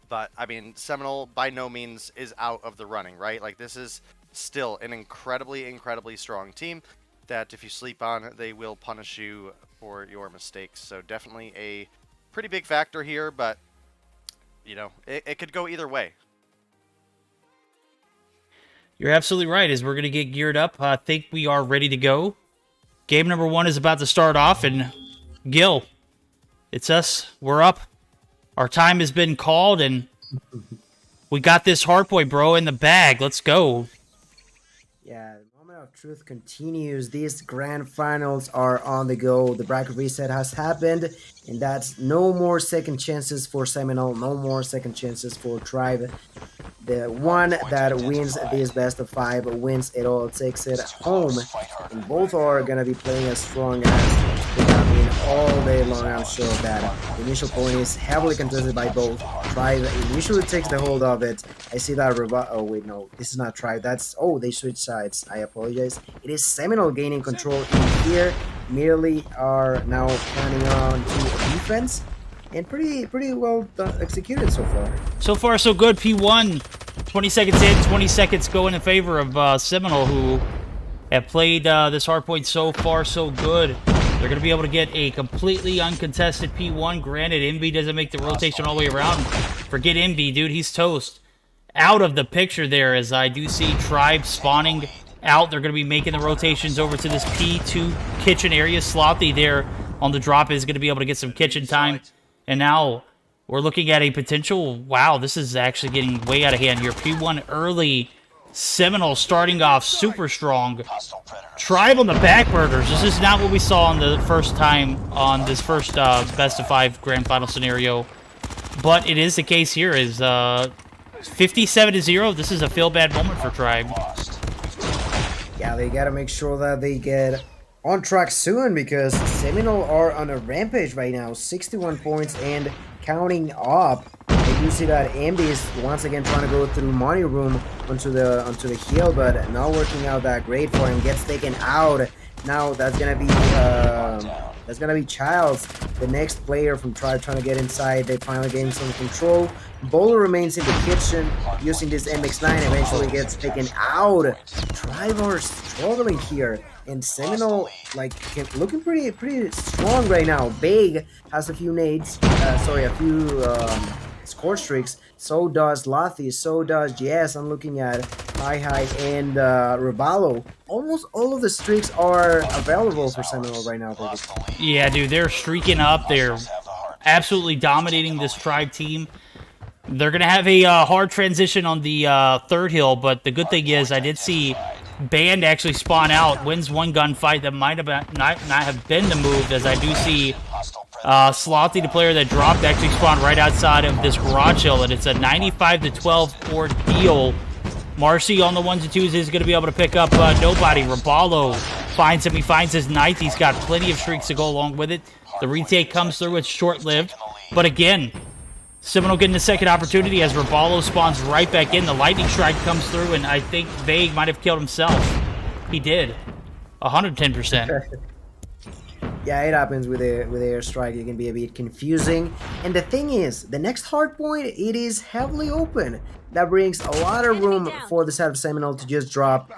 Speaker 2: But, I mean, Seminole by no means is out of the running, right? Like, this is still an incredibly, incredibly strong team that if you sleep on, they will punish you for your mistakes. So definitely a pretty big factor here, but, you know, it could go either way.
Speaker 1: You're absolutely right. As we're going to get geared up, I think we are ready to go. Game number 1 is about to start off, and Gil, it's us. We're up. Our time has been called, and we got this hardpoint, bro, in the bag. Let's go.
Speaker 5: Yeah, the moment of truth continues. These grand finals are on the go. The bracket reset has happened, and that's no more second chances for Seminole, no more second chances for Tribe. The one that wins this best of 5 wins it all, takes it home, and both are going to be playing as strong as they have been all day long. I'm sure of that. The initial point is heavily contested by both. Tribe initially takes the hold of it. I see that oh wait, no, this is not Tribe. That's, oh, they switched sides. I apologize. It is Seminole gaining control in here. Merely are now planning on to defense. And pretty well executed so far. So
Speaker 1: far, so good. P1, 20 seconds in, 20 seconds going in favor of Seminole, who have played this hardpoint so far so good. They're going to be able to get a completely uncontested P1. Granted, Envy doesn't make the rotation all the way around. Forget Envy, dude. He's toast. Out of the picture there, as I do see Tribe spawning out. They're going to be making the rotations over to this P2 kitchen area. Slothy there on the drop is going to be able to get some kitchen time. And now we're looking at a potential, wow, this is actually getting way out of hand here. P1 early, Seminole starting off super strong. Tribe on the back burners. This is not what we saw on the first time on this first best of 5 grand final scenario. But it is the case here is 57-0. This is a feel bad moment for Tribe.
Speaker 5: Yeah, they got to make sure that they get on track soon, because Seminole are on a rampage right now. 61 points and counting up. I do see that Ambi is once again trying to go through money room onto the hill, but not working out that great for him. Gets taken out. Now that's gonna be Childs, the next player from Tribe, trying to get inside. They finally gain some control. Bowler remains in the kitchen using this MX9. Eventually gets taken out. Tribe are struggling here, and Seminole looking pretty strong right now. Big has a few nades, a few score streaks. So does Lothy. So does Jess. I'm looking at Hi and Rivalo. Almost all of the streaks are available for Seminole right now, baby.
Speaker 1: Yeah, dude, they're streaking up. They're absolutely dominating this Tribe team. They're going to have a hard transition on the third hill, but the good thing is I did see Band actually spawn out, wins one gunfight that might have not have been the move, as I do see Slothy, the player that dropped, actually spawned right outside of this garage hill, and it's a 95-12 ordeal. Marcy on the 1s and 2s is going to be able to pick up nobody. Raballo finds him. He finds his knife. He's got plenty of streaks to go along with it. The retake comes through. It's short-lived. But again, Seminole getting the second opportunity as Raballo spawns right back in. The lightning strike comes through, and I think Vague might have killed himself. He did. 110%.
Speaker 5: Yeah, it happens with airstrike. It can be a bit confusing. And the thing is, the next hard point, it is heavily open. That brings a lot of room for the side of Seminole to just drop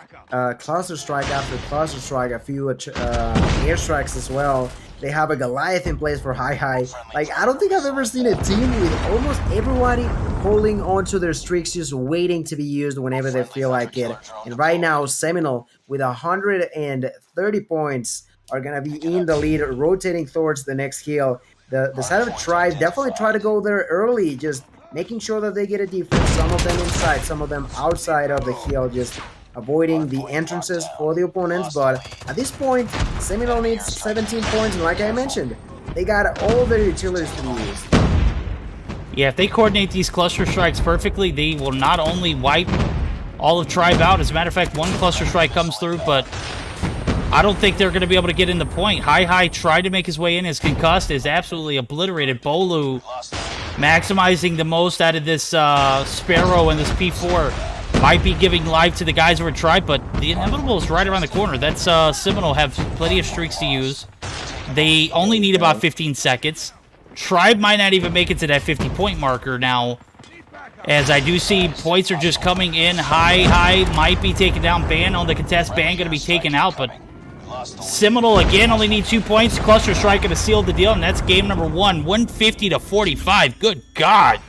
Speaker 5: cluster strike after cluster strike, a few airstrikes as well. They have a Goliath in place for Hi. Like, I don't think I've ever seen a team with almost everybody holding on to their streaks, just waiting to be used whenever they feel like it. And right now, Seminole, with 130 points, are going to be in the lead, rotating towards the next hill. The side of Tribe definitely try to go there early, just making sure that they get a defense, some of them inside, some of them outside of the hill, just avoiding the entrances for the opponents. But at this point, Seminole needs 17 points, and like I mentioned, they got all their utilities to be used.
Speaker 1: Yeah, if they coordinate these cluster strikes perfectly, they will not only wipe all of Tribe out. As a matter of fact, one cluster strike comes through, but I don't think they're going to be able to get in the point. Hi tried to make his way in, is concussed, is absolutely obliterated. Bolu maximizing the most out of this Sparrow and this P4. Might be giving life to the guys who are Tribe, but the inevitable is right around the corner. That's Seminole have plenty of streaks to use. They only need about 15 seconds. Tribe might not even make it to that 50-point marker now, as I do see points are just coming in. Hi might be taken down. Ban on the contest. Ban going to be taken out, but Seminole again only need 2 points. Cluster strike going to seal the deal, and that's game number 1. 150-45. Good God.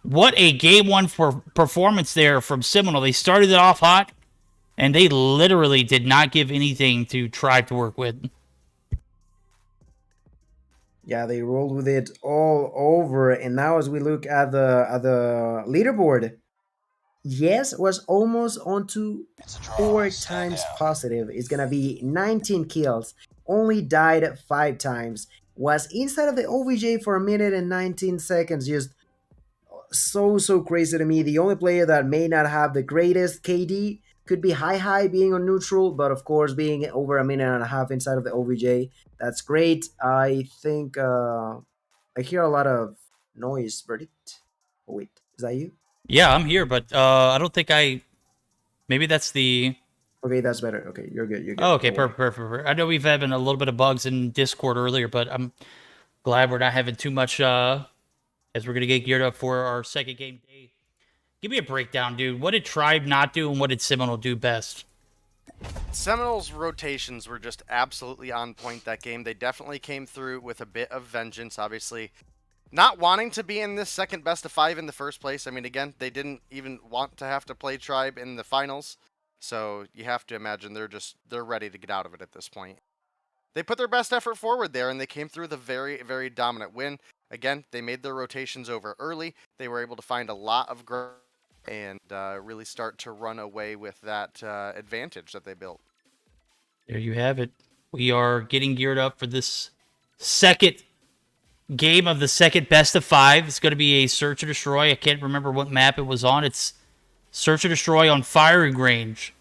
Speaker 1: What a game 1 for performance there from Seminole. They started it off hot, and they literally did not give anything to Tribe to work with.
Speaker 5: Yeah, they rolled with it all over. And now as we look at the leaderboard, Yes was almost onto 4 times positive. It's gonna be 19 kills. Only died 5 times. Was inside of the OVJ for 1 minute and 19 seconds. Just so crazy to me. The only player that may not have the greatest KD could be Hi being on neutral, but of course being over 1.5 minutes inside of the OVJ. That's great. I think I hear a lot of noise, Verdict. Oh wait, is that you?
Speaker 1: Yeah, I'm here, but I don't think maybe that's the...
Speaker 5: Okay, that's better. Okay, you're good. You're good.
Speaker 1: Oh, okay, perfect. I know we've had a little bit of bugs in Discord earlier, but I'm glad we're not having too much as we're going to get geared up for our second game day. Give me a breakdown, dude. What did Tribe not do, and what did Seminole do best?
Speaker 2: Seminole's rotations were just absolutely on point that game. They definitely came through with a bit of vengeance, obviously. Not wanting to be in this second best of 5 in the first place. I mean, again, they didn't even want to have to play Tribe in the finals. So you have to imagine they're ready to get out of it at this point. They put their best effort forward there, and they came through with a very, very dominant win. Again, they made their rotations over early. They were able to find a lot of ground and really start to run away with that advantage that they built.
Speaker 1: There you have it. We are getting geared up for this second game of the second best of 5. It's going to be a search and destroy. I can't remember what map it was on. It's search and destroy on firing range.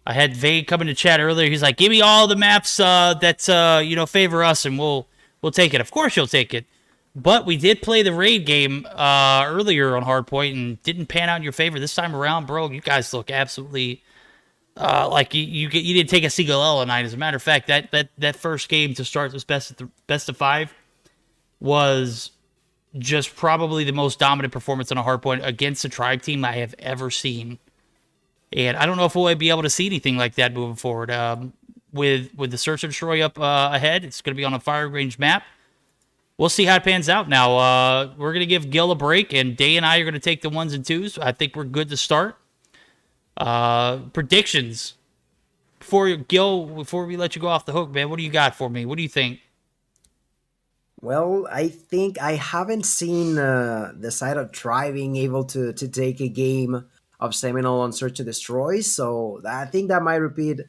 Speaker 1: I had Vade come into chat earlier. He's like, "Give me all the maps that favor us, and we'll take it." Of course, you'll take it. But we did play the raid game earlier on Hardpoint and didn't pan out in your favor this time around, bro. You guys look absolutely like you didn't take a single L tonight. As a matter of fact, that first game to start this best of 5 was just probably the most dominant performance on a Hardpoint against a Tribe team I have ever seen. And I don't know if we'll be able to see anything like that moving forward. With the search and destroy up ahead, it's going to be on a firing range map. We'll see how it pans out. Now, we're going to give Gil a break, and Day and I are going to take the 1s and 2s. I think we're good to start. Predictions. Before we let you go off the hook, man, what do you got for me? What do you think?
Speaker 5: Well, I think I haven't seen the side of Try being able to take a game of Seminole on Search to Destroy, so I think that might repeat.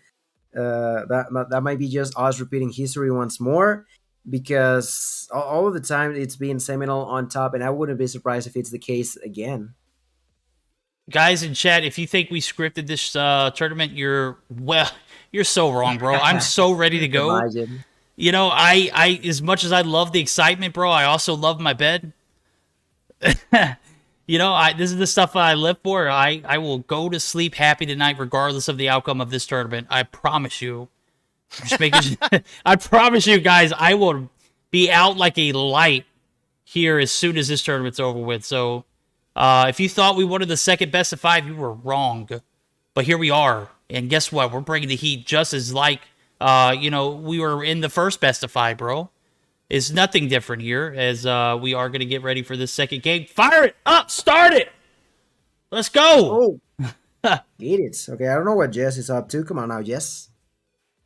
Speaker 5: That might be just us repeating history once more, because all of the time it's been Seminole on top, and I wouldn't be surprised if it's the case again.
Speaker 1: Guys in chat, if you think we scripted this tournament, you're so wrong, bro. I'm so ready to go.
Speaker 5: Imagine.
Speaker 1: You know, I as much as I love the excitement, bro, I also love my bed. You know, this is the stuff I live for. I will go to sleep happy tonight, regardless of the outcome of this tournament. I promise you. Just making. I promise you, guys, I will be out like a light here as soon as this tournament's over with. So, if you thought we wanted the second best of 5, you were wrong. But here we are, and guess what? We're bringing the heat just as like. You know, we were in the first best of 5, bro. It's nothing different here, as we are going to get ready for this second game. Fire it up! Start it! Let's go!
Speaker 5: Oh, get it. Okay, I don't know what Jess is up to. Come on now, Jess.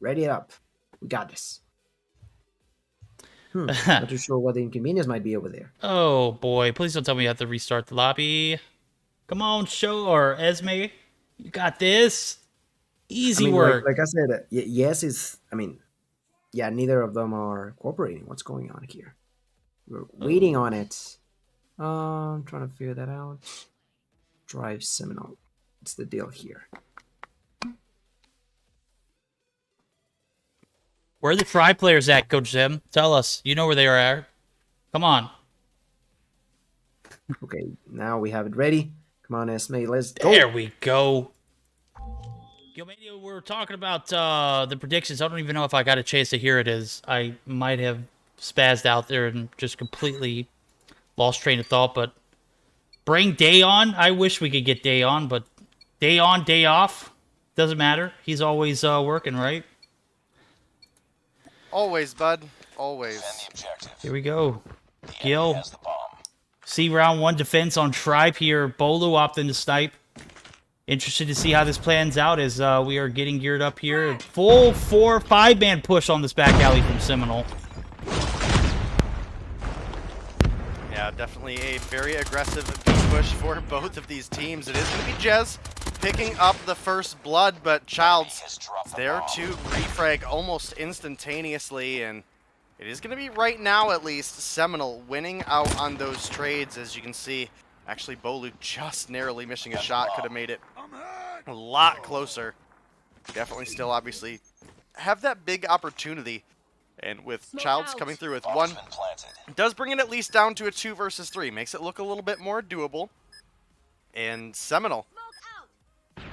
Speaker 5: Ready it up. We got this. Not too sure what the inconvenience might be over there.
Speaker 1: Oh, boy. Please don't tell me you have to restart the lobby. Come on, Show or Esme. You got this. Easy work.
Speaker 5: Like I said, yes is. I mean, yeah, neither of them are cooperating. What's going on here? We're waiting on it. I'm trying to figure that out. Drive Seminole. What's the deal here?
Speaker 1: Where are the Fry players at, Coach Zim? Tell us. You know where they are at. Come on.
Speaker 5: Okay, now we have it ready. Come on, Esme, let's go.
Speaker 1: There we go. Gilmania, we're talking about the predictions. I don't even know if I got a chance to hear it, as I might have spazzed out there and just completely lost train of thought. But bring Day on. I wish we could get Day on, but Day on, Day off. Doesn't matter. He's always working, right?
Speaker 2: Always, bud. Always.
Speaker 1: Here we go. Gil. See round 1 defense on Tribe here. Bolu opting to snipe. Interested to see how this plans out as we are getting geared up here. Full 4-5-man push on this back alley from Seminole.
Speaker 2: Yeah, definitely a very aggressive push for both of these teams. It is going to be Jez picking up the first blood, but Childs there to refrag almost instantaneously, and it is going to be right now at least Seminole winning out on those trades. As you can see, actually Bolu just narrowly missing a shot, could have made it a lot closer. Definitely still obviously have that big opportunity, and with Childs coming through with 1, it does bring it at least down to a 2 versus 3. Makes it look a little bit more doable. And Seminole,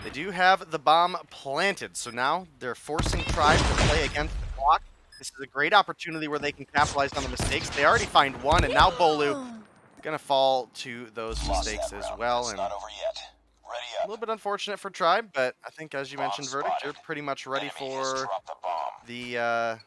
Speaker 2: they do have the bomb planted, so now they're forcing Tribe to play against the block. This is a great opportunity where they can capitalize on the mistakes. They already find 1, and now Bolu gonna fall to those mistakes as well. And a little bit unfortunate for Tribe, but I think, as you mentioned, Verdict, you're pretty much ready for the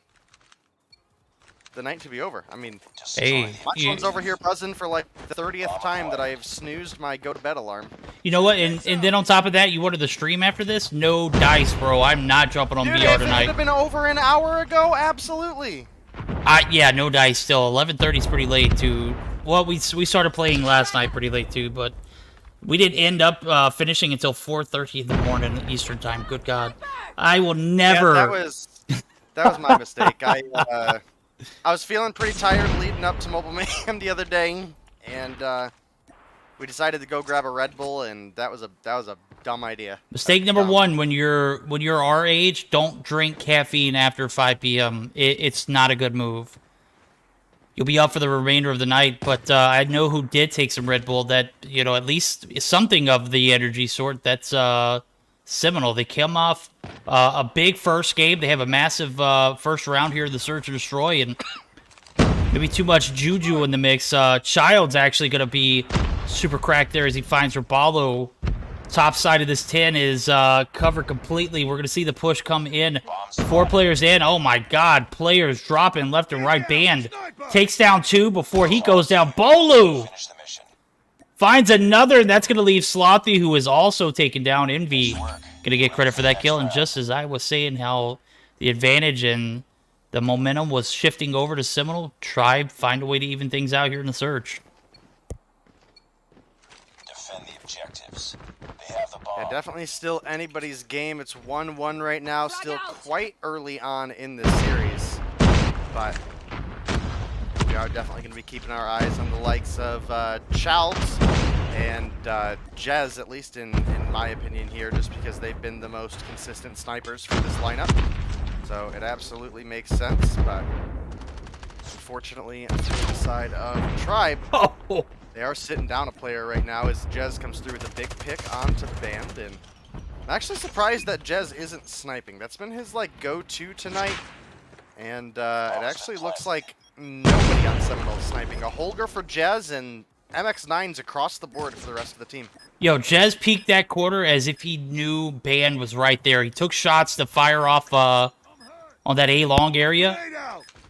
Speaker 2: night to be over. I mean,
Speaker 1: hey,
Speaker 2: my phone's over here buzzing for like the 30th time that I have snoozed my go-to-bed alarm.
Speaker 1: You know what? And then on top of that, you wanted the stream after this? No dice, bro. I'm not jumping on
Speaker 2: Dude,
Speaker 1: VR
Speaker 2: if it
Speaker 1: tonight.
Speaker 2: would have been over an hour ago, absolutely.
Speaker 1: Yeah, no dice still. 11:30 is pretty late too. Well, we started playing last night pretty late too, but we didn't end up finishing until 4:30 in the morning Eastern time. Good God, I will never.
Speaker 2: Yeah, that was my mistake. I was feeling pretty tired leading up to Mobile Mayhem the other day, and we decided to go grab a Red Bull, and that was a dumb idea.
Speaker 1: Mistake number 1: when you're our age, don't drink caffeine after 5 p.m. It's not a good move. You'll be up for the remainder of the night, but I know who did take some Red Bull that, you know, at least something of the energy sort. That's Seminole. They came off a big first game. They have a massive first round here in the Search and Destroy, and maybe too much JuJu in the mix. Child's actually going to be super cracked there as he finds Robalo. Top side of this 10 is covered completely. We're going to see the push come in. 4 players in. Oh my God. Players dropping left and right. Band takes down 2 before he goes down. Bolu finds another, and that's going to leave Slothy, who is also taken down. Envy going to get credit for that kill. And just as I was saying how the advantage and The momentum was shifting over to Seminole. Tribe find a way to even things out here in the search.
Speaker 11: Defend the objectives. They have the bomb.
Speaker 2: Yeah, definitely still anybody's game. It's 1-1 right now. Still quite early on in this series. But we are definitely going to be keeping our eyes on the likes of Childs and Jez, at least in my opinion here, just because they've been the most consistent snipers for this lineup. So it absolutely makes sense, but unfortunately, on the side of Tribe, they are sitting down a player right now as Jez comes through with a big pick onto the band, and I'm actually surprised that Jez isn't sniping. That's been his like go-to tonight, and it actually looks like nobody on Seminole is sniping. A Holger for Jez and MX9s across the board for the rest of the team.
Speaker 1: Yo, Jez peeked that quarter as if he knew Band was right there. He took shots to fire off on that A-long area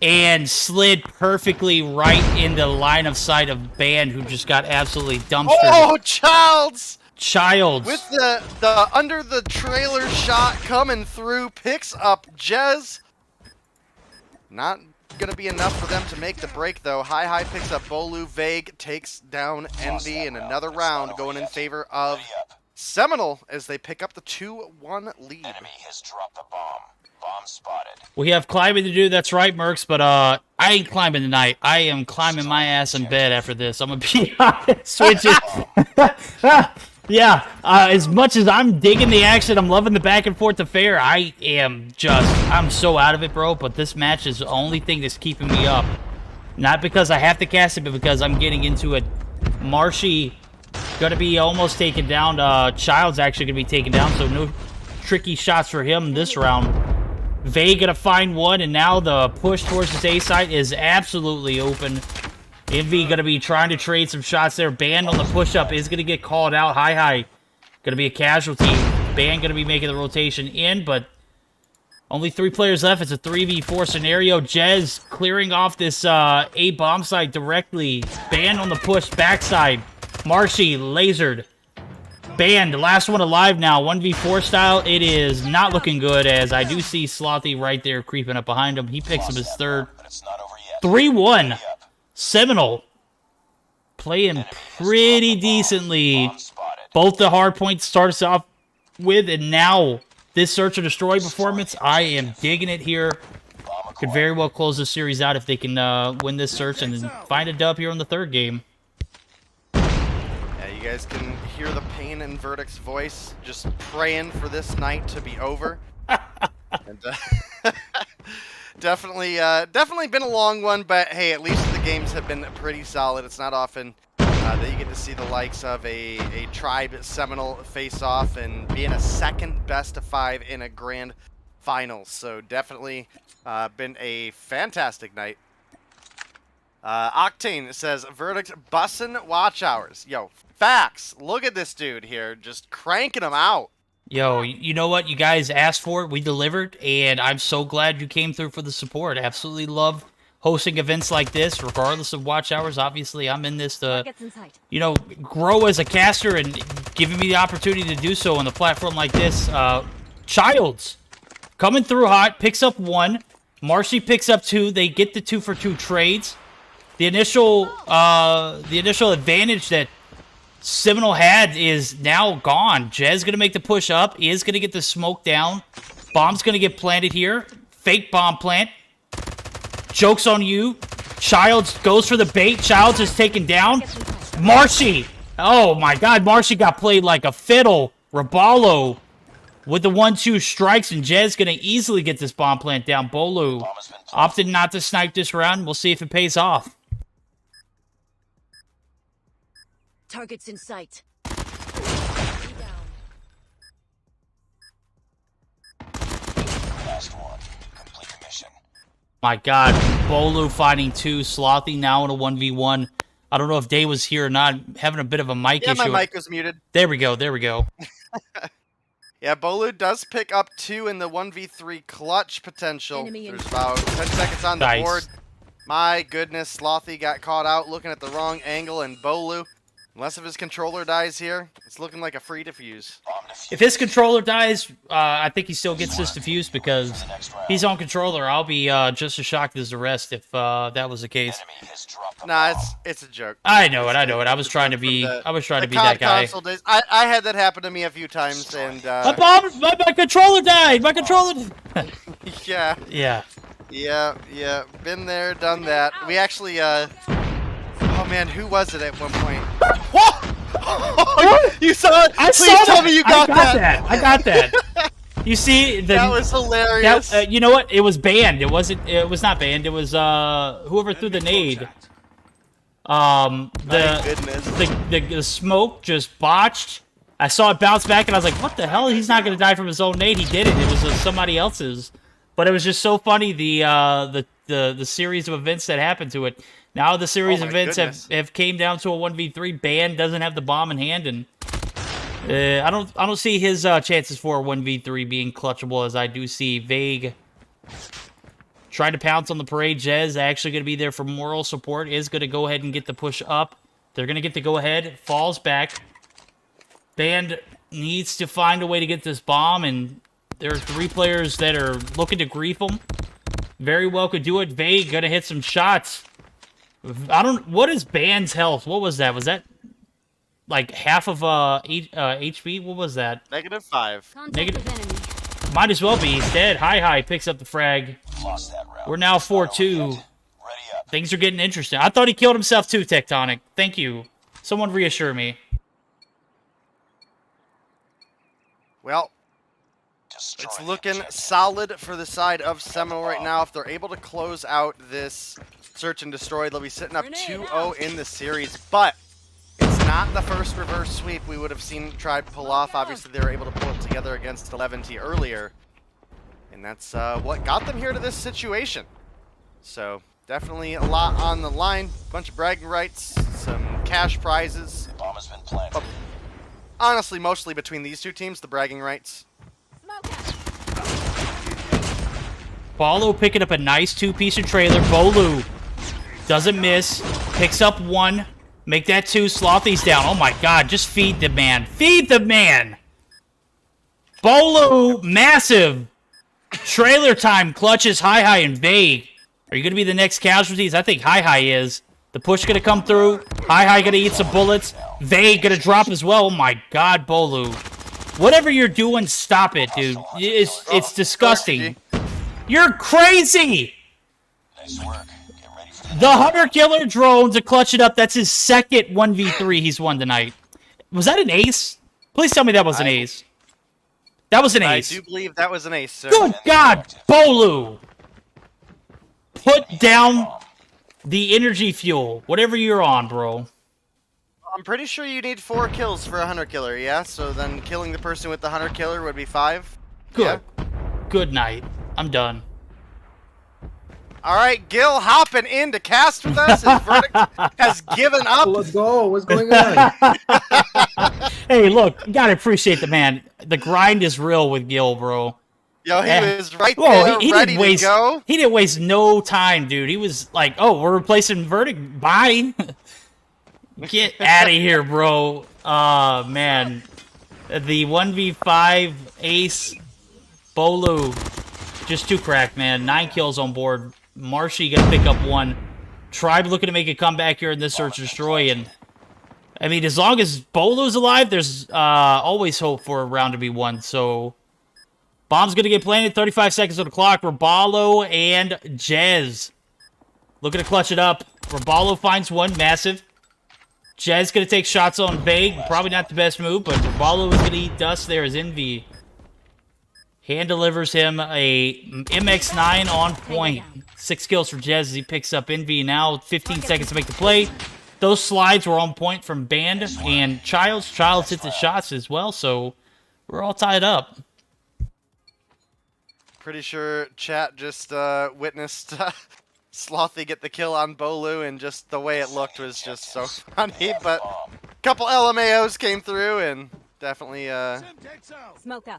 Speaker 1: and slid perfectly right into line of sight of Band, who just got absolutely dumpstered.
Speaker 2: Oh, Childs!
Speaker 1: Childs.
Speaker 2: With the under the trailer shot coming through, picks up Jez. Not gonna be enough for them to make the break though. High picks up Bolu. Vague takes down Envy, and another round going in favor of Seminole as they pick up the 2-1 lead.
Speaker 11: Enemy has dropped the bomb. Bomb spotted.
Speaker 1: We have climbing to do, that's right, Mercs, but I ain't climbing tonight. I am climbing my ass in bed after this. I'm gonna be honest with you. Yeah, as much as I'm digging the action, I'm loving the back and forth affair, I'm so out of it, bro, but this match is the only thing that's keeping me up. Not because I have to cast it, but because I'm getting into it. Marshy gonna be almost taken down. Child's actually gonna be taken down, so no tricky shots for him this round. Vay gonna find one, and now the push towards his A site is absolutely open. Envy gonna be trying to trade some shots there. Band on the push-up is gonna get called out. High gonna be a casualty. Band gonna be making the rotation in, but only 3 players left. It's a 3v4 scenario. Jez clearing off this A bomb site directly. Band on the push backside. Marshy lasered. Band, the last one alive now, 1v4 style. It is not looking good, as I do see Slothy right there creeping up behind him. He picks up his third. 3-1. Seminole playing pretty decently. Both the hard points starts off with, and now this search and destroy performance, I am digging it here. Could very well close this series out if they can win this search and then find a dub here in the third game.
Speaker 2: Yeah, you guys can hear the pain in Verdict's voice, just praying for this night to be over. And, definitely been a long one, but hey, at least the games have been pretty solid. It's not often that you get to see the likes of a Tribe Seminole face-off and being a second best of 5 in a grand finals. So definitely been a fantastic night. Octane says, Verdict bussin' watch hours. Yo, facts. Look at this dude here, just cranking them out.
Speaker 1: Yo, you know what? You guys asked for it. We delivered, and I'm so glad you came through for the support. Absolutely love hosting events like this, regardless of watch hours. Obviously, I'm in this to, you know, grow as a caster, and giving me the opportunity to do so on a platform like this. Childs coming through hot, picks up 1. Marshy picks up 2. They get the 2-for-2 trades. The initial advantage that Seminole had is now gone. Jez gonna make the push up, is gonna get the smoke down. Bomb's gonna get planted here. Fake bomb plant. Joke's on you. Childs goes for the bait. Childs is taken down. Marshy. Oh my god, Marshy got played like a fiddle. Raballo with the 1-2 strikes, and Jez gonna easily get this bomb plant down. Bolu opted not to snipe this round. We'll see if it pays off.
Speaker 4: Targets in sight.
Speaker 11: Last one. Complete the mission.
Speaker 1: My god, Bolu fighting 2, Slothy now in a 1v1. I don't know if Day was here or not, having a bit of a mic issue.
Speaker 2: Yeah, my mic was muted.
Speaker 1: There we go, there we go.
Speaker 2: Yeah, Bolu does pick up 2 in the 1v3 clutch potential. There's about 10 seconds on the board. My goodness, Slothy got caught out looking at the wrong angle, and Bolu, unless if his controller dies here, it's looking like a free defuse.
Speaker 11: Bomb
Speaker 1: If his controller dies, I think he still gets this defused because he's on controller. I'll be just as shocked as the rest if that was the case.
Speaker 2: Nah, it's a joke.
Speaker 1: I know it. I was trying to be. I was trying to be that guy.
Speaker 2: Days. I had that happen to me a few times, and
Speaker 1: my controller died. My controller.
Speaker 2: Yeah. Yeah. Been there, done that. We actually. Oh man, who was it at one point? Whoa! You saw it? Please tell me you got that.
Speaker 1: I got that. You see,
Speaker 2: that was hilarious.
Speaker 1: You know what? It was banned. It wasn't. It was not banned. It was whoever threw the nade. The smoke just botched. I saw it bounce back, and I was like, "What the hell? He's not gonna die from his own nade. He did it. It was somebody else's." But it was just so funny the series of events that happened to it. Now the series of events have came down to a 1v3. Ban doesn't have the bomb in hand, and I don't see his chances for a 1v3 being clutchable, as I do see Vague trying to pounce on the parade. Jez actually going to be there for moral support. Is going to go ahead and get the push up. They're going to get the go ahead. Falls back. Band needs to find a way to get this bomb, and there are 3 players that are looking to grief him. Very well could do it. Vague going to hit some shots. What is Band's health? What was that? Was that like half of HP? What was that?
Speaker 2: -5.
Speaker 1: Negative. Might as well be. He's dead. Hi picks up the frag. We're now 4-2. Things are getting interesting. I thought he killed himself too, Tectonic. Thank you. Someone reassure me.
Speaker 2: Well, it's looking solid for the side of Seminole right now. If they're able to close out this search and destroy, they'll be sitting up 2-0 in the series. But it's not the first reverse sweep we would have seen Tribe pull off. Obviously, they were able to pull it together against 11T earlier. And that's what got them here to this situation. So definitely a lot on the line. Bunch of bragging rights, some cash prizes.
Speaker 11: Bomb has been planted.
Speaker 2: Honestly, mostly between these two teams, the bragging rights.
Speaker 1: Paulo picking up a nice 2-piece of trailer. Bolu doesn't miss. Picks up 1. Make that 2. Slothy's down. Oh my god, just feed the man. Feed the man! Bolu, massive! Trailer time clutches Hi and Vague. Are you going to be the next casualties? I think Hi is. The push going to come through. Hi going to eat some bullets. Vague going to drop as well. Oh my god, Bolu. Whatever you're doing, stop it, dude. It's disgusting. You're crazy!
Speaker 11: Nice work. Get ready for
Speaker 1: the Hunter Killer drone to clutch it up. That's his second 1v3 he's won tonight. Was that an ace? Please tell me that was an ace. That was an ace.
Speaker 2: I do believe that was an ace, sir.
Speaker 1: Good God, Bolu! Put down the energy fuel. Whatever you're on, bro.
Speaker 2: I'm pretty sure you need 4 kills for a Hunter Killer, yeah? So then killing the person with the Hunter Killer would be 5?
Speaker 1: Good.
Speaker 2: Yeah?
Speaker 1: Good night. I'm done.
Speaker 2: All right, Gil hopping in to cast with us. His verdict has given up.
Speaker 8: Let's go. What's going on?
Speaker 1: Hey, look, you gotta appreciate the man. The grind is real with Gil, bro.
Speaker 2: Yo, he was right there, ready to go.
Speaker 1: He didn't waste no time, dude. He was like, oh, we're replacing verdict. Bye. Get out of here, bro. Man. The 1v5 ace Bolu. Just too cracked, man. 9 kills on board. Marshy gonna pick up 1. Tribe looking to make a comeback here in this search and destroy. And I mean, as long as Bolu's alive, there's always hope for a round to be won. So bomb's gonna get planted. 35 seconds on the clock. Robalo and Jez looking to clutch it up. Robalo finds 1, massive. Jez gonna take shots on Vague. Probably not the best move, but Robalo is gonna eat dust there as Envy. Hand delivers him a MX-9 on point. 6 kills for Jez as he picks up Envy. Now 15 seconds to make the play. Those slides were on point from Band and Childs. Childs hit the shots as well, so we're all tied up.
Speaker 2: Pretty sure chat just witnessed Slothy get the kill on Bolu, and just the way it looked was just so funny. But a couple LMAOs came through, and definitely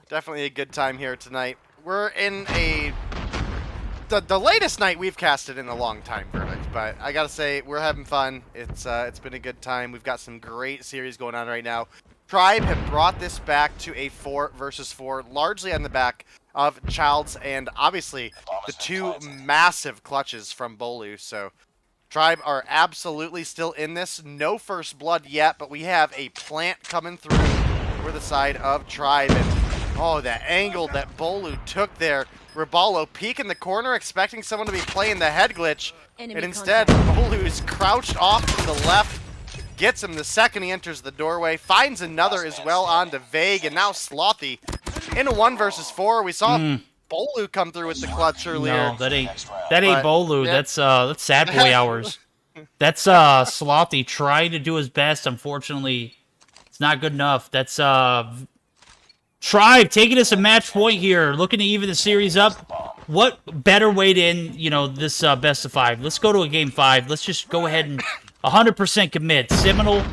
Speaker 2: definitely a good time here tonight. We're in the latest night we've casted in a long time, verdict, but I gotta say we're having fun. It's been a good time. We've got some great series going on right now. Tribe have brought this back to a 4 versus 4, largely on the back of Childs and obviously the two massive clutches from Bolu. So Tribe are absolutely still in this. No first blood yet, but we have a plant coming through for the side of Tribe. And oh, that angle that Bolu took there. Riballo peeking the corner, expecting someone to be playing the head glitch.
Speaker 4: Enemy
Speaker 2: And instead, Bolu's crouched off to the left. Gets him the second he enters the doorway. Finds another as well onto Vague. And now Slothy in a 1 versus 4. We saw Bolu come through with the clutch earlier.
Speaker 1: No, that ain't Bolu.
Speaker 2: Yeah.
Speaker 1: That's sad boy hours. That's Slothy trying to do his best. Unfortunately, it's not good enough. That's Tribe taking us a match point here, looking to even the series up. What better way to end, this best of 5? Let's go to a game 5. Let's just go ahead and 100% commit. Seminole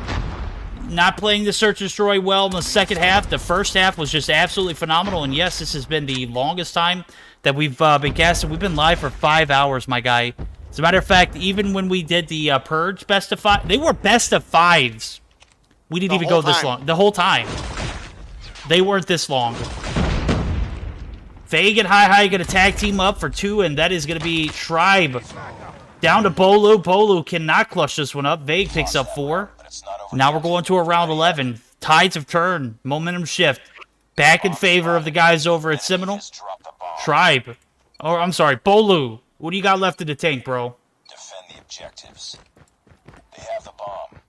Speaker 1: not playing the Search and Destroy well in the second half. The first half was just absolutely phenomenal. And yes, this has been the longest time that we've been casting. We've been live for 5 hours, my guy. As a matter of fact, even when we did the Purge best of 5, they were best of 5s. We didn't even go this long. The whole time. They weren't this long. Vague and Hi going to tag team up for 2, and that is going to be Tribe. Down to Bolu. Bolu cannot clutch this one up. Vague picks up 4. Now we're going to a round 11. Tides have turned. Momentum shift. Back in favor of the guys over at Seminole. Tribe. Or, I'm sorry, Bolu. What do you got left in the tank, bro?
Speaker 11: Defend the objectives. They have the bomb.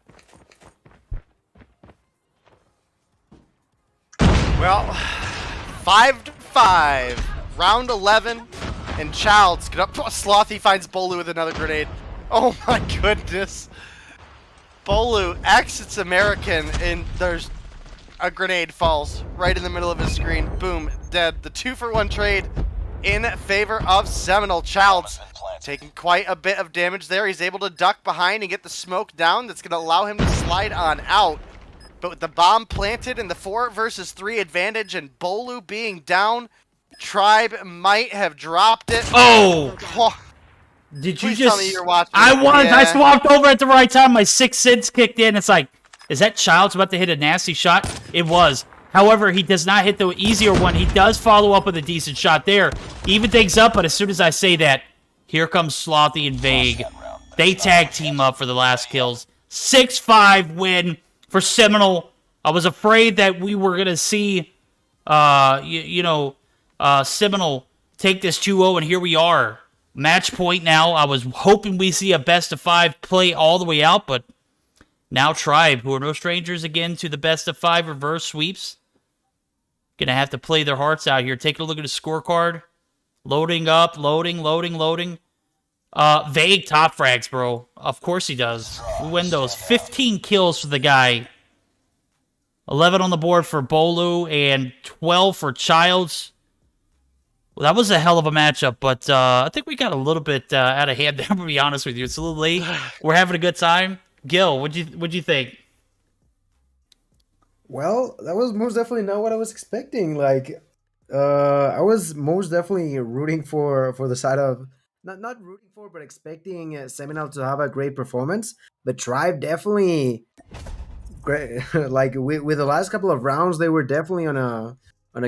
Speaker 2: Well, 5-5. Round 11. And Childs get up. Slothy finds Bolu with another grenade. Oh my goodness. Bolu exits American, and there's a grenade falls right in the middle of his screen. Boom, dead. The 2-for-1 trade in favor of Seminole. Childs taking quite a bit of damage there. He's able to duck behind and get the smoke down. That's going to allow him to slide on out. But with the bomb planted and the 4 versus 3 advantage and Bolu being down, Tribe might have dropped it.
Speaker 1: Oh! Did you
Speaker 2: Please
Speaker 1: just...
Speaker 2: tell me you're watching.
Speaker 1: I was!
Speaker 2: Yeah.
Speaker 1: I swapped over at the right time. My 6th sense kicked in. It's like, is that Childs about to hit a nasty shot? It was. However, he does not hit the easier one. He does follow up with a decent shot there. Even things up, but as soon as I say that, here comes Slothy and Vague. They tag team up for the last kills. 6-5 win for Seminole. I was afraid that we were going to see, Seminole take this 2-0, and here we are. Match point now. I was hoping we see a best of 5 play all the way out, but now Tribe, who are no strangers again to the best of 5 reverse sweeps, gonna have to play their hearts out here. Take a look at the scorecard. Loading up, loading. Vague top frags, bro. Of course he does. We win those. 15 kills for the guy. 11 on the board for Bolu and 12 for Childs. Well, that was a hell of a matchup, but I think we got a little bit out of hand there, to be honest with you. It's a little late. We're having a good time. Gil, what'd you think?
Speaker 5: Well, that was most definitely not what I was expecting. Like, I was most definitely rooting for the side of not rooting for, but expecting Seminole to have a great performance. But Tribe definitely, great. Like with the last couple of rounds, they were definitely on a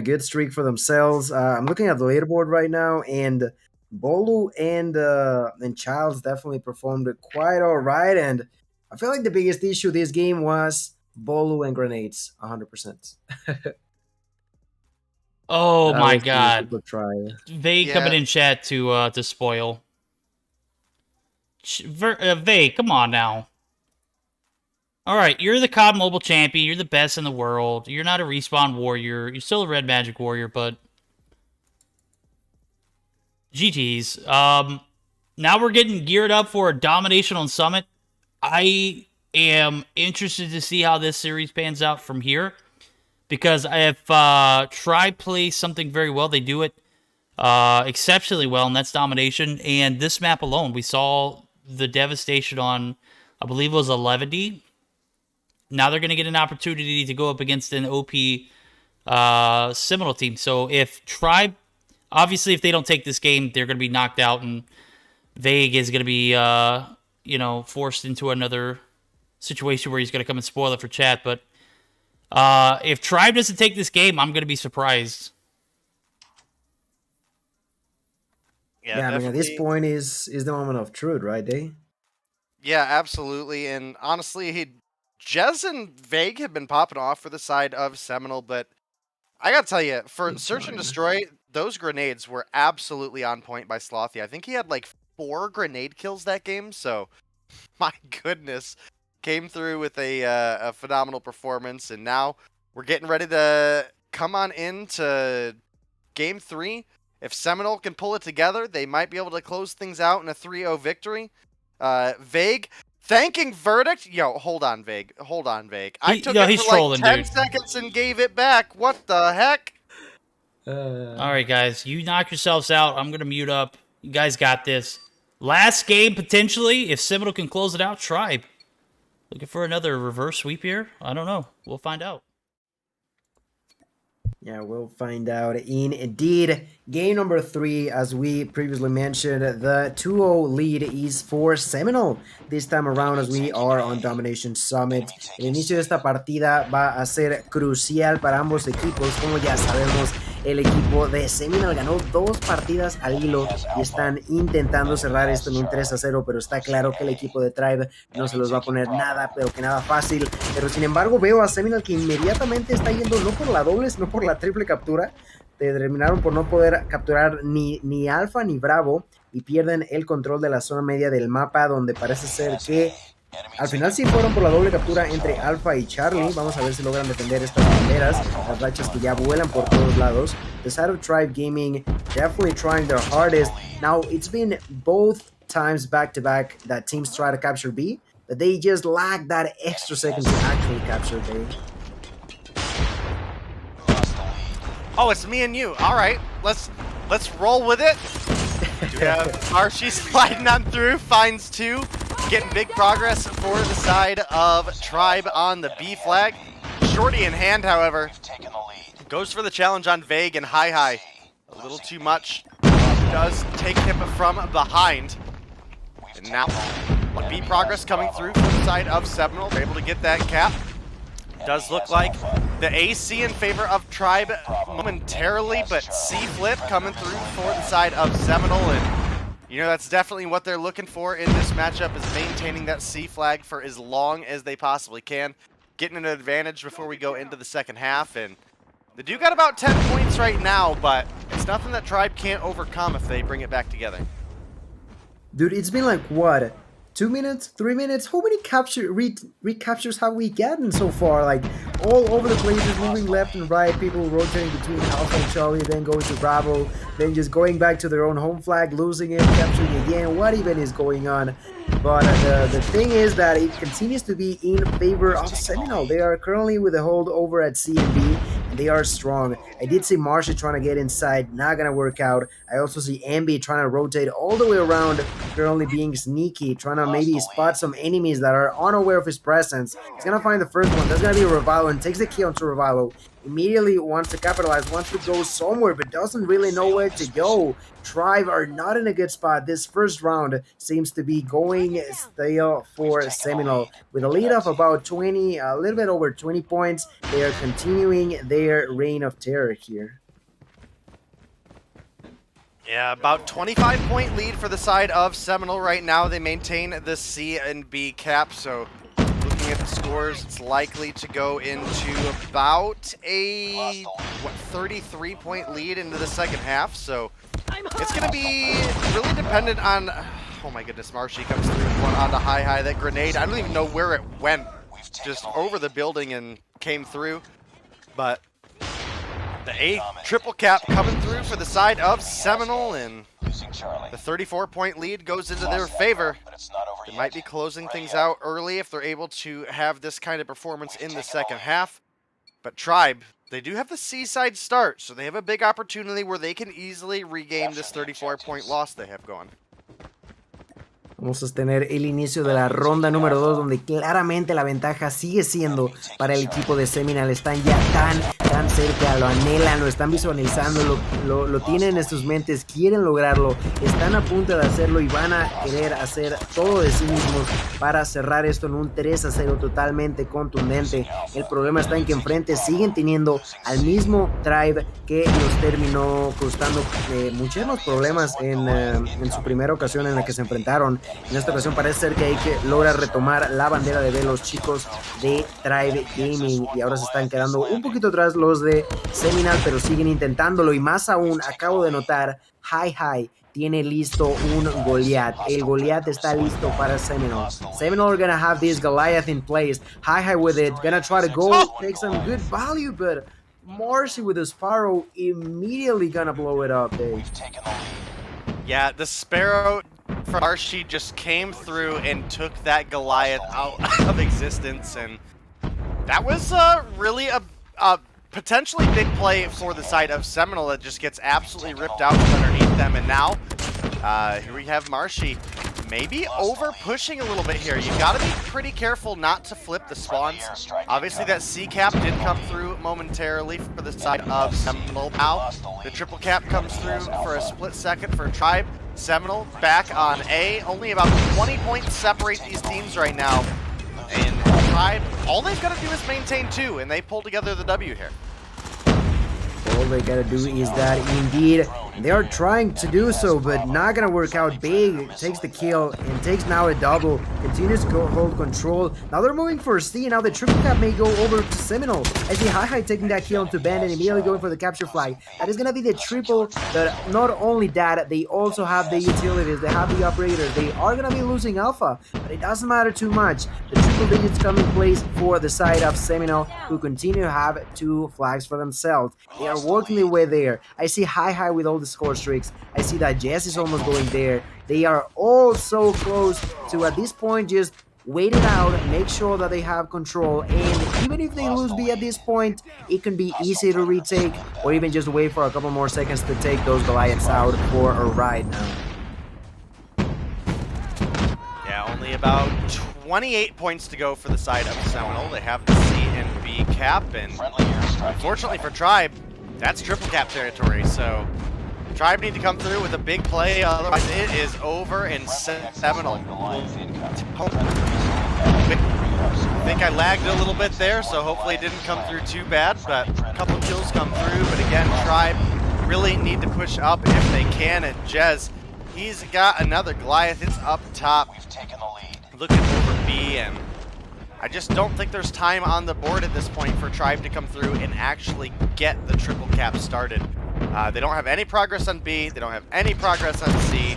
Speaker 5: good streak for themselves. I'm looking at the leaderboard right now, and Bolu and Childs definitely performed quite all right. And I feel like the biggest issue this game was Bolu and grenades, 100%.
Speaker 1: Oh my god.
Speaker 5: Vague
Speaker 1: coming in chat to spoil. Vague, come on now. Alright, you're the COD Mobile champion, you're the best in the world, you're not a respawn warrior, you're still a red magic warrior, but GG's. Now we're getting geared up for a domination on Summit. I am interested to see how this series pans out from here, because if Tribe plays something very well, they do it exceptionally well, and that's domination. And this map alone, we saw the devastation on, I believe it was 11D. Now they're going to get an opportunity to go up against an OP Seminole team. So if Tribe, obviously if they don't take this game, they're going to be knocked out, and Vague is going to be, forced into another situation where he's going to come and spoil it for chat. But If Tribe doesn't take this game, I'm going to be surprised.
Speaker 5: Yeah, I mean, at this point is the moment of truth, right, Day?
Speaker 2: Yeah, absolutely. And honestly, Jez and Vague have been popping off for the side of Seminole, but I gotta tell you, for Search and Destroy, those grenades were absolutely on point by Slothy. I think he had like 4 grenade kills that game, so my goodness, came through with a phenomenal performance, and now we're getting ready to come on into Game 3. If Seminole can pull it together, they might be able to close things out in a 3-0 victory. Vague thanking Verdict. Yo, hold on, Vague. Hold on, Vague. I took it for like 10 seconds and gave it back. What the heck?
Speaker 1: All right, guys. You knock yourselves out. I'm going to mute up. You guys got this. Last game, potentially, if Seminole can close it out, Tribe. Looking for another reverse sweep here? I don't know. We'll find out.
Speaker 5: Yeah, we'll find out. Indeed, game number 3, as we previously mentioned, the 2-0 lead is for Seminole this time around as we are on Domination Summit. El inicio de esta partida va a ser crucial para ambos equipos. Como ya sabemos, el equipo de Seminole ganó 2 partidas al hilo y están intentando cerrar esto en un 3-0, pero está claro que el equipo de Tribe no se los va a poner nada, pero que nada fácil. Pero sin embargo veo a Seminole que inmediatamente está yendo no por la doble, sino por la triple captura. Terminaron por no poder capturar ni Alfa ni Bravo y pierden el control de la zona media del mapa, donde parece ser que al final sí fueron por la doble captura entre Alpha y Charlie. Vamos a ver si logran defender estas banderas, las rachas que ya vuelan por todos lados. The side of Tribe Gaming definitely trying their hardest. Now, it's been both times back-to-back that teams try to capture B, but they just lack that extra second to actually capture B.
Speaker 2: Oh, it's me and you. All right, let's roll with it. We have Archie sliding on through, finds 2, getting big progress for the side of Tribe on the B flag. Shorty in hand, however, goes for the challenge on Vague and Hi. A little too much. Does take him from behind. And now, B progress coming through from the side of Seminole. They're able to get that cap. Does look like the AC in favor of Tribe momentarily, but C flip coming through for the side of Seminole, and you know that's definitely what they're looking for in this matchup, is maintaining that C flag for as long as they possibly can, getting an advantage before we go into the second half. And they do got about 10 points right now, but it's nothing that Tribe can't overcome if they bring it back together.
Speaker 5: Dude, it's been like, what, 2 minutes, 3 minutes? How many recaptures have we gotten so far? Like, all over the place, just moving left and right, people rotating between Alpha and Charlie, then going to Bravo, then just going back to their own home flag, losing it, capturing again. What even is going on? But the thing is that it continues to be in favor of Seminole. They are currently with a hold over at C and B, and they are strong. I did see Marsha trying to get inside, not gonna work out. I also see Ambi trying to rotate all the way around, currently being sneaky, trying to maybe spot some enemies that are unaware of his presence. He's gonna find the first one. That's gonna be Revival, and takes the key onto Revival. Immediately wants to capitalize, wants to go somewhere, but doesn't really know where to go. Tribe are not in a good spot. This first round seems to be going stale for Seminole. With a lead of about 20, a little bit over 20 points, they are continuing their reign of terror here.
Speaker 2: Yeah, about 25-point lead for the side of Seminole right now. They maintain the C and B cap, so looking at the scores, it's likely to go into about a 33-point lead into the second half. So it's going to be really dependent on. Oh my goodness, Marshy comes through with one onto Hi. That grenade, I don't even know where it went, just over the building and came through. But the A triple cap coming through for the side of Seminole, and the 34-point lead goes into their favor. They might be closing things out early if they're able to have this kind of performance in the second half. But Tribe, they do have the C-side start, so they have a big opportunity where they can easily regain this 34-point loss they have going.
Speaker 5: Vamos a tener el inicio de la ronda número 2, donde claramente la ventaja sigue siendo para el equipo de Seminal. Están ya tan cerca, lo anhelan, lo están visualizando, lo tienen en sus mentes, quieren lograrlo, están a punto de hacerlo y van a querer hacer todo de sí mismos para cerrar esto en un 3-0 totalmente contundente. El problema está en que enfrente siguen teniendo al mismo Tribe que los terminó costando muchísimos problemas en su primera ocasión en la que se enfrentaron. En esta ocasión parece ser que hay que lograr retomar la bandera de los chicos de Tribe Gaming, y ahora se están quedando un poquito atrás los de Seminal, pero siguen intentándolo. Y más aún, acabo de notar, Hi tiene listo un Goliath. El Goliath está listo para Seminal. Seminal are gonna have this Goliath in place. Hi with it, gonna try to go take some good value, but Marcy with the Sparrow immediately gonna blow it up, Dave.
Speaker 2: Yeah, the Sparrow from Marcy just came through and took that Goliath out of existence, and that was really a potentially big play for the side of Seminole that just gets absolutely ripped out from underneath them. And now, here we have Marcy maybe over pushing a little bit here. You got to be pretty careful not to flip the spawns. Obviously, that C cap did come through momentarily for the side of Seminole. Now, the triple cap comes through for a split second for Tribe. Seminole back on A. Only about 20 points separate these teams right now. And Tribe, all they've got to do is maintain 2, and they pull together the W here.
Speaker 5: All they gotta do is that, indeed, they are trying to do so, but not gonna work out. Big takes the kill and takes now a double, continues to hold control. Now they're moving for C, now the triple cap may go over to Seminole. I see Hi taking that kill onto Ben and immediately going for the capture flag. That is gonna be the triple, but not only that, they also have the utilities, they have the operators. They are gonna be losing Alpha, but it doesn't matter too much. The triple digits come in place for the side of Seminole, who continue to have 2 flags for themselves. They are working their way there. I see Hi with all the score streaks. I see that Jess is almost going there. They are all so close to, at this point, just wait it out, make sure that they have control, and even if they lose B at this point, it can be easy to retake, or even just wait for a couple more seconds to take those Goliaths out for a ride now.
Speaker 2: Yeah, only about 28 points to go for the side of Seminole. They have the C and B cap, and unfortunately for Tribe, that's triple cap territory, so Tribe need to come through with a big play, otherwise it is over in Seminole. I think I lagged a little bit there, so hopefully it didn't come through too bad, but a couple kills come through. But again, Tribe really need to push up if they can, and Jez, he's got another Goliath. It's up top. We've taken the lead. Looking over B, and I just don't think there's time on the board at this point for Tribe to come through and actually get the triple cap started. They don't have any progress on B, they don't have any progress on C,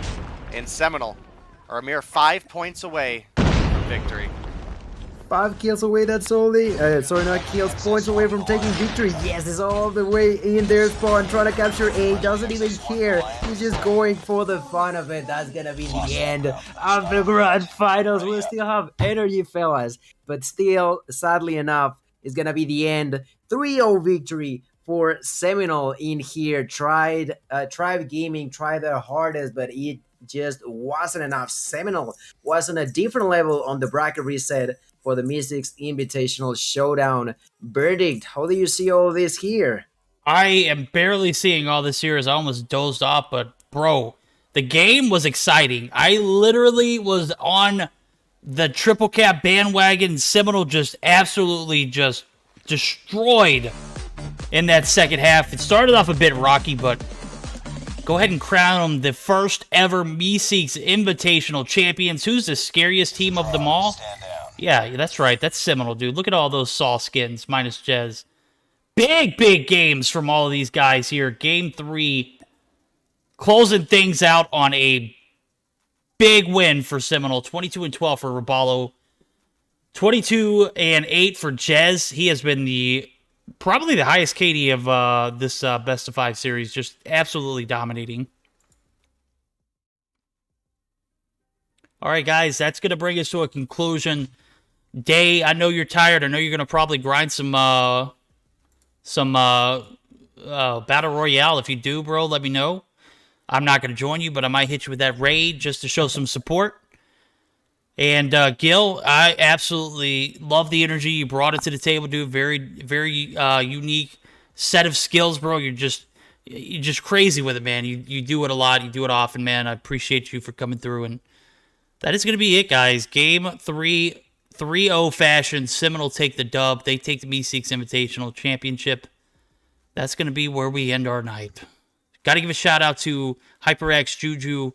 Speaker 2: and Seminole are a mere 5 points away from victory.
Speaker 5: 5 kills away, that's only, sorry, not kills, points away from taking victory. Yes, it's all the way in their spawn, trying to capture A, doesn't even care. He's just going for the fun of it. That's gonna be the end of the grand finals. We'll still have energy, fellas, but still, sadly enough, it's gonna be the end. 3-0 victory for Seminole in here. Tribe Gaming tried their hardest, but it just wasn't enough. Seminole was on a different level on the bracket reset for the Meseeks Invitational Showdown. Verdict, how do you see all this here?
Speaker 1: I am barely seeing all this here as I almost dozed off, but bro, the game was exciting. I literally was on the triple cap bandwagon. Seminole just absolutely just destroyed in that second half. It started off a bit rocky, but go ahead and crown them the first ever Meseeks Invitational champions. Who's the scariest team of them all? Yeah, that's right. That's Seminole, dude. Look at all those Saw skins, minus Jez. Big games from all of these guys here. Game 3, closing things out on a big win for Seminole. 22-12 for Robalo. 22-8 for Jez. He has been probably the highest KD of this best of 5 series. Just absolutely dominating. All right, guys, that's going to bring us to a conclusion. Day, I know you're tired. I know you're going to probably grind some Battle Royale. If you do, bro, let me know. I'm not going to join you, but I might hit you with that raid just to show some support. And Gil, I absolutely love the energy you brought it to the table, dude. Very, very unique set of skills, bro. You're just crazy with it, man. You do it a lot. You do it often, man. I appreciate you for coming through. And that is going to be it, guys. Game 3, 3-0 fashion. Seminole take the dub. They take the Meseeks Invitational Championship. That's going to be where we end our night. Got to give a shout out to HyperX, JuJu,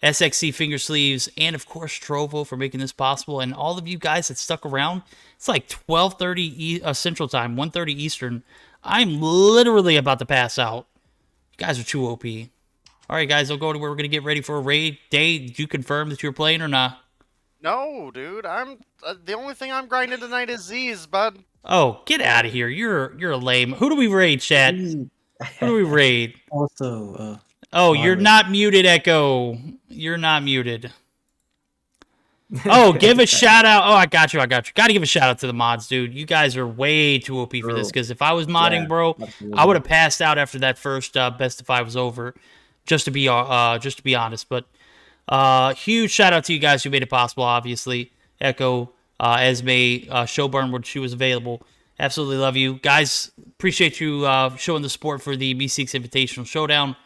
Speaker 1: SXC Finger Sleeves, and of course Trovo for making this possible. And all of you guys that stuck around. It's like 12:30 Central Time, 1:30 Eastern. I'm literally about to pass out. You guys are too OP. All right, guys, I'll go to where we're going to get ready for a raid. Day, did you confirm that you were playing or not?
Speaker 2: No, dude. I'm the only thing I'm grinding tonight is Z's, bud.
Speaker 1: Oh, get out of here. You're a lame. Who do we raid, chat? Who do we raid?
Speaker 7: Also,
Speaker 1: oh, you're not muted, Echo. You're not muted. Oh, give a shout out. Oh, I got you. Got to give a shout out to the mods, dude. You guys are way too OP for this, because if I was modding, bro, absolutely. I would have passed out after that first best of 5 was over, just to be honest. But huge shout out to you guys who made it possible, obviously. Echo, Esme, Showburn when she was available. Absolutely love you. Guys, appreciate you showing the support for the Meseeks Invitational Showdown.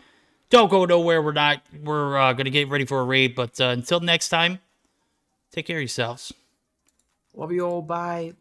Speaker 1: Don't go nowhere. We're going to get ready for a raid. But until next time, take care of yourselves.
Speaker 5: Love you all. Bye.